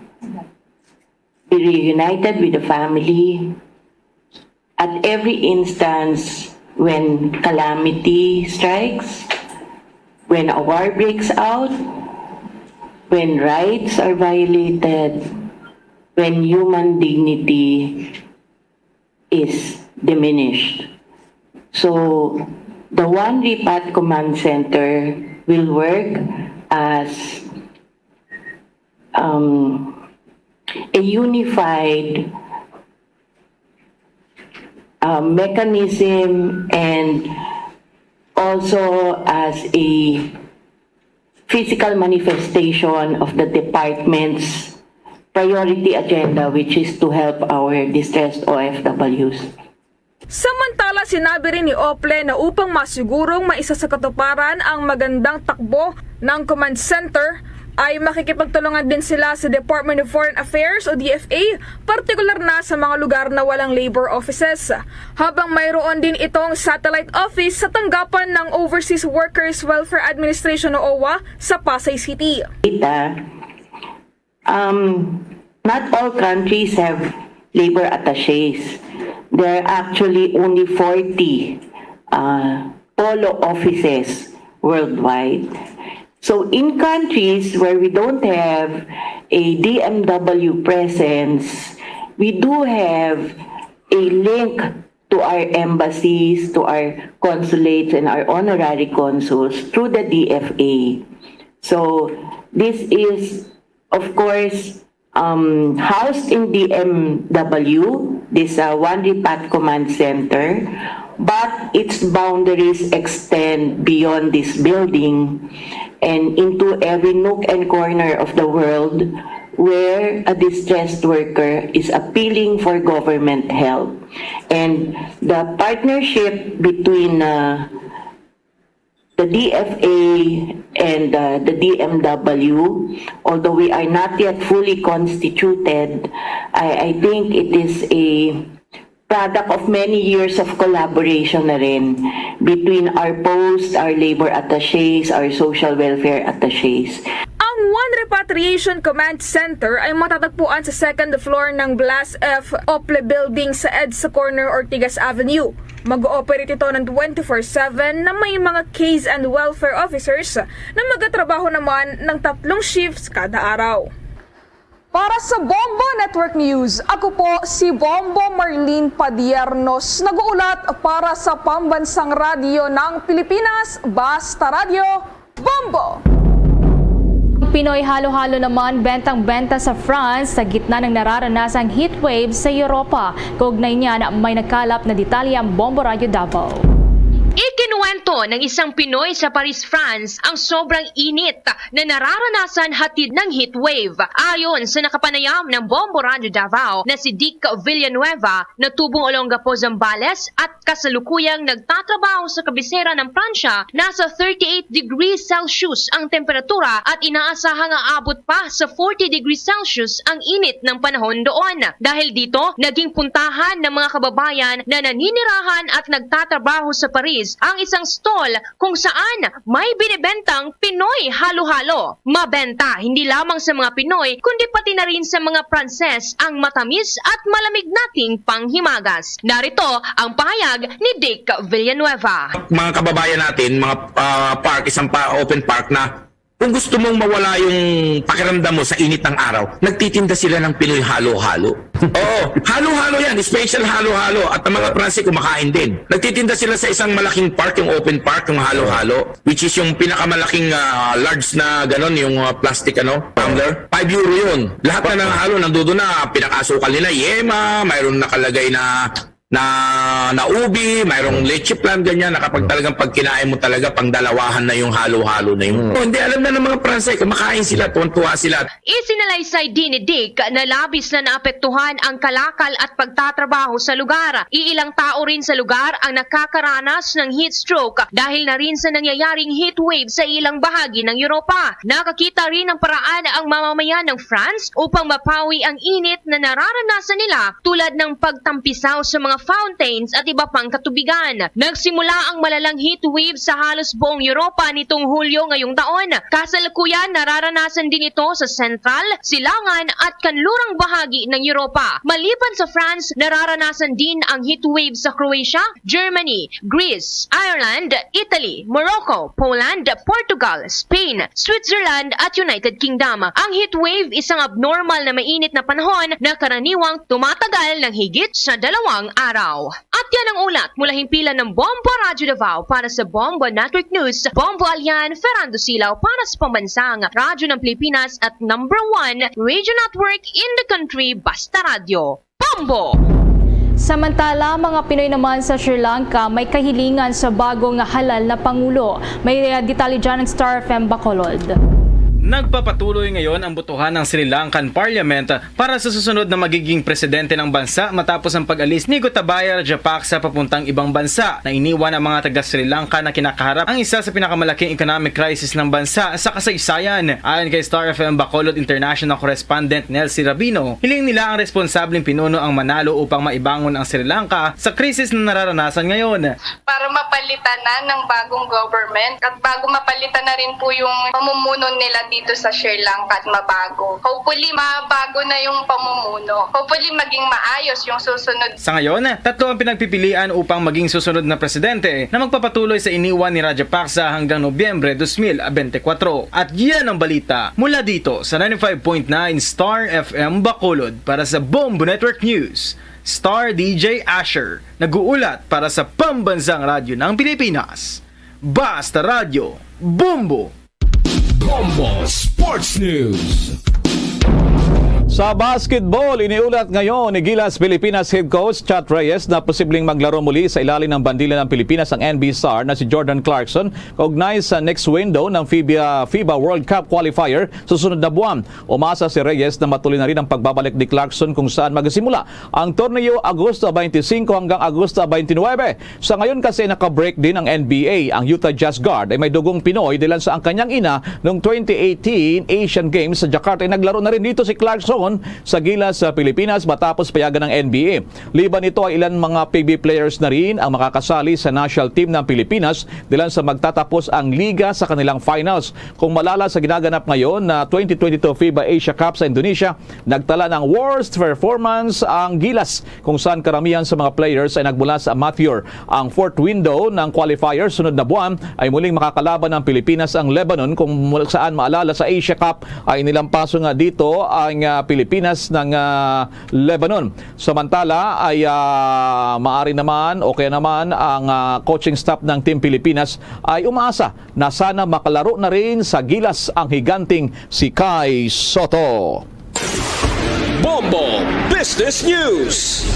Speaker 19: be reunited with the family, at every instance when calamity strikes, when a war breaks out, when rights are violated, when human dignity is diminished. So, the One Repat Command Center will work as a unified mechanism and also as a physical manifestation of the department's priority agenda, which is to help our distressed OFWs.
Speaker 23: Samantala, sinabi rin ni Ople na upang masigurong maisasakatuparan ang magandang takbo ng command center, ay makikipagtulungan din sila sa Department of Foreign Affairs o DFA, partikular na sa mga lugar na walang labor offices. Habang mayroon din itong satellite office sa tanggapan ng Overseas Workers Welfare Administration o OWA sa Pasay City.
Speaker 19: Not all countries have labor attaches. There are actually only 40 polo offices worldwide. So in countries where we don't have a DMW presence, we do have a link to our embassies, to our consulates and our honorary consuls through the DFA. So this is, of course, housed in DMW, this One Repat Command Center, but its boundaries extend beyond this building and into every nook and corner of the world where a distressed worker is appealing for government help. And the partnership between the DFA and the DMW, although we are not yet fully constituted, I think it is a product of many years of collaboration na rin between our posts, our labor attaches, our social welfare attaches.
Speaker 23: Ang One Repatriation Command Center ay matatagpuan sa second floor ng Blas F. Ople Building sa EDSA Corner, Ortigas Avenue. Mag-ooperate ito ng 24/7 na may mga case and welfare officers na magtatrabaho naman ng 3 shifts kada araw. Para sa Bombo Network News, ako po si Bombo Marlene Padiernos, nag-uulat para sa Pambansang Radyo ng Pilipinas, Basta Radio, Bombo!
Speaker 1: Pinoy halo-halo naman bentang-benta sa France sa gitna ng nararanasang heatwave sa Europa. Kaugnay niya na may nagkalap na detalye ang Bombo Radio Davao.
Speaker 6: Ikinuwento ng isang Pinoy sa Paris, France ang sobrang init na nararanasan hatid ng heatwave. Ayon sa nakapanayam ng Bombo Radio Davao na si Dick Villanueva na tubong Olongapo, Zambales at kasalukuyang nagtatrabaho sa kabisera ng Pransya, nasa 38 degrees Celsius ang temperatura at inaasahang aabot pa sa 40 degrees Celsius ang init ng panahon doon. Dahil dito, naging puntahan ng mga kababayan na naninirahan at nagtatrabaho sa Paris ang isang stall kung saan may binibentang Pinoy halo-halo. Mabenta hindi lamang sa mga Pinoy kundi pati na rin sa mga Pranses ang matamis at malamig nating panghimagas. Narito ang pahayag ni Dick Villanueva.
Speaker 11: Mga kababayan natin, mga park, isang open park na kung gusto mong mawala yung pakiramdam mo sa init ng araw, nagtitinda sila ng Pinoy halo-halo. Oo, halo-halo yan, special halo-halo. At ang mga Pranse kumakain din. Nagtitinda sila sa isang malaking park, yung open park, yung halo-halo, which is yung pinakamalaking large na ganon, yung plastic tumbler. 5 euro yun. Lahat na ng halo, nandoon na, pinakasukal nila, yema, mayroon nakalagay na ubi, mayroong leche plan, ganyan, na kapag talagang pag kinain mo talaga, pang dalawahan na yung halo-halo na yun. Hindi, alam na ng mga Pransay, kumakain sila, tuwan-tuwa sila.
Speaker 6: Isinalaysay din ni Dick na labis na naapektuhan ang kalakal at pagtatrabaho sa lugar. Iilang tao rin sa lugar ang nakakaranas ng heat stroke dahil na rin sa nangyayaring heat wave sa ilang bahagi ng Europa. Nakakita rin ng paraan ang mamamayan ng France upang mapawi ang init na nararanasan nila tulad ng pagtampisaw sa mga fountains at iba pang katubigan. Nagsimula ang malalang heat wave sa halos buong Europa nitong Hulyo ngayong taon. Kasalukuyan nararanasan din ito sa sentral, silangan at kanlurang bahagi ng Europa. Maliban sa France, nararanasan din ang heat wave sa Croatia, Germany, Greece, Ireland, Italy, Morocco, Poland, Portugal, Spain, Switzerland at United Kingdom. Ang heat wave isang abnormal na mainit na panahon na karaniwang tumatagal ng higit sa 2 araw. At yan ang ulat mula himpilan ng Bombo Radio Davao para sa Bombo Network News. Bombo Alian, Ferrando Silao para sa pambansang radyo ng Pilipinas at #1 radio network in the country, Basta Radio. Bombo!
Speaker 1: Samantala, mga Pinoy naman sa Sri Lanka may kahilingan sa bagong halal na Pangulo. May detalye dyan ng Star FM Bacolod.
Speaker 4: Nagpapatuloy ngayon ang botohan ng Sri Lankan Parliament para sa susunod na magiging presidente ng bansa matapos ang pag-alis ni Gotabaya Rajapaksa papuntang ibang bansa na iniwan ang mga taga Sri Lanka na kinakaharap ang isa sa pinakamalaking economic crisis ng bansa sa kasaysayan. Ayon kay Star FM Bacolod International Correspondent Nelsie Rabino, hiling nila ang responsableng pinuno ang manalo upang maibangon ang Sri Lanka sa krisis na nararanasan ngayon.
Speaker 10: Para mapalitan na ng bagong government at bago mapalitan na rin po yung pamumuno nila dito sa Sri Lanka at mabago. Hopefully, mabago na yung pamumuno. Hopefully, maging maayos yung susunod.
Speaker 4: Sa ngayon, 3 ang pinagpipilian upang maging susunod na presidente na magpapatuloy sa iniwan ni Rajapaksa hanggang Nobyembre 2024. At yan ang balita mula dito sa 95.9 Star FM Bacolod para sa Bombo Network News. Star DJ Asher, nag-uulat para sa Pambansang Radyo ng Pilipinas. Basta Radio, Bombo!
Speaker 17: Bombo Sports News.
Speaker 21: Sa basketball, iniulat ngayon ni Gilas Pilipinas head coach Chat Reyes na posibleng maglaro muli sa ilalim ng bandila ng Pilipinas ang NB star na si Jordan Clarkson kaugnay sa next window ng FIBA World Cup qualifier susunod na buwan. Umasa si Reyes na matuloy na rin ang pagbabalik ni Clarkson kung saan magsimula ang torneo Agosto 25 hanggang Agosto 29. Sa ngayon kasi nakabreak din ang NBA. Ang Utah Jazz guard ay may dugong Pinoy dahil sa ang kanyang ina noong 2018 Asian Games sa Jakarta ay naglaro na rin dito si Clarkson sa Gilas sa Pilipinas matapos payagan ng NBA. Liban ito ay ilan mga PB players na rin ang makakasali sa national team ng Pilipinas dahil sa magtatapos ang liga sa kanilang finals. Kung malala sa ginaganap ngayon na 2022 FIBA Asia Cup sa Indonesia, nagtala ng worst performance ang Gilas kung saan karamihan sa mga players ay nagmula sa amateur. Ang fourth window ng qualifier sunod na buwan ay muling makakalaban ng Pilipinas ang Lebanon kung saan maalala sa Asia Cup ay nilampaso nga dito ang Pilipinas ng Lebanon. Samantala ay maari naman o kaya naman ang coaching staff ng Team Pilipinas ay umaasa na sana makalaro na rin sa Gilas ang higanting si Kai Soto.
Speaker 17: Bombo Business News.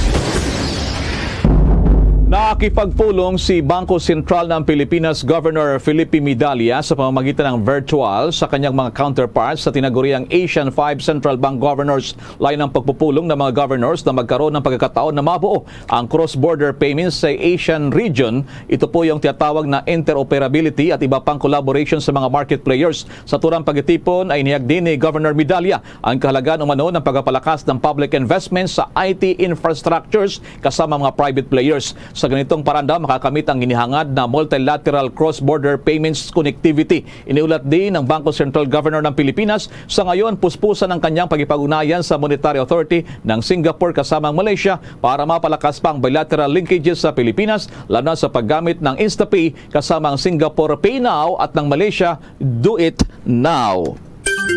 Speaker 21: Nakikipagpulong si Bangko Sentral ng Pilipinas Governor Felipe Medalla sa pamamagitan ng virtual sa kanyang mga counterparts sa tinaguriang Asian 5 Central Bank Governors. Lain ng pagpupulong ng mga governors na magkaroon ng pagkakataon na mabuo ang cross-border payments sa Asian region. Ito po yung tinatawag na interoperability at iba pang collaboration sa mga market players. Sa turang pagtitipon ay niyag din ni Governor Medalla ang kahalagaan umano ng pagpapalakas ng public investments sa IT infrastructures kasama mga private players. Sa ganitong paranda, makakamit ang inihangad na multilateral cross-border payments connectivity. Iniulat din ng Bangko Sentral Governor ng Pilipinas sa ngayon puspusan ang kanyang pagkipag-ugnayan sa Monetary Authority ng Singapore kasama ang Malaysia para mapalakas pang bilateral linkages sa Pilipinas lalo na sa paggamit ng InstaPay kasama ang Singapore Pay Now at ng Malaysia Do It Now.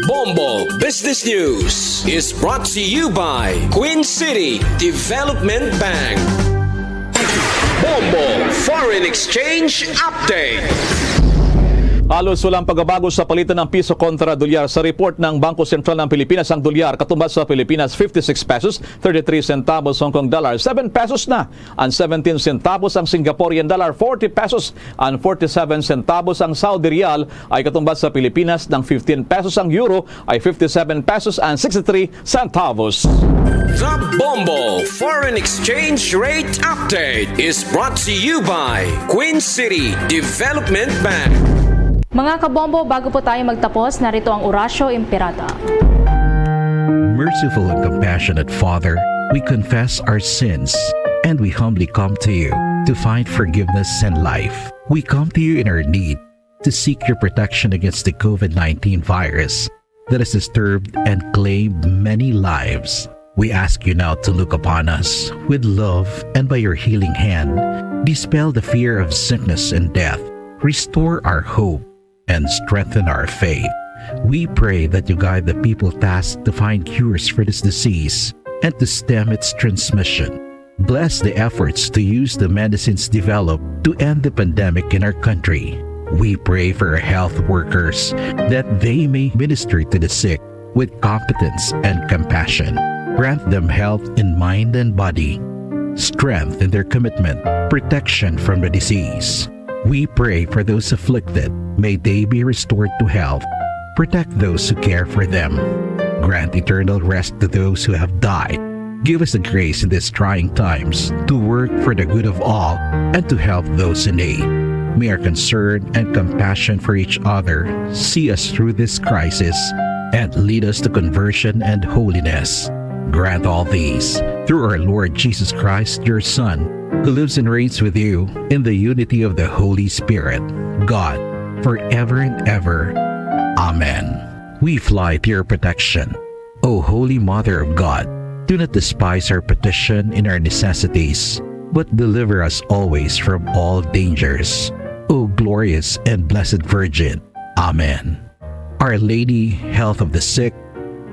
Speaker 17: Bombo Business News is brought to you by Queen City Development Bank. Bombo Foreign Exchange Update.
Speaker 21: Halos walang pagbabago sa palitan ng piso kontra dolyar. Sa report ng Bangko Sentral ng Pilipinas, ang dolyar katumbas sa Pilipinas 56 pesos, 33 centavos Hong Kong dollar, 7 pesos na. Ang 17 centavos ang Singaporean dollar, 40 pesos. Ang 47 centavos ang Saudi Riyal ay katumbas sa Pilipinas ng 15 pesos. Ang euro ay 57 pesos and 63 centavos.
Speaker 17: The Bombo Foreign Exchange Rate Update is brought to you by Queen City Development Bank.
Speaker 1: Mga kabombo, bago po tayo magtapos, narito ang Orasyo Imperata.
Speaker 20: Merciful and compassionate Father, we confess our sins
Speaker 5: and we humbly come to you to find forgiveness and life. We come to you in our need to seek your protection against the COVID-19 virus that has disturbed and claimed many lives. We ask you now to look upon us with love, and by your healing hand, dispel the fear of sickness and death, restore our hope, and strengthen our faith. We pray that you guide the people tasked to find cures for this disease and to stem its transmission. Bless the efforts to use the medicines developed to end the pandemic in our country. We pray for our health workers that they may minister to the sick with competence and compassion. Grant them health in mind and body, strength in their commitment, protection from the disease. We pray for those afflicted. May they be restored to health. Protect those who care for them. Grant eternal rest to those who have died. Give us the grace in these trying times to work for the good of all and to help those in need. May our concern and compassion for each other see us through this crisis and lead us to conversion and holiness. Grant all these through our Lord Jesus Christ, your Son, who lives and reigns with you in the unity of the Holy Spirit, God, forever and ever. Amen. We fly to your protection. O Holy Mother of God, do not despise our petition in our necessities, but deliver us always from all dangers. O glorious and blessed Virgin. Amen. Our Lady, health of the sick,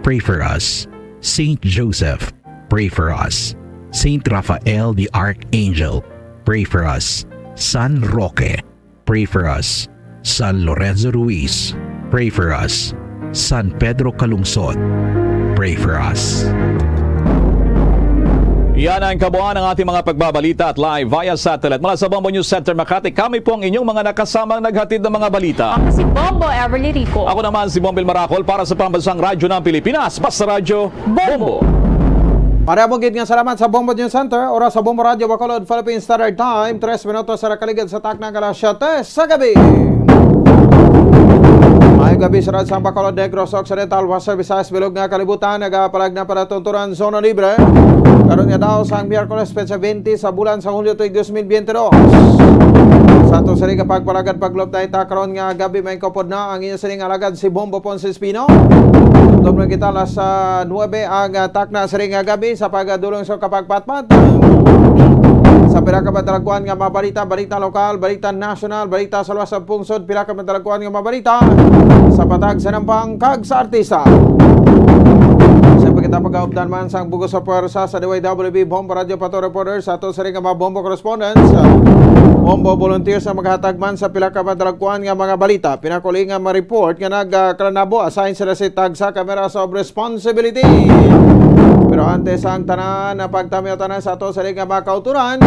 Speaker 5: pray for us. Saint Joseph, pray for us. Saint Raphael the Archangel, pray for us. San Roque, pray for us. San Lorenzo Ruiz, pray for us. San Pedro Calungsod, pray for us.
Speaker 21: Yan ang kabuuan ng ating mga pagbabalita at live via satellite. Mula sa Bombo News Center Makati, kami po ang inyong mga nakasamang naghatid ng mga balita.
Speaker 1: Ako si Bombo Everly Rico.
Speaker 21: Ako naman si Bombel Maracol para sa Pambansang Radyo ng Pilipinas. Basta Radyo Bombo.
Speaker 9: Marabugid nga salamat sa Bombo News Center. Oras sa Bombo Radio Bacolod, Philippine Standard Time. 3 minutos sa kaligid sa takna ng alas 7 sa gabi. Mayong gabi sa Radsang Bacolod, Negros Occidental, Western Visayas, Bilog nga kalibutan. Nagapalag na para tunturan zona libre. Karon nga daw sa Miyerkules, Petsa 20 sa bulan sa Hulyo tuig 2022. Sa ito sa rin pagpalagad paglob tayo karon nga gabi may kapod na ang inyong sining alagad si Bombo Ponce Espino. Tutob na kita alas 9 ang takna sa rin nga gabi sa pagdulong sa kapagpatpat. Sa pila ka matalagkuhan nga mabalita, balita lokal, balita national, balita sa luwas ng pungsod, pila ka matalagkuhan nga mabalita sa patag sa nampang kag sa artista. Sa pagkita pag-aupdan man sa bugos sa puwersa sa DYWB Bombo Radio Pato Reporters sa ato sa rin nga mga Bombo Correspondents, Bombo Volunteers na maghatag man sa pila ka matalagkuhan nga mga balita. Pinakuli nga ma-report nga nagklanabo, assign sila si tag sa Cameras of Responsibility. Pero antes ang tanan na pagtamiyo tanan sa ato sa rin nga mga kauturan,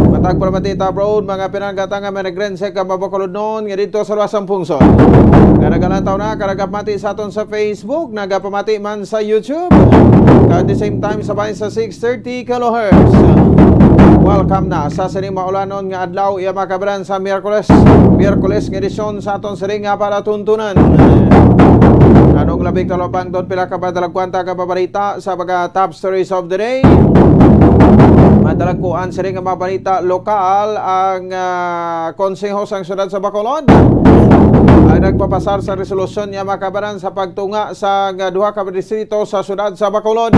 Speaker 9: matag Matita Road, mga pinanggata nga managrense ka mabakulod noon nga dito sa luwas ng pungsod. Karagalantaw na, karagapmati sa aton sa Facebook, nagapamati man sa YouTube. At the same time, sabay sa 630 kHz. Welcome na sa sining maulanon nga adlaw iya makabaran sa Miyerkules nga edisyon sa aton sining nga para tuntunan. Anong labing talopang doon pila ka badalagkwanta ka babalita sa mga top stories of the day. Madalagkuan sining nga mabalita lokal ang konseho sang syudad sa Bacolod. Ay nagpapasar sa resolusyon niya makabaran sa pagtunga sa duha ka distrito sa syudad sa Bacolod.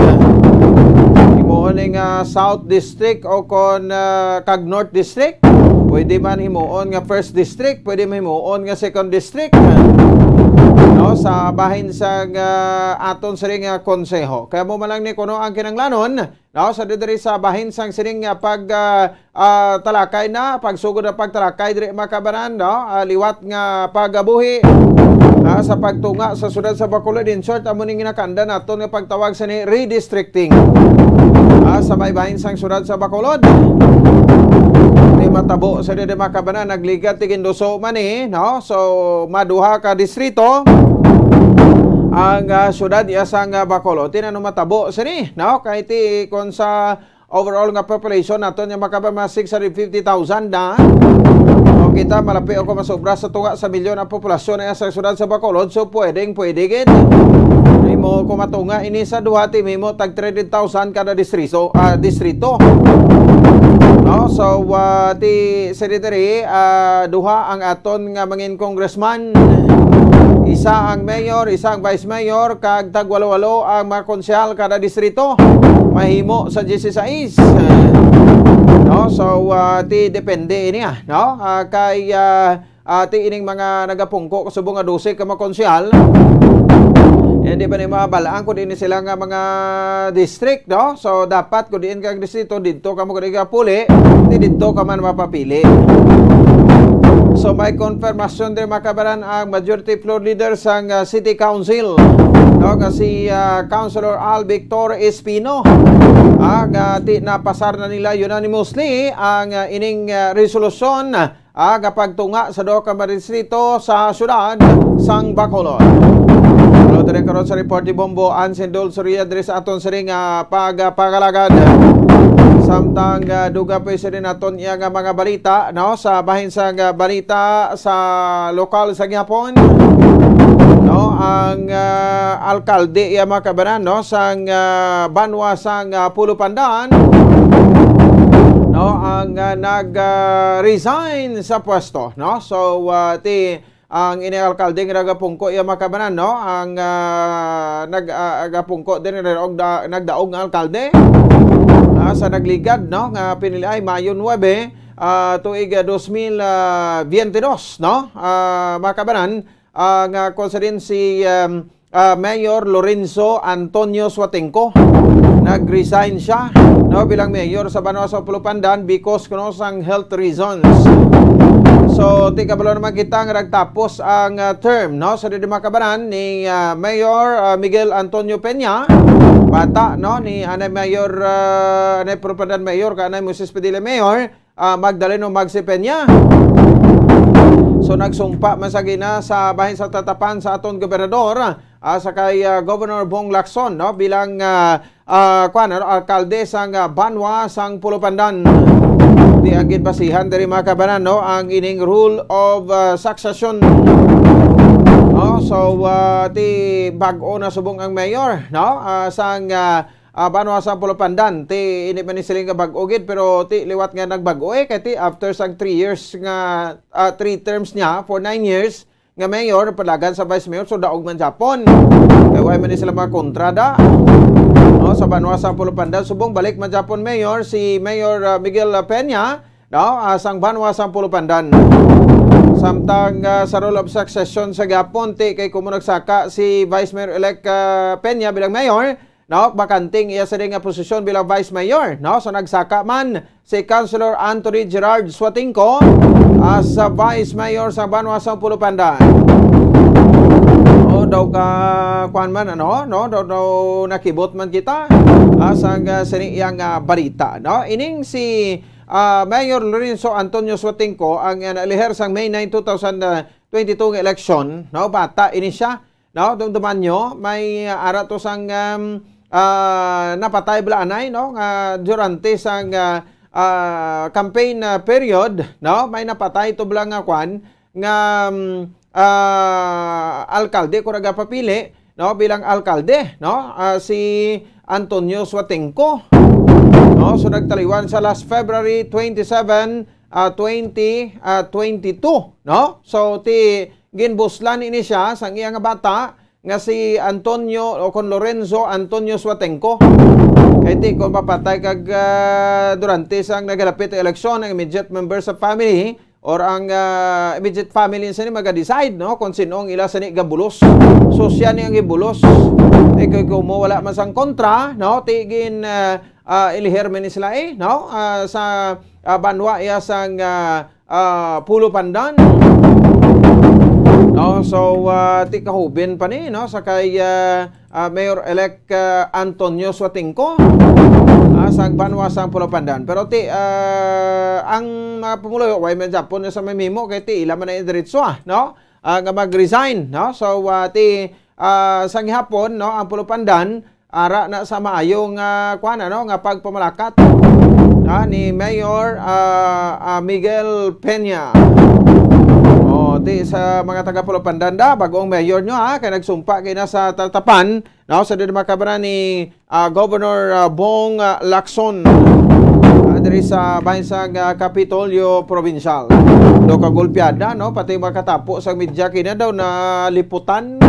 Speaker 9: Himuon ning South District o kon kag North District. Pwede man himuon nga First District, pwede man himuon nga Second District. No, sa bahin sa aton siring konseho. Kaya mo malang ni kuno ang kinanglanon, no, sa diri sa bahin sang siring pag talakay na, pagsugod na pagtalakay diri makabaran, no, liwat nga pagabuhi sa pagtunga sa syudad sa Bacolod. In short, amo ning ginakanda naton nga pagtawag sa ni redistricting. Sa may bahin sang syudad sa Bacolod. Matabo sa diri makabanan nagligat tiginduso man no, so maduha ka distrito ang syudad isang Bacolod tinano matabo sa ni no, kahit kon sa overall nga population naton nga makabanan 650,000 na o kita malapi o masobra sa tunga sa milyon ang populasyon sa syudad sa Bacolod, so pwede gid mo ko matunga ini sa duha ti mo tag 300,000 kada distrito No, so ti secretary duha ang aton nga mangin congressman. Isa ang mayor, isa ang vice mayor, kag tagwalo-walo ang mga konsyal kada distrito. Mahimo sa 16. No, so ti depende ini no? Kay ti ining mga nagapungko kasubong nga 12 ka mga konsyal. Hindi pa ni mabalaan kung din sila nga mga district, no? So dapat kung diin kag distrito dito ka mo kag puli, dito ka man mapapili. So may konfirmasyon din makabaran ang majority floor leader sang City Council. No, kasi Councilor Al Victor Espino ti napasar na nila unanimously ang ining resolusyon kapag tunga sa duha ka mga distrito sa syudad sang Bacolod. Pero rin karon sa report ni Bombo Ansendol Soria diri sa aton siring pagpagalagad. Samtang duga pa isa rin aton iya nga mga balita, no, sa bahin sa balita sa lokal sa Gihapon. No, ang alkalde iya mga kabanan, no, sang banwa sang Pulo Pandan, no, ang nag-resign sa pwesto, no. So ang inialkalde nga nagapungko iya mga kabanan, no, ang nagapungko din nagdaog nga alkalde sa nagligad, no, nga pinili ay Mayo 9 tuig 2022, no, mga kabanan, nga konsiderin si Mayor Lorenzo Antonio Suatenco. Nag-resign siya, no, bilang mayor sa Banwa sa Pulo Pandan because kuno sang health reasons. So tikabalo naman kita nga nagtapos ang term, no, sa mga kabanan ni Mayor Miguel Antonio Peña, bata, no, ni anay Mayor anay Pulo Pandan Mayor ka anay Moses Padilla Mayor, Magdaleno Magsi Peña. So nagsumpa masagina sa bahin sa tatapan sa aton gobernador sa kay Governor Bong Lacson, no, bilang alkalde sang Banwa sang Pulo Pandan. Di agid basihan diri mga kabanan, no, ang ining rule of succession. No, so ti bag-o na subong ang mayor, no, sang Banwa sang Pulo Pandan. Ti ini man ni siling nga bag-o gid pero ti liwat nga nagbag-o kay ti after sang 3 years nga 3 terms niya for 9 years nga mayor palagan sa vice mayor so daog man Japon. Kay way man ni sila mga kontrada. No, sa Banwa sang Pulo Pandan subong balik man Japon mayor si Mayor Miguel Peña, no, sang Banwa sang Pulo Pandan. Samtang sa rule of succession sa Gapon ti kay kumo nagsaka si Vice Mayor elect Peña bilang mayor, no, bakanting iya sa nga posisyon bilang Vice Mayor, no. So nagsaka man si Councilor Anthony Gerard Suatenco as Vice Mayor sa Banwa sang Pulo Pandan. Daw ka kuan man ano, no, daw nakibot man kita sang siniyang balita, no. Ining si Mayor Lorenzo Antonio Suatenco ang naliher sang May 9, 2022 election, no, bata ini siya, no, dumduman nyo may ara to sang napatay blanay, no, durante sang campaign period, no, may napatay to blang nga kwan nga alkalde ko nagapapili, no, bilang alkalde, no, si Antonio Suatenco, no. So nagtaliwan sa last February 27, 2022, no. So ti ginbuslan ini siya sang iya nga bata nga si Antonio o kon Lorenzo Antonio Suatenco. Kay ti kon papatay kag durante sang nagalapit eleksyon ang immediate members of family or ang immediate family sa ni maga-decide, no, kung sinong ila sa ni gabulos. So siya ni ang gibulos. Kay kumo wala man sang kontra, no, tigin ilihermen ni sila no, sa Banwa iya sang Pulo Pandan. No, so ti kahubin pa ni, no, sa kay Mayor elect Antonio Suatenco sang Banwa sang Pulo Pandan. Pero ti ang mga pumulo way man Japon sa may memo kay ti ila man na diretso, no, nga mag-resign, no. So ti sang hapon, no, ang Pulo Pandan ara na sa maayong kuan, no, nga pagpamalakat ni Mayor Miguel Peña. Ti sa mga taga Pulo Pandan bagong mayor nyo kay nagsumpa kay na sa tatapan, no, sa mga kabaran ni Governor Bong Lacson. diri sa bansang Kapitolyo Provincial. Do kagulpiada no pati makatapo sa media kina daw na liputan.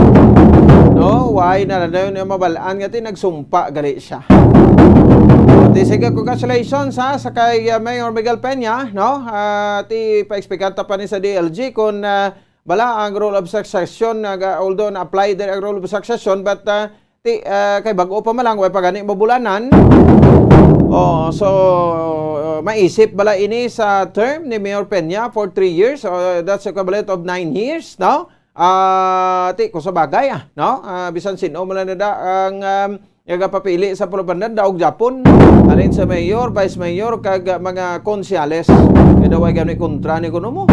Speaker 9: No, why na daw na mabalaan nga ti nagsumpa gali siya. Di sige, congratulations sa kay Mayor Miguel Peña, no? Ti pa-expecta pa ni sa DLG kung bala ang rule of succession, although na-apply din ang rule of succession, but kay bago pa malang, way pa gani mabulanan. So maisip bala ini sa term ni Mayor Peña for 3 years, that's equivalent of 9 years, no? Kung sa bagay, no? Bisan sino mo na ang papili sa pulupandan daog Japon alin sa mayor, vice mayor kag mga konsyales kada way gamit kontra ni kuno mo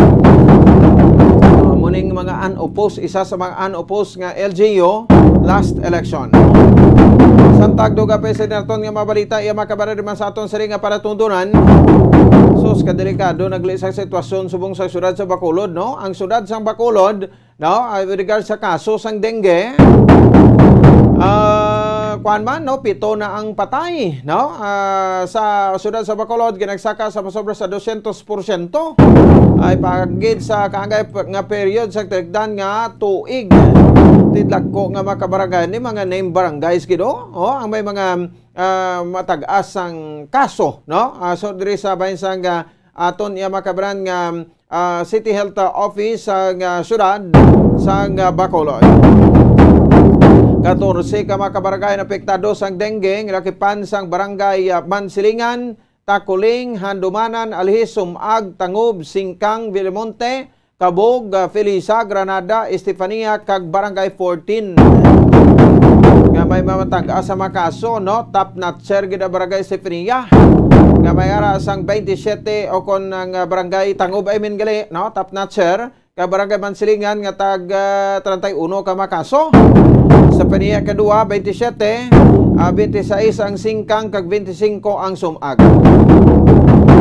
Speaker 9: muning mga unopposed, isa sa mga unopposed nga LGU last election. Santag duga pa sa naton nga mabalita iya makabara man sa aton sari nga para tuntunan. Sus kadelikado nagli sa sitwasyon subong sa syudad sa Bacolod, no? Ang syudad sa Bacolod, no, with regard sa kaso sang dengue, kuan man no, 7 na ang patay, no? Sa syudad sa Bacolod ginagsaka sa masobra sa 200% ay pagid sa kaangay nga period sa tagdan nga tuig. Tidlak ko nga makabarangay ni mga name barangays kido, ang may mga matag-as ang kaso, no? So diri sa bansang aton iya makabaran nga City Health Office sa syudad sa Bacolod. 14 ka mga kabarangay na apektado sang dengue, lakipan sang barangay Mansilingan, Takuling, Handumanan, Alhis, Sumag, Tangob, Singkang, Villamonte, Kabog, Felisa, Granada, Estefania, kag barangay 14. Nga may mamatag sa mga kaso, no? Top notcher gida barangay Estefania. Nga may ara sang 27 o kon ng barangay Tangob ay gali, no? Top notcher ka barangay Mansilingan nga tag 31 ka mga kaso. Sa paniya kadua 27, 26 ang Singkang kag 25 ang Sumag.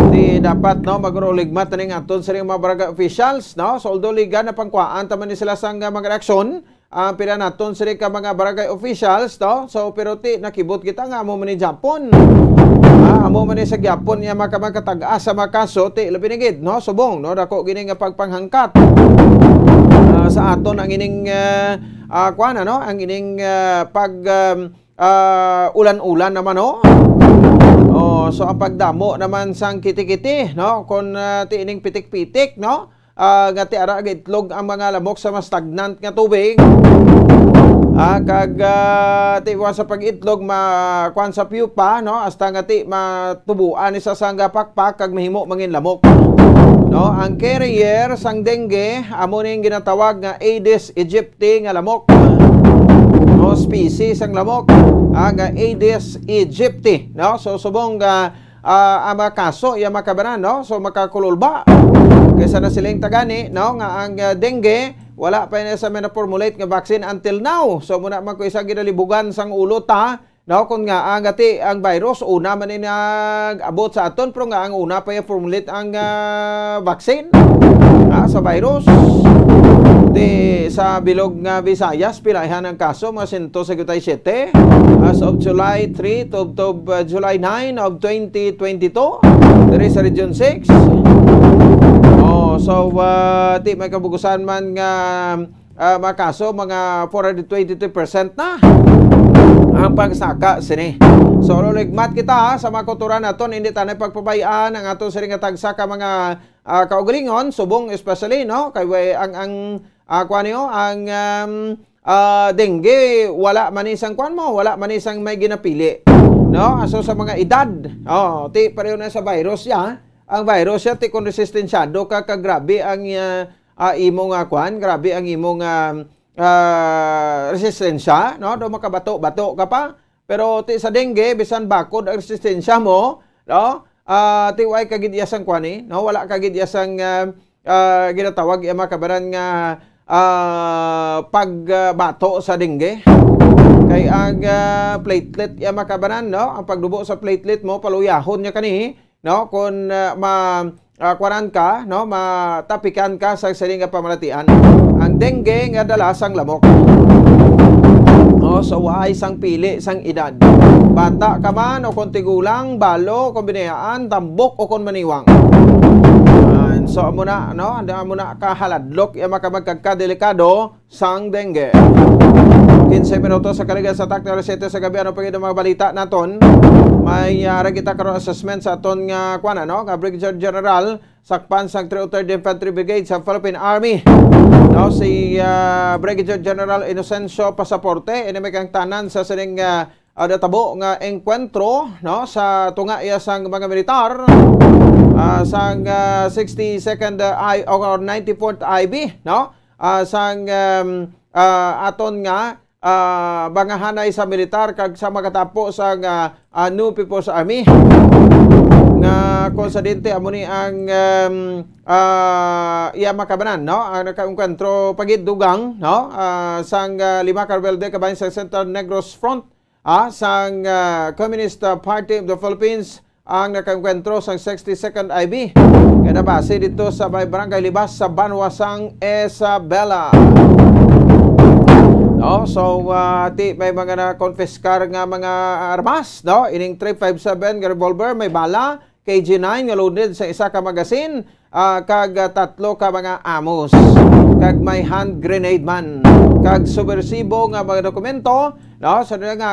Speaker 9: Di dapat no magruligmat ning aton sa mga barangay officials, no? So although liga na pangkuan taman ni sila sang mga reaksyon, pila naton sa mga barangay officials, no? So pero ti nakibot kita nga amo man ni Japon. Amo man ni sa Japon ya makatag-as sa mga kaso ti labi nigid, no? Subong no dako gini nga pagpanghangkat. Sa aton ang ining kuan ano, ang ining ulan-ulan naman, no? So ang pagdamo naman sang kiti-kiti, no? Kon tiining pitik-pitik, no? Nga ti ara itlog ang mga lamok sa mas stagnant nga tubig. Kag ti sa pag-itlog kuan sa piupa, no? Hasta nga ti matubuan isa sang pakpak kag mahimo mangin lamok. No, ang carrier sang dengue amo ning ginatawag nga Aedes aegypti nga lamok. No, species ang lamok nga Aedes aegypti, no? So subong ang mga kaso iya makabanan, no? So makakululba kaysa na siling tagani, no, nga ang dengue wala pa na sa formulate nga vaccine until now. So muna man ko isa ginalibugan sang ulo ta, no, kung nga ang virus una man ni nag-abot sa aton pero nga ang una pa formulate ang vaccine sa virus. Di sa bilog nga Visayas pilaihan ang kaso mga 157 as of July 3 to July 9 of 2022 diri sa Region 6. So di may kabugusan man nga mga kaso mga 423% na ang pagsaka sini. So ligmat kita sa mga kultura naton, hindi tayo pagpabayaan ang aton siring nga tagsaka mga kaugalingon subong especially, no, kay ang dengue wala man isang wala man isang may ginapili, no? So sa mga edad, ti pareho na sa virus ya. Ang virus ya ti kon resistensyado ka grabe ang imong grabe ang imong resistensya, no? Do makabato-bato ka pa. Pero ti sa dengue bisan bakod ang resistensya mo, no? Ti way kagid yasang no? Wala kagid yasang ginatawag iya makabaran nga pagbato sa dengue. Kay ang platelet iya makabaran, no? Ang pagdubo sa platelet mo paluyahon nya kani, no? Kun kwaran ka, no, matapikan ka sa siring nga pamalatian. Ang dengue nga dalas ang lamok. So why sang pili sang edad. Bata ka man o kung tigulang, balo, kombinayaan, tambok o kung maniwang. So amo na no, amo na kahaladlok ya makamagkakadelikado sang dengue. 15 minutos sa kaligan sa takna alas 7 sa gabi ano pagid mga balita naton. May kita karon assessment sa aton nga kuana no, nga Brigadier General sakpan sang 303rd Infantry Brigade sa Philippine Army. No si Brigadier General Inocencio Pasaporte ini may kang tanan sa sining natabo nga engkwentro no sa tunga iya sang mga militar. Sang 62nd or 94th IB no sang aton nga bangahanay sa militar kag sa magatapo sang New People's Army nga konsidente amo ni ang iya makabanan no ang nakaengkwentro pagid dugang no sang 5 Carbelde kabahin sa Central Negros Front sang Communist Party of the Philippines ang nakaengkwentro sa 62nd IB. Kaya nabase dito sa Barangay Libas sa Banwasang Isabela. No, so may mga na-confiscar nga mga armas, no? Ining 357 nga revolver, may bala, KG9 nga loaded sa isa ka magasin, kag 3 ka mga amos, kag may hand grenade man, kag subversibo nga mga dokumento, no? Sa nga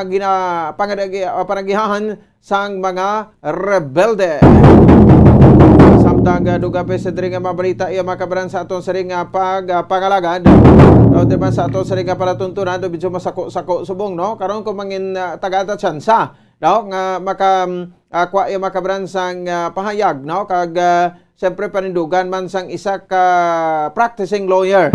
Speaker 9: panagihahan sang mga rebelde. Samtang duga pa sa diri nga mabalita iya makabaran sa aton sari nga pangalagad. No, diba sa aton sari nga palatuntunan do medyo masako-sako subong no. Karon ko mangin tagata tsansa no nga kwa iya makabaran sang pahayag no kag siyempre panindugan man sang isa ka practicing lawyer.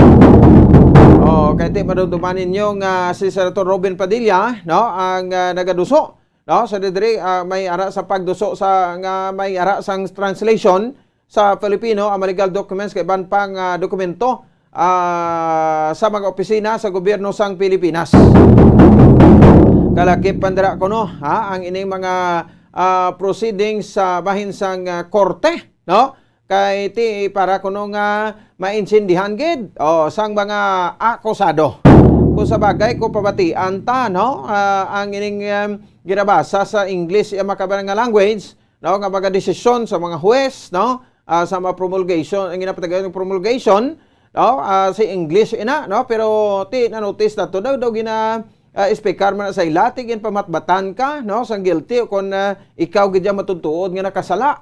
Speaker 9: Kaya di madudumanin nyo nga si Senator Robin Padilla no ang nagaduso. No, sa diri may ara sa pagduso sa nga may ara sang translation sa Filipino ang legal documents kay ban pang dokumento sa mga opisina sa gobyerno sang Pilipinas. Kalakip pandira ko no ang ining mga proceedings sa bahin sang korte no kay ti para kuno nga maintindihan gid sang mga akusado. Kung sa bagay ko pabatian ta no ang ining ginabasa sa English ang makabalang nga language no nga mga desisyon sa mga huwes no sa mga promulgation ang ginapatagan ng promulgation no sa English ina no pero ti na notice na to daw gina speaker man sa ilati gin pamatbatan ka no sang guilty kung ikaw gid matutuod nga nakasala.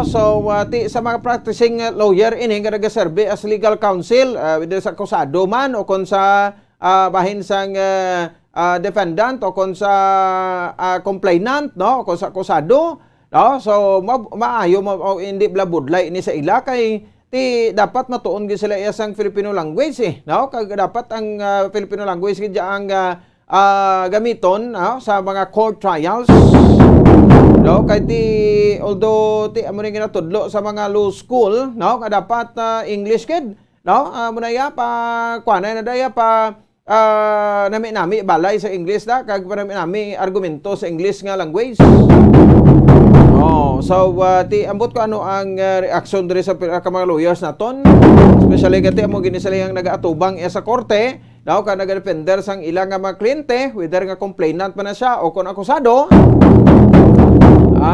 Speaker 9: So ti sa mga practicing lawyer ini nga nagaserve as legal counsel whether sa akusado man o kung sa bahin sang defendant o kung sa complainant no kung sa akusado no so maayo hindi blabudlay ini sa ila kay ti dapat matuon gid sila isang Filipino language no kag dapat ang Filipino language gid ang gamiton no sa mga court trials. No, kay ti although ti amo ni ginatudlo sa mga law school, no, ka dapat English kid, no? Muna ya pa kuana na daya pa nami balay sa English da kag nami argumento sa English nga language. So ti ambot ko ano ang reaksyon diri sa mga lawyers naton, especially gati amo gini sila yang nagaatubang sa korte, no, ka nagadefender sang ilang nga mga kliyente, whether nga complainant man na siya o kon akusado.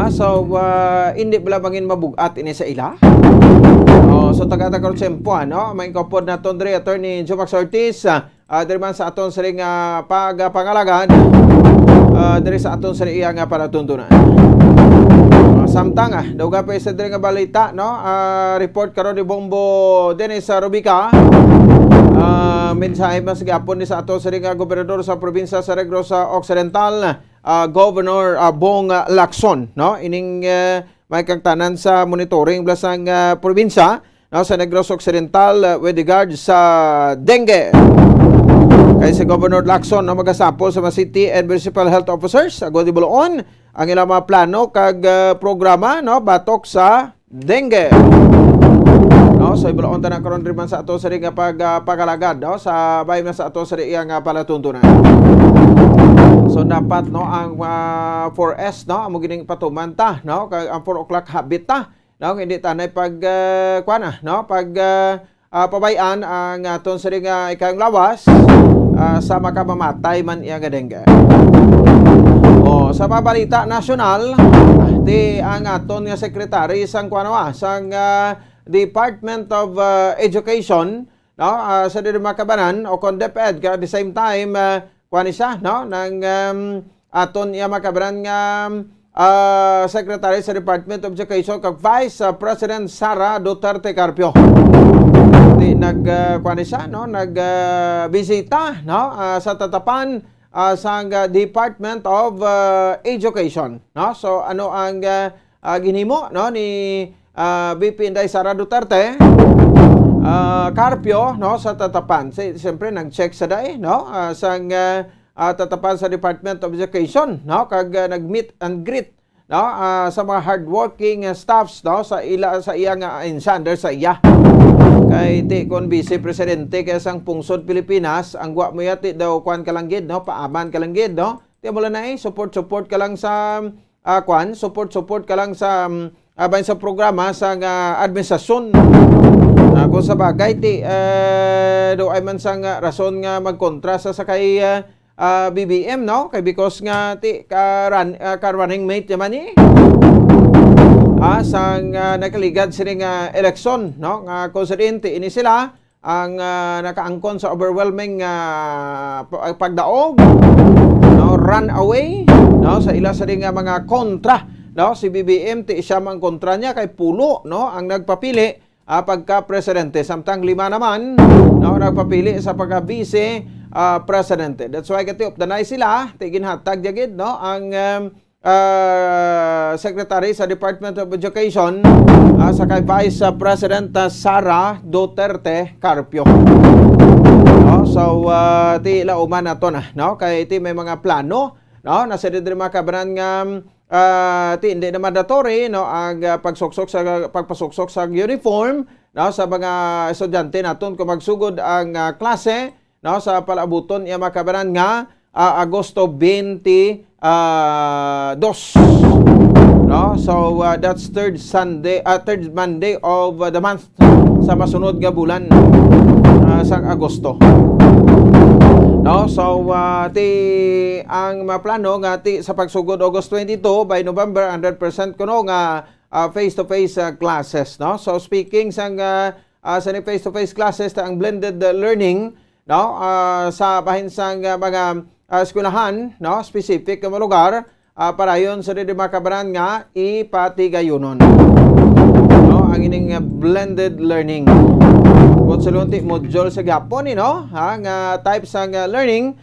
Speaker 9: So hindi bala mangin mabugat ini sa ila. So taga-taga sempo no, may kapod na ton diri attorney Jomax Ortiz diri man sa aton sa pangalagan diri sa aton sa iya nga palatuntunan. Samtang daw pa sa diri nga balita no, report karon ni Bombo Dennis Rubica. Mensahe mas gapon ni sa aton sa gobernador sa probinsya sa Negros Occidental, Governor Bong Lacson no ining may kagtanan sa monitoring blasang probinsya no sa Negros Occidental with regard sa dengue. Kay si Governor Lacson no magasapol sa mga city and municipal health officers sa Godibuloon ang ilang mga plano kag programa no batok sa dengue. No, so ibuloon ta na karon riman sa ato sa nga pagalagad no sa bahin na sa ato sa iya nga palatuntunan. So dapat no ang 4S no amo gining patuman ta no kag ang 4 o'clock habit ta no hindi tanay pag kuana no pag pabayan ang aton sa nga ikang lawas sa makamamatay man iya nga dengue. O sa mabalita nasyonal, di ang aton nga sekretary sang sang Department of Education, no, sa Makabanan o kon DepEd at the same time siya, no, ng aton iya Makabanan nga Secretary sa Department of Education kag Vice President Sara Duterte Carpio. Di siya, no, bisita, no, sa tatapan sa Department of Education, no. So ano ang ginhimo, no, ni BP Inday Sara Duterte Carpio, no, sa tatapan. Siyempre nag-check sa dai, no, sa tatapan sa Department of Education, no, kag nag-meet and greet, no, sa mga hardworking staffs, no, sa iya nga insander sa iya. Kay ti kon Vice Presidente kay sang pungsod Pilipinas, ang gwa mo yati daw kwan kalanggid, no, paaman kalanggid, no. Ti mo lang support ka lang sa support ka lang sa bain sa programa sa administrasyon. Kung sa bagay ti do ay man sang rason nga magkontra sa kay BBM, no, kay because nga ti running mate naman ni sang nakaligad sining eleksyon, no, nga konsidente ini sila ang nakaangkon sa overwhelming pagdaog, no, run away, no, sa ila sa mga kontra, no, si BBM ti siya mang kontra niya kay pulo, no, ang nagpapili pagka presidente, samtang 5 naman, no, nagpapili sa pagka vice presidente. That's why kati updanay sila ti ginhatag jagid, no, ang Secretary sa Department of Education sa kay Vice President Sara Duterte Carpio. No, so ti lauman nato na, no, kay ti may mga plano, no, na sa diri Makabanan nga ti hindi na mandatory, no, ang pagpasuksok sa uniform, no, sa mga estudyante naton kung magsugod ang klase, no, sa palabuton iya Makabanan nga Agosto 22. No, so that's third Monday of the month sa masunod nga bulan sa Agosto. No, so ti ang maplano nga ti sa pagsugod August 22 by November 100% kuno nga face-to-face classes, no. So speaking sang sa face-to-face classes ta ang blended learning, no, sa bahin sang mga eskwelahan, no, specific nga lugar para yon sa diri Makabanan nga ipatigayonon, no, ang ining blended learning. Kung sa lunti module sa gapon, no, nga type sa learning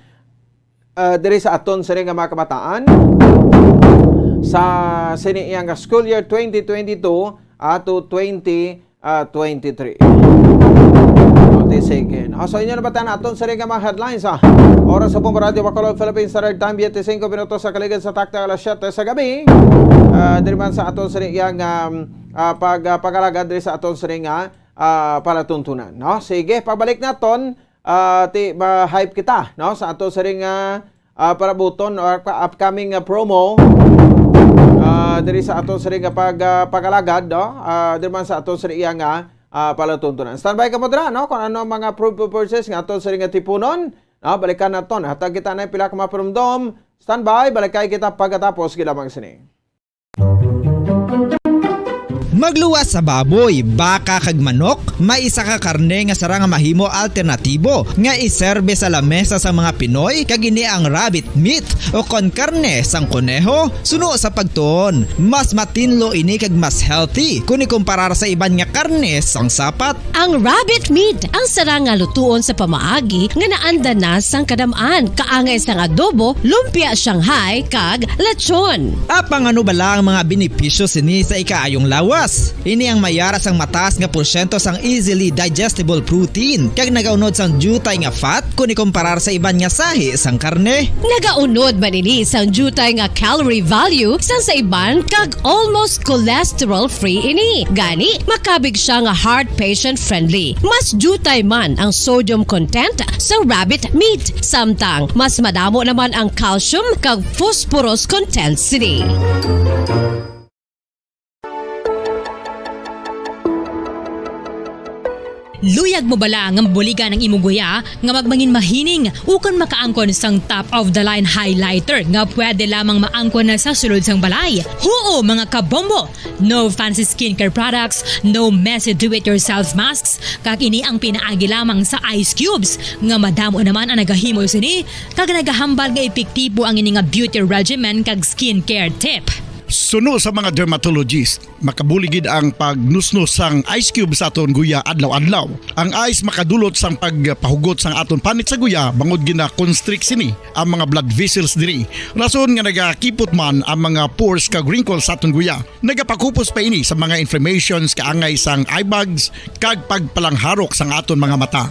Speaker 9: diri sa aton sa nga mga kabataan sa siniyang school year 2022 to 2023. Sige. So inyo na batan naton sa mga headlines Oras sa Bombo Radio Bacolod Philippines sa time 25 minutos sa kaligid sa takta alas 7 sa gabi. Diri man sa aton sa yang pagkalagad diri sa aton sa nga palatuntunan, no. Sige, pagbalik naton ti hype kita, no, sa aton sa parabuton or upcoming promo diri sa aton sa pagkalagad, no, diri man sa aton sa nga palatuntunan. Standby ka mo dra, no, kung ano mga proof of purchase nga aton sa tipunon, no, balikan naton hatag kita na pila ka maprumdom. Standby, balikay kita pagkatapos gilamang sini.
Speaker 12: Magluwas sa baboy, baka kag manok, may isa ka karne nga sarang mahimo alternatibo nga iserbe sa lamesa sa mga Pinoy kag ini ang rabbit meat o kon karne sang kuneho. Suno sa pagtuon, mas matinlo ini kag mas healthy kung ikumparar sa iban nga karne sang sapat.
Speaker 14: Ang rabbit meat ang sarang nga lutuon sa pamaagi nga naanda na sang kadamaan, kaangay sang adobo, lumpia Shanghai kag lechon.
Speaker 12: Apang ano bala ang mga benepisyo sini sa ikaayong lawas? Ini ang mayara sang mataas nga porsyento sang easily digestible protein kag nagaunod sang jutay nga fat kung ikumparar sa iban nga sahi sang karne.
Speaker 14: Nagaunod man ini sang jutay nga calorie value sang sa iban kag almost cholesterol free ini. Gani makabig siya nga heart patient friendly. Mas jutay man ang sodium content sa rabbit meat, samtang mas madamo naman ang calcium kag phosphorus content sini.
Speaker 13: Luyag mo bala nga mabuligan ng imong guya nga magmangin mahining ukon makaangkon sang top of the line highlighter nga pwede lamang maangkon na sa sulod sang balay. Huo mga kabombo! No fancy skincare products, no messy do-it-yourself masks, kag ini ang pinaagi lamang sa ice cubes nga madamo naman ang nagahimo sini kag nagahambal nga epektibo ang ini nga beauty regimen kag skincare tip.
Speaker 16: Suno sa mga dermatologist, makabuligid ang pagnusnos sang ice cube sa aton guya adlaw-adlaw. Ang ice makadulot sang pagpahugot sang aton panit sa guya bangod gina constrict sini ang mga blood vessels diri. Rason nga nagakipot man ang mga pores kag wrinkles sa aton guya. Nagapakupos pa ini sa mga inflammations kaangay sang eye bags kag pagpalangharok sang aton mga mata.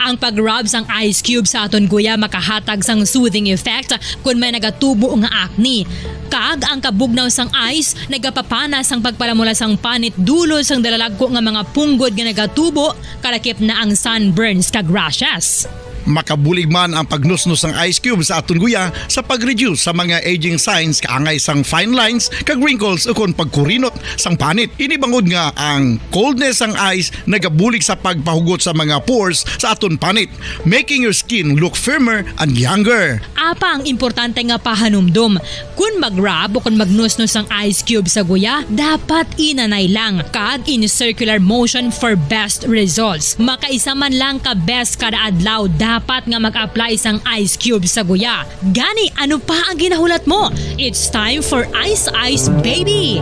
Speaker 13: Ang pag-rub sang ice cube sa aton guya makahatag sang soothing effect kung may nagatubo nga acne. Kag ang kabugnaw sang ice nagapapana sang pagpalamula sang panit dulo sang dalalagko nga mga punggod nga nagatubo kalakip na ang sunburns kag rashes.
Speaker 16: Makabulig man ang pagnusnos ng ice cube sa aton guya sa pag-reduce sa mga aging signs kaangay sang fine lines kag wrinkles ukon pagkurinot sang panit. Ini bangod nga ang coldness sang ice nagabulig sa pagpahugot sa mga pores sa aton panit, making your skin look firmer and younger.
Speaker 13: Apa ang importante nga pahanumdum, kung mag-rub o kung magnusnos ang ice cube sa guya, dapat inanay lang kag in circular motion for best results. Makaisa man lang ka best kada adlaw dapat nga mag-apply sang ice cube sa guya. Gani, ano pa ang ginahulat mo? It's time for Ice Ice Baby!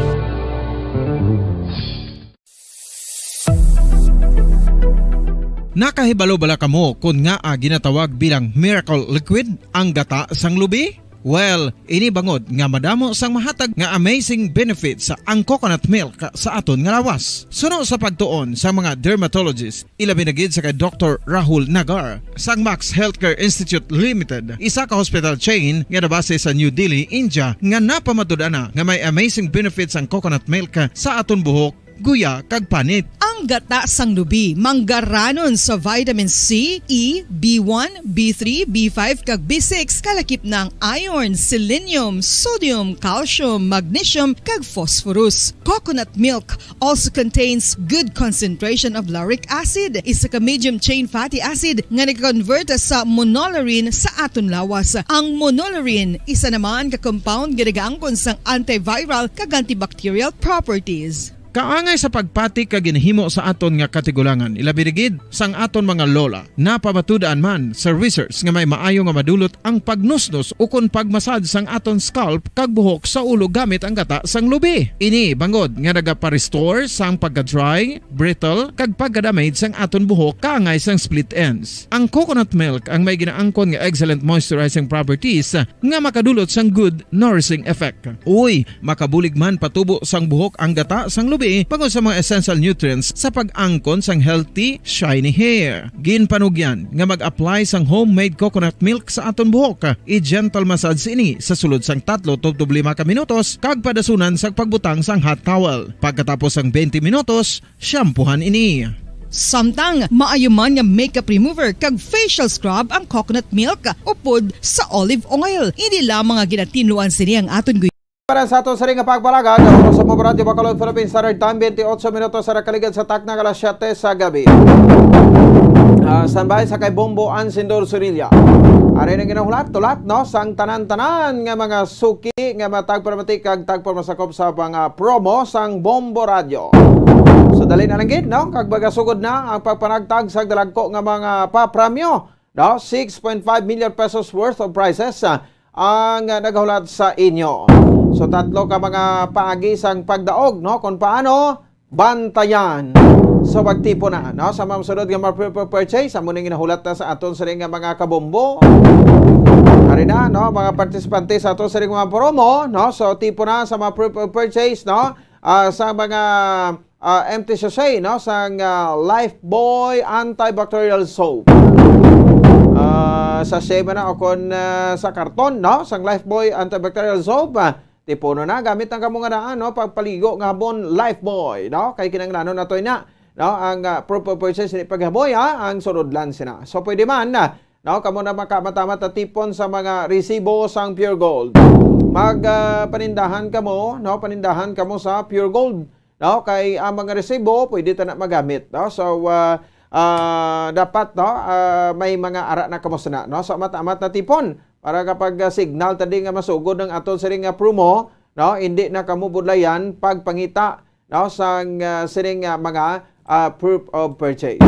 Speaker 9: Nakahibalo bala kamo kung nga ginatawag bilang miracle liquid ang gata sang lubi? Well, ini bangod nga madamo sang mahatag nga amazing benefits sa ang coconut milk sa aton nga lawas. Suno sa pagtuon sa mga dermatologist, ilabi na gid sa kay Dr. Rahul Nagar sang Max Healthcare Institute Limited, isa ka hospital chain nga nabase sa New Delhi, India, nga napamatud-ana nga may amazing benefits ang coconut milk sa aton buhok, guya kag panit.
Speaker 20: Ang gata sang lubi manggaranon sa vitamin C, E, B1, B3, B5 kag B6 kalakip ng iron, selenium, sodium, calcium, magnesium kag phosphorus. Coconut milk also contains good concentration of lauric acid, isa ka medium chain fatty acid nga nag-convert sa monolarin sa aton lawas. Ang monolarin isa naman ka compound nga nagaangkon sang antiviral kag antibacterial properties.
Speaker 9: Kaangay sa pagpati kag ginhimo sa aton nga katigulangan, ilabirigid sang aton mga lola. Napamatudan man sa research nga may maayo nga madulot ang pagnusnos ukon pagmasad sang aton scalp kag buhok sa ulo gamit ang gata sang lubi. Ini bangod nga nagapa-restore sang pagka-dry, brittle kag pagka-damage sang aton buhok kaangay sang split ends. Ang coconut milk ang may ginaangkon nga excellent moisturizing properties nga makadulot sang good nourishing effect. Uy, makabulig man patubo sang buhok ang gata sang lubi pagod sa mga essential nutrients sa pag-angkon sang healthy, shiny hair. Ginpanugyan nga mag-apply sang homemade coconut milk sa aton buhok. I-gentle massage ini sa sulod sang 3-5 ka minutos kag padasunan sang pagbutang sang hot towel. Pagkatapos sang 20 minutos, shampoohan ini.
Speaker 20: Samtang maayo man nga makeup remover kag facial scrub ang coconut milk upod sa olive oil. Hindi lamang nga ginatinuan sini ang aton guya.
Speaker 9: Para sa ato sa ring pagpalagad, ako sa Bombo Radio Bacolod, Philippines Standard Time, 28 minutos sa kaligan sa takna alas 7 sa gabi. Standby sa kay Bombo Ansindor Surilla. Ari na ginahulat, tulat, no? Sang tanan-tanan nga mga suki nga matagparamatik kag tagparmasakop sa mga promo sang Bombo Radio. So dali na lang gid, no? Kag bagasugod na ang pagpanagtag sa dalagko nga mga papremyo, no? 6.5 million pesos worth of prizes ang naghulat sa inyo. So tatlo ka mga paagisang pagdaog, no? Kung paano bantayan. So pagtipo na, no? Sa mga sunod nga purchase, amo ning ginahulat na sa aton sa nga mga kabombo. Ari na, no? Mga partisipante sa aton sa mga promo, no? So tipo na sa mga purchase, no? Sa mga empty sachet, no? Sa Lifebuoy antibacterial soap. Sa sema na o kon sa karton, no? Sang Lifebuoy antibacterial soap, tipo na gamit ang kamong nga no? Pagpaligo nga habon Lifebuoy, no? Kay kinanglanon na toy na, no? Ang purchase ni paghaboy, ang sunodlan sina. So pwede man na, no? Kamo na makamatamat tipon sa mga resibo sang Pure Gold. Panindahan kamo, no? Panindahan kamo sa Pure Gold, no? Kay ang mga resibo pwede ta na magamit, no? So dapat no may mga ara na kamusta na no sa mata-amat na tipon para kapag signal tadi nga masugod ng aton siring nga promo no hindi na kamubudlayan pagpangita no sang siring mga proof of purchase.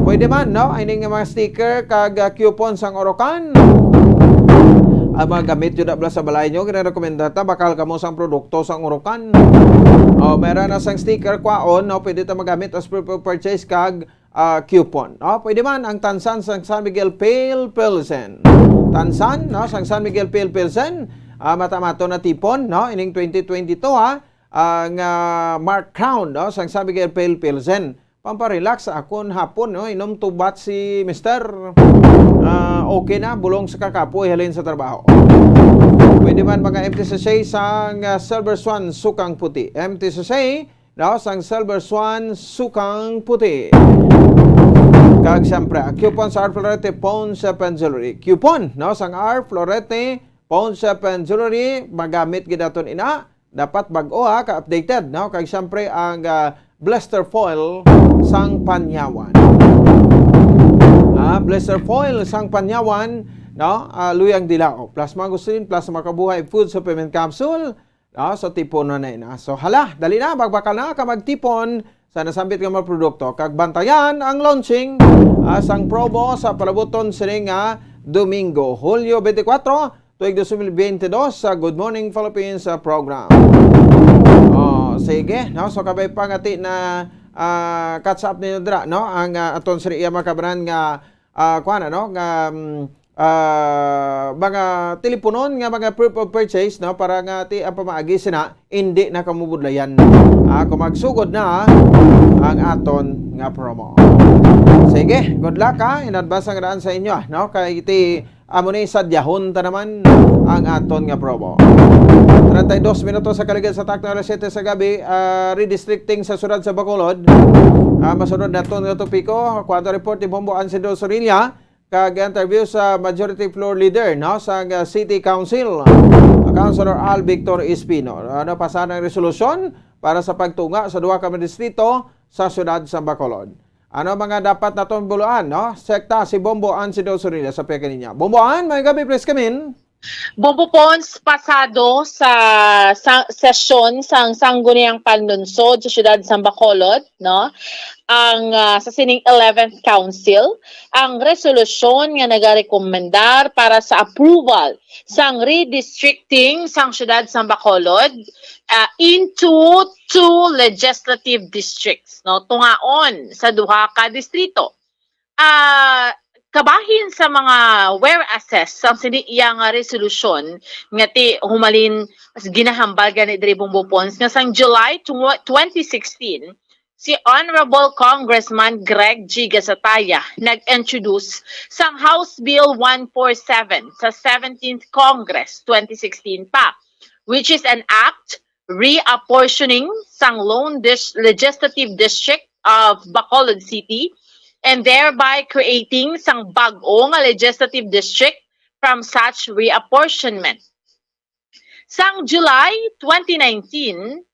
Speaker 9: Pwede man no ining mga sticker kag coupon sang Orocan. Gamit yun na sa balay nyo, kinarekomenda ta, bakal kamo sang produkto sang Orocan. Meron na sang sticker kwaon, no, pwede ta magamit as proof of purchase kag coupon. No, pwede man ang tansan sang San Miguel Pale Pilsen. Tansan, no, sang San Miguel Pale Pilsen, matamato na tipon, no, ining 2022 ang Mark Crown, no, sang San Miguel Pale Pilsen. Pamparelax akon hapon, no, inom tubat si Mr. Okay na, bulong sa kakapoy halin sa trabaho. Pwede man mga empty sachet sang Silver Swan Sukang Puti. Empty sachet, no, sang Silver Swan Sukang Puti. Kag siyempre, coupon sa R. Florete Pawn Shop and Jewelry. Coupon, no, sang R. Florete Pawn Shop and Jewelry, magamit gidaton ina, dapat bago ka-updated, no, kag siyempre ang blister foil sang Panyawan. Blister foil sang Panyawan, no, luyang dilao. Plus mangustin, plus makabuhay food supplement capsule, no, so tipon na na. So hala, dali na, bagbakal na ka magtipon sa nasambit nga mga produkto. Kag bantayan ang launching sang promo sa palabuton sining Domingo, Hulyo 24, tuig 2022 sa Good Morning Philippines program. Sige, no, so kabay pangati na catch up ninyo dra, no, ang aton sir iya makabran nga kuana, no, nga mga teleponon nga mga proof of purchase, no, para nga ti ang pamaagi sina hindi na kamubudlayan. Kung magsugod na ang aton nga promo. Sige, good luck in advance ang daan sa inyo, no, kay iti amo ni sadyahon ta naman ang aton nga promo. 32 minutos sa kaligid sa takto alas 7 sa gabi, redistricting sa syudad sa Bacolod. Masunod na ito ng topiko, kwento report ni Bombo Ansido Sorilla, kag-interview sa majority floor leader, no, sa City Council, Councilor Al Victor Espino. Pasan ang resolusyon para sa pagtunga sa duha ka distrito sa syudad sa Bacolod. Ano mga dapat na itong buluan, no? Sekta si Bombo Ansido Sorilla sa peka niya. Bombo An, may gabi, please come in.
Speaker 2: Bombo Pons, pasado sa sesyon sang Sangguniang Panlunsod sa siyudad sa Bacolod, no? Ang sa sining 11th Council, ang resolusyon nga nagarekomendar para sa approval sang redistricting sang siyudad sa Bacolod into 2 legislative districts, no? Tungaon sa duha ka distrito. Kabahin sa mga whereases ang siniyang resolusyon nga ti humalin ginahambal gani diri Bombo Pons nga sang July 2016 si Honorable Congressman Greg G. Gasataya nag-introduce sang House Bill 147 sa 17th Congress 2016 pa, which is an act reapportioning sang lone legislative district of Bacolod City and thereby creating sang bag-o nga legislative district from such reapportionment. Sang July 2019,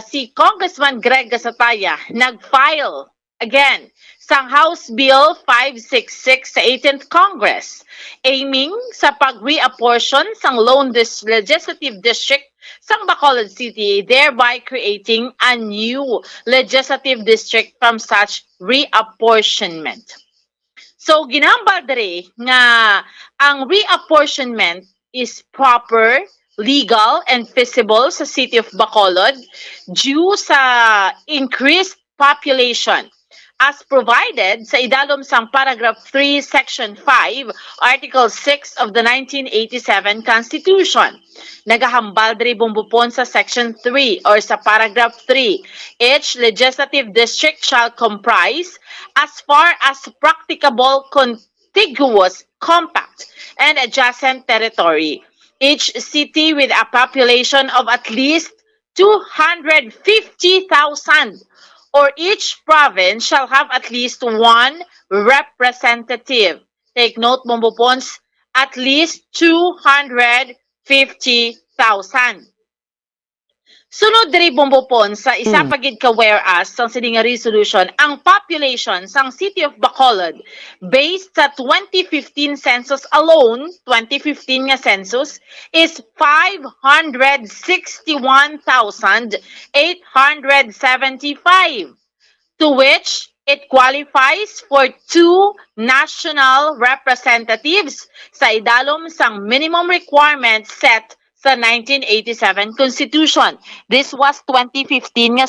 Speaker 2: si Congressman Greg Gasataya nag-file again sang House Bill 566 sa 18th Congress, aiming sa pag-reapportion sang lone legislative district sang Bacolod City, thereby creating a new legislative district from such reapportionment. So, ginambal dere nga ang reapportionment is proper, legal, and feasible sa City of Bacolod due sa increased population as provided sa idalom sang Paragraph 3, Section 5, Article 6 of the 1987 Constitution. Nagahambal diri Bombo Pons sa Section 3 or sa Paragraph 3, each legislative district shall comprise, as far as practicable, contiguous, compact, and adjacent territory, each city with a population of at least 250,000, or each province shall have at least one representative. Take note, Bombo Pons, at least 250,000. Sunod diri Bombopon sa isa pagid ka whereas sang sini nga resolution ang population sang City of Bacolod based sa 2015 census alone, 2015 nga census is 561,875, to which it qualifies for 2 national representatives sa idalom sang minimum requirement set sa 1987 Constitution. This was 2015 nga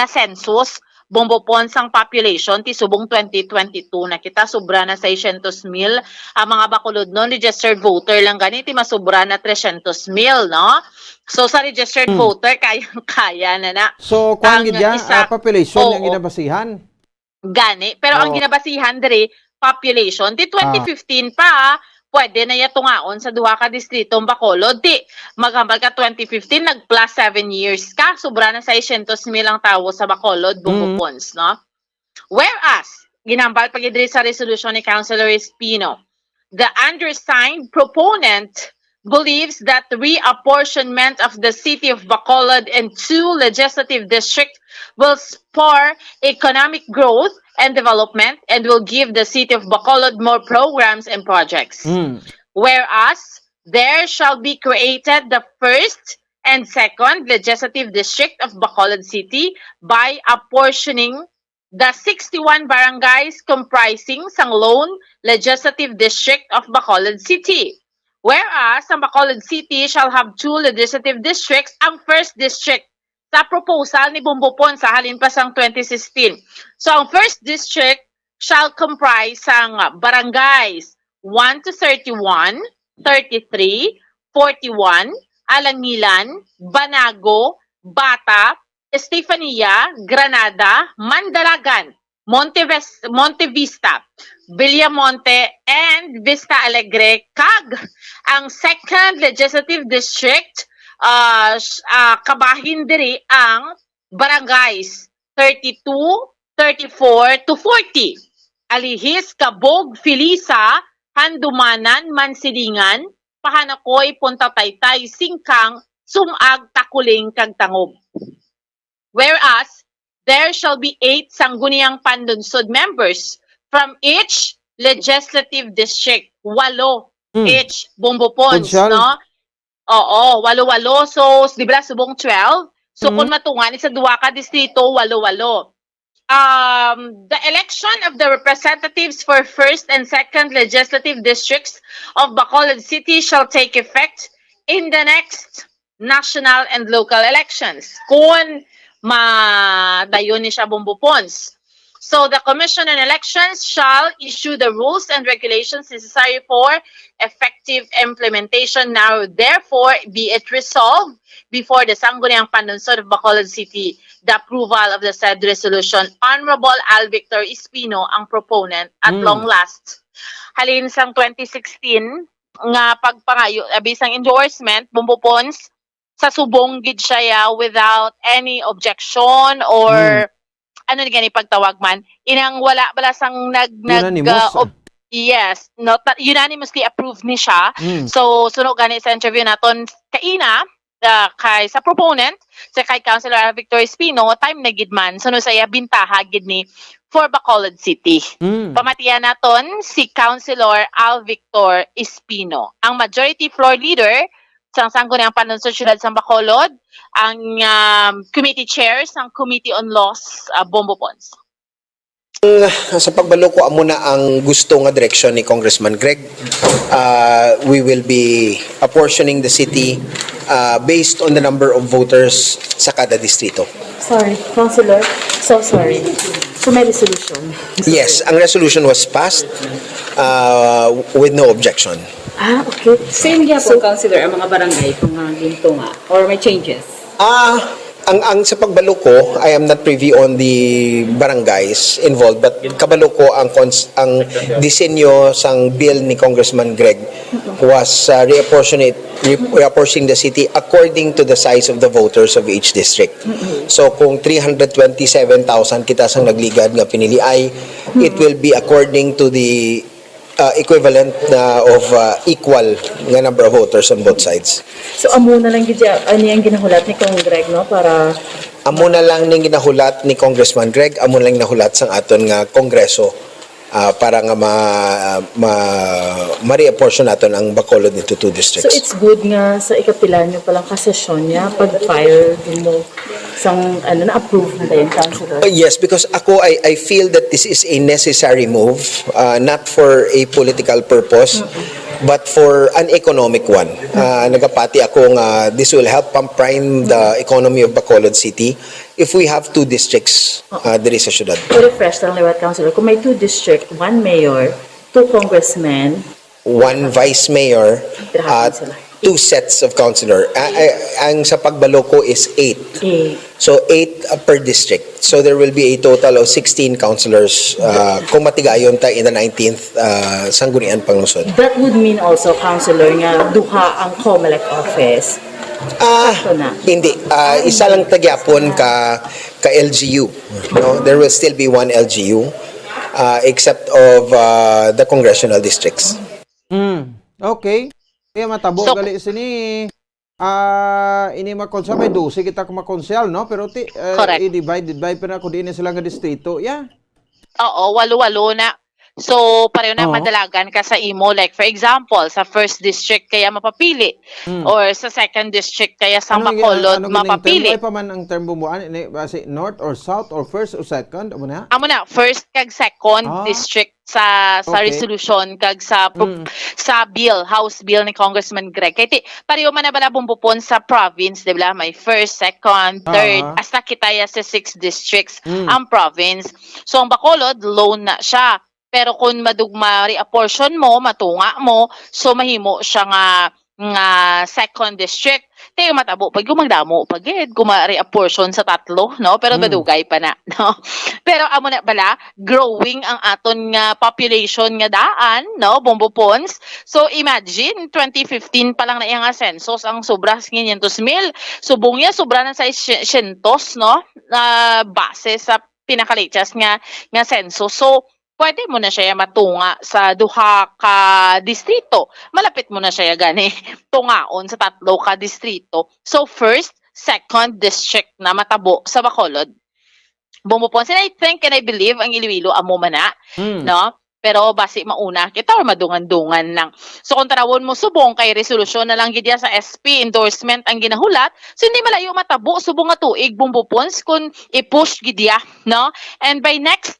Speaker 2: census Bombopon sang population ti subong 2022 na kita sobra na 600,000 ang mga Bacolod non registered voter lang ganiti masobra na 300,000 no. So sa registered voter kaya na.
Speaker 9: So kung gidya population yang ginabasihan.
Speaker 2: Gani, pero ang ginabasihan diri population ti 2015 pa pwede na yatungaon sa duha ka distrito Bacolod. Di, maghambal ka 2015, nag-plus 7 years ka, sobra na 600,000 ang tao sa Bacolod, Bombopons, no? Whereas, ginambal pag sa resolution ni Councilor Espino, the undersigned proponent believes that the reapportionment of the City of Bacolod in 2 legislative districts will spur economic growth and development and will give the City of Bacolod more programs and projects. Whereas, there shall be created the 1st and 2nd legislative district of Bacolod City by apportioning the 61 barangays comprising sang lone legislative district of Bacolod City. Whereas, ang Bacolod City shall have 2 legislative districts, ang 1st district sa proposal ni Bombopon sa halin pa sang 2016. So, ang 1st district shall comprise sang barangays 1 to 31, 33, 41, Alangilan, Banago, Bata, Estefania, Granada, Mandalagan, Monte Vista, Villamonte, and Vista Alegre, kag ang 2nd legislative district kabahin diri ang barangays 32, 34 to 40. Alihis, Kabog, Filisa, Handumanan, Mansilingan, Pahanakoy, Punta Taytay, Singkang, Sumag, Takuling, kag Tangob. Whereas, there shall be 8 sangguniang panlunsod members from each legislative district. 8 each Bombopons, no? Oo, 8. So, di ba subong 12? So, kung matungan, sa duwa ka distrito, 8. The election of the representatives for 1st and 2nd legislative districts of Bacolod City shall take effect in the next national and local elections. Kung madayon ni siya Bombopons. So, the Commission on Elections shall issue the rules and regulations necessary for effective implementation. Now, therefore, be it resolved before the Sangguniang Panlunsod of Bacolod City, the approval of the said resolution. Honorable Al Victor Espino ang proponent at long last. Halin sang 2016 nga pagpangayo, bisang endorsement, Bombopons, sa subong gid siya without any objection or ano ni gani pagtawag man inang wala balasang yes, not unanimously approved ni siya. So suno gani sa interview naton kaina kay sa proponent sa kay Councilor Victor Espino time na gid man suno saya bintaha gid ni for Bacolod City. Pamatian naton si Councilor Al Victor Espino, ang majority floor leader sa Sangguniang Panlunsod Syudad sa Bacolod, ang committee chair ng Committee on Laws, Bombopons.
Speaker 3: Sa pagbalo ko amo na ang gusto nga direksyon ni Congressman Greg. We will be apportioning the city based on the number of voters sa kada distrito.
Speaker 7: Sorry, Councilor. So sorry. So may resolution.
Speaker 3: Yes, ang resolution was passed with no objection.
Speaker 7: Okay. Same niya po, Councilor, ang mga barangay kung ginto nga or may changes?
Speaker 3: Ang sa pagbalo ko, I am not privy on the barangays involved, but kabalo ko ang disenyo sang bill ni Congressman Greg was reapportioning the city according to the size of the voters of each district. So kung 327,000 kita sang nagligad nga pinili ay, it will be according to the equivalent of equal nga number of voters on both sides.
Speaker 7: So amo na lang gid ano yung ginahulat ni Kong Greg no para
Speaker 3: Amo na lang ning ginahulat ni Congressman Greg, amo lang nahulat sang aton nga Kongreso para nga ma-reapportion naton ang Bacolod into 2 districts.
Speaker 7: So it's good nga sa ikapila nyo palang kasesyon niya pag-fire mo sang na-approve na yung councilor.
Speaker 3: Yes, because I feel that this is a necessary move, not for a political purpose, but for an economic one. Nagapati ako nga this will help pump prime the economy of Bacolod City if we have 2 districts diri sa syudad.
Speaker 7: I-refresh lang liwat councilor. Kung may 2 district, 1 mayor, 2 congressmen,
Speaker 3: 1 vice mayor, 2 sets of councilor. Ang sa pagbaloko is 8. So 8 per district. So there will be a total of 16 councilors kung matigayon ta in the 19th Sangguniang Panglungsod.
Speaker 7: that would mean also councilor nga duha ang COMELEC office.
Speaker 3: Hindi. Isa lang tagyapon ka LGU. No? There will still be 1 LGU except of the congressional districts.
Speaker 9: Okay. Kaya matabo gali sini ini makonsel may 12 kita kumakonsel no pero i-divide pa na ko din sila nga distrito. Yeah.
Speaker 2: Oo, walo-walo na. So, pareho na madalagan ka sa imo. Like, for example, sa first district kaya mapapili. Or sa second district kaya sa Bacolod mapapili.
Speaker 9: Ano pa man ang term bumuan? Basi north or south or first or second? Amo na?
Speaker 2: Amo na, first kag second district sa resolution kag sa bill, House bill ni Congressman Greg. Kaya pareho man na bala bumbupon sa province, di ba? May first, second, third, hasta kitaya sa 6 districts ang province. So, ang Bacolod, loan na siya. Pero kung madugma reapportion mo, matunga mo, so mahimo siya nga second district. Tayo matabo pag yung magdamo pagid kung ma-reapportion sa 3, no? Pero madugay pa na, no? Pero amo na bala, growing ang aton nga population nga daan, no? Bombopons. So imagine 2015 pa lang na iyang census ang sobra 500,000. Subong niya sobra na sa 600, no? Base sa pinakalatest nga census. So pwede mo na siya matunga sa duha ka distrito. Malapit mo na siya gani tungaon sa 3 ka distrito. So first, second district na matabo sa Bacolod. Bumupon. And I think and I believe ang Iloilo amo man na, no? Pero basi mauna kita or madungan-dungan lang. So kung tarawon mo subong kay resolusyon na lang gidya sa SP endorsement ang ginahulat, so hindi malayo matabo subong nga tuig bumbupons kung i-push gidya, no? And by next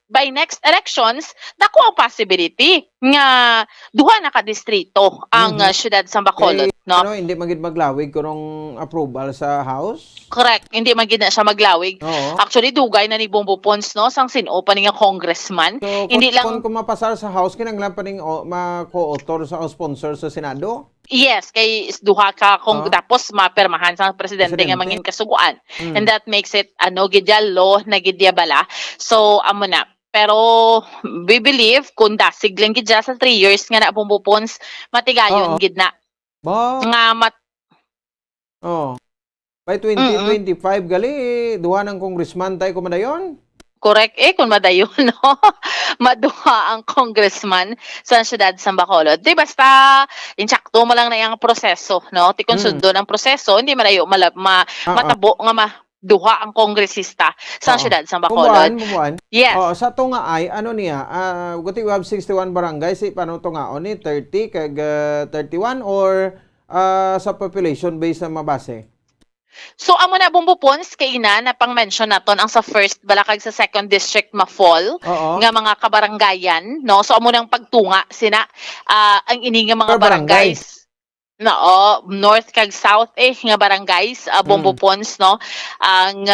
Speaker 2: elections, dako ang possibility nga duha na ka distrito ang syudad sa Bacolod, no?
Speaker 9: Hindi magid maglawig kunong approval sa House?
Speaker 2: Correct, hindi magid na siya maglawig. Actually dugay na ni Bombo Pons, no, sang sino pa nga congressman.
Speaker 9: So,
Speaker 2: hindi lang
Speaker 9: kung mapasar sa House kinanglan pa ning ma-co-author sa sponsor sa Senado?
Speaker 2: Yes, kay duha ka kung tapos mapermahan sa presidente nga mangin kasuguan. And that makes it gidya law na gidya bala. So amo na. Pero we believe kung dasig lang gidya sa 3 years nga na bumbupons matigayon gid na. Nga
Speaker 9: By 2025 gali duha ng congressman tay kumadayon.
Speaker 2: Correct kung madayon, no? Maduha ang congressman sa siyudad sa Bacolod. Di basta insakto mo lang na yung proseso, no? Ti konsundo ng proseso, hindi malayo matabo nga duha ang kongresista sa siyudad sa Bacolod.
Speaker 9: Bumuan.
Speaker 2: Yes.
Speaker 9: Sa tunga ay ano niya, guti we have 61 barangay si paano tungaon ni 30 kag 31 or sa population based na mabase?
Speaker 2: So amo na bumbupons kay ina na pang-mention naton ang sa first balakag sa second district ma-fall nga mga kabaranggayan, no? So amo nang pagtunga sina ang ini nga mga barangays. No, north kag south nga barangays, Bombopons, no? Ang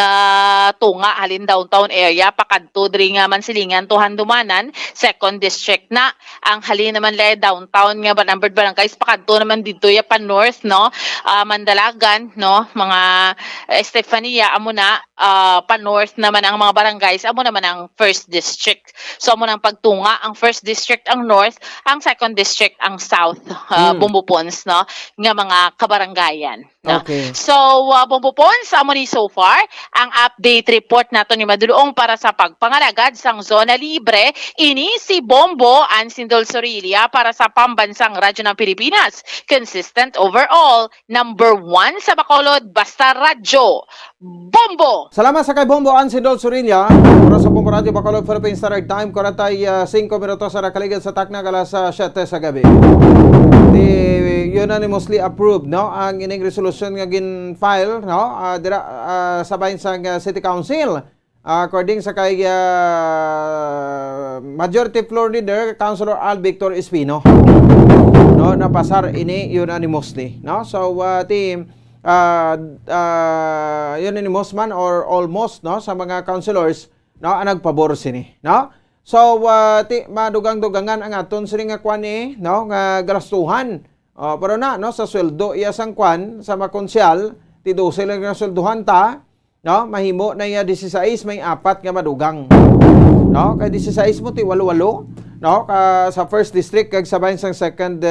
Speaker 2: tunga halin downtown area pakadto diri nga Mansilingan to Handumanan, second district na. Ang halin naman lay downtown nga numbered barangays pakadto naman dito ya pa north, no? Mandalagan, no? Mga Estefania amo na pa north naman ang mga barangays, amo naman ang first district. So amo nang pagtunga ang first district ang north, ang second district ang south, Bombopons, no? Nga mga kabaranggayan. No?
Speaker 9: Okay.
Speaker 2: So, Bombopon, sa ni so far, ang update report nato ni Madulong para sa pagpangalagad sang zona libre, ini si Bombo Ansindol Sorilia para sa pambansang radyo ng Pilipinas. Consistent overall, number 1 sa Bacolod, basta radyo. Bombo!
Speaker 9: Salamat sa kay Bombo Ansidol Surinya. Para sa Bombo Radio Bacolod Philippines Standard Time, 45 minutos sa nakaligid sa takna alas 7 sa gabi. Unanimously approved no ang ining resolution nga gin-file no sa bahin sang City Council according sa kay Majority Floor Leader Councilor Al Victor Espino no napasar ini unanimously no so unanimous man or almost no sa mga councilors no ang nagpabor sini no so madugang-dugangan ang aton sini nga kwan no nga gastuhan. Pero no sa sweldo iya sang kwan sa makonsyal ti 12 lang nga sweldohan ta no mahimo na iya 16 may 4 nga madugang no kay 16 mo ti 8 no sa first district kag sabay sang second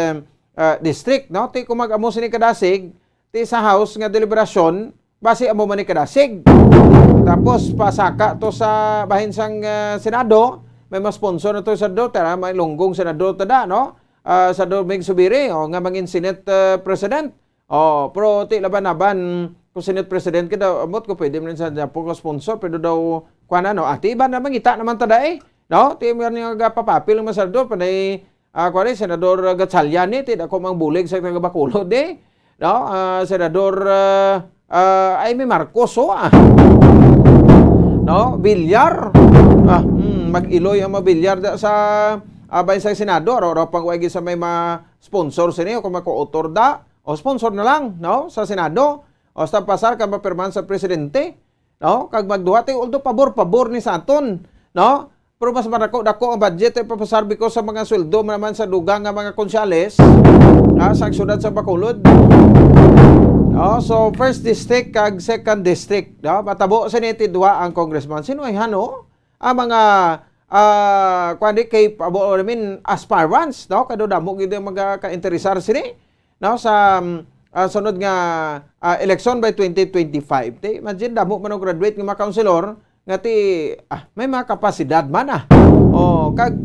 Speaker 9: district no ti kung mag-amo sini kadasig ti sa house nga deliberasyon base amo man ni kadasig tapos pasaka to sa bahin sang senado may ma-sponsor na to sa senado tara may lunggong senado tada no sa Doming Subiri nga mangin Senate President pero ti laban-laban kung Senate President kita amot ko pwede man sa Japo ko sponsor pero daw kuana no ati ba na mangita naman tada no ti man nga papapil ng senador panay kuana senador Gatchalian ti dako mang bulig sa taga Bacolod no senador Amy Marcos no Villar mag-iloy ang mabilyar sa abay sa senado ro pang wagi sa may ma-sponsor sini kung mako-autor da o sponsor na lang no sa senado o sa pasar ka mapirman sa presidente no kag magduha tay although pabor ni sa aton no pero mas dako ang budget ay papasarbi ko sa mga sweldo naman sa dugang nga mga konsyales sa syudad sa Bacolod no so first district kag second district no matabo sa niti duha ang congressman sino ay hano ang mga kundi kay aspirants no kado damo gid magka-interesar sini no sa sunod nga election by 2025 ti imagine damo man graduate nga mga councilor nga ti may mga kapasidad man kag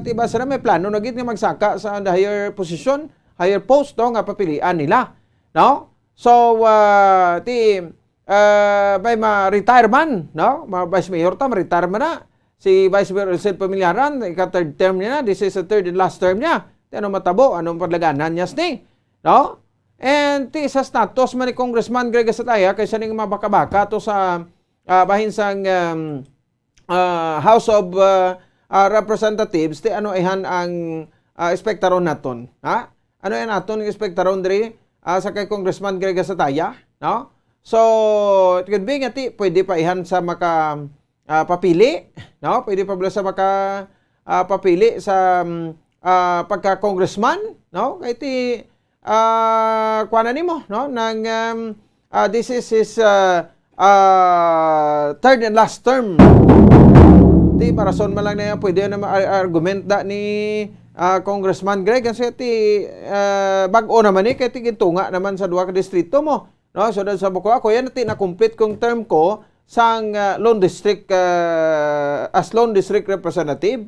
Speaker 9: ti basa na may plano na gid nga magsaka sa higher position higher post no nga papilian nila no so may ma-retire man no vice mayor ta ma-retire man na si Vice Mayor Elced Pamilyaran, third term niya na, this is the third and last term niya. Ano matabo, anong padlaganan niya ni? No? And sa status man ni Congressman Greg Sataya, kaysa ning mabaka-baka to sa bahin sang House of Representatives, ano ihan ang espektaron naton? Ha? Ano yan naton ang espektaron diri sa kay Congressman Greg Sataya? No? So, it could be nga pwede pa ihan sa papili, no? Pwede pa sa papili sa pagka-congressman, no? Kaya kuana nimo, no? Nang this is his third and last term. Ti parason man lang na pwede na argument da ni Congressman Greg kasi bag-o naman kaya gintunga naman sa duha ka distrito mo, no? So sa buko ako yan na complete kong term ko sang Lone District as Lone District Representative.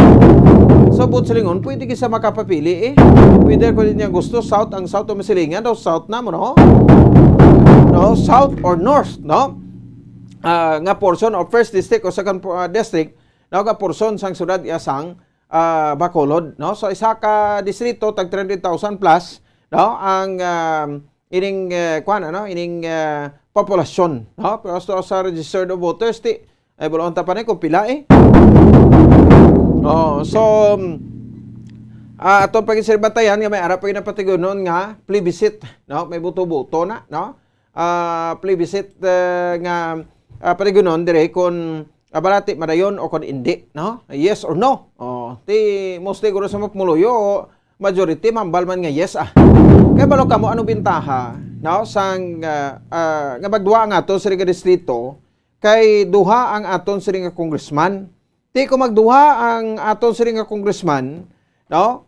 Speaker 9: So but silingon pwede kisa makapapili whether ko niya gusto south ang south o masilingan daw south na mo no south or north no nga portion of first district o second district no nga portion sang syudad isang Bacolod no so isa ka distrito tag 300,000 plus no ang ining populasyon no pero sa registered of voters ay bulon ta pa kung pila so atong pag-iserbatayan nga may ara pa napatigonon nga plebiscite no may buto-buto na no plebiscite nga patigonon dire kon abalati madayon o kon hindi no yes or no ti mostly guro sa mapmuluyo majority mambal man nga yes kaya balo kamo ano bintaha no sang nga magduha ang aton sa distrito kay duha ang aton sa congressman ti ko magduha ang aton sa congressman no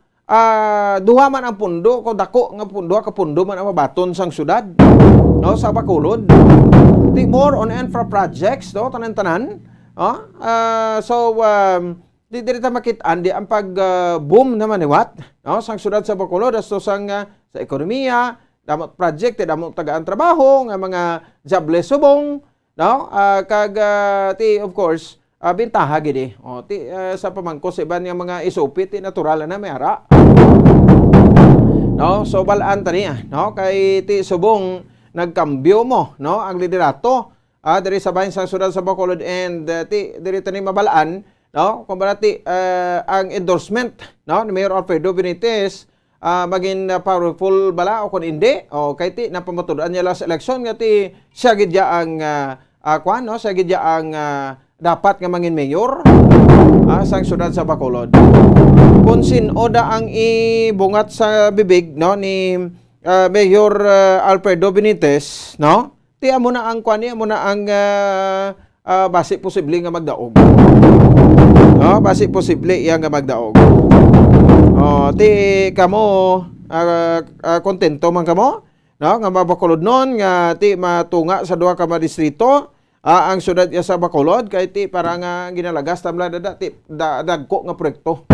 Speaker 9: duha man ang pundo ko dako nga pundo ka pundo man ang mabaton sang syudad, no, sa Bacolod. Di more on infra projects, no, tanan-tanan. Di ta makitaan di ang pag boom naman ni what, no, sang syudad sa Bacolod asto sang sa ekonomiya, damot project, damot tagaan trabaho nga mga jobless subong, no, ti of course bintaha gid sa pamangkos iban nga mga isupit ti natural na may ara. No, so balaan tani no, kay ti subong nagkambyo mo, no, ang liderato diri sa bahin sa syudad sa Bacolod and ti diri tani mabalaan, no, kumpara ti ang endorsement, no, ni Mayor Alfredo Benitez maging powerful bala o kun hindi o kay ti napamatudan niya last election nga ti siya gid ang no, siya gid ang dapat nga mangin mayor sang syudad sa Bacolod. Kung sinoda ang ibungat sa bibig, no, ni Mayor Alfredo Benitez, no, ti amo na ang amo na ang basi posible nga magdaog. No, basi posible iya nga magdaog. Ti kamo kontento man kamo, no, nga mabakulod non nga ti matunga sa duha ka distrito ang syudad sa Bacolod kay ti parang ginalagas tamla ti dagko nga proyekto.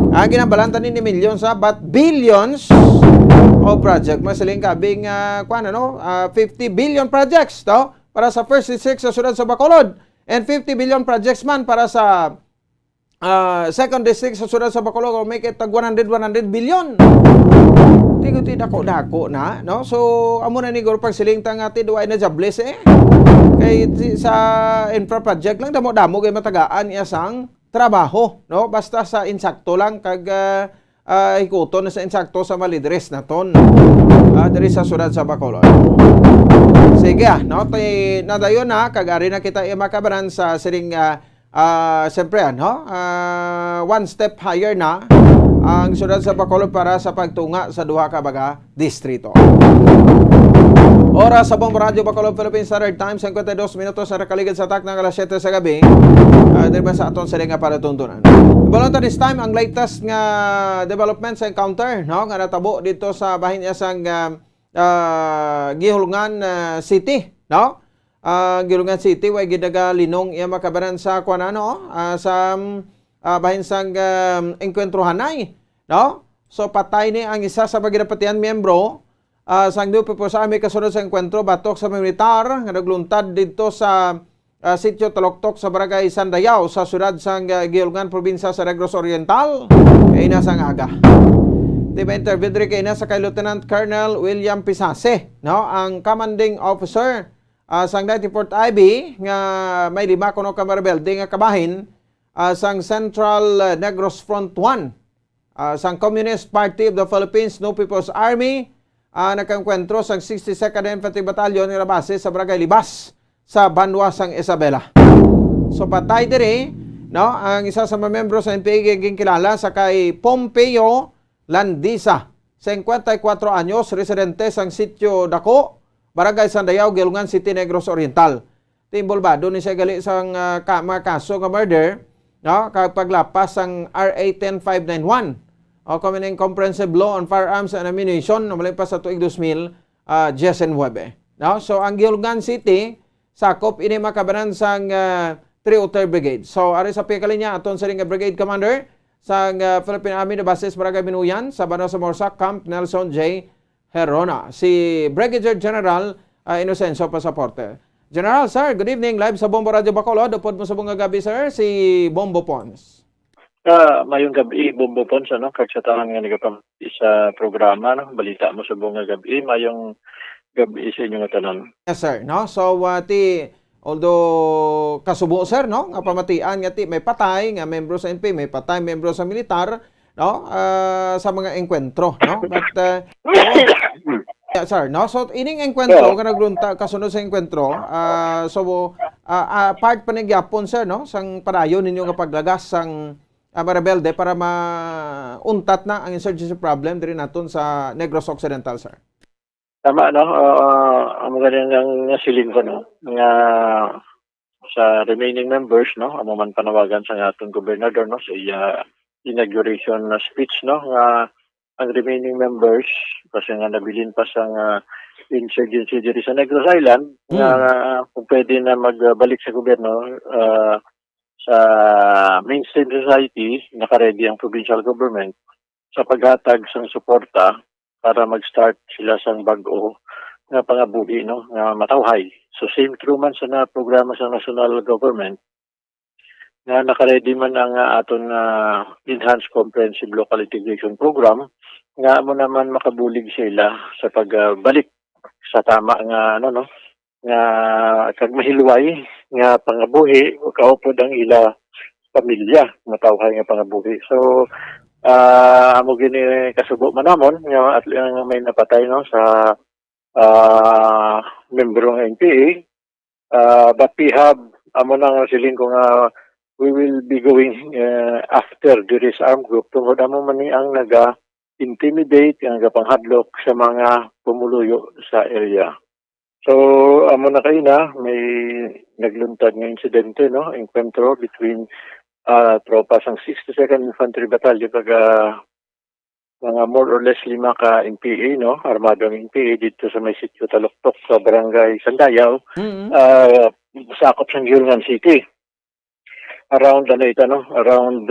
Speaker 9: Ang ginabalanta ni millions but billions of project masaling kabing 50 billion projects, no, para sa first district sa syudad sa Bacolod and 50 billion projects man para sa second district sa syudad sa Bacolod or make it tag 100 billion. Ti dako na, no? So amo na ni gor pagsiling tang ati duay na jobless kay sa infra project lang damo kay matagaan iya sang trabaho, no, basta sa insakto lang kag ikuton na sa insakto sa malidres naton diri sa syudad sa Bacolod. Sige no, tay nadayon na kag ari na kita makabaran sa siring siyempre no, one step higher na ang syudad sa Bacolod para sa pagtunga sa duha ka baga distrito. Oras sa Bombo Radio Bacolod Philippines Standard Time 52 minutos sa nakaligid sa tak ng alas 7 sa gabi. Diri sa aton sa nga para tuntunan. Balota this time ang latest nga development sa encounter, no, nga natabo dito sa bahin sang Gihulungan City, no. Gihulungan City way gidaga linong iya makabaran sa kuanano sa bahin sang engkwentrohanay, no. So patay ni ang isa sa magidapatian miyembro sang Dupe po sa aming kasunod sa enkwentro batok sa militar nga nagluntad dito sa sitio Taloktok sa Barangay Sandayaw sa syudad sang Gihulungan, probinsya sa Negros Oriental kay nasang aga. Diba intervidre kay na sa kay Lieutenant Colonel William Pisase, no, ang commanding officer sang 94th IB nga may 5 kuno ka rebelde nga kabahin sang Central Negros Front 1 sang Communist Party of the Philippines No People's Army nagkangkwentro sang 62nd Infantry Battalion nga base sa Barangay Libas sa Banwa sang Isabela. So patay diri, no, ang isa sa mga membro sa NPA ging kilala sa kay Pompeo Landisa, 54 anyos, residente sang sitio Dako, Barangay Sandayaw, Gihulungan City, Negros Oriental. Timbolbado ni siya gali sang mga kaso nga murder, no, kapag lapas sang RA 10591 o Common Comprehensive Law on Firearms and Ammunition na malipas sa tuig 2019. No? So ang Gihulungan City sakop ini makabanan sang 303 Brigade. So ari sa pikalinya aton sa ring Brigade Commander sang Philippine Army na bases Barangay Binuyan sa Banwa sa Morsac, Camp Nelson J. Herona, si Brigadier General Inocencio Pasaporte. General, sir, good evening. Live sa Bombo Radio Bacolod. Upod mo sa bunga gabi, sir, si Bombo Pons.
Speaker 8: Mayong gabi, Bombo Pons, ano, kagsatahan nga nagapamati sa programa, no? Balita mo sa bunga gabi, mayong gabi sa inyong tanan.
Speaker 9: Yes, sir, no? So, although kasubo, sir, no, nga pamatian nga may patay nga membro sa NP, may patay membro sa militar, no, sa mga engkwentro, no? But yeah, sir, no, so ining engkwentro nga naglunta kasunod sa engkwentro, part pa ni gyapon, sir, no, sang padayon ninyo nga paglagas sang rebelde para mauntat na ang insurgency problem diri naton sa Negros Occidental, sir.
Speaker 8: Tama, no, ang magandang nasilin ko, no, nga sa remaining members, no, amo man panawagan sa atong gobernador, no, sa inauguration speech, no, nga ang remaining members kasi nga nabilin pa sa insurgency diri sa Negros Island na kung pwede na magbalik sa gobyerno sa mainstream society, nakaready ang provincial government sa paghatag sang suporta para mag-start sila sang bag-o nga pangabuhi no nga matawhay. So same true man sa na programa sa national government nga nakaready man ang aton enhanced comprehensive local integration program nga mo naman makabulig sila sa pagbalik sa tama nga nga kag mahilway nga pangabuhi kaupod ang ila pamilya matawhay nga pangabuhi. So amo gini kasubo man namon nga at may napatay no sa membro ng NPA, but we have amo nang siling ko nga we will be going after the armed group tungod amo man ni ang naga-intimidate, ang nagapanghadlok sa mga pumuluyo sa area. So amo na kayo na may nagluntad nga insidente no, encuentro between tropa sang 62nd Infantry Battalion kag mga more or less 5 ka NPA no, armadong NPA dito sa may sitio Taloktok sa barangay Sandayaw, sakop sa Giulngan City. Around around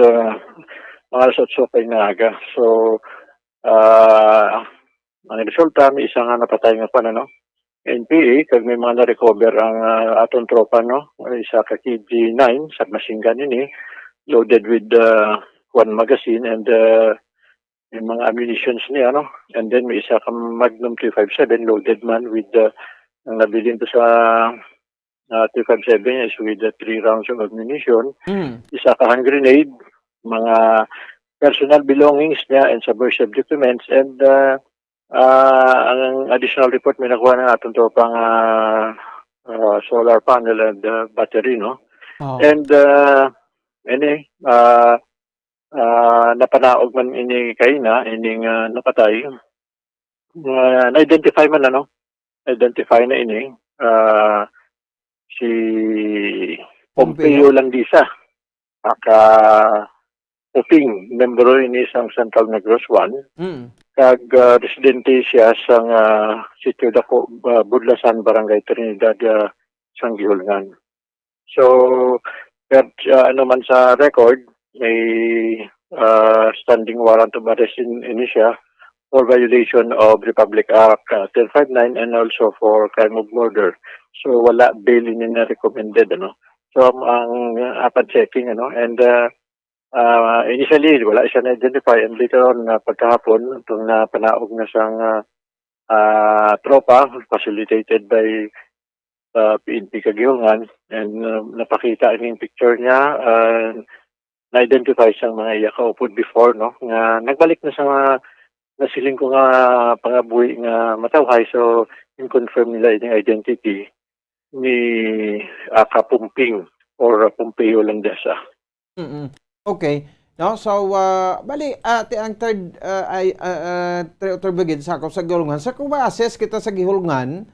Speaker 8: mga alas 8 kay naga. So ang resulta may isa nga napatay nga NPA kag may mga na-recover ang aton tropa no, isa ka KG-9 sa machine gun ini loaded with one magazine and yung mga ammunitions niya no, and then may isa ka Magnum 357 loaded man with ang nabilin to sa 357 is with 3 rounds of ammunition, isa ka hand grenade, mga personal belongings niya and subversive documents, and ang additional report may nakuha ng atong tropang solar panel and battery no. And napanaog man ini kay na ining napatay, na-identify man identify na ini si Pompeo Landisa aka Uping, membro ini sang Central Negros 1 kag residente siya sang sitio dako Budlasan, Barangay Trinidad, sang Giulngan. So ano man sa record may standing warrant of arrest in siya for violation of Republic Act 1059 and also for crime of murder. So wala bail ni na recommended So ang upon checking and initially wala siya na-identify and later on pagkahapon itong napanaog na siyang tropa facilitated by PNP Kagiungan and napakita yung picture niya na-identify siyang mga iyakaupod before nga nagbalik na sa mga nasiling ko nga pangabuhi nga matawhay, so in-confirm nila yung identity ni Kapumping or Pompeo Landesa.
Speaker 9: Okay. No, so bali ang third third brigade sa Giulngan. Sa kung ma-assess kita sa Giulngan,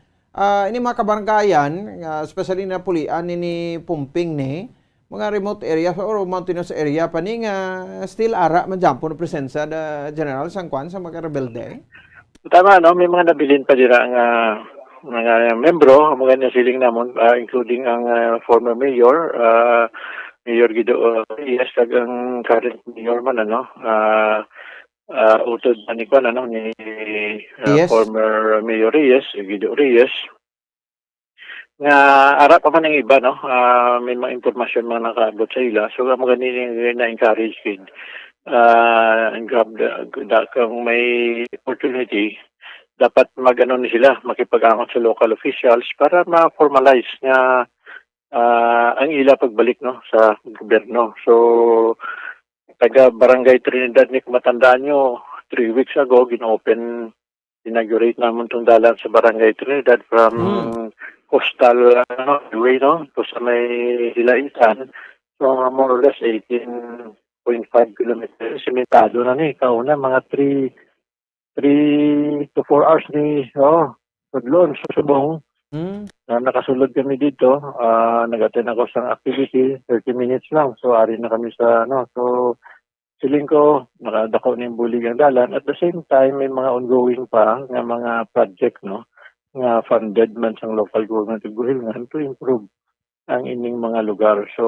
Speaker 9: ini mga kabaranggayan, especially na pulian ni Pumping ni mga remote area or mountainous area pa ni nga still ara man jampo na presensya da general sangkwan sa mga rebelde.
Speaker 8: Tama may mga nabilin pa dira nga mga membro mga siling namon including ang former mayor Mayor Guido Reyes kag ang current mayor man utod ni
Speaker 9: yes.
Speaker 8: Former Mayor Reyes, Guido Reyes nga ara pa man ng iba may mga impormasyon mga nakaabot sa ila, so mga ganyan na encourage kid grab kung may opportunity dapat mag-ano ni sila makipag-angot sa local officials para ma-formalize nga ang ila pagbalik sa gobyerno. So taga Barangay Trinidad ni kumatandaan nyo 3 weeks ago inaugurate naman itong dalan sa Barangay Trinidad from coastal way to sa may Hilaitan, so more or less 18.5 kilometers simentado na ni kauna mga 3 to 4 hours ni pagloon sa subong. Nakasulod kami dito, nag-attend ako sa activity 30 minutes lang, so ari na kami sa so siling ko nakadako ni bulig ang dalan. At the same time may mga ongoing pa nga mga project no nga funded man sang local government ug guhilngan to improve ang ining mga lugar. So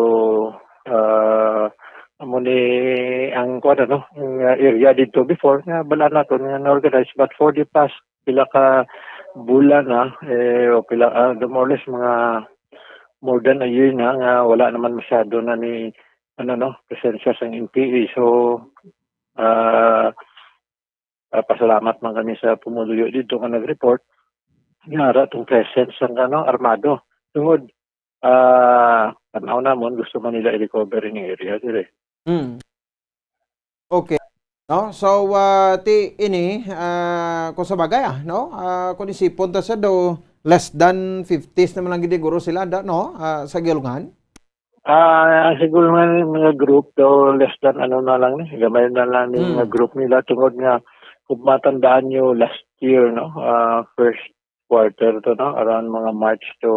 Speaker 8: amo ni ang kuan no ang area dito before nga bala naton nga na-organize, but for the past pila ka bulan na o pila more or less mga more than a year na nga wala naman masyado na ni presensya sa NPA. So pasalamat man kami sa pumuluyo dito nga nag-report nga ratong presence ng armado tungod tanaw namon gusto man nila i-recover yung area dire.
Speaker 9: Okay. No? So, ti ini, kung sa bagay, no? Kung isipon ta sa do, less than 50s naman lang guro sila, no? Sa gilungan?
Speaker 8: Siguro nga mga group do, less than na lang ni, gamay na lang ni mga group nila tungod nga kung matandaan nyo last year, no? First quarter to, no? Around mga March to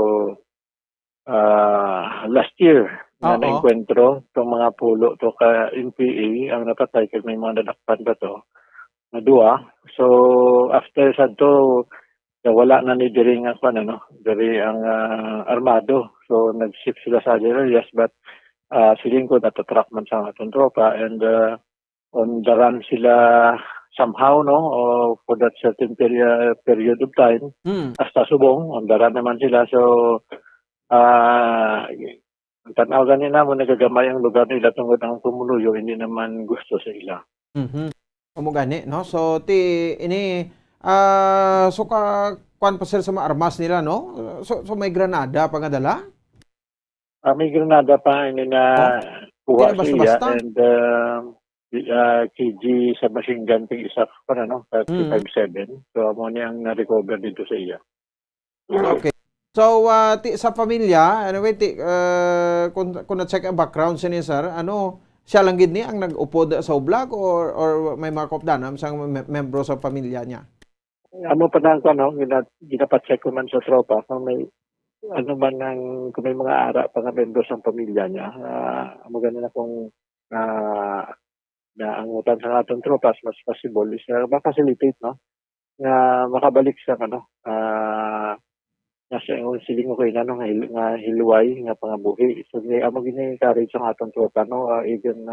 Speaker 8: last year na na-enkwentro itong mga pulo to ka NPA ang napatay kag may mga nadakpan ba to na duwa. So after sa to wala na ni diri nga diri ang armado, so nag-shift sila sa other areas, but siling ko natatrack man sa atong tropa and on the run sila somehow for that certain period of time hasta subong on the run naman sila. So ang tanaw ganin mo nagagamay ang lugar nila tungod ang pumuluyo hindi naman gusto sa ila.
Speaker 9: Gani, no? So ini so kuan pa sila sa mga armas nila, no? So may granada pa nga dala?
Speaker 8: May granada pa ini na kuha siya and KG sa machine gun ping isa pa 357. So amo ni ang na-recover dito sa iya.
Speaker 9: Okay. So, sa pamilya, anyway, kung na-check ang background siya ni sir, siya lang gid ni ang nag-upod sa vlog or may mga kopdanam sa membro sa pamilya niya?
Speaker 8: Amo pa nang ginapacheck ko man sa tropa kung may kung may mga ara pa nga membro sa pamilya niya. Amo ganin akong naangutan sa atong tropas mas possible is ma-facilitate nga makabalik sa nasa yung siling ko nga hilway nga pangabuhi. So amo gini-encourage ang atong tropa even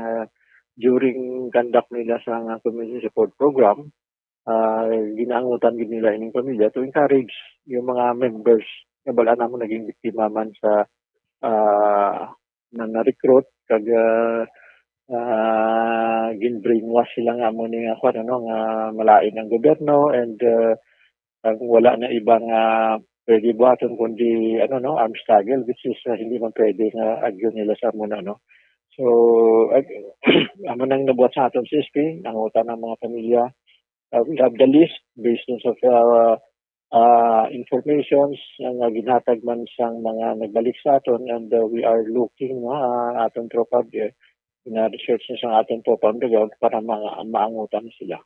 Speaker 8: during conduct nila sa community support program, ginaangutan gid nila ining pamilya to encourage yung mga members nga bala namo naging biktima man sa na-recruit kag gin-brainwash sila nga mo ni nga malain ang gobyerno and wala na ibang pwede buhaton kundi armed struggle, which is hindi man pwede nga agyo nila sa muna so amo nang nabuhat sa aton CSP nangutan ng mga pamilya. We have the list based on informations nga ginhatag man sang mga nagbalik sa aton and we are looking aton tropa na-research na sa aton tropa para maangutan sila.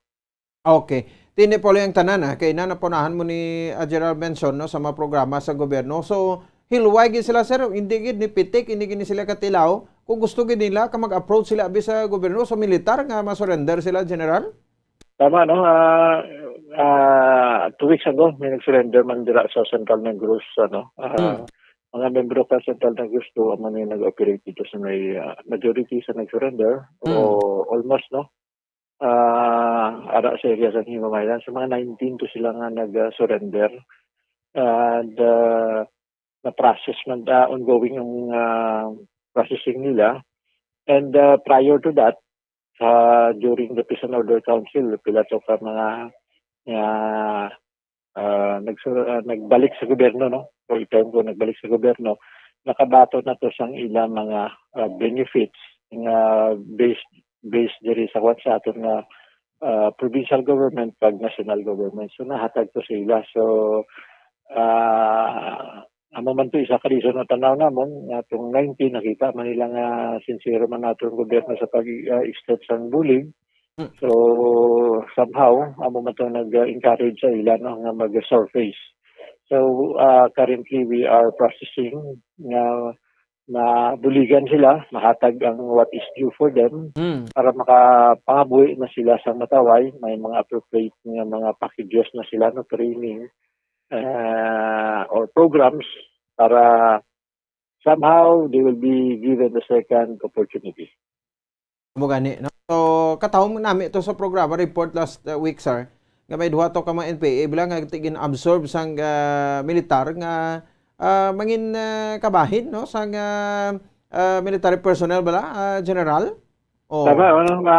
Speaker 9: Okay. Tini po yung tanan kay napunahan mo ni Gerald Benson sa mga programa sa gobyerno. So, hilway gid sila sir, hindi gid ni pitik, hindi gid sila katilaw. Kung gusto gid nila ka mag-approach sila abi sa gobyerno sa militar nga ma-surrender sila, General?
Speaker 8: Tama 2 weeks ago may nag-surrender man dira sa Central Negros mga membro ka Central Negros to amo ni nag-operate dito sa may majority sa nag-surrender o almost ara sa area sa Himamaylan. So mga 19 to sila nga nag-surrender and na-process man ongoing yung processing nila and prior to that during the Peace and Order Council pila to ka mga nagbalik sa gobyerno so itong ko nagbalik sa gobyerno nakabato na to sang ilang mga benefits nga based diri sa sa aton nga provincial government pag national government. So nahatag to sila. So amo man to isa ka reason na tanaw namon atong 19 nakita man nila nga sincere man natong gobyerno sa pag-extend sang bulig. So somehow amo man to nag-encourage sa ila nga mag-surface. So currently we are processing mabuligan sila, mahatag ang what is due for them para makapangabuhi na sila sa mataway. May mga appropriate nga mga packages na sila no training or programs para somehow they will be given the second opportunity.
Speaker 9: Mo gani, no? So katawong namin ito sa programa report last week, sir. Nga may duha to ka mga NPA bilang nga tigin absorb sang militar nga mangin kabahin, no, sang military personnel bala, general.
Speaker 8: Tama, mga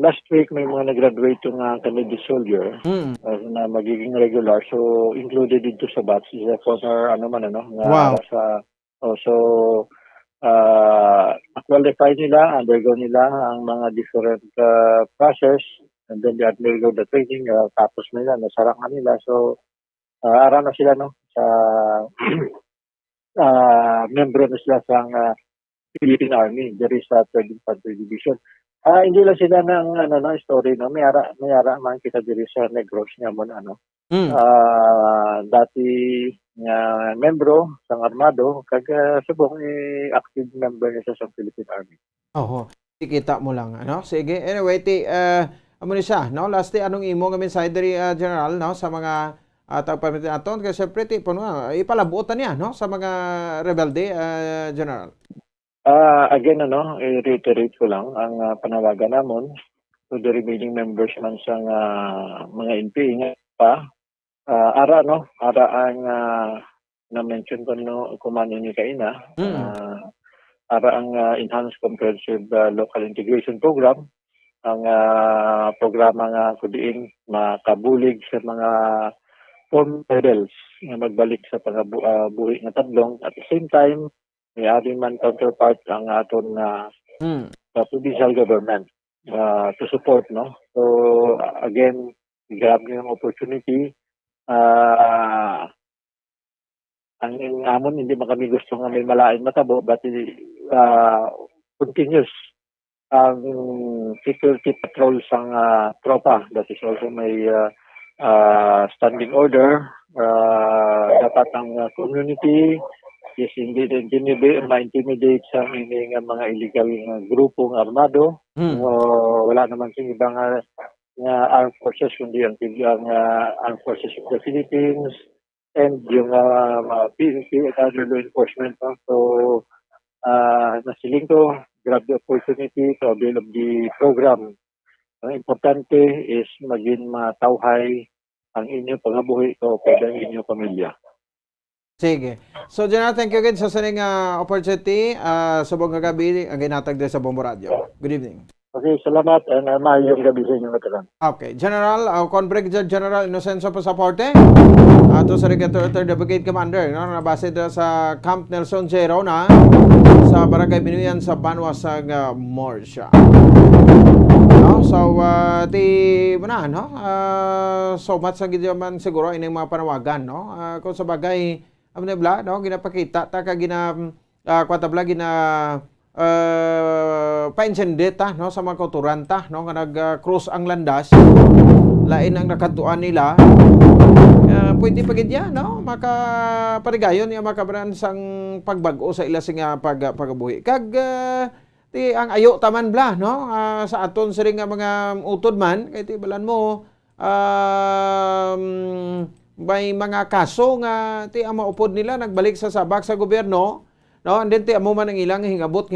Speaker 8: last week may mga nag-graduate yung Canadian soldier na magiging regular, so included dito sa batch is a former
Speaker 9: Wow.
Speaker 8: qualify nila, undergo nila ang mga different process, and then they undergo the training, tapos nila, nasarang nila, so araw na sila no sa membro na sila sa Philippine Army. There is a 3rd Infantry Division. Hindi lang sila ng story no, may ara man kita diri sa Negros nga mo dati nga membro sang armado kag subong active member niya sa Philippine Army.
Speaker 9: Oo. Kita mo lang, ano? Sige. Anyway, amo ni siya, no? Last anong imo nga mensahe diri, general, no, sa mga tagpamitin aton kasi syempre ipalabutan niya, no, sa mga rebelde, general.
Speaker 8: Again, i-reiterate ko lang ang panawagan namon to the remaining members man sa mga NPA nga pa. Ara ang na-mention ko kumano ni kaina. Ara ang Enhanced Comprehensive Local Integration Program. Ang programa nga kudiin makabulig sa mga form rebels na magbalik sa pangabuhi nga tadlong. At the same time, may ating man counterpart ang aton na provincial government to support, no? So, again, grab niyo yung opportunity. Ang amon, hindi man kami gusto nga may malain matabo, but continuous ang security patrol sang tropa. That is also may standing order. Dapat ang community is indeed ma-intimidate sa mga illegal grupong armado. Wala naman sing ibang armed forces kundi ang armed forces of the Philippines and yung PNP at other law enforcement. So nasiling ko, grab the opportunity to avail of the program. Ang importante is maging matawhay ang inyong pangabuhi o pwede ang inyong pamilya.
Speaker 9: Sige. So, General, thank you again sa saning opportunity. Subong gabi ang ginatag din sa Bombo Radio. Good evening.
Speaker 8: Okay, salamat and maayong gabi sa inyong katalan.
Speaker 9: Okay. General, Brigadier General Inocencio Pasaporte, ato sa Regator 3rd Brigade Commander, no, nabase sa Camp Nelson Zero na sa Barangay Binuyan sa Banwa sa Morsha. No, so, so much sa gidyaman siguro ining mga panawagan, no? Kung sa bagay, amnebla, no, ginapakita ta ka kwatabla pa-insendeta, no, sa mga kauturanta, no, nga nag-cross ang landas, lain ang nakatuan nila. Pwede pagidya, no, makaparigayon yung makabaran sang pagbago sa ila sing pagabuhi. Kag ang ayo taman bla, no, sa aton sa nga mga utod man kay tibalan mo may mga kaso nga ang maupod nila nagbalik sa sabak sa gobyerno, no, and then amo man ang ilang hingabot,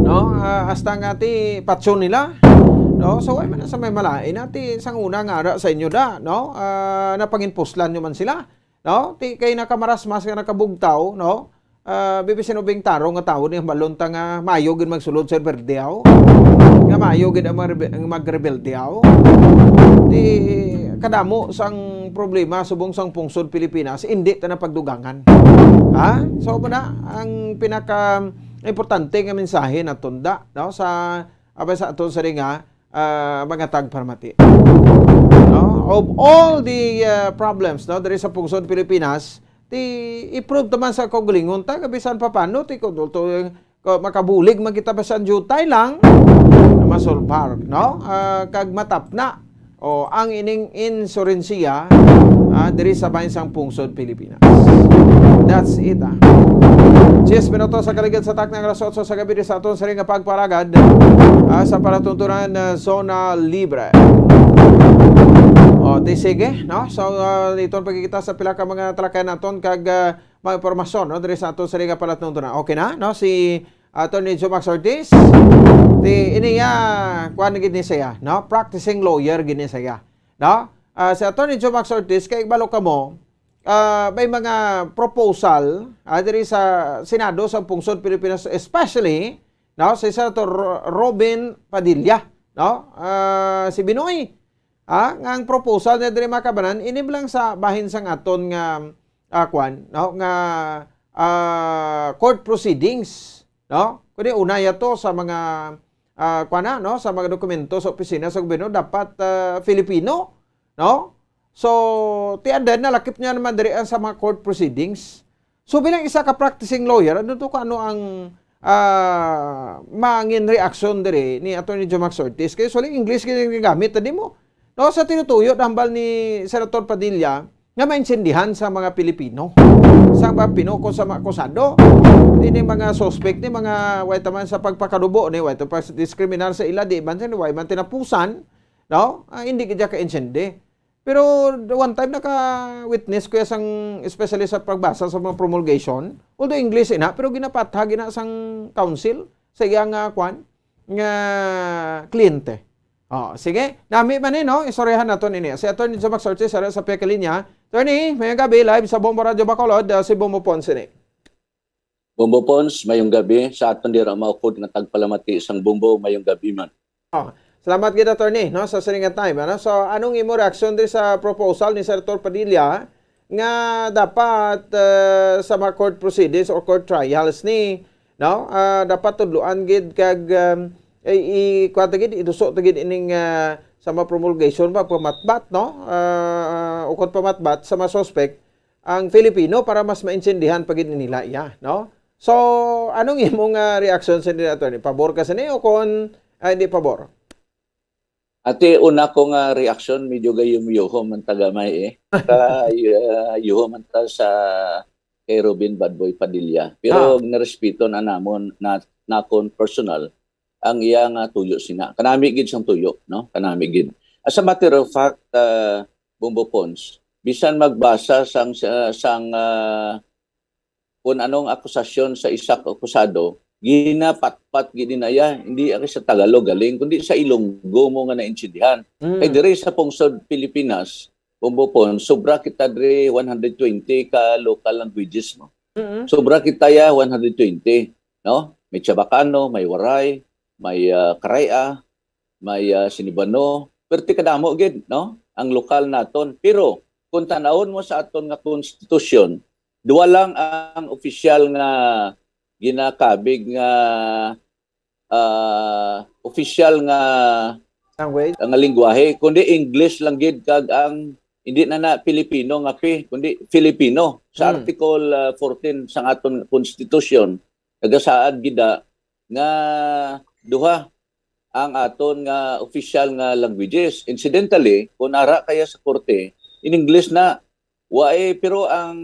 Speaker 9: no, hasta nga patsyon nila, no, so ay man sa may malain nati sang una nga ara sa inyo da, no, napanginpuslan nyo man sila, no, kay nakamarasmas nga nakabugtaw, no, bibisin ubing tarong nga tao ni balonta nga mayo gid magsulod sa berdeaw, nga mayo gid ang magrebeldeaw. Kadamo sang problema subong sang pungsod Pilipinas hindi ta na pagdugangan. So na ang pinaka importante nga mensahe na tunda, no, sa aton sa ringa mga tagparmati. No, of all the problems, no, there is sa pungsod Pilipinas, i-prove naman sa kaugalingon ta kabisan pa paano makabulig magkita ba sa jutay lang na masolbar, no, kag matap na ang ining insurensiya diri sa bansang pungsod Pilipinas. That's it. 10 minutos sa kaligid sa tak ng alas 8 sa gabi sa aton sa ring nga pagparagad sa paratuntunan Zona Libre. O, di sige, no? So, itong pagkikita sa pila ka mga talakayan naton kag mga impormasyon, no? Diri sa aton sa ring nga paratuntunan. Okay na, no? Si Attorney Jomax Ortiz, iniya, kuhan na gini saya, no? Practicing lawyer gini saya, no? Si Attorney Jomax Ortiz, kay balo ka mo, may mga proposal diri sa Senado sa Pungsod Pilipinas, especially no, si Senator Robin Padilla, no? Si Binoy, ang proposal na diri makabanan iniblang sa bahin sang aton nga no, nga court proceedings, no? Kundi unaya to sa mga no, sa mga dokumento sa opisina sa gobyerno dapat Filipino, no? So, tianda na lakip niya naman diri sa mga court proceedings. So, bilang isa ka practicing lawyer, ano to ano ang mangin reaction diri ni Attorney Jomax Ortiz? Kaya so, English ginagamit, tadi mo. No, sa tinutuyo, hambal ni Senator Padilla, nga maintindihan sa mga Pilipino. Sa mga Pino, kung sa mga akusado, ini mga suspect, ni mga way taman sa pagpakadubo, ni way pa discriminar sa ila, di man tinapusan, no? Hindi kaya ka-intindi. Pero one time naka-witness ko sang especially sa pagbasa sa mga promulgation, although English ina, pero ginapatha gina sang council sa iyang nga kliyente. Sige, nami man no, istoryahan naton ini. Si Attorney Jomax Ortiz sa Pekalinya. Attorney, mayong gabi live sa Bombo Radio Bacolod, si Bombo Ponce ni.
Speaker 15: Bombo Ponce, mayong gabi sa aton dira maukod nga tagpalamati sang Bombo, mayong gabi man.
Speaker 9: Salamat kita, Attorney, no, sa Siringan Time. Ano? So, anong imo reaction din sa proposal ni Senator Padilla nga dapat sa mga court proceedings or court trials ni, no, dapat tudluan gid kag kuwata gid idusok gid ining sa mga promulgation pa pamatbat, no, ukod pamatbat sa mga suspect ang Filipino para mas maintindihan pagid nila iya, no. So, anong imong reaction sa Attorney? Pabor ka sa ni o kon hindi pabor?
Speaker 15: Ate, una kong reaction, medyo gayum-yuho man tagamay yuho man ta sa kay Robin Badboy Padilla. Pero narespeto na namon na kon personal ang iyang tuyo sina. Kanami gid sang tuyo, no? Kanami gid. As a matter of fact, Bombo Ponce, bisan magbasa sang kung anong akusasyon sa isak akusado, ginapatpat ginaya hindi ari sa Tagalog galing kundi sa Ilonggo mo nga naintindihan. Kay dire sa Pungsod Pilipinas, Bombo Ponce, sobra kita dire 120 ka local languages mo. Sobra kita ya 120, no? May Chabacano, may Waray, may Karaya, may Sinibano, perti kadamo gid, no? Ang lokal naton. Pero kung tanawon mo sa aton nga konstitusyon, duwa lang ang opisyal nga ginakabig nga official nga
Speaker 9: language
Speaker 15: ang lingwahe kundi English lang gid kag ang hindi na Pilipino nga kundi Filipino sa Article 14 sang aton konstitusyon nagasaad gida nga duha ang aton nga official nga languages. Incidentally kung ara kaya sa korte in English na pero ang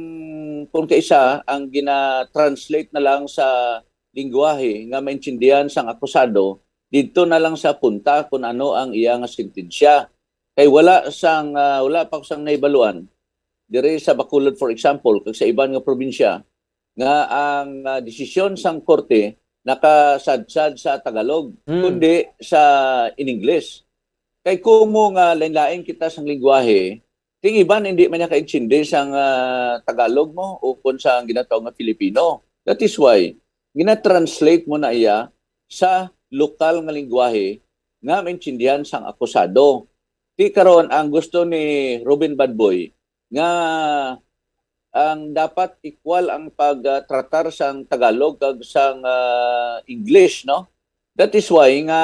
Speaker 15: kung kaisa ang gina-translate na lang sa lingwahe nga maintindihan sang akusado dito na lang sa punta kung ano ang iyang sentensya. Kay wala pa sang naibaluan dire sa Bacolod for example kag sa iban nga probinsya nga ang desisyon sang korte nakasadsad sa Tagalog kundi sa in English. Kay kumo nga lain-lain kita sang lingwahe, ting iban hindi man niya kaintindi sang Tagalog mo o kung sa ginatawag nga Filipino. That is why gina-translate mo na iya sa lokal nga lingwahe nga maintindihan sang akusado. Ti karon ang gusto ni Robin Badboy nga ang dapat equal ang pagtratar sang Tagalog kag sang English, no? That is why nga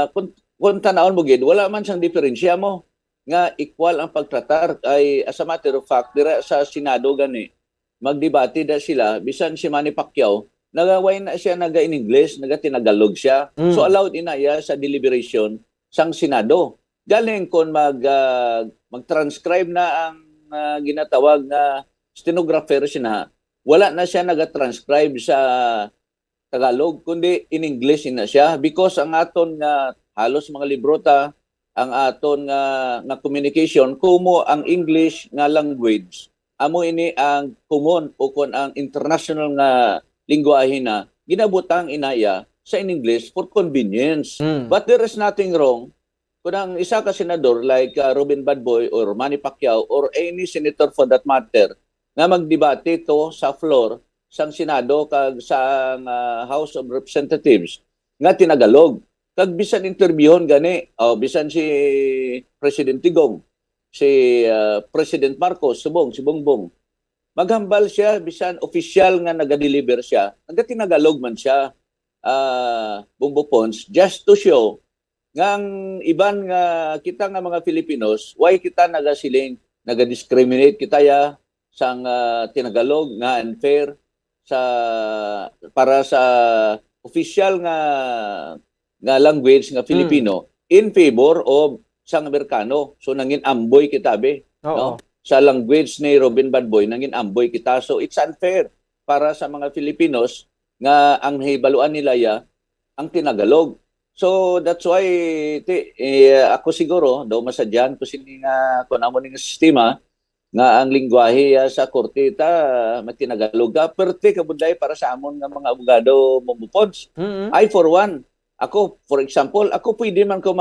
Speaker 15: kung tanawon mo gid wala man sang diferensya mo nga equal ang pagtratar ay as a matter of fact dira sa Senado gani magdebate da sila bisan si Manny Pacquiao nagaway na siya naga in English naga tinagalog siya so allowed inaya sa deliberation sang Senado galing kon mag-transcribe na ang ginatawag na stenographer siya wala na siya nagatranscribe sa Tagalog, kundi in English na siya. Because ang aton nga halos mga librota, ang aton nga communication, kumo ang English nga language, amo ini ang common o kun ang international nga lingwahe na ginabutang inaya sa in English for convenience. But there is nothing wrong kung ang isa ka senador like Robin Badboy or Manny Pacquiao or any senator for that matter nga magdebate to sa floor sang Senado kag sa House of Representatives nga tinagalog. Kag bisan interviewon gani, bisan si President Tigong, si President Marcos, si Bongbong, maghambal siya, bisan official nga naga-deliver siya, naga-tinagalog man siya, Bongbong Pons, just to show nga ang iban nga kita nga mga Filipinos, why kita nagasiling, naga-discriminate kita ya sang tinagalog nga unfair sa para sa official nga language nga Filipino in favor of sang Amerikano. So nangin amboy kita be, no? Sa language ni Robin Badboy nangin amboy kita. So it's unfair para sa mga Filipinos nga ang nahibaluan nila ya ang tinagalog. So that's why ako siguro daw masadyan ko sini nga kun amo ning sistema nga ang lingwahe sa korte ta magtinagalog ka perte kabudlay para sa amon nga mga abogado mamupons. I for one, ako for example, ako pwede man ko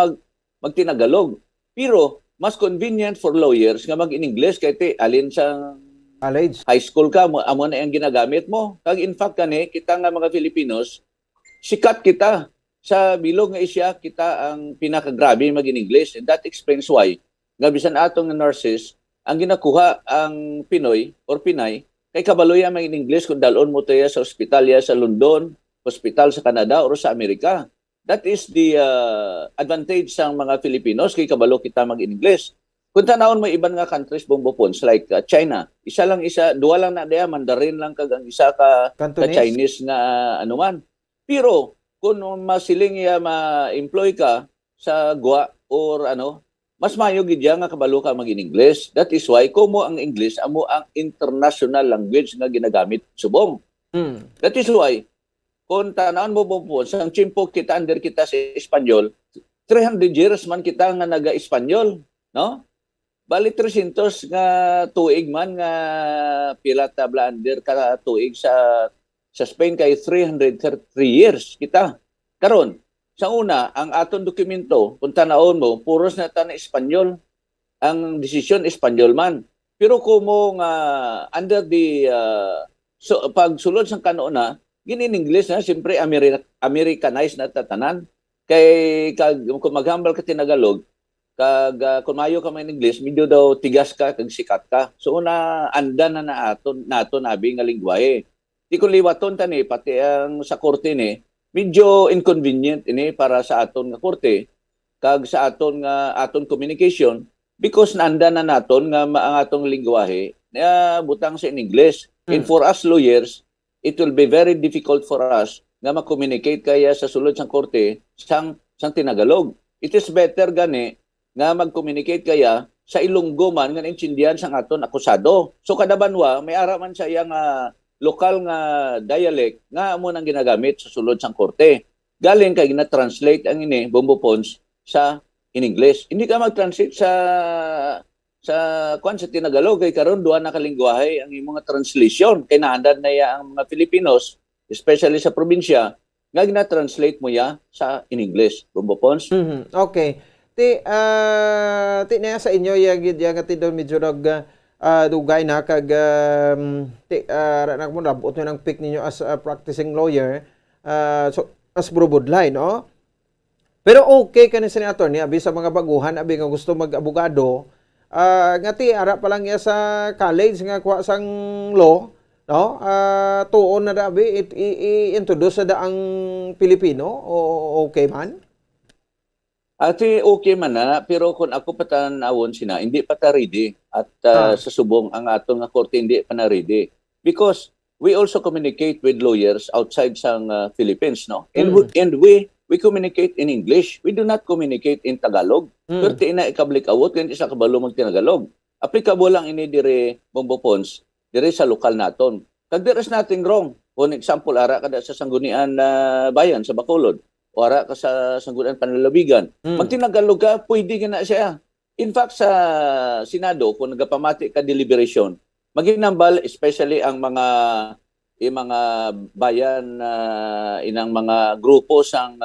Speaker 15: magtinagalog, pero mas convenient for lawyers nga mag in English kay te alin sa
Speaker 9: college,
Speaker 15: high school ka mo amo na ang ginagamit mo. Kag in fact kani kita nga mga Filipinos sikat kita sa bilog nga isya, kita ang pinakagrabe mag in English, and that explains why nga bisan atong nurses ang ginakuha ang Pinoy or Pinay kay kabaloy mag in English kung dalon mo tayo sa ospital sa London, hospital sa Canada or sa Amerika. That is the advantage sang mga Filipinos kay kabalo kita mag in English. Kung tanawon mo iban nga countries Bongbopons like China, duwa lang na diya, Mandarin lang kag ang isa ka Chinese nga anuman. Pero kung masiling ma-employ ka sa GWA or mas mayo gid nga kabalo ka mag in English. That is why kumo ang English amo ang international language nga ginagamit subong. That is why kung tanawon mo po sang chimpo kita under kita sa Espanyol, 300 years man kita nga naga-Espanyol, no? Bali 300 nga tuig man nga pila tabla under ka tuig sa Spain kay 333 years kita. Karon sa una, ang aton dokumento, kung tanawon mo, puros na ta na Espanyol. Ang desisyon Espanyol man. Pero kumo nga under the pagsulod sang kanuna, ginin English na, siyempre Americanized na tatanan. Kay kung maghambal ka tinagalog, kung mayo ka man English, medyo daw tigas ka, kag sikat ka. So una, anda na naton abi nga lingwahe. Di kung liwaton tani, pati ang sa korte ni, medyo inconvenient ini para sa aton nga korte kag sa aton communication because nanda na naton nga ang atong lingwahe butang sa in English. And for us lawyers, it will be very difficult for us nga ma-communicate kaya sa sulod sang korte sang tinagalog. It is better gani nga mag-communicate kaya sa Ilonggo man nga naintindihan sang aton akusado. So kada banwa may ara man sa iyang lokal nga dialect nga amo nang ginagamit sa sulod sang korte. Galing kay gina-translate ang ini Bongbopons sa in English. Hindi ka mag-translate sa tinagalog kay karon duha na kalingwahe ang imong translation kay naandad na ya ang mga Filipinos especially sa probinsya nga gina-translate mo ya sa in English. Bongbopons.
Speaker 9: Okay. Ti na sa inyo yagid yang atidon medyo dugay na kag mo nabot nyo ng pick ninyo as a practicing lawyer so as brubudlay, no? Pero okay ka ni senator ni abi sa mga baguhan abi nga gusto mag-abogado nga ti ara pa lang ya sa college nga kuha sang law, no? Tuon na da abi i-introduce na ang Pilipino o okay man?
Speaker 15: Ati okay man na, pero kung ako patanawon sina, hindi pa ta ready. At sa subong ang atong korte hindi pa na ready. Because we also communicate with lawyers outside sang Philippines, no? And we communicate in English. We do not communicate in Tagalog. Pero ina ikablik-awot, kaya isa kabalo mag-Tinagalog. Applicable lang ini dire Bongbopons, dire sa lokal naton. Kag there is nothing wrong. For example, ara ka sa sanggunian bayan sa Bacolod o ara ka sa sanggunian Panlalawigan. Magtinagalog ka, pwede ka na siya. In fact, sa Senado, kung nagapamati ka deliberation, maginambal especially ang mga bayan inang mga grupo sang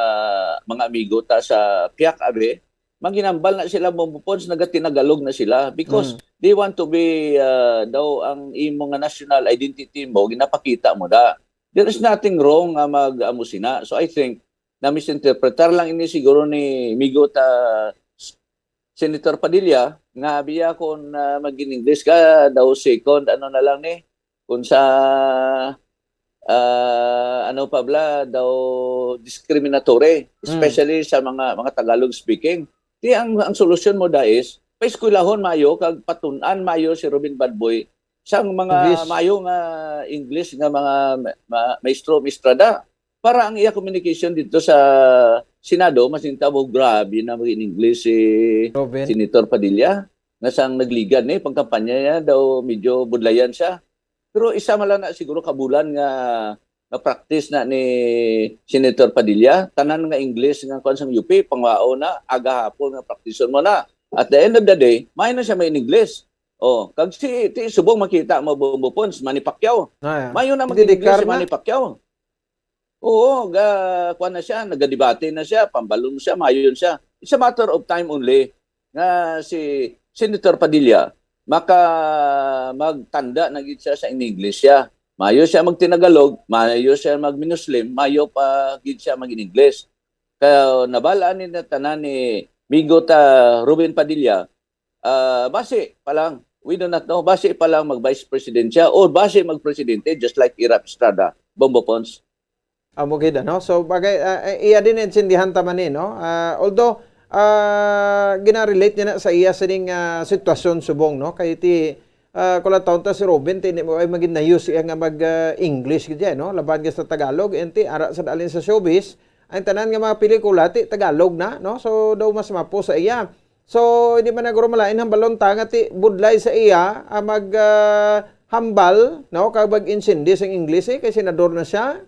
Speaker 15: mga amigo ta sa Piak Abe, maginambal na sila Bombopons, nagatinagalog na sila because they want to be daw ang imo nga national identity mo ginapakita mo da. There is nothing wrong nga mag-amusina. So I think na misinterpretar lang ini siguro ni migo ta Senator Padilla nga biya kung mag-English ka daw second ano na lang ni kung sa ano pa bla daw discriminatory especially sa mga Tagalog speaking. Di ang solusyon mo da is paiskulahon mayo kag patun-an mayo si Robin Badboy sang mga English. Mayo nga English nga mga maestro mistrada para ang iya communication dito sa Senado masinta mo grabe na mag-English si Senator Padilla nga sang nagligan pagkampanya niya daw medyo budlayan siya. Pero isa man lang na siguro kabulan nga practice na ni Senator Padilla, tanan nga English nga kon sang UP pangwao na aga hapon nga practiceon mo na. At the end of the day, may na siya may English. Oh, kag si subong makita mo Bombopons Manny Pacquiao. Mayo na mag-English si Manny Pacquiao. Oo, kuan na siya, nagadebate na siya, pambalon siya, mayon siya. It's a matter of time only nga si Senator Padilla magtanda na gid siya sa English siya. Mayo siya magtinagalog, mayo siya magminuslim, mayo pa gid siya mag-English. Kaya nabalaan ni tanan ni migo ta Ruben Padilla, base pa lang, we do not know, base pa lang mag-vice president siya o base mag-presidente just like Irap Estrada, Bombopons.
Speaker 9: Amo gid no. So bagay iya din intindihan ta man no. Although gina-relate niya na sa iya sining sitwasyon subong no kay ti kula taon ta si Robin ti mo ay magin na-use iya nga mag-English gid no laban sa Tagalog enti ara sa dalin sa showbiz ang tanan nga mga pelikula ti Tagalog na no so daw mas mapo sa iya. So hindi man nagro malain hambalon ta nga ti budlay sa iya mag hambal no kag mag-insindi sa English kay senador na siya.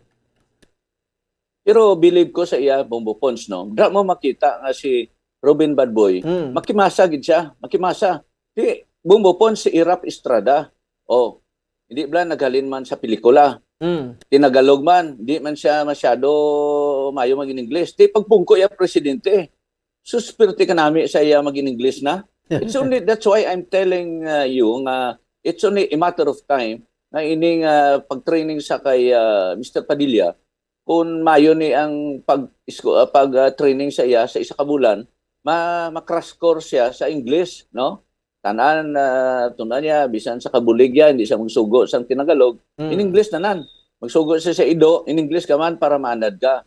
Speaker 15: Pero believe ko sa iya Bombopons no. Dra mo makita nga si Robin Badboy, makimasa gid siya, makimasa. Di Bombopons si Irap Estrada. Oh, hindi bla naghalin man sa pelikula. Tinagalog man, di man siya masyado mayo mag-English. Di pagpungko iya presidente. Suspirti ka nami sa iya mag-English na. It's only that's why I'm telling you nga it's only a matter of time na ining pag-training sa kay Mr. Padilla. Kung mayo ni ang pag-training sa iya sa isa ka bulan, ma-crash course siya sa English, no? Tanan tunan niya bisan sa kabuligya hindi siya magsugo sang Tinagalog, in English nanan. Magsugo siya sa Ido, in English ka man para maanad ka.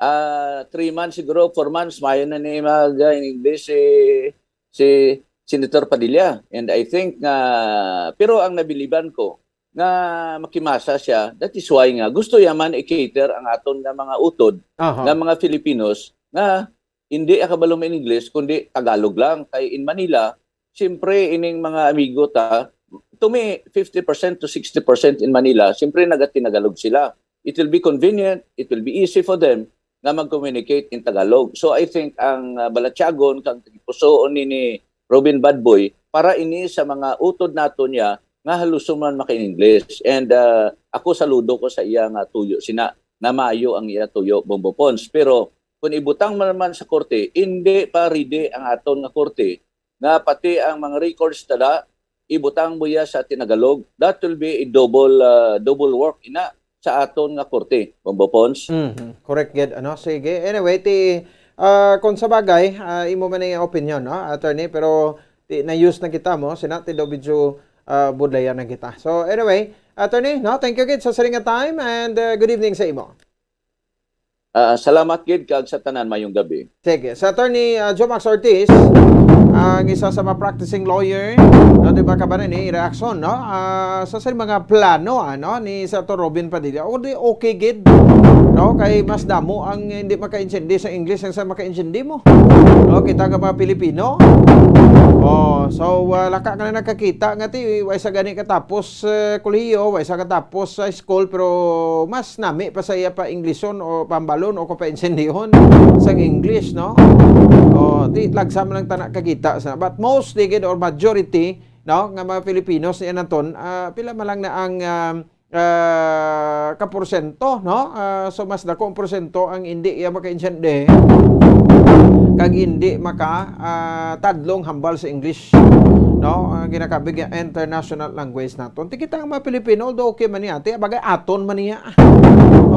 Speaker 15: 3 months siguro, 4 months mayo na ni in English si Senator Padilla. And I think pero ang nabiliban ko nga makimasa siya, that is why nga gusto yaman i-cater ang aton nga mga utod nga mga Filipinos nga hindi akabalo in English kundi Tagalog lang. Kay in Manila, siyempre ining mga amigo ta, to me 50% to 60% in Manila, siyempre nagatinagalog sila. It will be convenient, it will be easy for them nga mag-communicate in Tagalog. So I think ang balatyagon kang pusoon ni Robin Badboy para ini sa mga utod nato niya nga haluson man maka-English. And ako saludo ko sa iya nga tuyo sina na maayo ang iya tuyo Bombopons. Pero kung ibutang man naman sa korte, hindi pa ready ang aton nga korte nga pati ang mga records tala ibutang mo ya sa Tinagalog. That will be a double work ina sa aton nga korte Bombopons.
Speaker 9: Correct gid ano sige. Anyway ti kung sa bagay imo man ang opinion no attorney pero na-use na kita mo sinati daw video budlayan na kita. So anyway, attorney, no, thank you gid sa saringa time and good evening sa imo.
Speaker 15: Salamat gid kag sa tanan mayong gabi.
Speaker 9: Sige, sa attorney Jomax Ortiz, ang isa sa mga practicing lawyer, no, di ba ka ba ni reaction, no? Sa mga plano ano ni Senator Robin Padilla. O di okay gid. No, kay mas damo ang hindi maka-intindi sa English ang sa maka-intindi mo. No, kita ka mga Pilipino. So laka ka na nakakita nga ti way sa gani katapos kolehiyo, way sa katapos sa school pero mas nami pa sa iya pa Englishon o pambalon o pa insendihon sang English, no? Di lagsam lang tanak kakita sa but most digid or majority, no, nga mga Filipinos ni naton pila man lang na ang kaporsyento, no? So mas dako ang porsyento ang hindi iya maka-insende kag hindi maka tadlong hambal sa English, no? Ginakabig nga international language naton. Ti kita ang mga Pilipino although okay man niya, ti bagay aton man niya.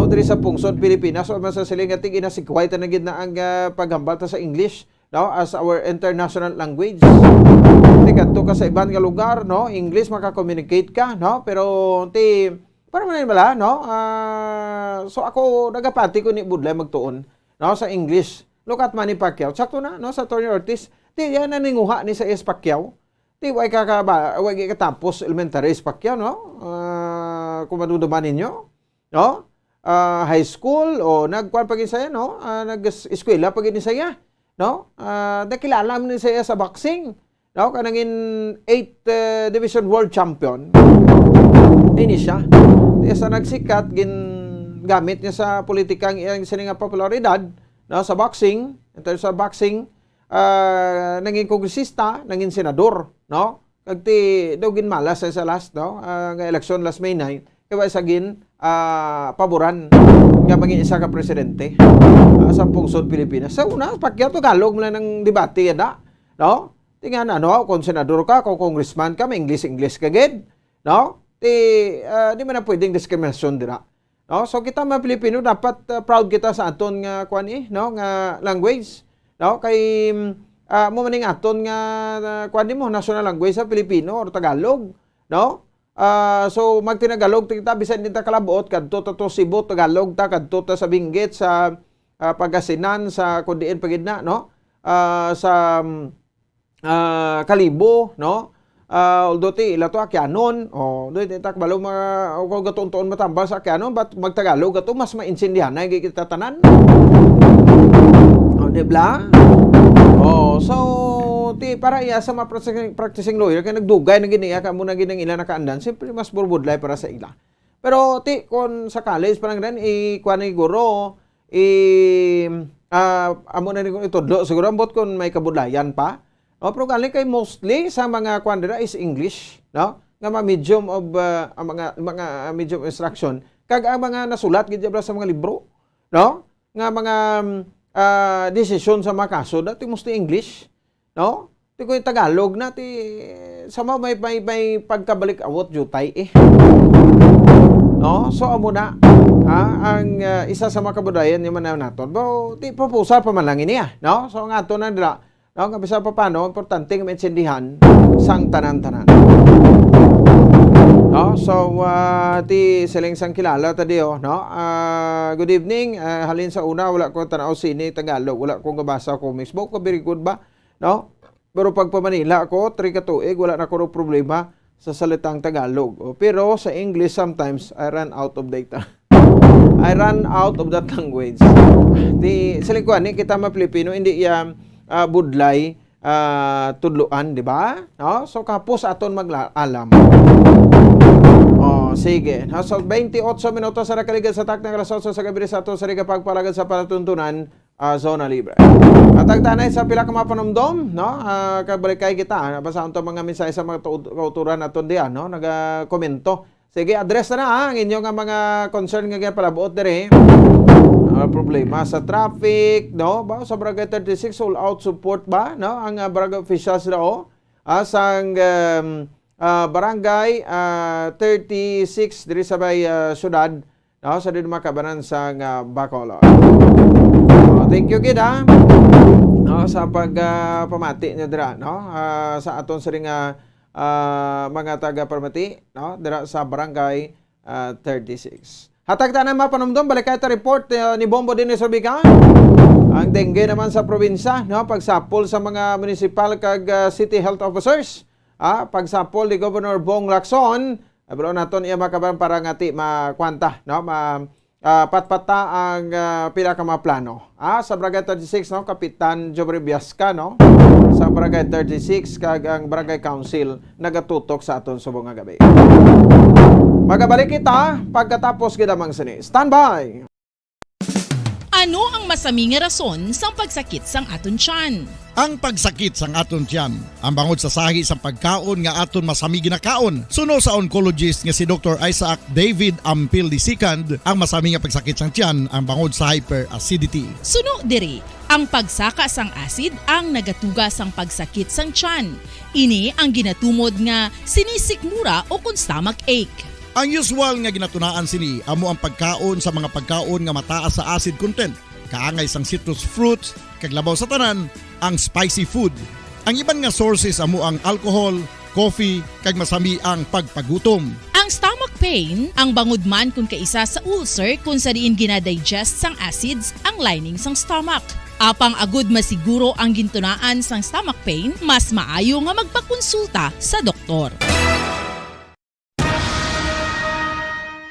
Speaker 9: Diri sa pungsod Pilipinas o sa siling nga ti ginasikway ta na gid na ang paghambal ta sa English, no, as our international language. Ti kadto ka sa ibang nga lugar, no, English maka-communicate ka, no, pero ti para man bala, no, so ako nagapati ko ni budlay magtuon, no, sa English. Look at Manny Pacquiao. Sakto na, no, sa Tony Ortiz. Ti yan na ninguha ni sa Pacquiao. Ti way katapos elementary Pacquiao, no? Kung maduduman ninyo, no? High school o nagkuan pagin saya, no? Nag-eskwela pagin saya, no? Nakilala man ni saya sa boxing, no? Kanangin 8th Division World Champion. Ini siya. Ti sa nagsikat gamit niya sa politikang iyang sininga popularidad, no, sa boxing, sa boxing, naging kongresista, naging senador, no? Kagti daw ginmalas sa last, no? Nga eleksyon last May 9, kaya sagin paboran nga maging isa ka presidente sa pungsod Pilipinas. Sa una, Pacquiao Tagalog mo lang ng debate yada, no? Tingnan kung senador ka, kung congressman ka, may English ka gid, no? Di man na pwedeng diskriminasyon dira. No, so kita mga Pilipino dapat proud kita sa aton nga kuan no, nga language, no, kay mo maning aton nga kuan mo national language sa Pilipino or Tagalog, no? So magtinagalog kita bisan din ta kalabuot kadto to Cebu Tagalog ta kadto ta sa Benguet sa Pangasinan sa kundiin pagidna, no? Sa Kalibo, no? Although ti ilato akyanon do ti takbalo ko gatunton matambal sa akyanon but magtagalog ato mas maintindihan na kita tanan, di ba? So ti para iya sa mga practicing lawyer kay nagdugay na giniya ka mo na ginang ila nakaandan siyempre mas burbudlay para sa ila. Pero ti kon sa college parang ran kuan ni guro amo na ni itudlo siguro ambot kon may kabudlayan pa. Pero galing kay mostly sa mga kwandera is English, no? Nga mga medium of mga medium instruction. Kag ang mga nasulat gid sa mga libro, no? Nga mga decision sa mga kaso dati mostly English, no? Ti ko Tagalog na ti sama may pagkabalik awot jutay No? So amo na ang isa sa mga kabudayan ni manaw naton. Bo ti proposal pa man lang niya, no? So nga ato na dira no, kabisa pa paano, importante nga maintindihan sang tanan-tanan. No, so ti siling sang kilala tadi no. Good evening. Halin sa una wala ko tanaw sini Tagalog, wala ko gabasa comics book, ko very good ba? No? Pero pag pa Manila ako, 3 ka tuig, wala na ko problema sa salitang Tagalog. Pero sa English sometimes I run out of data. I run out of that language. Di siling ko ani kita mga Pilipino hindi budlay tudluan, di ba? No? So kapos aton mag-alam. Sige. So 28 minutos sa nakaligan sa taknang alas 8 sa gabi sa ato sa pagpalagad sa palatuntunan Zona Libre. At agtanay sa pila ka mga panumdom, no? Kabalikay kita, basa unta mga mensahe sa mga kauturan aton diyan, no? Nagakomento. Sige, address na ang inyong mga concern nga palabuot dire. Problema sa traffic, no? Ba sa Barangay 36 all out support ba, no? Ang barangay officials daw sang Barangay 36 diri sa bay syudad, no? Sa din makabanan sa Bacolod. Thank you gid no, sa pagpamati niya dira, no? Sa aton sa ring mga taga Parmati, no? Dira sa Barangay 36. Hatag tanan mapanumdom, balik kayo report ni Bombo din ni Sorbika. Ang dengue naman sa probinsya, no? Pagsapol sa mga municipal kag city health officers. Pagsapol ni Governor Bong Lacson, abro naton iya makaban para ngati makwanta, no? patpata ang pila ka mga plano. Sa Barangay 36 no, Kapitan Jobre Biasca no. Sa Barangay 36 kag ang Barangay Council nagatutok sa aton subong nga gabi. Magabalik kita pagkatapos gidamang sini. Standby.
Speaker 18: Ano ang masaming nga rason sang pagsakit sang aton tiyan?
Speaker 16: Ang pagsakit sang aton tiyan, ang bangod sa sahi sang pagkaon nga aton masami ginakaon. Suno sa oncologist nga si Dr. Isaac David Ampil II, ang masami nga pagsakit sang tiyan ang bangod sa hyperacidity.
Speaker 18: Suno diri, ang pagsaka sang acid ang nagatuga sang pagsakit sang tiyan. Ini ang ginatumod nga sinisikmura o kung stomach ache.
Speaker 16: Ang usual nga ginatunaan sini amo ang pagkaon sa mga pagkaon nga mataas sa acid content, kaangay sang citrus fruits, kag labaw sa tanan ang spicy food. Ang iban nga sources amo ang alcohol, coffee, kag masami ang pagpagutom.
Speaker 18: Ang stomach pain ang bangod man kung kaisa sa ulcer kung sa diin ginadigest sang acids ang lining sang stomach. Apang agud masiguro ang gintunaan sang stomach pain, mas maayo nga magpakonsulta sa doktor.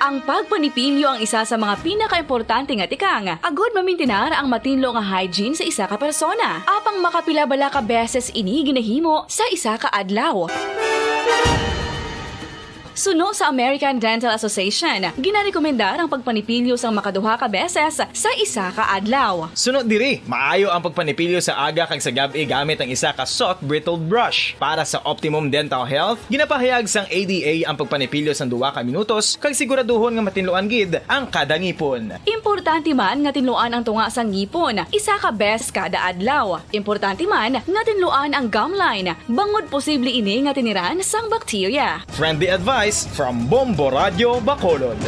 Speaker 19: Ang pagpanipilyo ang isa sa mga pinaka-importante nga tikang. Agod mamintinar ang matinlo nga hygiene sa isa ka persona. Apang makapila-bala ka beses ini ginahimo sa isa ka adlaw. Suno sa American Dental Association, ginarekomendar ang pagpanipilyo sang makaduha ka beses sa isa ka adlaw.
Speaker 4: Sunod diri, maayo ang pagpanipilyo sa aga kag sa gabi gamit ang isa ka soft brittle brush. Para sa optimum dental health, ginapahayag sang ADA ang pagpanipilyo sang 2 ka minutos kag siguraduhon nga matinluan gid ang kada ngipon.
Speaker 19: Importante man nga tinluan ang tunga sang ngipon, isa ka beses kada adlaw. Importante man nga tinluan ang gum line, bangod posible ini nga tiniran sang bakterya.
Speaker 4: Friendly advice from Bombo Radio Bacolod.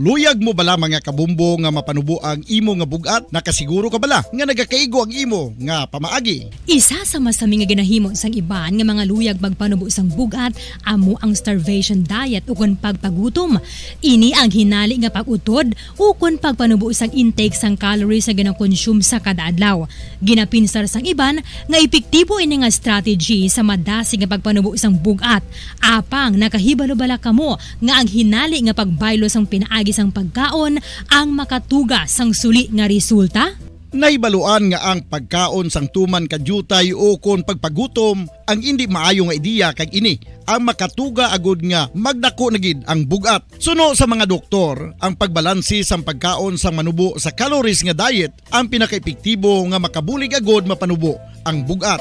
Speaker 16: Luyag mo bala mga kabumbo nga mapanubo ang imo nga bugat? Nakasiguro ka bala nga nagakaigo ang imo nga pamaagi?
Speaker 13: Isa sa masami nga ginahimo sang iban nga mga luyag magpanubo sang bugat amo ang starvation diet ukon pagpagutom. Ini ang hinali nga pag-utod ukon pagpanubo sang intake sang calories sa gina-consume sa kada adlaw. Ginapinsar sang iban nga epektibo ini nga strategy sa madasi nga pagpanubo sang bugat. Apang nakahibalo-bala kamo nga ang hinali nga pagbaylo sang pinaagi sang pagkaon ang makatuga sang suli nga resulta?
Speaker 16: Naibaluan nga ang pagkaon sang tuman kadyutay o kon pagpagutom ang hindi maayo nga ideya kag ini ang makatuga agud nga magdako na gid ang bugat. Suno sa mga doktor, ang pagbalansi sang pagkaon sang manubo sa calories nga diet ang pinakaepektibo nga makabulig agud mapanubo ang bugat.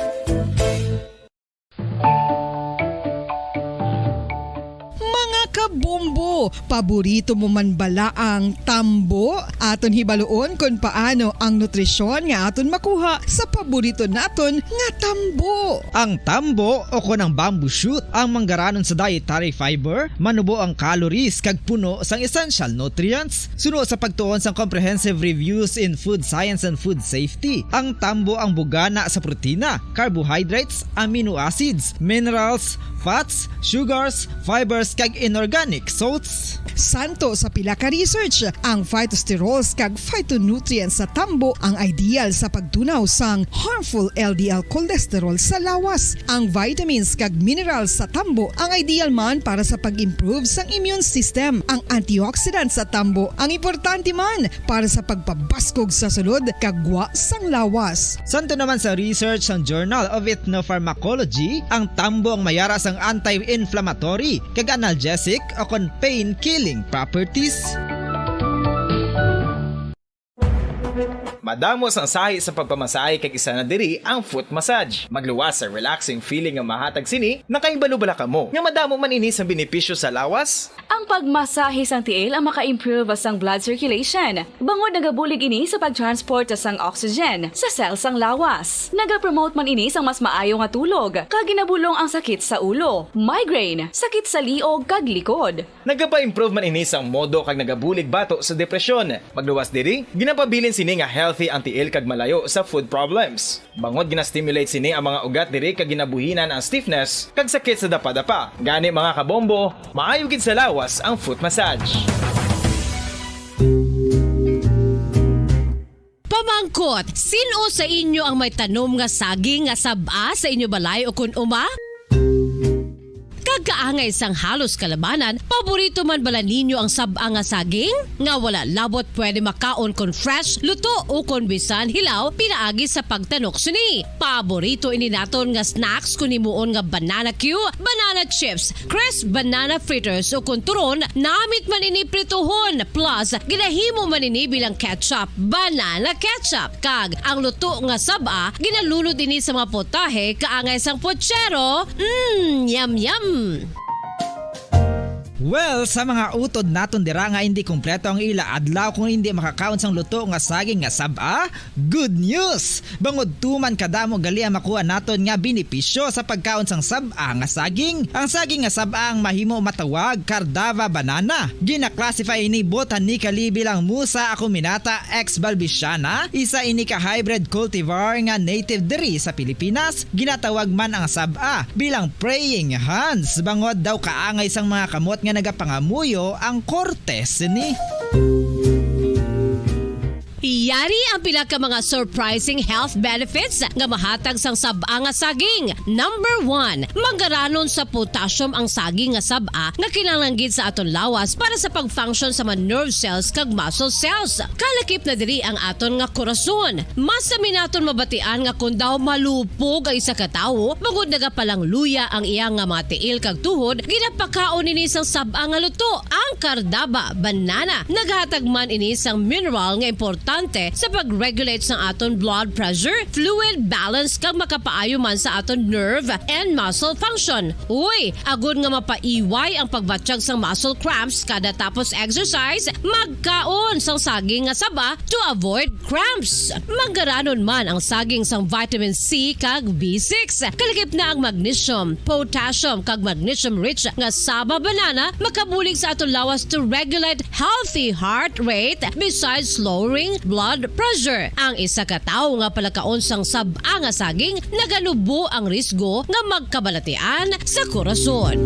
Speaker 20: Kabombo, paborito mo man bala ang tambo? Aton hibaloon kung paano ang nutrisyon nga aton makuha sa paborito naton nga tambo.
Speaker 12: Ang tambo o kon ang bamboo shoot ang manggaranon sa dietary fiber, manubo ang calories kag puno sang essential nutrients. Suno sa pagtuon sang comprehensive reviews in food science and food safety, ang tambo ang bugana sa protina, carbohydrates, amino acids, minerals, fats, sugars, fibers kag inorganic salts.
Speaker 20: Santo sa pila ka research, ang phytosterols kag phytonutrients sa tambo ang ideal sa pagtunaw sang harmful LDL cholesterol sa lawas. Ang vitamins kag minerals sa tambo ang ideal man para sa pag-improve sang immune system. Ang antioxidants sa tambo ang importante man para sa pagpabaskog sa sulod kag gwa sang lawas.
Speaker 12: Santo naman sa research ng Journal of Ethnopharmacology, ang tambo ang mayara sang anti-inflammatory kag analgesic o kon pain-killing properties.
Speaker 4: Madamos ang sahi sa pagpamasahe kag isa na diri ang foot massage. Magluwas sa relaxing feeling nga mahatag sini, nakaibalo-bala ka mo. Nga madamo man ini sa benepisyo sa lawas.
Speaker 19: Ang pagmasahe sang tiil ang maka-improve sang blood circulation. Bangod nagabulig ini sa pag-transport sang oxygen sa cells sang lawas. Nagapromote man ini sang mas maayo nga tulog, kag ginabulong ang sakit sa ulo, migraine, sakit sa liog kag likod.
Speaker 4: Nagapa-improve man ini sang modo kag nagabulig bato sa depresyon. Magluwas diri, ginapabilin sini nga healthy ang tiil kag malayo sa food problems. Bangod gina-stimulate sini ang mga ugat diri kag ginabuhinan ang stiffness kag sakit sa dapa-dapa. Gani mga kabombo, maayo gid sa lawas ang foot massage.
Speaker 14: Pamangkot, sino sa inyo ang may tanom nga saging nga saba sa inyo balay o kun uma? kag kaangay sang halos kalabanan, paborito man bala ninyo ang sab-a nga saging? Nga wala labot pwede makaon kon fresh, luto o kon bisan hilaw, pinaagi sa pagtanok sini. Paborito ini naton nga snacks kun himuon nga banana Q, banana chips, crisp banana fritters o kun turon, namit man ini prituhon, plus ginahimo man ini bilang ketchup, banana ketchup. Kag ang luto nga sab-a, ginalunod ini sa mga potahe kaangay sang pochero. Yum yum!
Speaker 12: Well, sa mga utod naton dira nga hindi kumpleto ang ila adlaw kung hindi makakaon sang luto nga saging nga sab-a, good news! Bangod tuman kadamo gali ang makuha naton nga benepisyo sa pagkaon sang sab-a nga saging. Ang saging nga sab-a ang mahimo matawag Cardava banana. Gina-classify ini botanically bilang Musa acuminata ex balbisiana, isa ini ka hybrid cultivar nga native diri sa Pilipinas. Ginatawag man ang sab-a bilang praying hands, bangod daw kaangay sang mga kamot nga nagapangamuyo ang kortes ni.
Speaker 14: Yari ang pila ka mga surprising health benefits nga mahatag sang sab-a nga saging. Number 1, manggaranon sa potassium ang saging nga sab-a nga kinahanglan gid sa aton lawas para sa pag-function sa mga nerve cells kag muscle cells. Kalakip na diri ang aton nga korason. Mas sa minaton mabatian nga kun daw malupog ang isa ka tawo, bangod nagapalang luya ang iyang nga mga tiil kag tuhod, ginapakaon ini sang sab-a nga luto. Ang Cardava banana naghatag man ini sang mineral nga importante sa pag-regulate sa aton blood pressure, fluid balance kag makapaayo man sa aton nerve and muscle function. Uy, agud nga mapaiway ang pagbatsyag sang muscle cramps kada tapos exercise, magkaon sang saging nga saba to avoid cramps. Manggaranon man ang saging sang vitamin C kag B6. Kalakip na ang magnesium, potassium kag magnesium rich nga saba banana makabulig sa aton lawas to regulate healthy heart rate besides lowering blood pressure. Ang isa ka tawo nga palakaon sang sab-a nga saging naganubo ang risgo nga magkabalatian sa korason.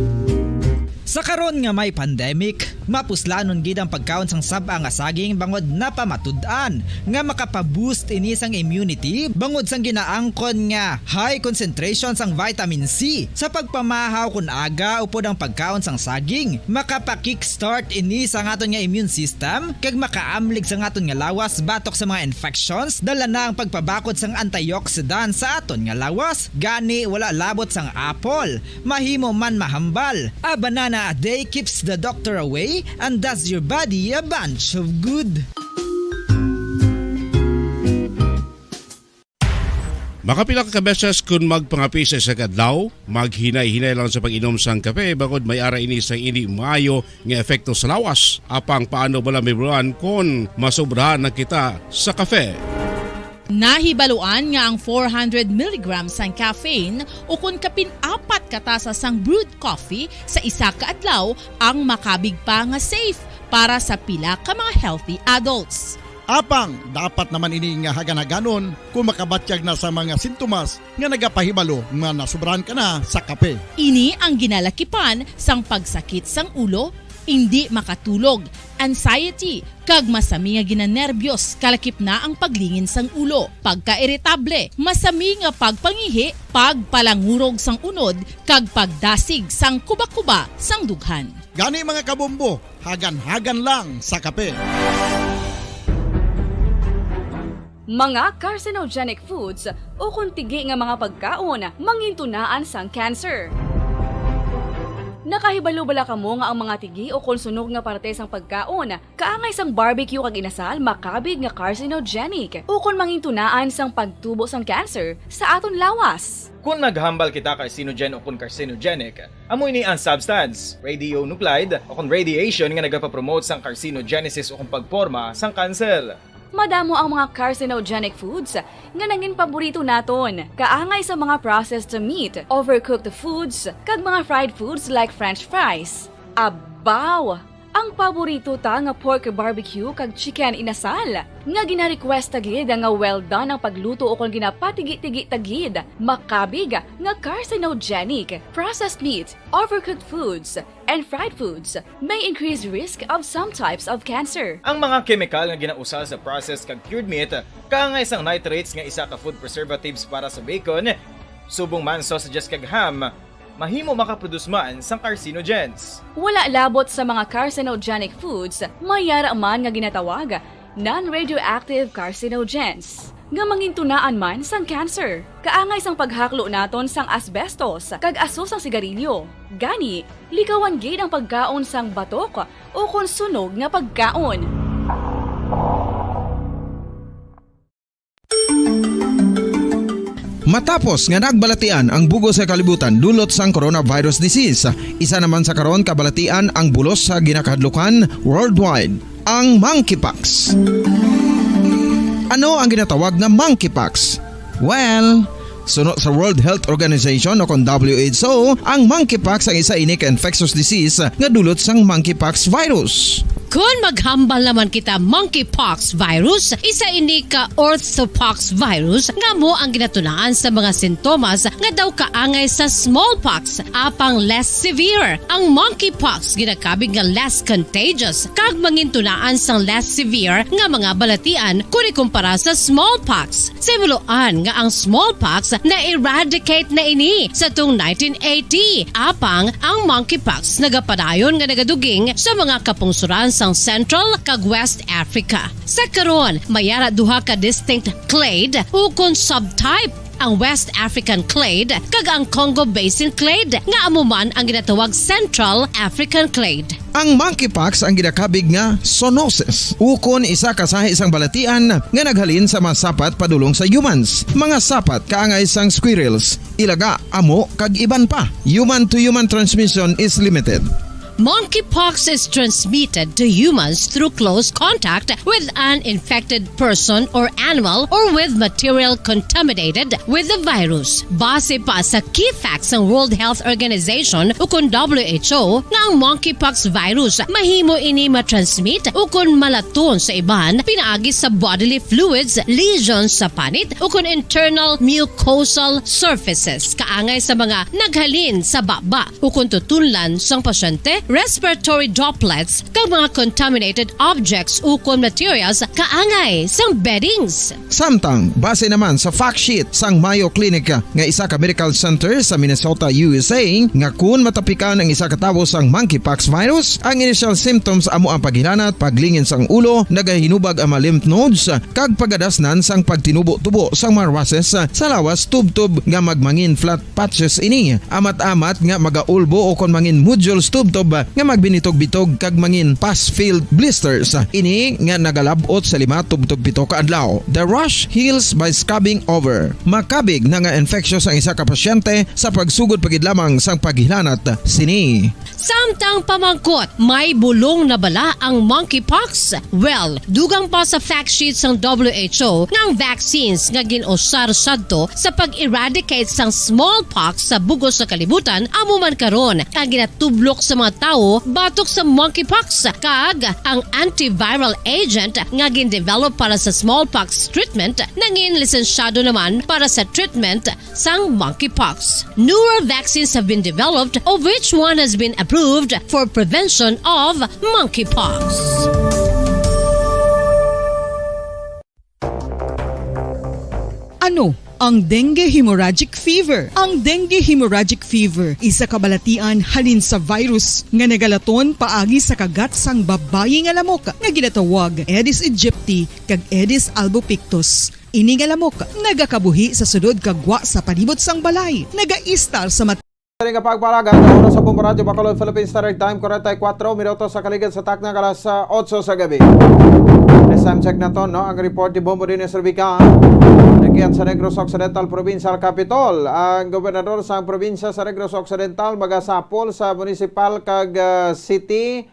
Speaker 12: Sa karon nga may pandemic, mapuslanon gid ang pagkaon sang sab-a nga saging bangod napamatud-an nga makapaboost ini sang immunity bangod sang ginaangkon nga high concentration sang vitamin C sa pagpamahaw kun aga upod ang pagkaon sang saging. Makapa-kickstart ini sa aton nga immune system kag makaamlig sa aton nga lawas batok sa mga infections, dala na ang pagpabakod sang antioxidant sa aton nga lawas. Gani wala labot sang apple, mahimo man mahambal. A banana a day keeps the doctor away and does your body a bunch of good.
Speaker 11: Makapila ka beses kung magpangapi sa isa kadlaw, maghinay-hinay lang sa pag-inom sang kape bagod may ara ini sang hindi maayo nga epekto sa lawas. Apang paano bala mibuan kung masobrahan na kita sa kape?
Speaker 18: Nahibaluan nga ang 400 mg sang caffeine o kung kapin-4 katasa sang brewed coffee sa isa ka adlaw ang makabig pa nga safe para sa pila ka mga healthy adults.
Speaker 16: Apang, dapat naman ini nga haganaganon kung makabatyag na sa mga sintomas nga nagapahibalo nga nasubrahan ka na sa kape.
Speaker 18: Ini ang ginalakipan sang pagsakit sang ulo, hindi makatulog, anxiety, kag masami nga ginanerbiyos, kalakip na ang paglingin sang ulo, pagka-irritable, masami nga pagpangihi, pagpalangurog sang unod, kag pagdasig sang kuba-kuba sang dughan.
Speaker 16: Gani mga kabombo, hagan-hagan lang sa kape.
Speaker 19: Mga carcinogenic foods o kuntigi nga mga pagkaon mangintunaan sang cancer. Nakahibalo bala kamo nga ang mga tigi o konsunog nga parte sang pagkaon kaangay sang barbecue kag inasal makabig nga carcinogenic o kon mangintunaan sang pagtubo sang cancer sa aton lawas.
Speaker 4: Kung naghambal kita carcinogen o kung carcinogenic, amoy ni ang substance, radionuclide o kung radiation nga nagapapromote sang carcinogenesis o kung pagporma sang cancer.
Speaker 19: Madamo ang mga carcinogenic foods nga nangin paborito naton. Kaangay sa mga processed meat, overcooked foods, kag mga fried foods like french fries. Abaw! Ang paborito ta nga pork barbecue kag chicken inasal. Nga gina-request tagid nga well done ang pagluto o kung ginapatigi-tigi tagid. Makabig nga carcinogenic, processed meat, overcooked foods, and fried foods may increase risk of some types of cancer.
Speaker 4: Ang mga chemical nga ginausal sa processed kag cured meat, kaangay sang nitrates nga isa ka food preservatives para sa bacon, subong man sausages kag ham, mahimo makaproduce man sang carcinogens.
Speaker 19: Wala labot sa mga carcinogenic foods, mayara man nga ginatawag non-radioactive carcinogens nga mangintunaan man sang cancer. Kaangay sang paghaklo naton sang asbestos kag aso sang sigarilyo. Gani, likawan gid ang pagkaon sang batok o kon sunog nga pagkaon.
Speaker 9: Matapos nga nagbalatian ang bugo sa kalibutan dulot sang coronavirus disease, isa naman sa karon kabalatian ang bulos sa ginakahadlukan worldwide, ang monkeypox. Ano ang ginatawag na monkeypox? Well, sunod sa World Health Organization o kon WHO, ang monkeypox ang isa ini ka infectious disease nga dulot sang monkeypox virus.
Speaker 14: Kung maghambal naman kita monkeypox virus, isa ini ka orthopox virus nga mo ang ginatunaan sa mga sintomas nga daw kaangay sa smallpox apang less severe. Ang monkeypox ginakabig nga less contagious kag mangintunaan sang less severe nga mga balatian kung ikumpara sa smallpox. Simuloan nga ang smallpox na eradicate na ini sa tung 1980 apang ang monkeypox nagapadayon nga nagaduging sa mga kapungsuran sa Central kag West Africa. Sa karon, mayara duha ka distinct clade ukon subtype, ang West African clade kag ang Congo Basin clade nga amuman ang ginatawag Central African clade.
Speaker 9: Ang monkeypox ang ginakabig nga zoonosis. Ukon isa ka sa isang balatian nga naghalin sa mga sapat padulong sa humans. Mga sapat kaangay sang squirrels, ilaga, amo kag iban pa. Human to human transmission is limited.
Speaker 14: Monkeypox is transmitted to humans through close contact with an infected person or animal or with material contaminated with the virus. Base pa sa key facts ng World Health Organization ukon WHO nga ang monkeypox virus mahimo ini matransmit ukon malaton sa iban pinaagi sa bodily fluids, lesions sa panit ukon internal mucosal surfaces kaangay sa mga naghalin sa baba ukon tutunlan sang pasyente, respiratory droplets kag mga contaminated objects ukon materials kaangay sang beddings.
Speaker 9: Samtang base naman sa fact sheet sang Mayo Clinic nga isa ka medical center sa Minnesota, USA, nga kun matapikan ang isa ka tawo sang monkeypox virus, ang initial symptoms amo ang paghilanat, paglingin sang ulo, nagahinubag ang mga lymph nodes kag pagadasnan sang pagtinubo-tubo sang mga rashes sa lawas tubtob nga magmangin flat patches ini. Amat-amat nga magaulbo o kon mangin nodules tubtob nga magbinitog-bitog kag mangin pus-filled blisters. Ini nga nagalabot sa 5 tubtob 7 ka adlaw. The rash heals by scabbing over. Makabig na nga infectious ang isa ka pasyente sa pagsugod pagid lamang sang paghilanat sini.
Speaker 14: Samtang pamangkot, may bulong na bala ang monkeypox? Well, dugang pa sa fact sheets ng WHO ng vaccines nga ginusar sadto sa pag-eradicate sang smallpox sa bugos sa kalibutan amuman karon ang ginatublok sa mga tao batok sa monkeypox kag ang antiviral agent nga gin-develop para sa smallpox treatment nangin lisensyado naman para sa treatment sang monkeypox. Newer vaccines have been developed of which one has been approved for prevention of monkeypox.
Speaker 20: Ano ang dengue hemorrhagic fever? Ang dengue hemorrhagic fever isa kabalatian halin sa virus nga nagalaton paagi sa kagat sang babayi nga lamok nga ginatawag Aedes aegypti kag Aedes albopictus. Ini nga lamok nagakabuhi sa sudod kagwa sa palibot sang balay, nagaistar sa
Speaker 9: Nga pagpalagan na oras sa Bombo Radio Bacolod Philippine Standard Time 44 minutos sa kaligid sa takna kalas 8 sa gabi. This time check na to, no? Ang report ni Bombo din sa Rubicon. Nagyan sa Negros Occidental Provincial Capital. Ang gobernador sa probinsya sa Negros Occidental magasapol sa municipal kag city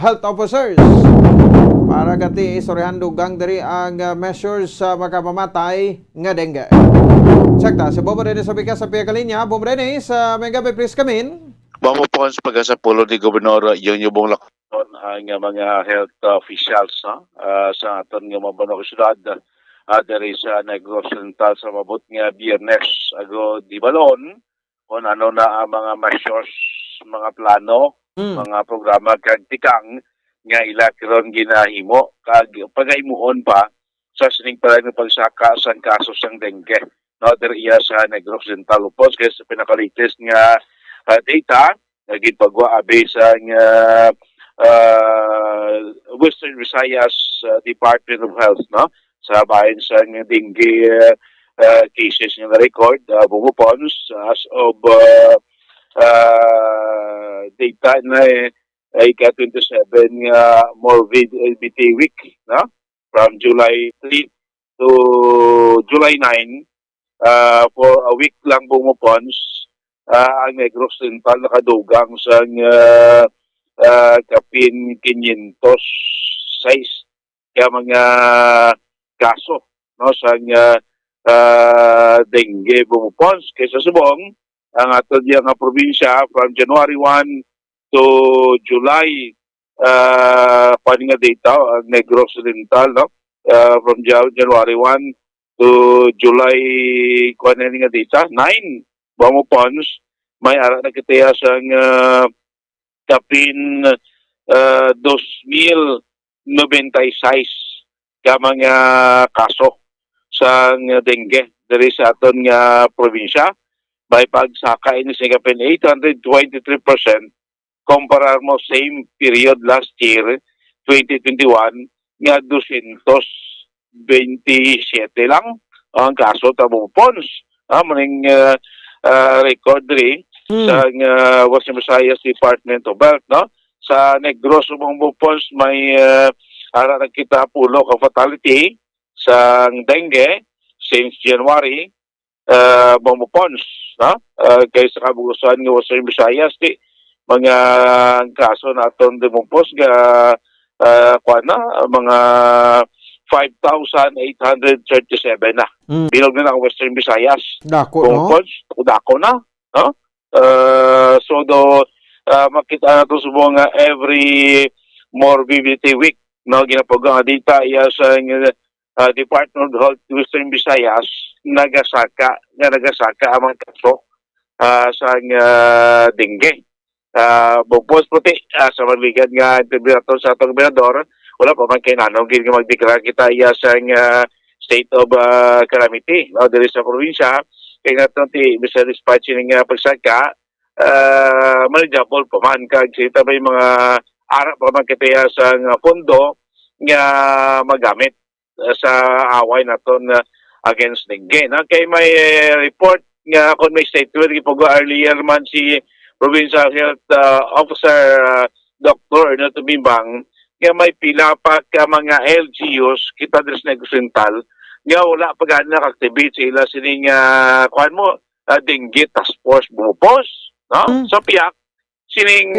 Speaker 9: health officers para gati istoryahan dugang diri ang measures sa makapamatay nga dengue. Check ta, si Bobo Rene sa Bikas sa Piyakalinya. Bobo Rene, sa Megabe, please come in.
Speaker 6: Bobo po sa pagkasapulo ni Gobernador yung yubong lakon ang mga health officials sa aton nga mabanong syudad dari sa Negros Occidental sa mabot nga Biyernes ago di balon kung ano na ang mga measures, mga plano, mga programa kag tikang nga ila karon ginahimo kag pagaimuon pa sa sining palag ng pagsaka sa kaso sang dengue. no, diri iya sa Negros Occidental Upos kay sa pinaka-latest nga data nga gipagwa abi sa Western Visayas Department of Health, no, sa bahin sa dengue cases nga na-record bumupons as of data na ika-27 nga morbidity week, no, from July 3 to July 9 for a week lang bumupons ang Negros Occidental nakadugang sa kapin 506 kaya mga kaso, no, sa dengue bumupons kaysa subong ang ato diya nga probinsya from January 1 to July pwede nga data ang Negros Occidental, no, from January 1 to July kuan nga data 9 bumupons may ara na kitaya sa kapin 2,096 ka mga kaso sa dengue diri sa aton nga probinsya. May pagsaka ini sa kapin 823% kumpara mo same period last year 2021 nga 227 lang ang kaso tabupons. Maning record rin sa Western Visayas Department of Health, no? Sa Negros bumupons may ara kita pulo ka fatality sa dengue since January bumupons, no? Kay sa kabugusan ng Western Visayas di mga kaso naton bumupos ga mga 5,837 na. Bilog na ang Western Visayas.
Speaker 9: Dako, no?
Speaker 6: Dako na, no? So makita nato subong nga every morbidity week, no, ginapagang dita iya sa Department of Health Western Visayas nagasaka ang mga kaso sa dengue. Bukpos puti sa magligad nga interview sa atong gobernador, wala pa man kay nanong gid nga magdeklara kita iya sa state of calamity, no, diri sa probinsya kay naton ti bisa dispatch ning pagsaka manageable pa man kag sita may mga ara pa man kitaya sa pondo nga magamit sa away naton against dengue, no? Kay may report nga kung may statement gipugo earlier man si Provincial Health Officer Dr. Ernesto Bimbang nga may pila pa ka mga LGUs kita dres Negros Occidental nga wala pa gani naka-activate sila sining kuan mo dengue task force bumupos, no? Sa piyak sining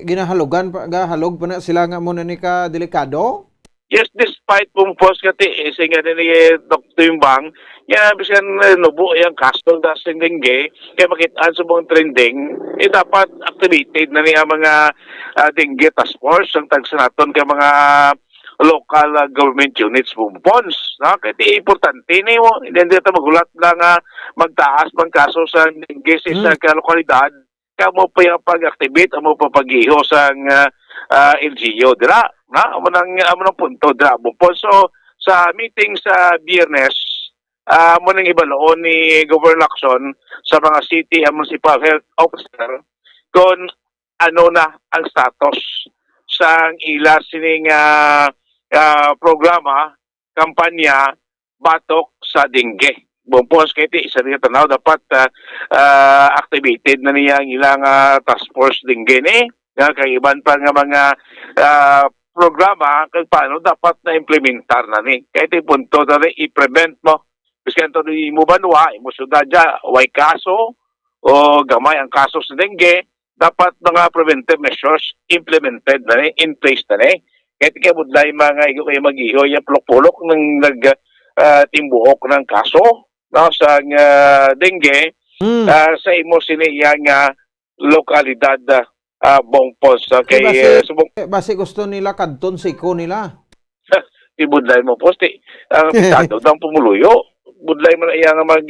Speaker 9: ginahalogan pa halog pa na sila nga muna ni ka delikado.
Speaker 6: Yes, despite bumupos kati nga ni Dr. Bimbang nga bisan nubo yang custom da sing dengue kaya makitaan sa buong trending dapat activated na niya mga dengue task force ang tagsanaton ka mga local government units bumupons, no? Kaya importante ni mo hindi ta magulat lang magtaas mang kaso sa dengue sa lokalidad kaya mo pa yung pag-activate mo pa pag-iho sa LGU dira, na amo nang punto dira bumupons. So sa meeting sa Biyernes mo nang ibaloon ni Governor Lacson sa mga city and municipal health officer kung ano na ang status sa ila sining programa, kampanya batok sa dengue. Bumupos kay ti isa rin tanaw dapat activated na niya ang ilang task force dengue ni nga kay iban pa nga mga programa kung paano dapat na implementar na ni. Kaya ito punto na i-prevent mo. Kasi ito mo banwa, mo sudadya, way kaso o gamay ang kaso sa dengue, dapat mga preventive measures implemented na ni, in place na ni. Kaya ito budlay mga mag-iho, yung pulok-pulok ng timbuhok ng kaso, no, sa dengue, sa imo siniyang lokalidad bongpos. Kay
Speaker 9: base gusto nila kadton siko nila.
Speaker 6: Ibudlay mo posti. Pitado ng pumuluyo. Budlay man iya nga mag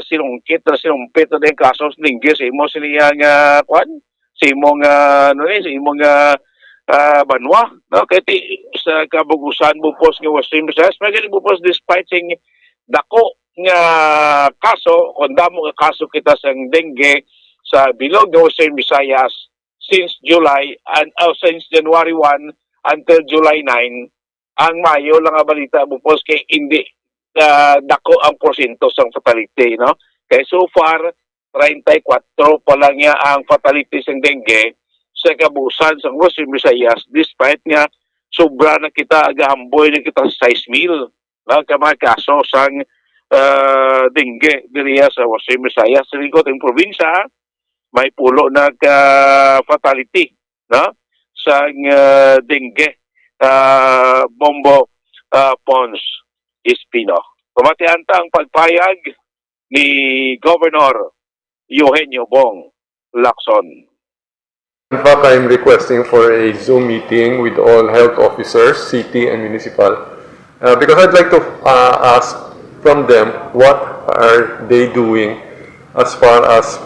Speaker 6: sinungkit na sinumpit na yung kaso sa dengue sa imo siniyang kwan, sa imong sa imong banwa, no? Kaya sa kabugusan bupos nga Western Visayas, magiging bupos despite sing dako nga kaso, kung damo nga kaso kita sa dengue sa bilog ng Western Visayas since since January 1 until July 9, ang Mayo lang nga balita bupos kay hindi dako ang porsyento sa fatality, no? Kaya so far 34 pa lang niya ang fatalities ng dengue sa kabusan sa Western Visayas despite nga sobra na kita agahamboy na kita sa 6,000 na mga kaso sang dengue diriya sa Western Visayas. Sa likod ng probinsya, may pulo na fatality, no? Sa dengue, Bombo Pons Espino. Kumatianta ang pagpayag ni Governor Eugenio Bong Lacson.
Speaker 10: In fact, I'm requesting for a Zoom meeting with all health officers, city and municipal, because I'd like to ask from them what are they doing as far as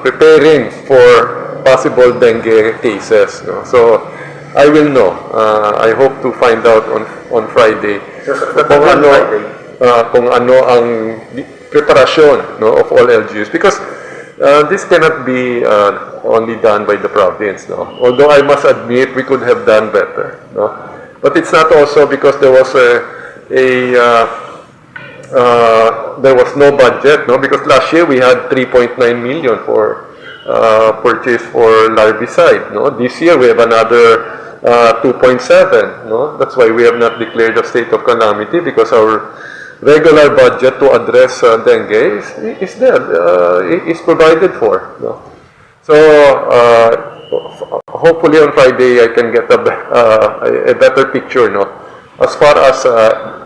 Speaker 10: preparing for possible dengue cases. No? So I will know. I hope to find out on Friday kung ano ang preparasyon, no, of all LGUs, because this cannot be only done by the province, no. Although I must admit we could have done better, no. But it's not also because there was there was no budget, no, because last year we had 3.9 million for purchase for larvicide, no. This year we have another 2.7, no. That's why we have not declared a state of calamity, because our regular budget to address dengue is there, is provided for, no. So hopefully on Friday I can get a better picture, no, as far as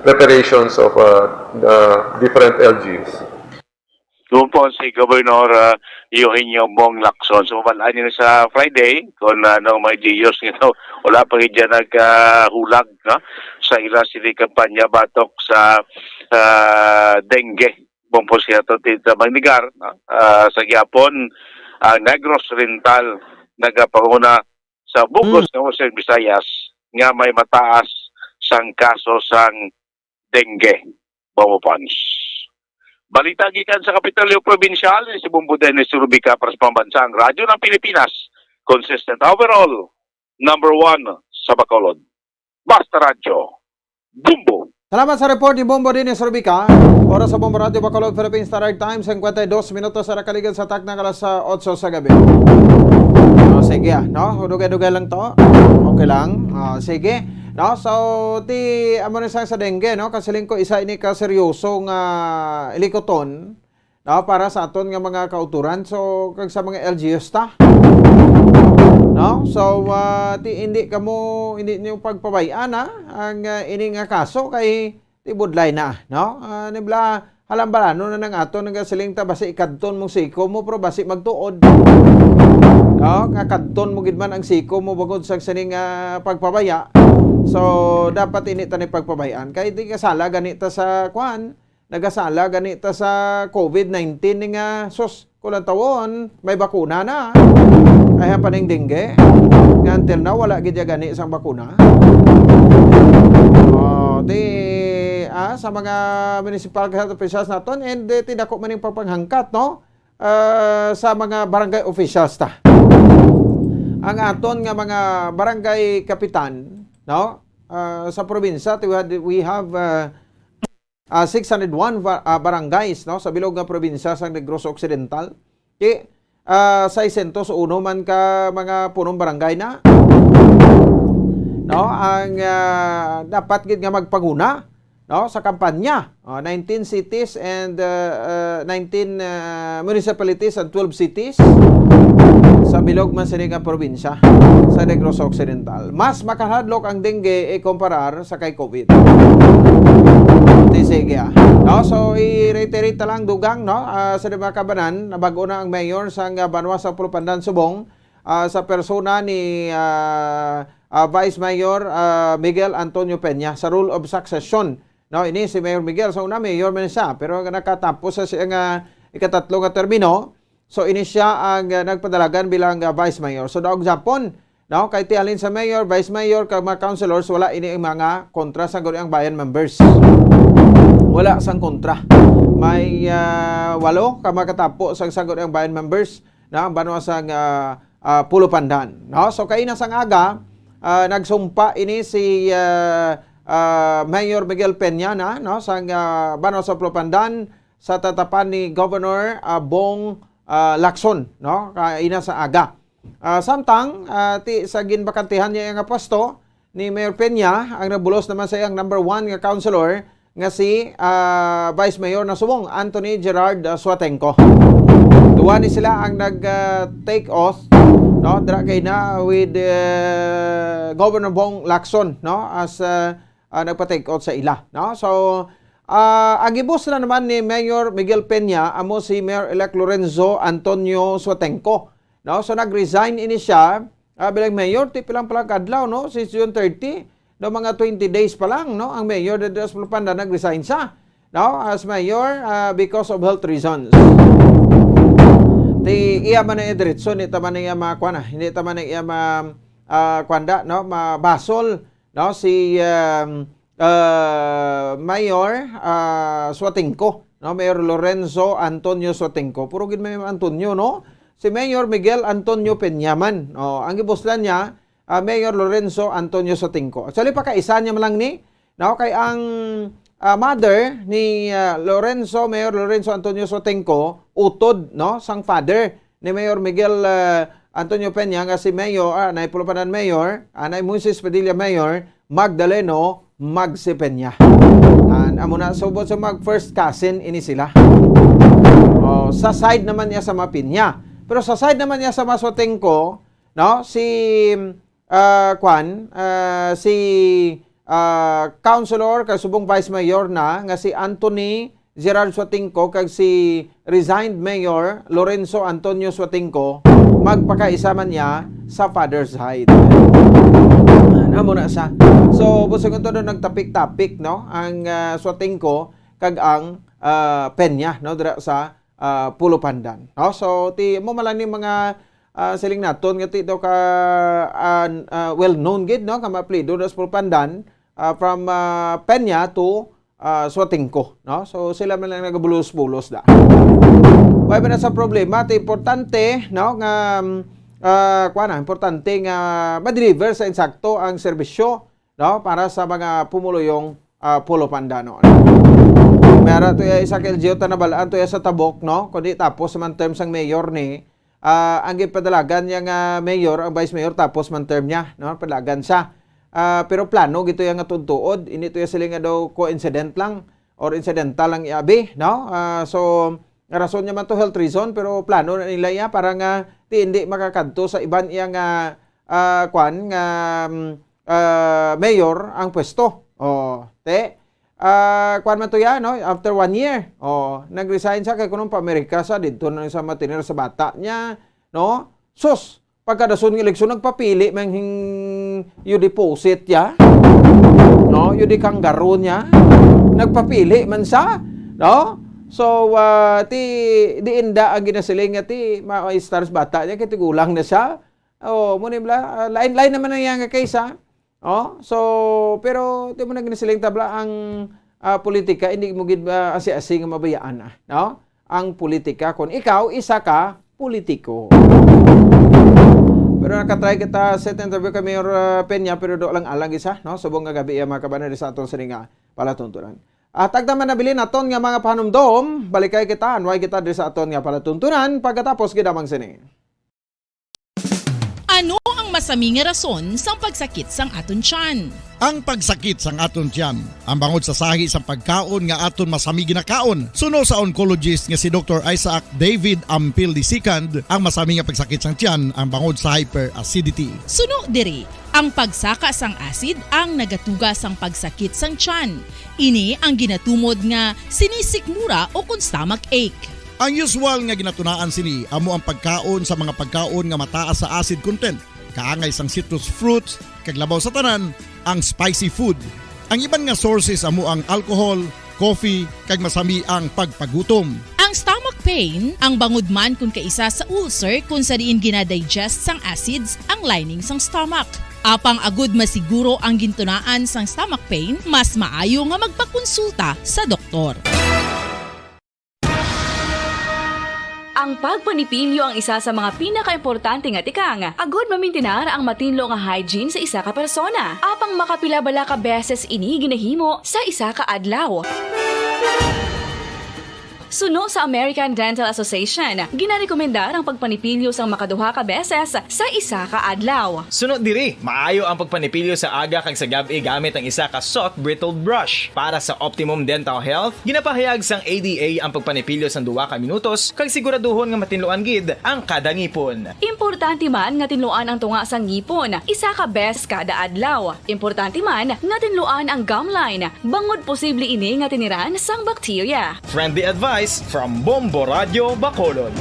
Speaker 10: preparations of the different LGUs.
Speaker 6: Doon po si Governor Eugenio Bong Lacson. So, mabalaan niyo sa Friday kung ano may GIOs nito. Wala pa rin dyan naghulag, no? Sa ila sili kampanya batok sa dengue. Bong po siya ito tita Magnigar, no? Sa Gyapon, Negros Oriental nagpanguna sa bugos ng Western Visayas nga may mataas sang kaso sang dengue. Bomopons. Balita gikan sa Kapitolyo Provincial, si Bumbo Dennis Rubica para sa Pambansang Radyo ng Pilipinas. Consistent overall, number 1 sa Bacolod. Basta Radyo, Bumbo.
Speaker 9: Salamat sa report ni Bombo Dennis Rubica. Oras sa Bombo Radio Bacolod, Philippine Standard Time, 52 minutos sa nakaligan sa takna alas 8 sa gabi. Sige, no? Dugay-dugay lang to. Okay lang. Sige. No, so amo na sa dengue, no, kasiling ko isa ini ka seryosong ilikoton, no, para sa aton nga mga kauturan, so kag sa mga LGUs ta, no, so hindi niyo pagpabayaan ang ini nga kaso kay tibudlay na, no, nibla halambalano na nang aton nga siling ta basi ikadton mong siko mo pero basi magtuod. No, nga kadton mo gid man ang siko mo bagod sa sining pagpabaya. So, dapat ini tani pagpabayaan. Kaya di kasala ganita sa nagasala ganita sa COVID-19 nga sus, kulang tawon, may bakuna na. Ay pa ning dengue. Nga until now, wala gid gani isang bakuna. Sa mga municipal health officials naton, and tidako man ning pagpanghangkat, no? Sa mga barangay officials ta. Ang aton nga mga barangay kapitan, no? Sa probinsya, we have 601 barangays, no? Sa bilog nga probinsya sa Negros Occidental. Kaya 601 man ka mga punong barangay na. No? Ang dapat gid nga magpanguna, no, sa kampanya. 19 cities and 19 municipalities and 12 cities sa bilog man sa nga probinsya sa Negros Occidental. Mas makahadlok ang dengue kumparar sa kay COVID. Sige. No, so i-reiterate lang dugang, no, sa mga kabanan na bago na ang mayor sa Banwa sa Pulupandan Subong sa persona ni Vice Mayor Miguel Antonio Peña sa rule of succession. No, ini si Mayor Miguel sa una mayor man siya pero nakatapos sa siyang ikatatlo nga termino. So ini siya ang nagpadalagan bilang Vice Mayor. So daog Japon, no, kay tialin sa mayor, vice mayor, kag mga councilors, wala ini ang mga kontra sa ang bayan members. Wala sang kontra. May 8 ka makatapo sa sagot ang bayan members na banwa sang Pulo Pandan. No? So kay na sang aga, nagsumpa ini si Mayor Miguel Peña na, no, sang banwa sa Pulo Pandan sa tatapan ni Governor Bong Lacson, no, kay na sa aga. Samtang sa ginbakantihan niya nga pwesto ni Mayor Peña, ang nabulos naman sa iyang number 1 nga councilor nga si Vice Mayor na subong Anthony Gerard Suatenco. Duwa ni sila ang nag-take oath, no, dra kay na with Governor Bong Lacson, no, as nagpa-take oath sa ila, no. So ang ibus na naman ni Mayor Miguel Peña amo si Mayor-elect Lorenzo Antonio Suatenco. No, so nag-resign ini siya bilang mayor ti pilang kadlaw, no, since June 30, no, mga 20 days pa lang, no, ang mayor de Pulo Pandan nag-resign siya, no, as mayor because of health reasons. Ti iya man na diretso ni taman niya makwana, hindi taman niya kwanda, no, mabasol, no, si Mayor Suatenco, no, Mayor Lorenzo Antonio Suatenco. Puro gid may Antonio, no? Si Mayor Miguel Antonio Peñaman. Oh, ang gibuslan niya, Mayor Lorenzo Antonio Suatenco. Actually, pakaisa niya lang ni, no, kay ang mother ni Mayor Lorenzo Antonio Suatenco, utod, no, sang father ni Mayor Miguel Antonio Peña, nga si Mayor, na Pulo Pandan Mayor, na Moises Padilla Mayor, Magdaleno Magsi Peña. Amo na subot sa first cousin ini sila. Oh, sa side naman niya sa Mapinya. Pero sa side naman niya sa Suatenco, no, si councilor kag subong vice mayor na nga si Anthony Gerard Suatenco kag si resigned mayor Lorenzo Antonio Suatenco, magpakaisa man niya sa father's side. Amo na sa. So busog ito doon nagtapik-tapik, no, ang Suatenco kag ang Peña, no, dira sa Pulo Pandan. No? So ti mo malang ni mga siling naton nga ti daw ka well known gid, no, ka maplido sa Pulo Pandan from Peña to Suatenco, no. So sila man lang nagabulos-bulos da. Why ba na sa problema ti importante, no, nga importante nga ma-deliver sa insakto ang serbisyo, no, para sa mga pumuluyong Pulo Pandano. Meron to isa kay LGO tanabalaan to sa tabok, no, kundi tapos man term sang mayor ni ang gipadalagan niya nga mayor, ang vice mayor tapos man term niya, no, padalagan siya. Pero plano gito yang tuntuod, ini to sila nga daw coincident lang or incidental lang iabi, no. So rason niya man to health reason, pero plano na nila ya para nga hindi makakadto sa iban iya nga mayor ang pwesto. Kwan man to ya, no, after 1 year, nag-resign siya kay kunong pa-Amerika sa dito na sa matinir sa bata niya, no. Sus, pagkadason ng eleksyon nagpapili manghing you deposit ya, no, you di kangaroo niya, nagpapili man sa, no. So di inda ang ginasiling nga ti ma-stars bata niya kay tigulang na siya. Muna bla line naman na yang kaysa. So pero di mo na ginasiling tabla ang politika, hindi mo gid asi-asi nga mabayaan na, no? Ang politika kung ikaw isa ka politiko. Pero nakatry kita set interview kay Mayor Peña, pero do lang alang isa, no? Subong nga gabi mga kabanan sa aton sininga palatuntunan. Tagdaman na bilin aton nga mga panumdom, balikay kita, anway kita sa aton nga palatuntunan pagkatapos gidamang sini.
Speaker 18: Ano ang masaming rason sang pagsakit sang aton tiyan?
Speaker 16: Ang pagsakit sang aton tiyan, ang bangod sa sahi sang pagkaon nga aton masami ginakaon. Suno sa oncologist nga si Dr. Isaac David Ampil II, ang masami nga pagsakit sang tiyan ang bangod sa hyperacidity.
Speaker 18: Suno diri, ang pagsaka sang acid ang nagatuga sang pagsakit sang tiyan. Ini ang ginatumod nga sinisikmura o kung stomach ache.
Speaker 16: Ang usual nga ginatunaan sini amo ang pagkaon sa mga pagkaon nga mataas sa acid content, kaangay sang citrus fruits, kag labaw sa tanan ang spicy food. Ang iban nga sources amo ang alcohol, coffee, kag masami ang pagpagutom.
Speaker 18: Ang stomach pain, ang bangod man kung kaisa sa ulcer kung sa diin ginadigest sang acids ang lining sang stomach. Apang agud masiguro ang gintunaan sang stomach pain, mas maayo nga magpakonsulta sa doktor.
Speaker 19: Ang pagpanipilyo ang isa sa mga pinaka-importante nga tikang. Agud mamintinar ang matinlo nga hygiene sa isa ka persona. Apang makapila-bala ka beses ini ginahimo sa isa ka adlaw. Suno sa American Dental Association, ginarekomendar ang pagpanipilyo sang makaduha ka beses sa isa ka adlaw.
Speaker 4: Sunod diri, maayo ang pagpanipilyo sa aga kag sa gabi gamit ang isa ka soft brittled brush. Para sa optimum dental health, ginapahayag sang ADA ang pagpanipilyo sang 2 ka minutos kag siguraduhon nga matinluan gid ang kada ngipon.
Speaker 19: Importante man nga tinluan ang tunga sang ngipon, isa ka beses kada adlaw. Importante man nga tinluan ang gum line, bangod posible ini nga tiniran sang bakterya.
Speaker 4: Friendly advice from Bombo Radio Bacolod.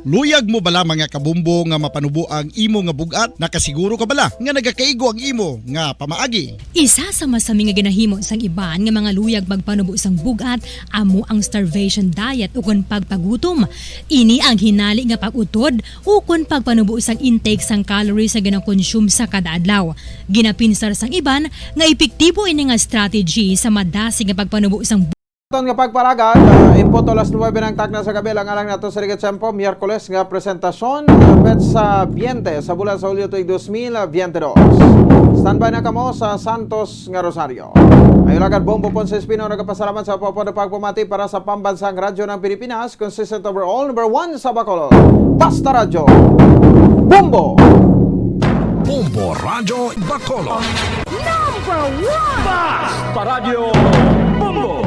Speaker 16: Luyag mo bala mga kabumbo nga mapanubo ang imo nga bugat? Nakasiguro ka bala nga nagakaigo ang imo nga pamaagi?
Speaker 13: Isa sa masami nga ginahimo sang iban nga mga luyag magpanubo sang bugat amo ang starvation diet ukon pagpagutom. Ini ang hinali nga pag-utod ukon pagpanubo sang intake sang calories sa ginakonsume sa kada adlaw. Ginapinsar sang iban nga epektibo ini nga strategy sa madasig nga pagpanubo sang
Speaker 9: Aton nga pagpalagad, impoto alas 9 ng tagna sa gabi lang alang nato sa Rigat Sempo, Miyerkules nga presentasyon sa 20 sa bulan sa Hulyo tuig 2022. Standby na kamo sa Santos nga Rosario. Ayon agad Bombo Ponce Espino nagapasalamat sa popod pagpumati para sa pambansang radyo ng Pilipinas, consistent overall number 1 sa Bacolod. Basta Radyo Bombo!
Speaker 17: Bombo Radio Bacolod.
Speaker 19: Number 1!
Speaker 17: Basta Radio Bombo!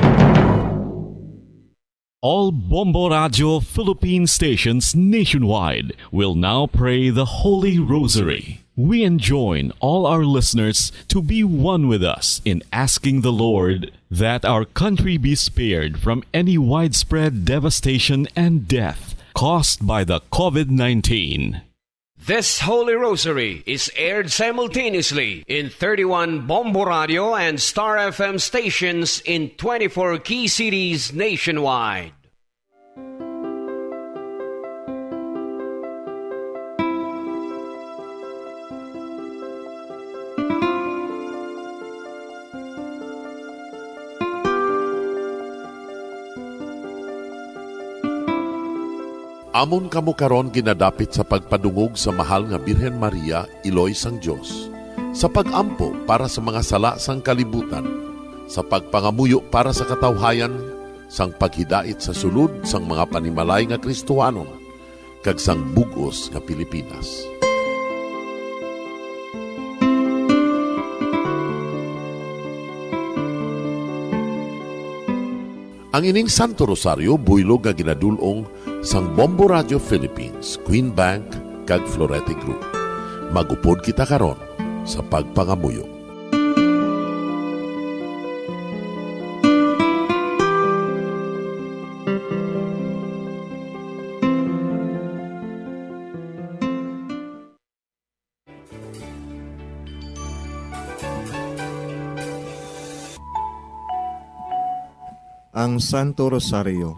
Speaker 22: All Bombo Radio Philippine stations nationwide will now pray the Holy Rosary. We enjoin all our listeners to be one with us in asking the Lord that our country be spared from any widespread devastation and death caused by the COVID-19.
Speaker 23: This Holy Rosary is aired simultaneously in 31 Bombo Radio and Star FM stations in 24 key cities nationwide.
Speaker 24: Amon kamo karon ginadapit sa pagpadungog sa mahal nga Birhen Maria, Iloy sang Dios, sa pagampo para sa mga sala sang kalibutan, sa pagpangamuyo para sa katawhayan, sang paghidait sa sulod sang mga panimalay nga Kristohanon, kag sang bugos nga Pilipinas. Ang ining Santo Rosario buylog nga ginadulong sang Bombo Radio Philippines, Queen Bank, kag Florete Group. Magupod kita karon sa pagpangamuyo.
Speaker 25: Ang Santo Rosario.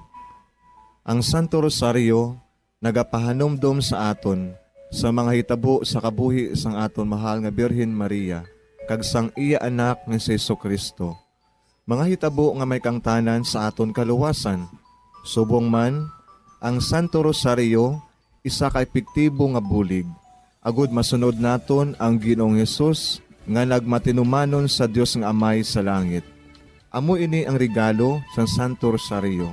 Speaker 25: Ang Santo Rosario nagapahanumdum sa aton sa mga hitabo sa kabuhi sang aton mahal nga Birhen Maria kag sang iya anak nga si Jesucristo. Mga hitabo nga may kangtanan sa aton kaluwasan. Subong man, ang Santo Rosario isa ka epektibo nga bulig. Agud masunod naton ang Ginoong Hesus nga nagmatinumanon sa Dios nga Amay sa langit. Amo ini ang regalo sa Santo Rosario.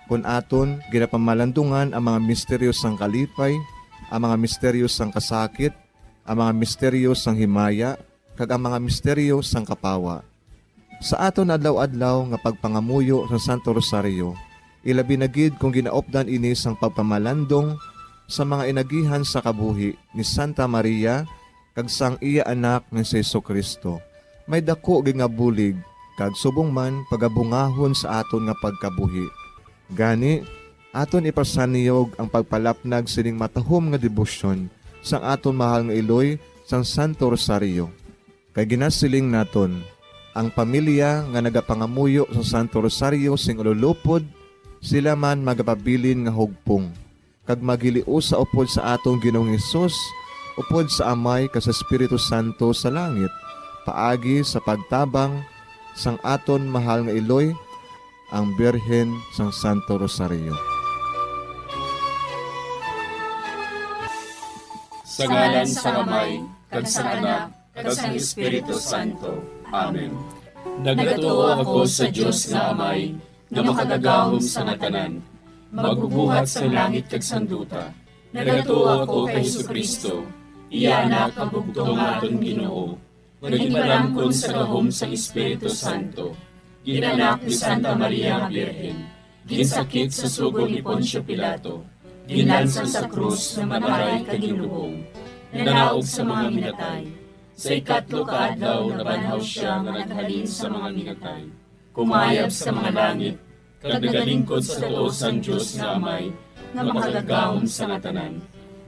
Speaker 25: Kung aton ginapamalandungan ang mga misteryo sang kalipay, ang mga misteryo sang kasakit, ang mga misteryo sang himaya, kag ang mga misteryo sang kapawa. Sa aton adlaw-adlaw nga pagpangamuyo sa Santo Rosario, ilabi na gid kung ginaopdan ini sang pagpamalandong sa mga inagihan sa kabuhi ni Santa Maria kag sang iya anak nga si Jesucristo. May dako gid nga bulig kag subong man pagabungahon sa aton nga pagkabuhi. Gani, aton ipasaniyog ang pagpalapnag sining matahom nga debosyon sang aton mahal nga Iloy sang Santo Rosario. Kay ginasiling naton, ang pamilya nga nagapangamuyo sa Santo Rosario sing ululupod, sila man magapabilin nga hugpong. Kag magiliu sa upod sa atong Ginoong Hesus, upod sa Amay kas Espiritu Santo sa langit, paagi sa pagtabang sang aton mahal nga Iloy, ang Birhen sang Santo Rosario.
Speaker 1: Sa ngalan sa Amay, kag sa Anak, kag sa Espiritu Santo. Amen. Nagatuo ako sa Dios nga Amay, nga makagagahom sa ngatanan, magbubuhat sa langit kag sanduta. Nagatuo ako kay Jesucristo, iya anak ang bugtong aton Ginoo. Nagimaramkon sa gahom sa Espiritu Santo. Ginanak ni Santa Maria nga Birhen. Ginsakit sa sugod ni Poncio Pilato. Ginlansang sa krus na mataray kag ginlubong. Nanaog sa mga minatay. Sa ikatlo ka adlaw nabanhaw siya nga naghalin sa mga minatay. Kumayab sa mga langit, kag nagalingkod sa tuos ang Diyos nga Amay, nga makagagahom sa ngatanan.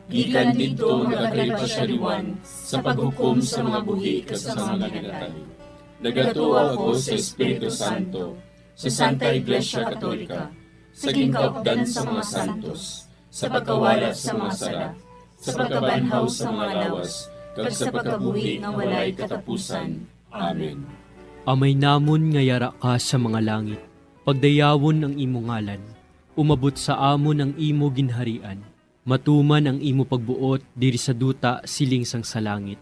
Speaker 1: Gikan dito nagakay pa siya liwan sa paghukom sa mga buhi kag sa mga minatay. Nagatuo ako sa Espiritu Santo, sa Santa Iglesia Katolika, sa gingkaupdan sa mga santos, sa pagkawala sa mga sala, sa pagkabanhaw sa mga lawas, kag sa pagkabuhi nga walay katapusan. Amen.
Speaker 3: Amay namon nga yara ka sa mga langit, pagdayawon ang imo ngalan, umabot sa amon ang imo ginharian, matuman ang imo pagbuot diri sa duta siling sang sa langit.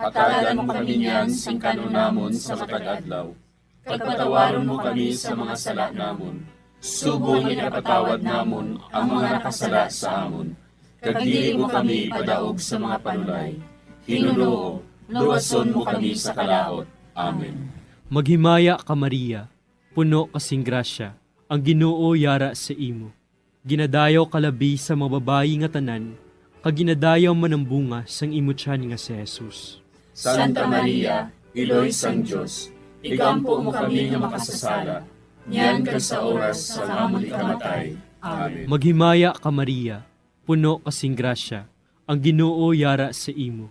Speaker 1: Hatagan mo kami niyan sing kanunamon sa matag adlaw. Pagpatawaron mo kami sa mga sala namon. Subo nga napatawad namon ang mga nakasala sa amon. Kag dili mo kami padaog sa mga panulay. Hinunoo, luwason mo kami sa kalaot. Amen.
Speaker 3: Maghimaya ka Maria, puno kasing grasya, ang Ginoo yara sa imo. Ginadayaw kalabi sa mga babayi nga tanan, kag ginadayaw man ang bunga sang imo tiyan nga si Jesus.
Speaker 1: Santa Maria, Iloy sang Diyos, igampo mo kami nga makasasala, niyan kag sa oras sa amon ikamatay. Amen.
Speaker 3: Maghimaya ka Maria, puno kasing grasya, ang Ginoo yara sa imo.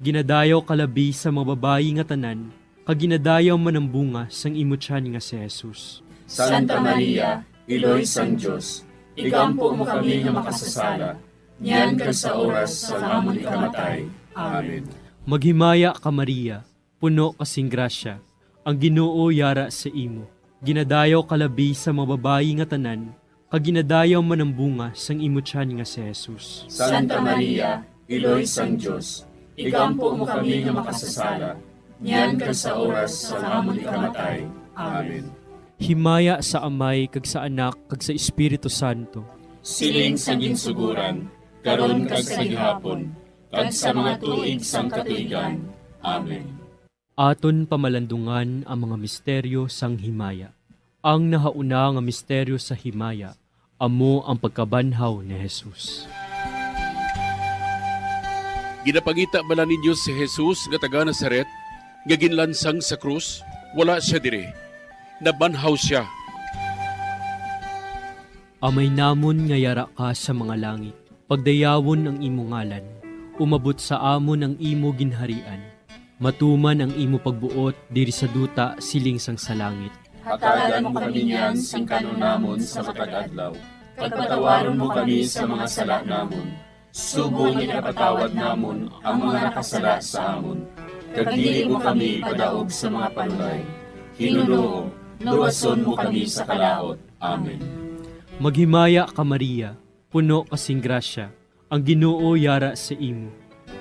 Speaker 3: Ginadayaw kalabi sa mga babayi nga tanan, kag ginadayaw man ang bunga sang imo tiyan nga si Jesus.
Speaker 1: Santa Maria, Iloy sang Diyos, igampo mo kami nga makasasala, niyan kag sa oras sa amon ikamatay. Amen.
Speaker 3: Maghimaya ka Maria, puno kasing grasya, ang Ginoo yara sa imo. Ginadayaw kalabi sa mga babayi nga tanan, kag ginadayaw man ang bunga sang imo tiyan nga si Jesus.
Speaker 1: Santa Maria, Iloy sang Diyos, igampo mo kami nga makasasala, niyan kag sa oras sa amon ikamatay. Amen.
Speaker 3: Himaya sa Amay kag sa Anak kag sa Espiritu Santo.
Speaker 1: Siling sa ginsuguran, karon kag sa gihapon, kag sa mga tuig sang katuigan. Amen.
Speaker 3: Aton pamalandungan ang mga misteryo sang himaya. Ang nahauna nga misteryo sa himaya, amo ang pagkabanhaw ni Jesus.
Speaker 5: Ginapangita bala ninyo si Jesus nga taga Nazaret, nga ginlansang sa krus, wala siya dire. Nabanhaw siya.
Speaker 3: Amay namon nga yara ka sa mga langit, pagdayawon ang imo ngalan, umabot sa amon ang imo ginharian, matuman ang imo pagbuot diri sa duta siling sang sa langit.
Speaker 1: Hatagan mo kami niyan sing kanunamon sa matag adlaw. Pagpatawaron mo kami sa mga sala namon. Subo nga napatawad namon ang mga nakasala sa amon. Kag dili mo kami padaog sa mga panulay. Hinunoo, luwason mo kami sa kalaot. Amen.
Speaker 3: Maghimaya ka Maria, puno kasing grasya, ang Ginoo yara sa imo.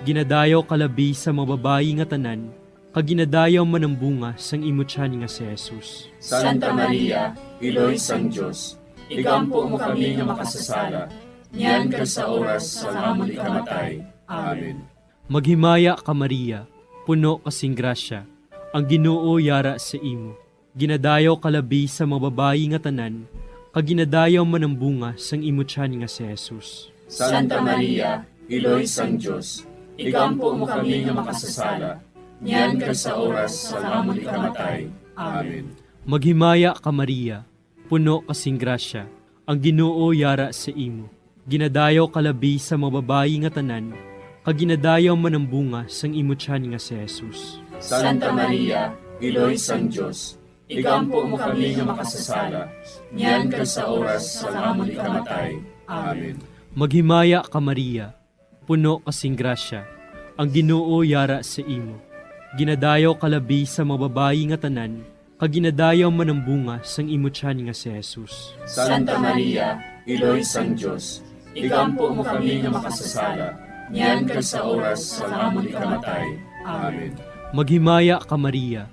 Speaker 3: Ginadayaw kalabi sa mga babayi nga tanan, kag ginadayaw man ang bunga sang imo tiyan nga si Jesus.
Speaker 1: Santa Maria, Iloy sang Diyos, igampo mo kami nga makasasala, niyan kag sa oras sa amon ikamatay. Amen.
Speaker 3: Maghimaya ka Maria, puno kasing grasya, ang Ginoo yara sa imo. Ginadayaw kalabi sa mga babayi nga tanan, kag ginadayaw man ang bunga sang imo tiyan nga si Jesus.
Speaker 1: Santa Maria, Iloy sang Diyos, igampo mo kami nga makasasala, niyan kag sa oras sa amon ikamatay. Amen.
Speaker 3: Maghimaya ka Maria, puno kasing grasya, ang Ginoo yara sa imo. Ginadayaw kalabi sa mga babayi nga tanan, kag ginadayaw man ang bunga sang imo tiyan nga si Jesus.
Speaker 1: Santa Maria, Iloy sang Diyos, igampo mo kami nga makasasala, niyan kag sa oras sa amon ikamatay. Amen.
Speaker 3: Maghimaya ka Maria, puno kasing grasya, ang Ginoo yara sa imo. Ginadayaw kalabi sa mga babayi nga tanan, kag ginadayaw man ang bunga sang imo tiyan nga si Jesus.
Speaker 1: Santa Maria, Iloy sang Diyos, igampo mo kami nga makasasala, niyan kag sa oras sa amon ikamatay. Amen.
Speaker 3: Maghimaya ka Maria,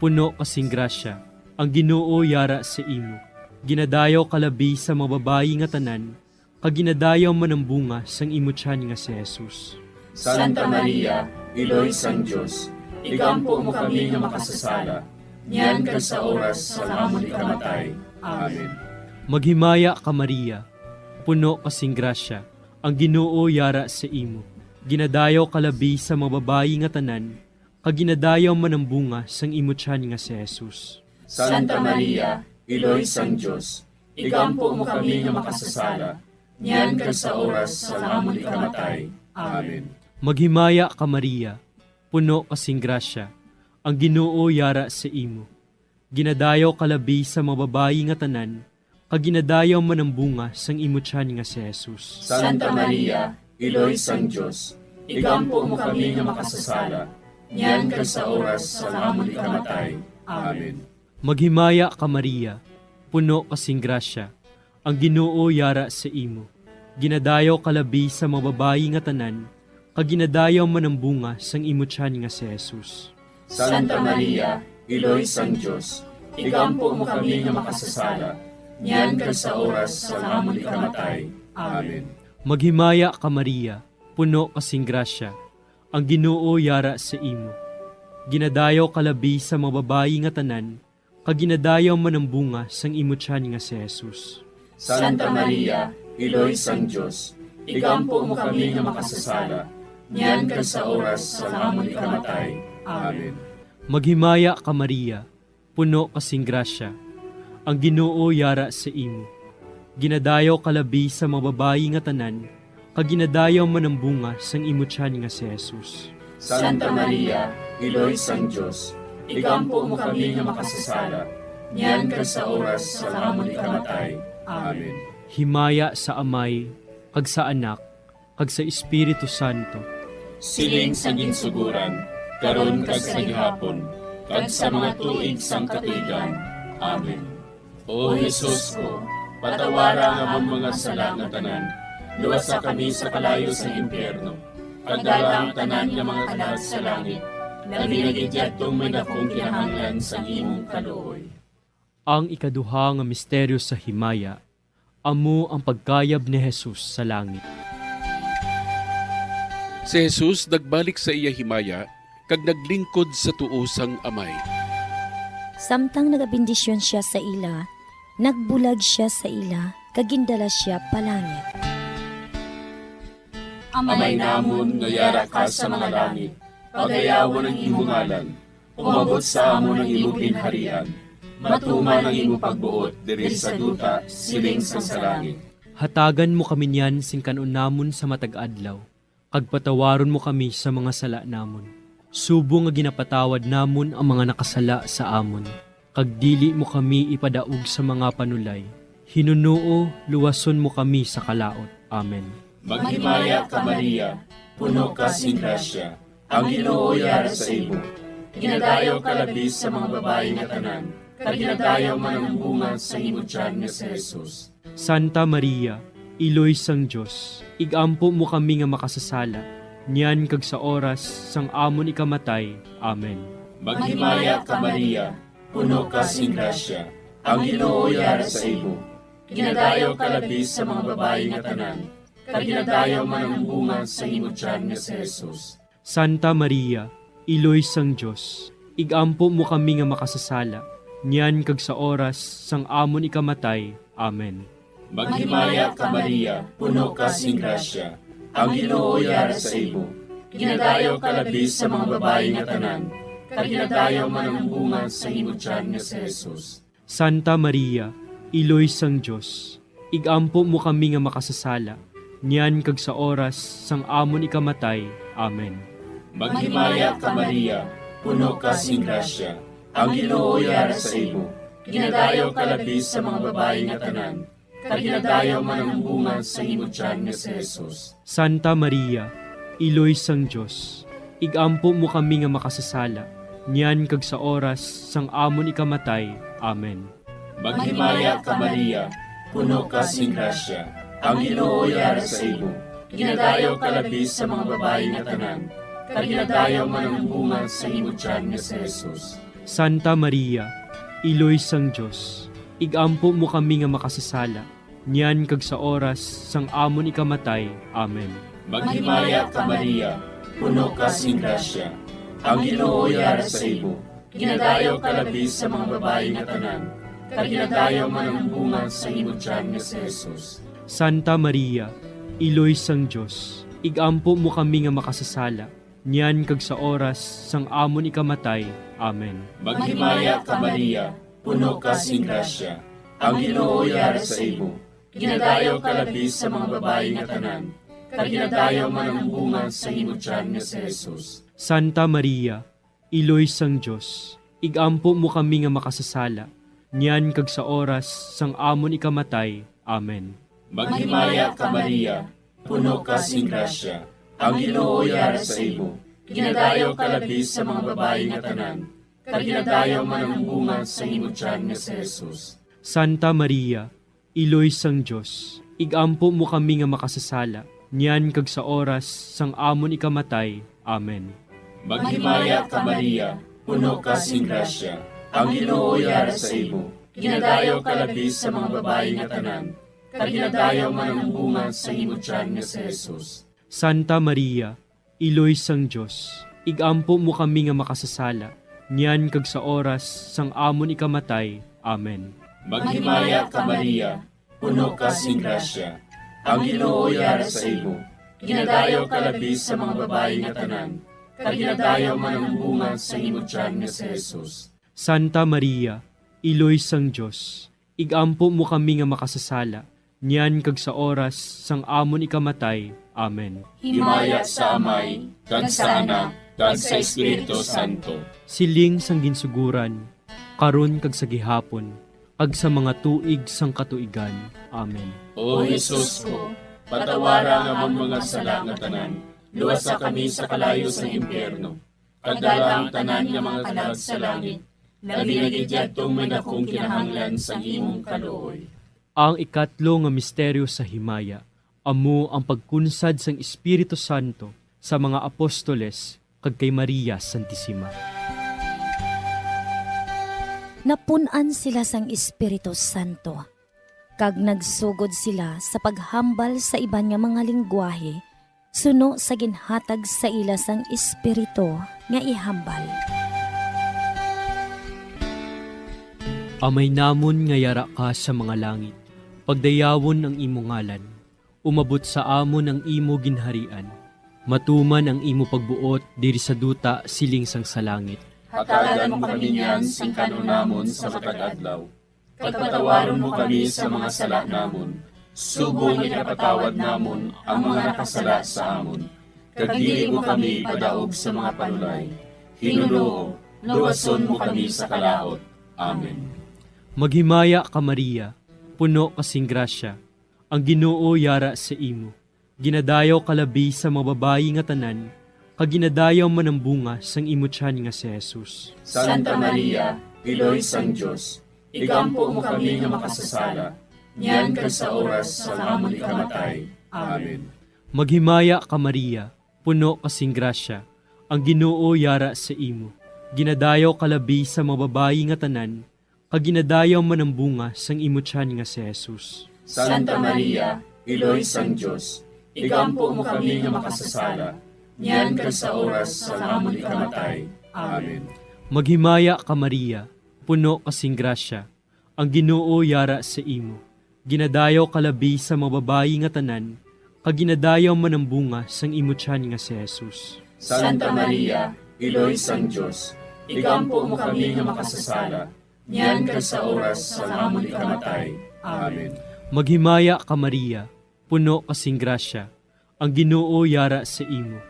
Speaker 3: puno kasing grasya, ang Ginoo yara sa imo. Ginadayaw kalabi sa mga babayi nga tanan, kag ginadayaw man ang bunga sang imo tiyan nga si Jesus.
Speaker 1: Santa Maria, Iloy sang Diyos, igampo mo kami nga makasasala, niyan kag sa oras sa amon ikamatay. Amen.
Speaker 3: Maghimaya ka Maria, puno kasing grasya, ang Ginoo yara sa imo. Ginadayaw kalabi sa mga babayi nga tanan, kag ginadayaw man ang bunga sang imo tiyan nga si Jesus.
Speaker 1: Santa Maria, Iloy sang Diyos, igampo mo kami nga makasasala, niyan kag sa oras sa amon ikamatay. Amen.
Speaker 3: Maghimaya ka Maria, puno kasing grasya, ang Ginoo yara sa imo. Ginadayaw kalabi sa mga babayi nga tanan, kag ginadayaw man ang bunga sang imo tiyan nga si Jesus.
Speaker 1: Santa Maria, Iloy sang Diyos, igampo mo kami nga makasasala, niyan kag sa oras sa amon ikamatay. Amen.
Speaker 3: Maghimaya ka Maria, puno kasing grasya, ang Ginoo yara sa imo. Ginadayaw kalabi sa mga babayi nga tanan, kag ginadayaw man ang bunga sang imo tiyan nga si Jesus.
Speaker 1: Santa Maria, Iloy sang Diyos, igampo mo kami nga makasasala, niyan kag sa oras sa amon ikamatay. Amen.
Speaker 3: Maghimaya ka Maria, puno kasing grasya, ang Ginoo yara sa imo. Ginadayaw kalabi sa mga babayi nga tanan, kag ginadayaw man ang bunga sang imo tiyan nga si Jesus.
Speaker 1: Santa Maria, Iloy sang Diyos, igampo mo kami nga makasasala, niyan kag sa oras sa amon ikamatay. Amen.
Speaker 3: Maghimaya ka Maria, puno kasing grasya, ang Ginoo yara sa imo. Ginadayaw kalabi sa mga babayi nga tanan, kag ginadayaw man ang bunga sang imo tiyan nga si Jesus.
Speaker 1: Santa Maria, Iloy sang Diyos, igampo mo kami nga makasasala, niyan kag sa oras sa amon ikamatay. Amen.
Speaker 3: Himaya sa Amay, kag sa Anak, kag sa Espiritu Santo.
Speaker 1: Siling sa ginsuguran, karon kag sa gihapon, kag sa mga tuig sang katuigan. Amen. O Jesus ko, patawara nga among mga sala nga tanan, luwasa kami sa kalayo sa impyerno, pagdala ang tanan nga mga kalag sa langit, naginagidyatong may dakong kinahanglan sa imong kaluoy.
Speaker 3: Ang ikaduha nga misteryo sa himaya, amo ang pagkayab ni Jesus sa langit.
Speaker 5: Si Jesus nagbalik sa iya himaya, kag naglingkod sa tuo sang Amay.
Speaker 2: Samtang nagabindisyon siya sa ila, nagbulag siya sa ila, kag gindala siya palangit.
Speaker 1: Amay namon nga yara ka sa mga langit, pagayawan ang imong ngalan, umabot sa amon ang imong ginharian, matuman ang imong pagbuot diri sa duta siling sa langit.
Speaker 3: Hatagan mo kami niyan sing kanon namon sa matag adlaw, kag patawaron mo kami sa mga sala namon. Subo nga ginapatawad namon ang mga nakasala sa amon, kag dili mo kami ipadaog sa mga panulay. Hinunuo, luwason mo kami sa kalaot. Amen.
Speaker 1: Maghimaya ka Maria, puno ka sing grasya, ang Ginoo yara sa imo. Ginadayaw ka labis sa mga babayi nga tanan, kag ginadayaw man ang bunga sa imo tiyan nga si Jesus.
Speaker 3: Santa Maria, Iloy sang Diyos, igampo mo kami nga makasasala, niyan kag sa oras sang amon ikamatay. Amen.
Speaker 1: Maghimaya ka Maria, puno ka sing grasya, ang Ginoo yara sa imo. Ginadayaw ka labis sa mga babayi nga tanan, kag ginadayaw man ang bunga sa imo tiyan nga si Jesus.
Speaker 3: Santa Maria, Iloy sang Diyos, igampo mo kami nga makasasala, niyan kag sa oras sang amon ikamatay. Amen.
Speaker 1: Maghimaya ka Maria, puno ka sing grasya, ang Ginoo yara sa imo. Ginadayaw ka labis sa mga babayi nga tanan, kag ginadayaw man ang bunga sa imo tiyan nga si Jesus.
Speaker 3: Santa Maria, Iloy sang Diyos, igampo mo kami nga makasasala, niyan kag sa oras sang amon ikamatay. Amen.
Speaker 1: Maghimaya ka Maria, puno ka sing grasya, ang Ginoo yara sa imo. Ginadayaw kalabis sa mga babae nga tanan, kag ginadayaw man ang bunga sa imo tiyan nga si Jesus.
Speaker 3: Santa Maria, Iloy sang Dios, igampo mo kami nga makasasala, niyan kag sa oras sang amon ikamatay. Amen.
Speaker 1: Maghimaya ka Maria, puno ka sing grasya, ang Ginoo yara sa imo. Ginadayaw kalabis sa mga babae nga tanan, kag ginadayaw man ang bunga sa imo tiyan nga si Jesus.
Speaker 3: Santa Maria, Iloy sang Dios, igampo mo kami nga makasasala, niyan kag sa oras sang amon ikamatay. Amen.
Speaker 1: Maghimaya ka Maria, puno ka sing grasya, ang Ginoo yara sa imo. Ginadayaw kalabis sa mga babae nga tanan, kag ginadayaw man ang bunga sa imo tiyan nga si Jesus.
Speaker 3: Santa Maria, Iloy sang Dios, igampo mo kami nga makasasala, niyan kag sa oras sang amon ikamatay. Amen.
Speaker 1: Maghimaya ka Maria, puno ka sing grasya, ang Ginoo yara sa imo. Ginadayaw kalabis sa mga babae nga tanan, kag ginadayaw man ang bunga sa imo tiyan nga si Jesus.
Speaker 3: Santa Maria, Iloy sang Dios, igampo mo kami nga makasasala, niyan kag sa oras sang amon ikamatay. Amen.
Speaker 1: Maghimaya ka Maria, puno ka sing grasya, ang Ginoo yara sa imo. Ginadayaw kalabis sa mga babae nga tanan, kag ginadayaw man ang bunga sa imo tiyan nga si Jesus.
Speaker 3: Santa Maria, Iloy sang Dios, igampo mo kami nga makasasala, niyan kag sa oras sang amon ikamatay. Amen.
Speaker 1: Maghimaya ka Maria, puno ka sing grasya, ang Ginoo yara sa imo. Ginadayaw kalabis sa mga babae nga tanan, kag ginadayaw man ang bunga sa imo tiyan nga si Jesus.
Speaker 3: Santa Maria, Iloy sang Dios, igampo mo kami nga makasasala, niyan kag sa oras sang amon ikamatay. Amen.
Speaker 1: Maghimaya ka Maria, puno ka sing grasya, ang Ginoo yara sa imo. Ginadayaw kalabis sa mga babae nga tanan, kag ginadayaw man ang bunga sa imo tiyan nga si Jesus.
Speaker 3: Santa Maria, Iloy sang Dios, igampo mo kami nga makasasala, niyan kag sa oras sang amon ikamatay. Amen.
Speaker 1: Himaya sa Amay, kag sa Anak, kag sa Espiritu Santo.
Speaker 3: Siling sang ginsuguran, karon kag sa gihapon, kag sa mga tuig sang katuigan. Amen.
Speaker 1: O Jesus ko, patawara nga mong mga sala nga tanan, luwasa kami sa kalayo sa impyerno, kadala ang tanan nga mga kalag sa langit, labi nga gidyadtong may dakong kinahanglan sa imong kaluoy.
Speaker 3: Ang ikatlo nga misteryo sa himaya, amo ang pagkunsad sang Espiritu Santo sa mga apostoles kag kay Maria Santissima.
Speaker 2: Napunan sila sang Espiritu Santo, kag nagsugod sila sa paghambal sa iban nga mga lingwahe, suno sa ginhatag sa ila sang Espiritu nga ihambal.
Speaker 3: Amay namon nga yara ka sa mga langit, pagdayawon ang imo ngalan, umabot sa amon ang imo ginharian, matuman ang imo pagbuot diri sa duta siling sang sa langit.
Speaker 1: Hatagan mo kami niyan sing kanunamon sa matag adlaw. Pagpatawaron mo kami sa mga sala namon, subong ikapatawad namon ang mga nakasala sa amon. Kag dili mo kami padaog sa mga panulay. Hinunoo, luwason mo kami sa kalaot. Amen.
Speaker 3: Maghimaya ka Maria, puno kasing grasya, ang Ginoo yara sa imo. Ginadayaw kalabi sa mga babayi nga tanan, kag ginadayaw man ang bunga sang imo tiyan nga si Jesus.
Speaker 1: Santa Maria, Iloy sang Dios, igampo mo kami nga makasasala, niyan kag sa oras sa amon ikamatay. Amen.
Speaker 3: Maghimaya ka Maria, puno kasing grasya, ang Ginoo yara sa imo. Ginadayaw kalabi sa mga babayi nga tanan, kag ginadayaw man ang bunga sang imo tiyan nga si Jesus.
Speaker 1: Santa Maria, Iloy sang Dios, igampo mo kami nga makasasala, niyan kag sa oras sa amon ikamatay. Amen.
Speaker 3: Maghimaya ka Maria, puno kasing grasya, ang Ginoo yara sa imo. Ginadayaw kalabi sa mga babayi nga tanan, kag ginadayaw man ang bunga sang imo tiyan nga si Jesus.
Speaker 1: Santa Maria, Iloy sang Dios, igampo mo kami nga makasasala, niyan kag sa oras sa amon ikamatay. Amen.
Speaker 3: Maghimaya ka Maria, puno kasing grasya, ang Ginoo yara sa imo.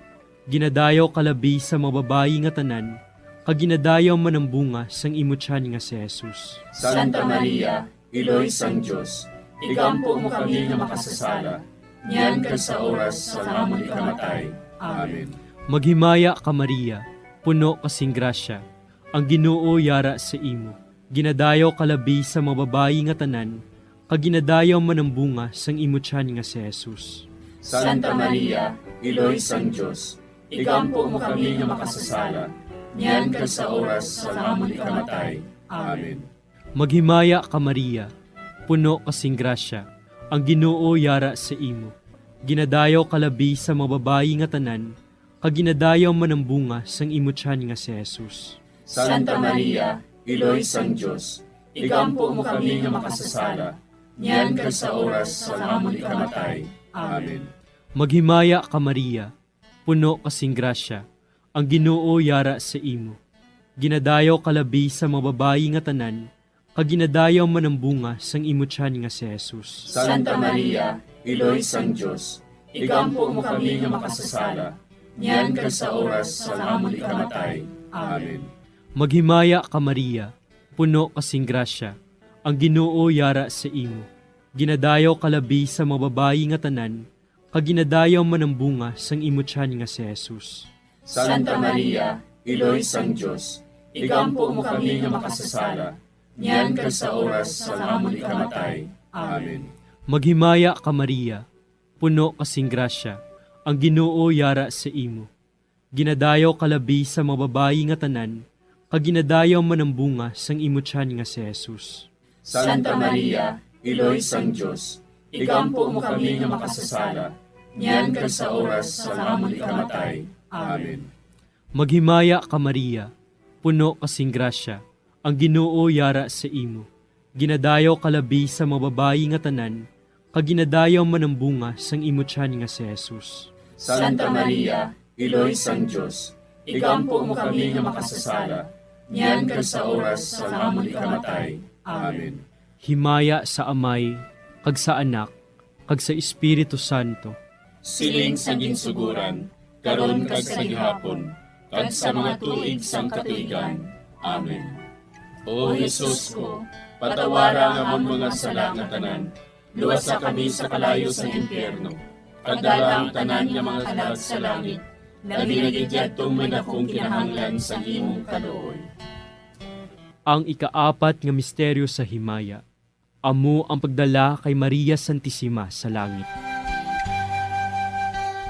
Speaker 3: Ginadayaw kalabi sa mga babayi nga tanan, kaginadayaw man ang bunga sang imutyan nga si Jesus.
Speaker 1: Santa Maria, Iloy sang Diyos, igampo mo kami nga makasasala, niyan ka sa oras sa amon ikamatay. Amen.
Speaker 3: Maghimaya ka Maria, puno kasing grasya, ang Ginoo yara sa imo. Ginadayaw kalabi sa mga babayi nga tanan, kaginadayaw man ang bunga sang imutyan nga si Jesus.
Speaker 1: Santa Maria, Iloy sang Diyos, igampo mo kami nga makasasala, niyan ka sa oras sa amon ikamatay. Amen.
Speaker 3: Maghimaya ka Maria, puno kasing grasya, ang Ginoo yara sa imo. Ginadayaw kalabi sa mga babayi nga tanan, kaginadayaw man ang bunga sang imutyan nga si Jesus.
Speaker 1: Santa Maria, Iloy sang Diyos, igampo mo kami nga makasasala, niyan ka sa oras sa amon ikamatay. Amen.
Speaker 3: Maghimaya ka Maria, puno kasing grasya, ang Ginoo yara sa imo. Ginadayaw kalabi sa mga babayi nga tanan, kaginadayaw man ang bunga sang imutyan nga si Jesus.
Speaker 1: Santa Maria, Iloy sang Diyos, igampo mo kami nga makasasala, niyan ka sa oras sa amon ikamatay. Amen.
Speaker 3: Maghimaya ka Maria, puno kasing grasya, ang Ginoo yara sa imo. Ginadayaw kalabi sa mga babayi nga tanan, kaginadayaw man ang bunga sang imutyan nga si Jesus.
Speaker 1: Santa Maria, Iloy sang Diyos, igampo mo kami nga makasasala, niyan ka sa oras sa amon ikamatay. Amen.
Speaker 3: Maghimaya ka Maria, puno kasing grasya, ang Ginoo yara sa imo. Ginadayaw kalabi sa mga babayi nga tanan, kaginadayaw man ang bunga sang imutyan nga si Jesus.
Speaker 1: Santa Maria, Iloy sang Diyos, igampo mo kami nga makasasala, niyan ka sa oras sa amon ikamatay. Amen.
Speaker 3: Maghimaya ka Maria, puno kasing grasya, ang Ginoo yara sa imo. Ginadayaw kalabi sa mga babayi nga tanan, kaginadayaw man ang bunga sang imutyan nga si Jesus.
Speaker 1: Santa Maria, Iloy sang Diyos, igampo mo kami nga makasasala, niyan ka sa oras sa amon ikamatay. Amen.
Speaker 3: Himaya sa Amay, kag sa Anak, kag sa Espiritu Santo.
Speaker 1: Siling sa ginsuguran, karon kag sa gihapon, kag sa mga tuig sang katuigan. Amen. O Jesus ko, patawara nga mon mga sala nga tanan, luwasa kami sa kalayo sa impyerno, kagdala ang tanan nga mga kalag sa langit, labi na gidyadtong may dakong kinahanglan sa imong kaluoy.
Speaker 3: Ang ikaapat nga misteryo sa himaya, amo ang pagdala kay Maria Santissima sa langit.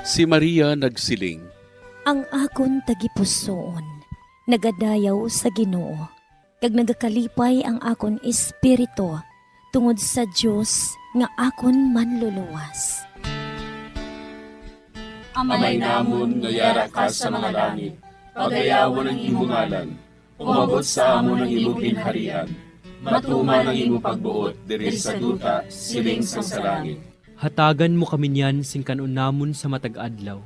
Speaker 5: Si Maria nagsiling,
Speaker 2: Ang akon tagipusoon, nagadayaw sa Ginoo, kag nagakalipay ang akon espiritu tungod sa Dios nga akon manluluwas.
Speaker 1: Amay namon nga yara ka sa mga langit, pagayawan ang imong ngalan, umabot sa amon ang imong pinharian, matuman ang imong pagbuot diri sa duta siling sa langit.
Speaker 3: Hatagan mo kami niyan sing kanon namon sa matag adlaw,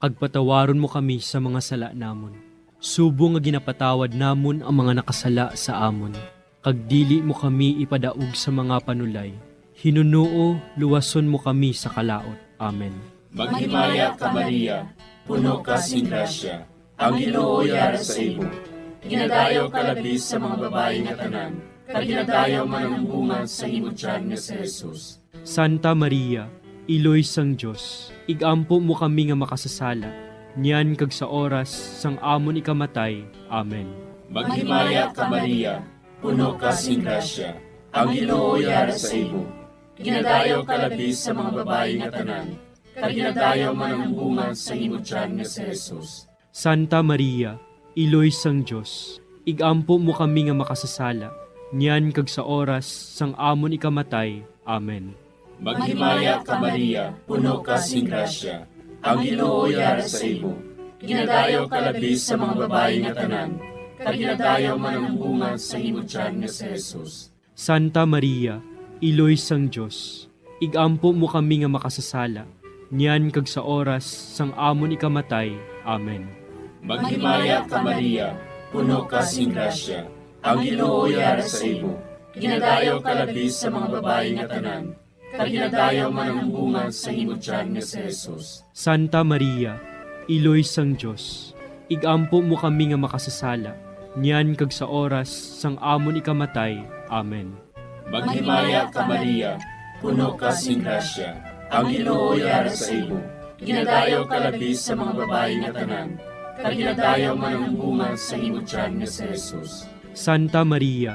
Speaker 3: kag patawaron mo kami sa mga sala namon. Subo nga ginapatawad namon ang mga nakasala sa amon, kag dili mo kami ipadaog sa mga panulay. Hinunuo, luwason mo kami sa kalaot. Amen.
Speaker 1: Maghimaya ka Maria, puno ka sing grasya, ang Ginoo yara sa imo. Ginadayaw ka labis sa mga babayi nga tanan, kag ginadayaw man ang bunga sa imong tiyan nga si Jesus.
Speaker 3: Santa Maria, Iloy sang Diyos, igampo mo kami nga makasasala, niyan kag sa oras sang amon ikamatay. Amen.
Speaker 1: Maghimaya ka Maria, puno ka sing grasya, ang Ginoo yara sa imo. Ginadayaw ka labis sa mga babayi nga tanan, kag ginadayaw man ang bunga sa imong tiyan nga si Jesus.
Speaker 3: Santa Maria, Iloy sang Diyos, igampo mo kami nga makasasala, niyan kag sa oras sang amon ikamatay. Amen.
Speaker 1: Maghimaya ka Maria, puno ka sing grasya, ang Ginoo yara sa imo. Ginadayaw ka labis sa mga babayi nga tanan, kag ginadayaw man ang bunga sa imong tiyan nga si Jesus.
Speaker 3: Santa Maria, Iloy sang Diyos, igampo mo kami nga makasasala, niyan kag sa oras sang amon ikamatay. Amen.
Speaker 1: Maghimaya ka Maria, puno ka sing grasya, ang Ginoo yara sa imo. Ginadayaw ka labis sa mga babayi nga tanan, kag ginadayaw man ang bunga sa imong tiyan nga si Jesus.
Speaker 3: Santa Maria, Iloy sang Diyos, igampo mo kami nga makasasala, niyan kag sa oras sang amon ikamatay. Amen.
Speaker 1: Maghimaya ka Maria, puno ka sing grasya, ang Ginoo yara sa imo. Ginadayaw ka labi sa mga babae nga tanan, kag ginadayaw man ang bunga sa imo tiyan nga si Jesus.
Speaker 3: Santa Maria,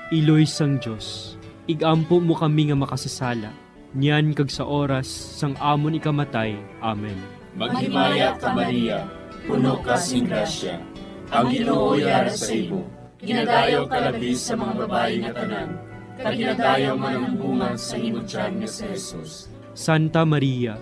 Speaker 3: iloy sang Dios, igampo mo kami nga makasasala, niyan kag sa oras sang amon ikamatay. Amen.
Speaker 1: Maghimaya ka Maria, puno ka sing grasya, ang Ginoo yara sa imo. Ginadayaw ka labi sa mga babae nga tanan, kag ginadayaw man ang bunga sa imo tiyan nga si Jesus.
Speaker 3: Santa Maria,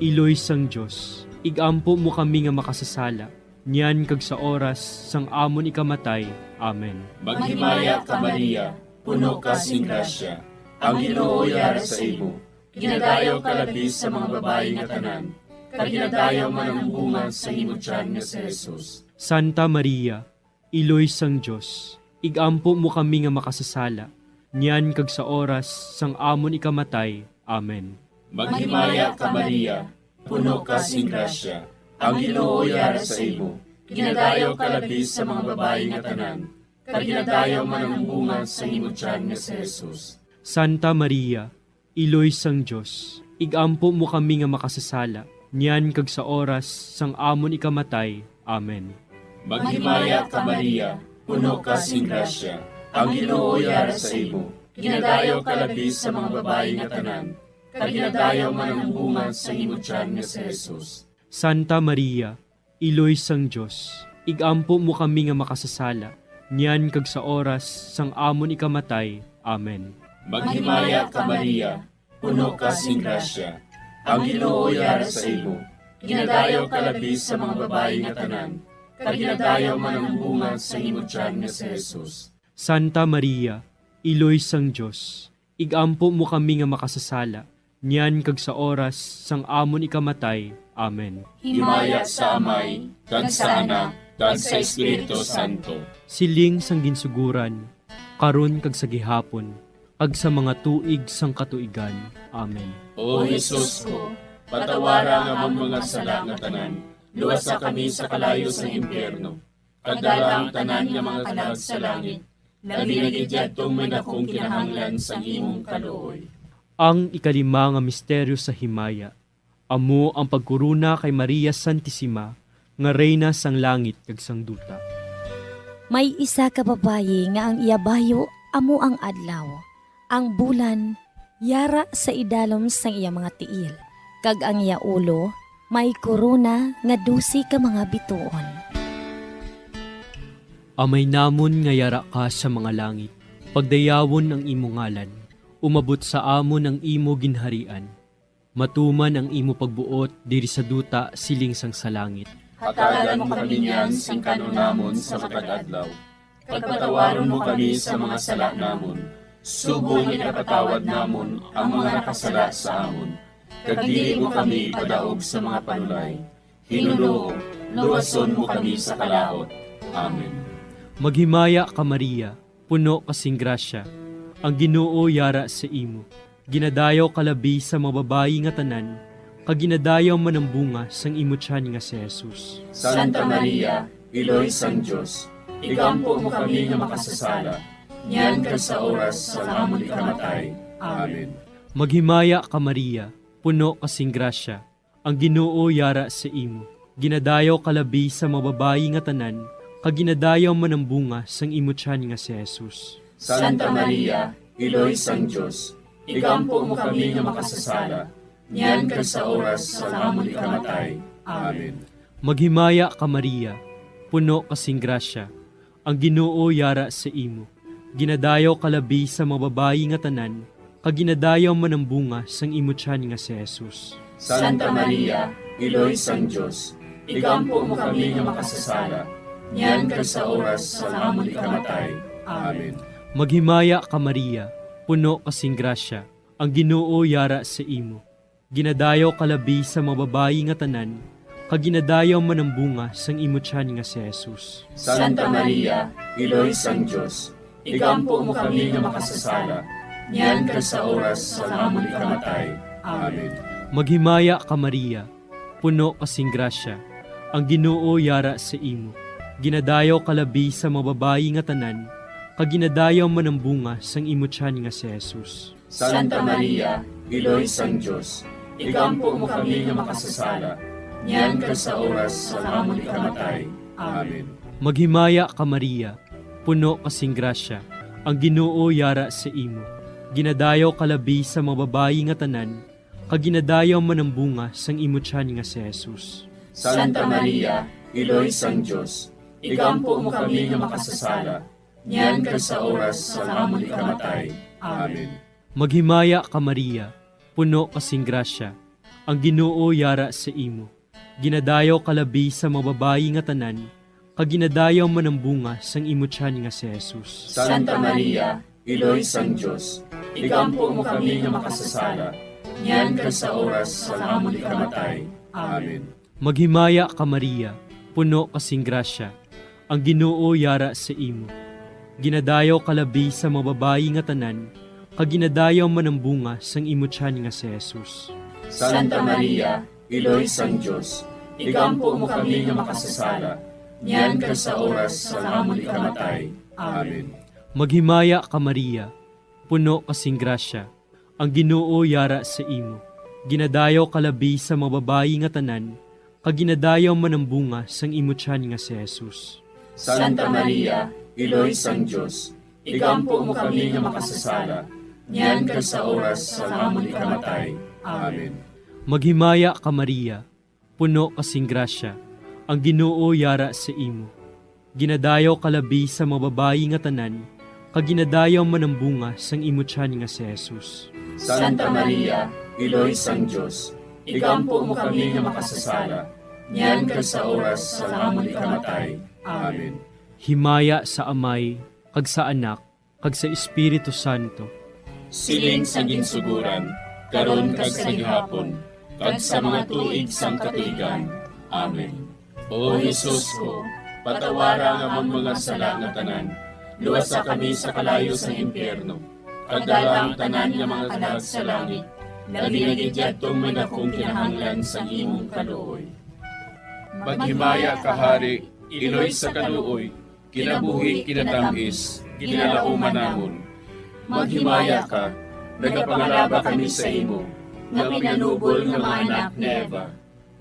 Speaker 3: iloy sang Dios, igampo mo kami nga makasasala, niyan kag sa oras sang amon ikamatay. Amen.
Speaker 1: Maghimaya ka Maria, puno ka sing grasya, ang Ginoo yara sa imo. Ginadayaw ka labi sa mga babae nga tanan, kag ginadayaw man ang bunga sa imo tiyan nga si Jesus.
Speaker 3: Santa Maria, iloy sang Dios, igampo mo kami nga makasasala, niyan kag sa oras sang amon ikamatay. Amen.
Speaker 1: Maghimaya ka Maria, puno ka sing grasya, ang Ginoo yara sa imo. Ginadayaw ka labi sa mga babae nga tanan, kag ginadayaw man ang bunga sa imo tiyan nga si Jesus.
Speaker 3: Santa Maria, iloy sang Dios, igampo mo kami nga makasasala, niyan kag sa oras sang amon ikamatay. Amen.
Speaker 1: Maghimaya ka Maria, puno ka sing grasya, ang Ginoo yara sa imo. Ginadayaw ka labi sa mga babae nga tanan, kag ginadayaw man ang bunga sa imo tiyan nga si Jesus.
Speaker 3: Santa Maria, iloy sang Dios, igampo mo kami nga makasasala, niyan kag sa oras sang amon ikamatay. Amen.
Speaker 1: Maghimaya ka Maria, puno ka sing grasya, ang Ginoo yara sa imo. Ginadayaw ka labi sa mga babae nga tanan, kag ginadayaw man ang bunga sa imo tiyan nga si Jesus.
Speaker 3: Santa Maria, iloy sang Dios, igampo mo kami nga makasasala, niyan kag sa oras sang amon ikamatay. Amen.
Speaker 1: Himaya sa Amay, kag sa Anak, kag sa Espiritu Santo.
Speaker 3: Siling sang ginsuguran, karon kag sa gihapon, kag sa mga tuig sang katuigan. Amen.
Speaker 1: O Jesus ko, patawara nga ang mga sala nga tanan, luwasa kami sa kalayo sa impyerno, kagdala ang tanan nga mga kalag sa langit, labi na gidyadtong may nakong kinahanglan sa imong kaluoy.
Speaker 3: Ang ikalima nga misteryo sa himaya, amo ang pagkuruna kay Maria Santissima, nga reyna sang langit kag sang duta.
Speaker 2: May isa ka babayi nga ang iyabayo amo ang adlaw. Ang bulan yara sa idalom sang iya mga tiil. Kag ang iya ulo may korona nga 12 ka mga bituon.
Speaker 3: Amay namon nga yara ka sa mga langit, pagdayawon ang imo ngalan, umabot sa amon ang imo ginharian. Matuman ang imo pagbuot diri sa duta siling sang sa langit.
Speaker 1: Hatagan mo kami niyan sing kanunamon sa matag adlaw. Pagpatawaron mo kami sa mga sala namon. Subong ikapatawad namon ang mga nakasala sa amon. Kag dili mo kami padaog sa mga panulay. Hinunoo, luwason mo kami sa kalaot. Amen.
Speaker 3: Maghimaya ka Maria, puno kasing grasya, ang Ginoo yara sa imo. Ginadayaw kalabi sa mga babayi nga tanan, kag ginadayaw man ang bunga sang imo tiyan nga si Jesus.
Speaker 1: Santa Maria, iloy sang Dios, igampo mo kami nga makasasala, niyan kag sa oras sa amon ikamatay. Amen.
Speaker 3: Maghimaya ka Maria, puno kasing grasya, ang Ginoo yara sa imo. Ginadayaw kalabi sa mga babayi nga tanan, kag ginadayaw man ang bunga sang imo tiyan nga si Jesus.
Speaker 1: Santa Maria, iloy sang Dios, igampo mo kami nga makasasala, niyan kag sa oras sa amon ikamatay. Amen.
Speaker 3: Maghimaya ka Maria, puno kasing grasya, ang Ginoo yara sa imo. Ginadayaw kalabi sa mga babayi nga tanan, kag ginadayaw man ang bunga sang imo tiyan nga si Jesus.
Speaker 1: Santa Maria, iloy sang Dios, igampo mo kami nga makasasala, niyan kag sa oras sa amon ikamatay. Amen.
Speaker 3: Maghimaya ka Maria, puno kasing grasya, ang Ginoo yara sa imo. Ginadayaw kalabi sa mga babayi nga tanan, kag ginadayaw man ang bunga sang imo tiyan nga si Jesus.
Speaker 1: Santa Maria, iloy sang Dios, igampo mo kami nga makasasala, niyan kag sa oras sa amon ikamatay. Amen.
Speaker 3: Maghimaya ka Maria, puno kasing grasya, ang Ginoo yara sa imo. Ginadayaw kalabi sa mababayi nga tanan, kag ginadayaw man ang bunga sang imutyan nga si Jesus.
Speaker 1: Santa Maria, Iloy sang Diyos, igampo mo kami nga makasasala, niyan ka sa oras sa amon ikamatay. Amen.
Speaker 3: Maghimaya ka Maria, puno kasing grasya, ang Ginoo yara sa imo. Ginadayaw kalabi sa mababayi nga tanan, kag ginadayaw man ang bunga sang imutyan nga si Jesus.
Speaker 1: Santa Maria, Iloy sang Diyos, igampo mo kami nga makasasala, niyan ka sa oras sa amon ikamatay. Amen.
Speaker 3: Maghimaya ka Maria, puno kasing grasya, ang Ginoo yara sa imo. Ginadayaw kalabi sa mababayi nga tanan, kag ginadayaw man ang bunga sang imutyan nga si Jesus.
Speaker 1: Santa Maria, Iloy sang Diyos, igampo mo kami nga makasasala, niyan ka sa oras sa amon ikamatay. Amen.
Speaker 3: Maghimaya ka Maria, puno kasing grasya, ang Ginoo yara sa imo. Ginadayaw kalabi sa mababayi nga tanan, kag ginadayaw man ang bunga sang imutyan nga si Jesus.
Speaker 1: Santa Maria, Iloy sang Diyos, igampo mo kami nga makasasala, niyan ka sa oras sa amon ikamatay. Amen.
Speaker 3: Maghimaya ka Maria, puno kasing grasya, ang Ginoo yara sa imo. Ginadayaw kalabi sa mababayi nga tanan, kag ginadayaw man ang bunga sang imutyan nga si Jesus.
Speaker 1: Santa Maria, Iloy sang Diyos, igampo mo kami nga makasasala, niyan ka sa oras sa amon ikamatay. Amen.
Speaker 3: Maghimaya ka Maria, puno kasing grasya, ang Ginoo yara sa imo. Ginadayaw kalabi sa mababayi nga tanan, kag ginadayaw man ang bunga sang imutyan nga si Jesus.
Speaker 1: Santa Maria, Iloy sang Diyos, igampo mo kami nga makasasala, niyan ka sa oras sa amon ikamatay. Amen.
Speaker 3: Himaya sa Amay, kag sa Anak, kag sa Espiritu Santo.
Speaker 1: Siling sa ginsuguran, karon kag sa gihapon, kag sa mga tuig sang katuigan. Amen. O Jesus ko, patawara nga among mga sala nga tanan, luwasa kami sa kalayo sa impyerno, kag dala ang tanan nga mga kalag sa langit, labi na gidyadtong may dakong kinahanglan sa imong kaluoy. Maghimaya ka Hari, Iloy sa kaluoy, kinabuhi kinatamis, ginalauman namon. Maghimaya ka, nagapangalaba kami sa imo, nga pinanubol nga mga anak ni Eva.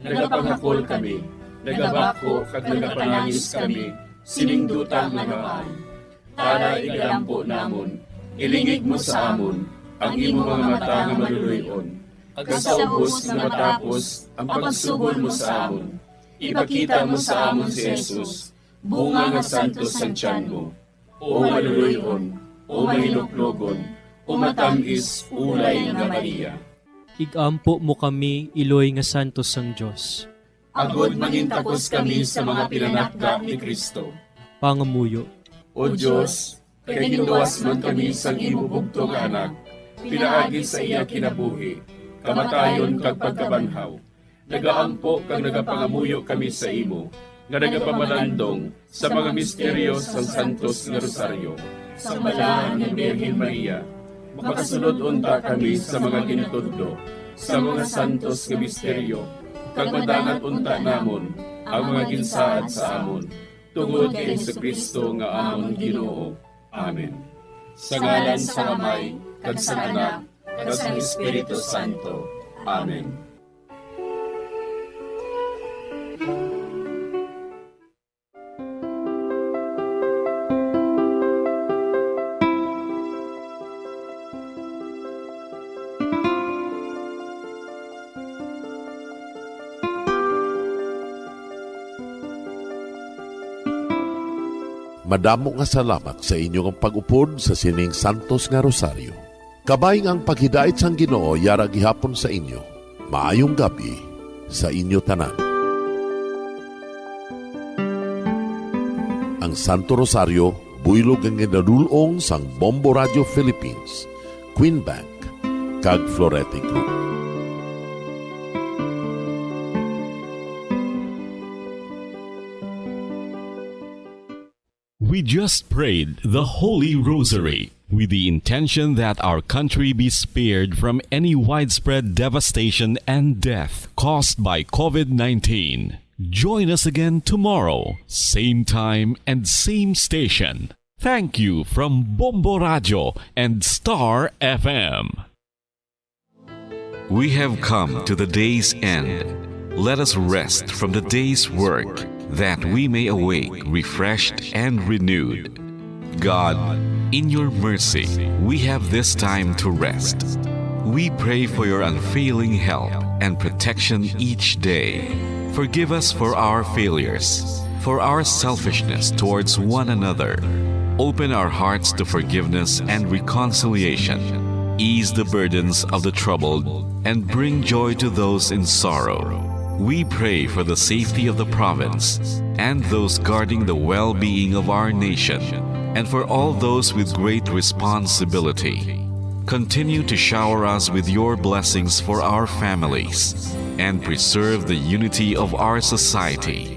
Speaker 1: Nagapanghakol kami, nagabako kag nagapanangis kami, siningdutang nga naman. Para igalampo namon, ilingig mo sa amon, ang imo mga mata nga maluluyon. Ag sa ubos nga matapos, ang pagsugod mo sa amon. Ipakita mo sa amon si Jesus, bunga nga santos sa tiyan mo. O maluluyon, o mahiluklogon, o matamis, ulay nga Maria.
Speaker 3: Igampo mo kami, Iloy nga santos sang Diyos.
Speaker 1: Agod mangintakos kami sa mga pinanakda ni Kristo.
Speaker 3: Pangamuyo.
Speaker 1: O Diyos, kay ginuwas man kami sang imo bugto nga anak, pinaagi sa iya kinabuhi, kamatayon kag pagkabanhaw. Nagaampo kag nagapangamuyo kami sa imo, nga nagapamanandong sa mga misteryo sang Santos nga Rosaryo. Sa balahan ni Birhen Maria, makasunod unta kami sa mga ginatudlo, sa mga santos nga misteryo, kag madangat unta namon ang mga ginsaad sa amon, tungod kay Jesucristo nga amon Ginoo. Amen. Sa ngalan sa Amay, kag sa Anak, kag sa Espiritu Santo. Amen.
Speaker 24: Madamo nga salamat sa inyong pag-upod sa sining Santos nga Rosaryo. Kabayng ang paghidait sang Ginoo yara gihapon sa inyo. Maayong gabi sa inyo tanan. Ang Santo Rosario buylog ang ginadulong sang Bombo Radio Philippines, Queen Bank, kag Florete Group.
Speaker 22: We just prayed the Holy Rosary with the intention that our country be spared from any widespread devastation and death caused by COVID-19. Join us again tomorrow, same time and same station. Thank you from Bombo Radio and Star FM. We have come to the day's end. Let us rest from the day's work, that we may awake refreshed and renewed. God, in your mercy, we have this time to rest. We pray for your unfailing help and protection each day. Forgive us for our failures, for our selfishness towards one another. Open our hearts to forgiveness and reconciliation. Ease the burdens of the troubled and bring joy to those in sorrow. We pray for the safety of the province and those guarding the well-being of our nation, and for all those with great responsibility. Continue to shower us with your blessings for our families and preserve the unity of our society.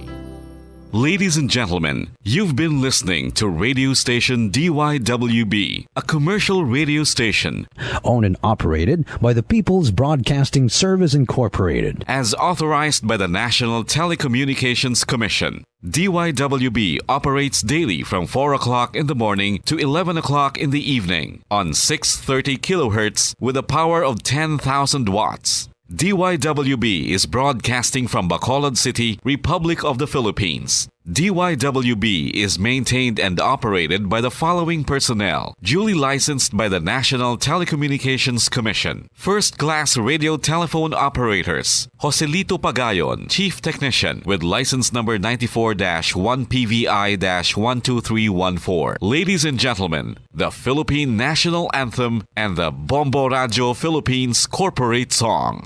Speaker 22: Ladies and gentlemen, you've been listening to radio station DYWB, a commercial radio station
Speaker 17: Owned and operated by the People's Broadcasting Service Incorporated.
Speaker 22: as authorized by the National Telecommunications Commission. DYWB operates daily from 4 o'clock in the morning to 11 o'clock in the evening on 630 kilohertz with a power of 10,000 watts. DYWB is broadcasting from Bacolod City, Republic of the Philippines. DYWB is maintained and operated by the following personnel, duly licensed by the National Telecommunications Commission. First-class radio telephone operators, Joselito Pagayon, Chief Technician with license number 94-1PVI-12314. Ladies and gentlemen, the Philippine National Anthem and the Bombo Radio Philippines Corporate Song.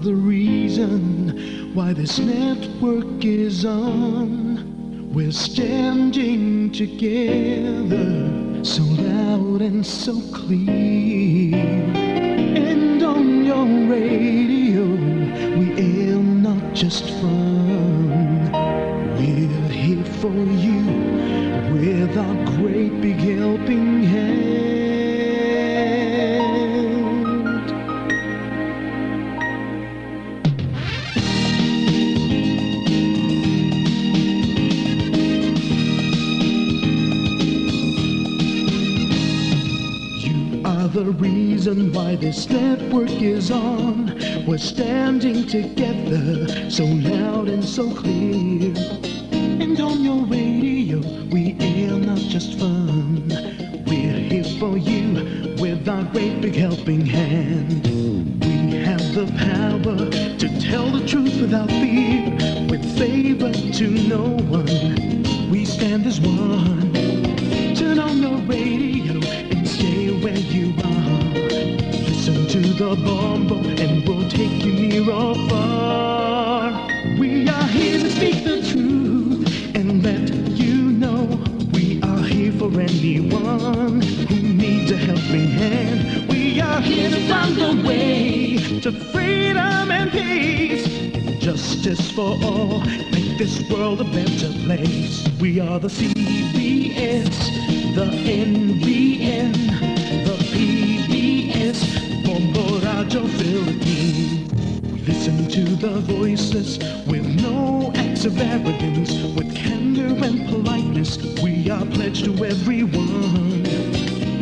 Speaker 7: The reason why this network is on. We're standing together, so loud and so clear. And on your radio, we aim not just fun. We're here for you with our great big helping hand. The reason why this network is on. We're standing together, so loud and so clear. And on your radio, we air not just fun. We're here for you with our great big helping hand. We have the power to tell the truth without fear, with favor to no one. We stand as one. Turn on your radio and stay where you are. Listen to the Bombo and we'll take you near or far. We are here to speak the truth and let you know. We are here for anyone who needs a helping hand. We are here to find the way to freedom and peace, and justice for all, make this world a better place. We are the CBS, the NBN, the PBS, Bombo Radio Philippines. We listen to the voiceless with no acts of arrogance, with candor and politeness. We are pledged to everyone.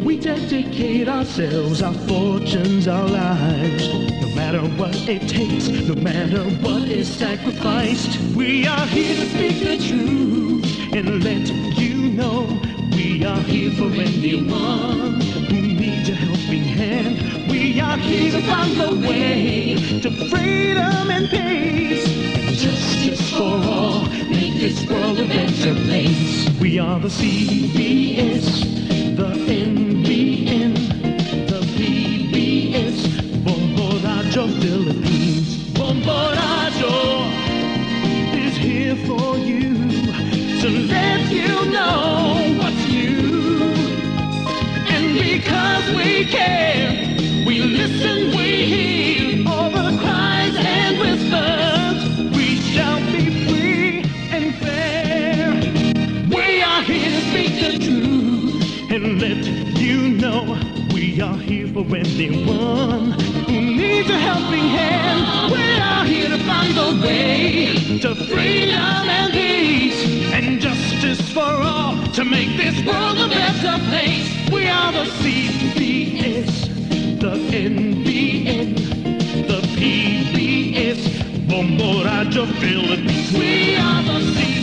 Speaker 7: We dedicate ourselves, our fortunes, our lives. No matter what it takes, no matter what is sacrificed. We are here to speak the truth and let you know. We are here for anyone who needs a helping hand. We are here to find the way to freedom and peace, and justice for all, make this world a better place. We are the CBS, the NBN, the PBS, Bombo Radio Philippines. Bombo Radio is here for you, to let you know what's new. And because we care, we listen, we hear all the cries and whispers. We shall be free know we are here for anyone who needs a helping hand. We are here to find the way to freedom and peace and justice for all, to make this world a better place. We are the CBS, the NBN, the PBS, Bombo Radio Philippines. We are the CBS.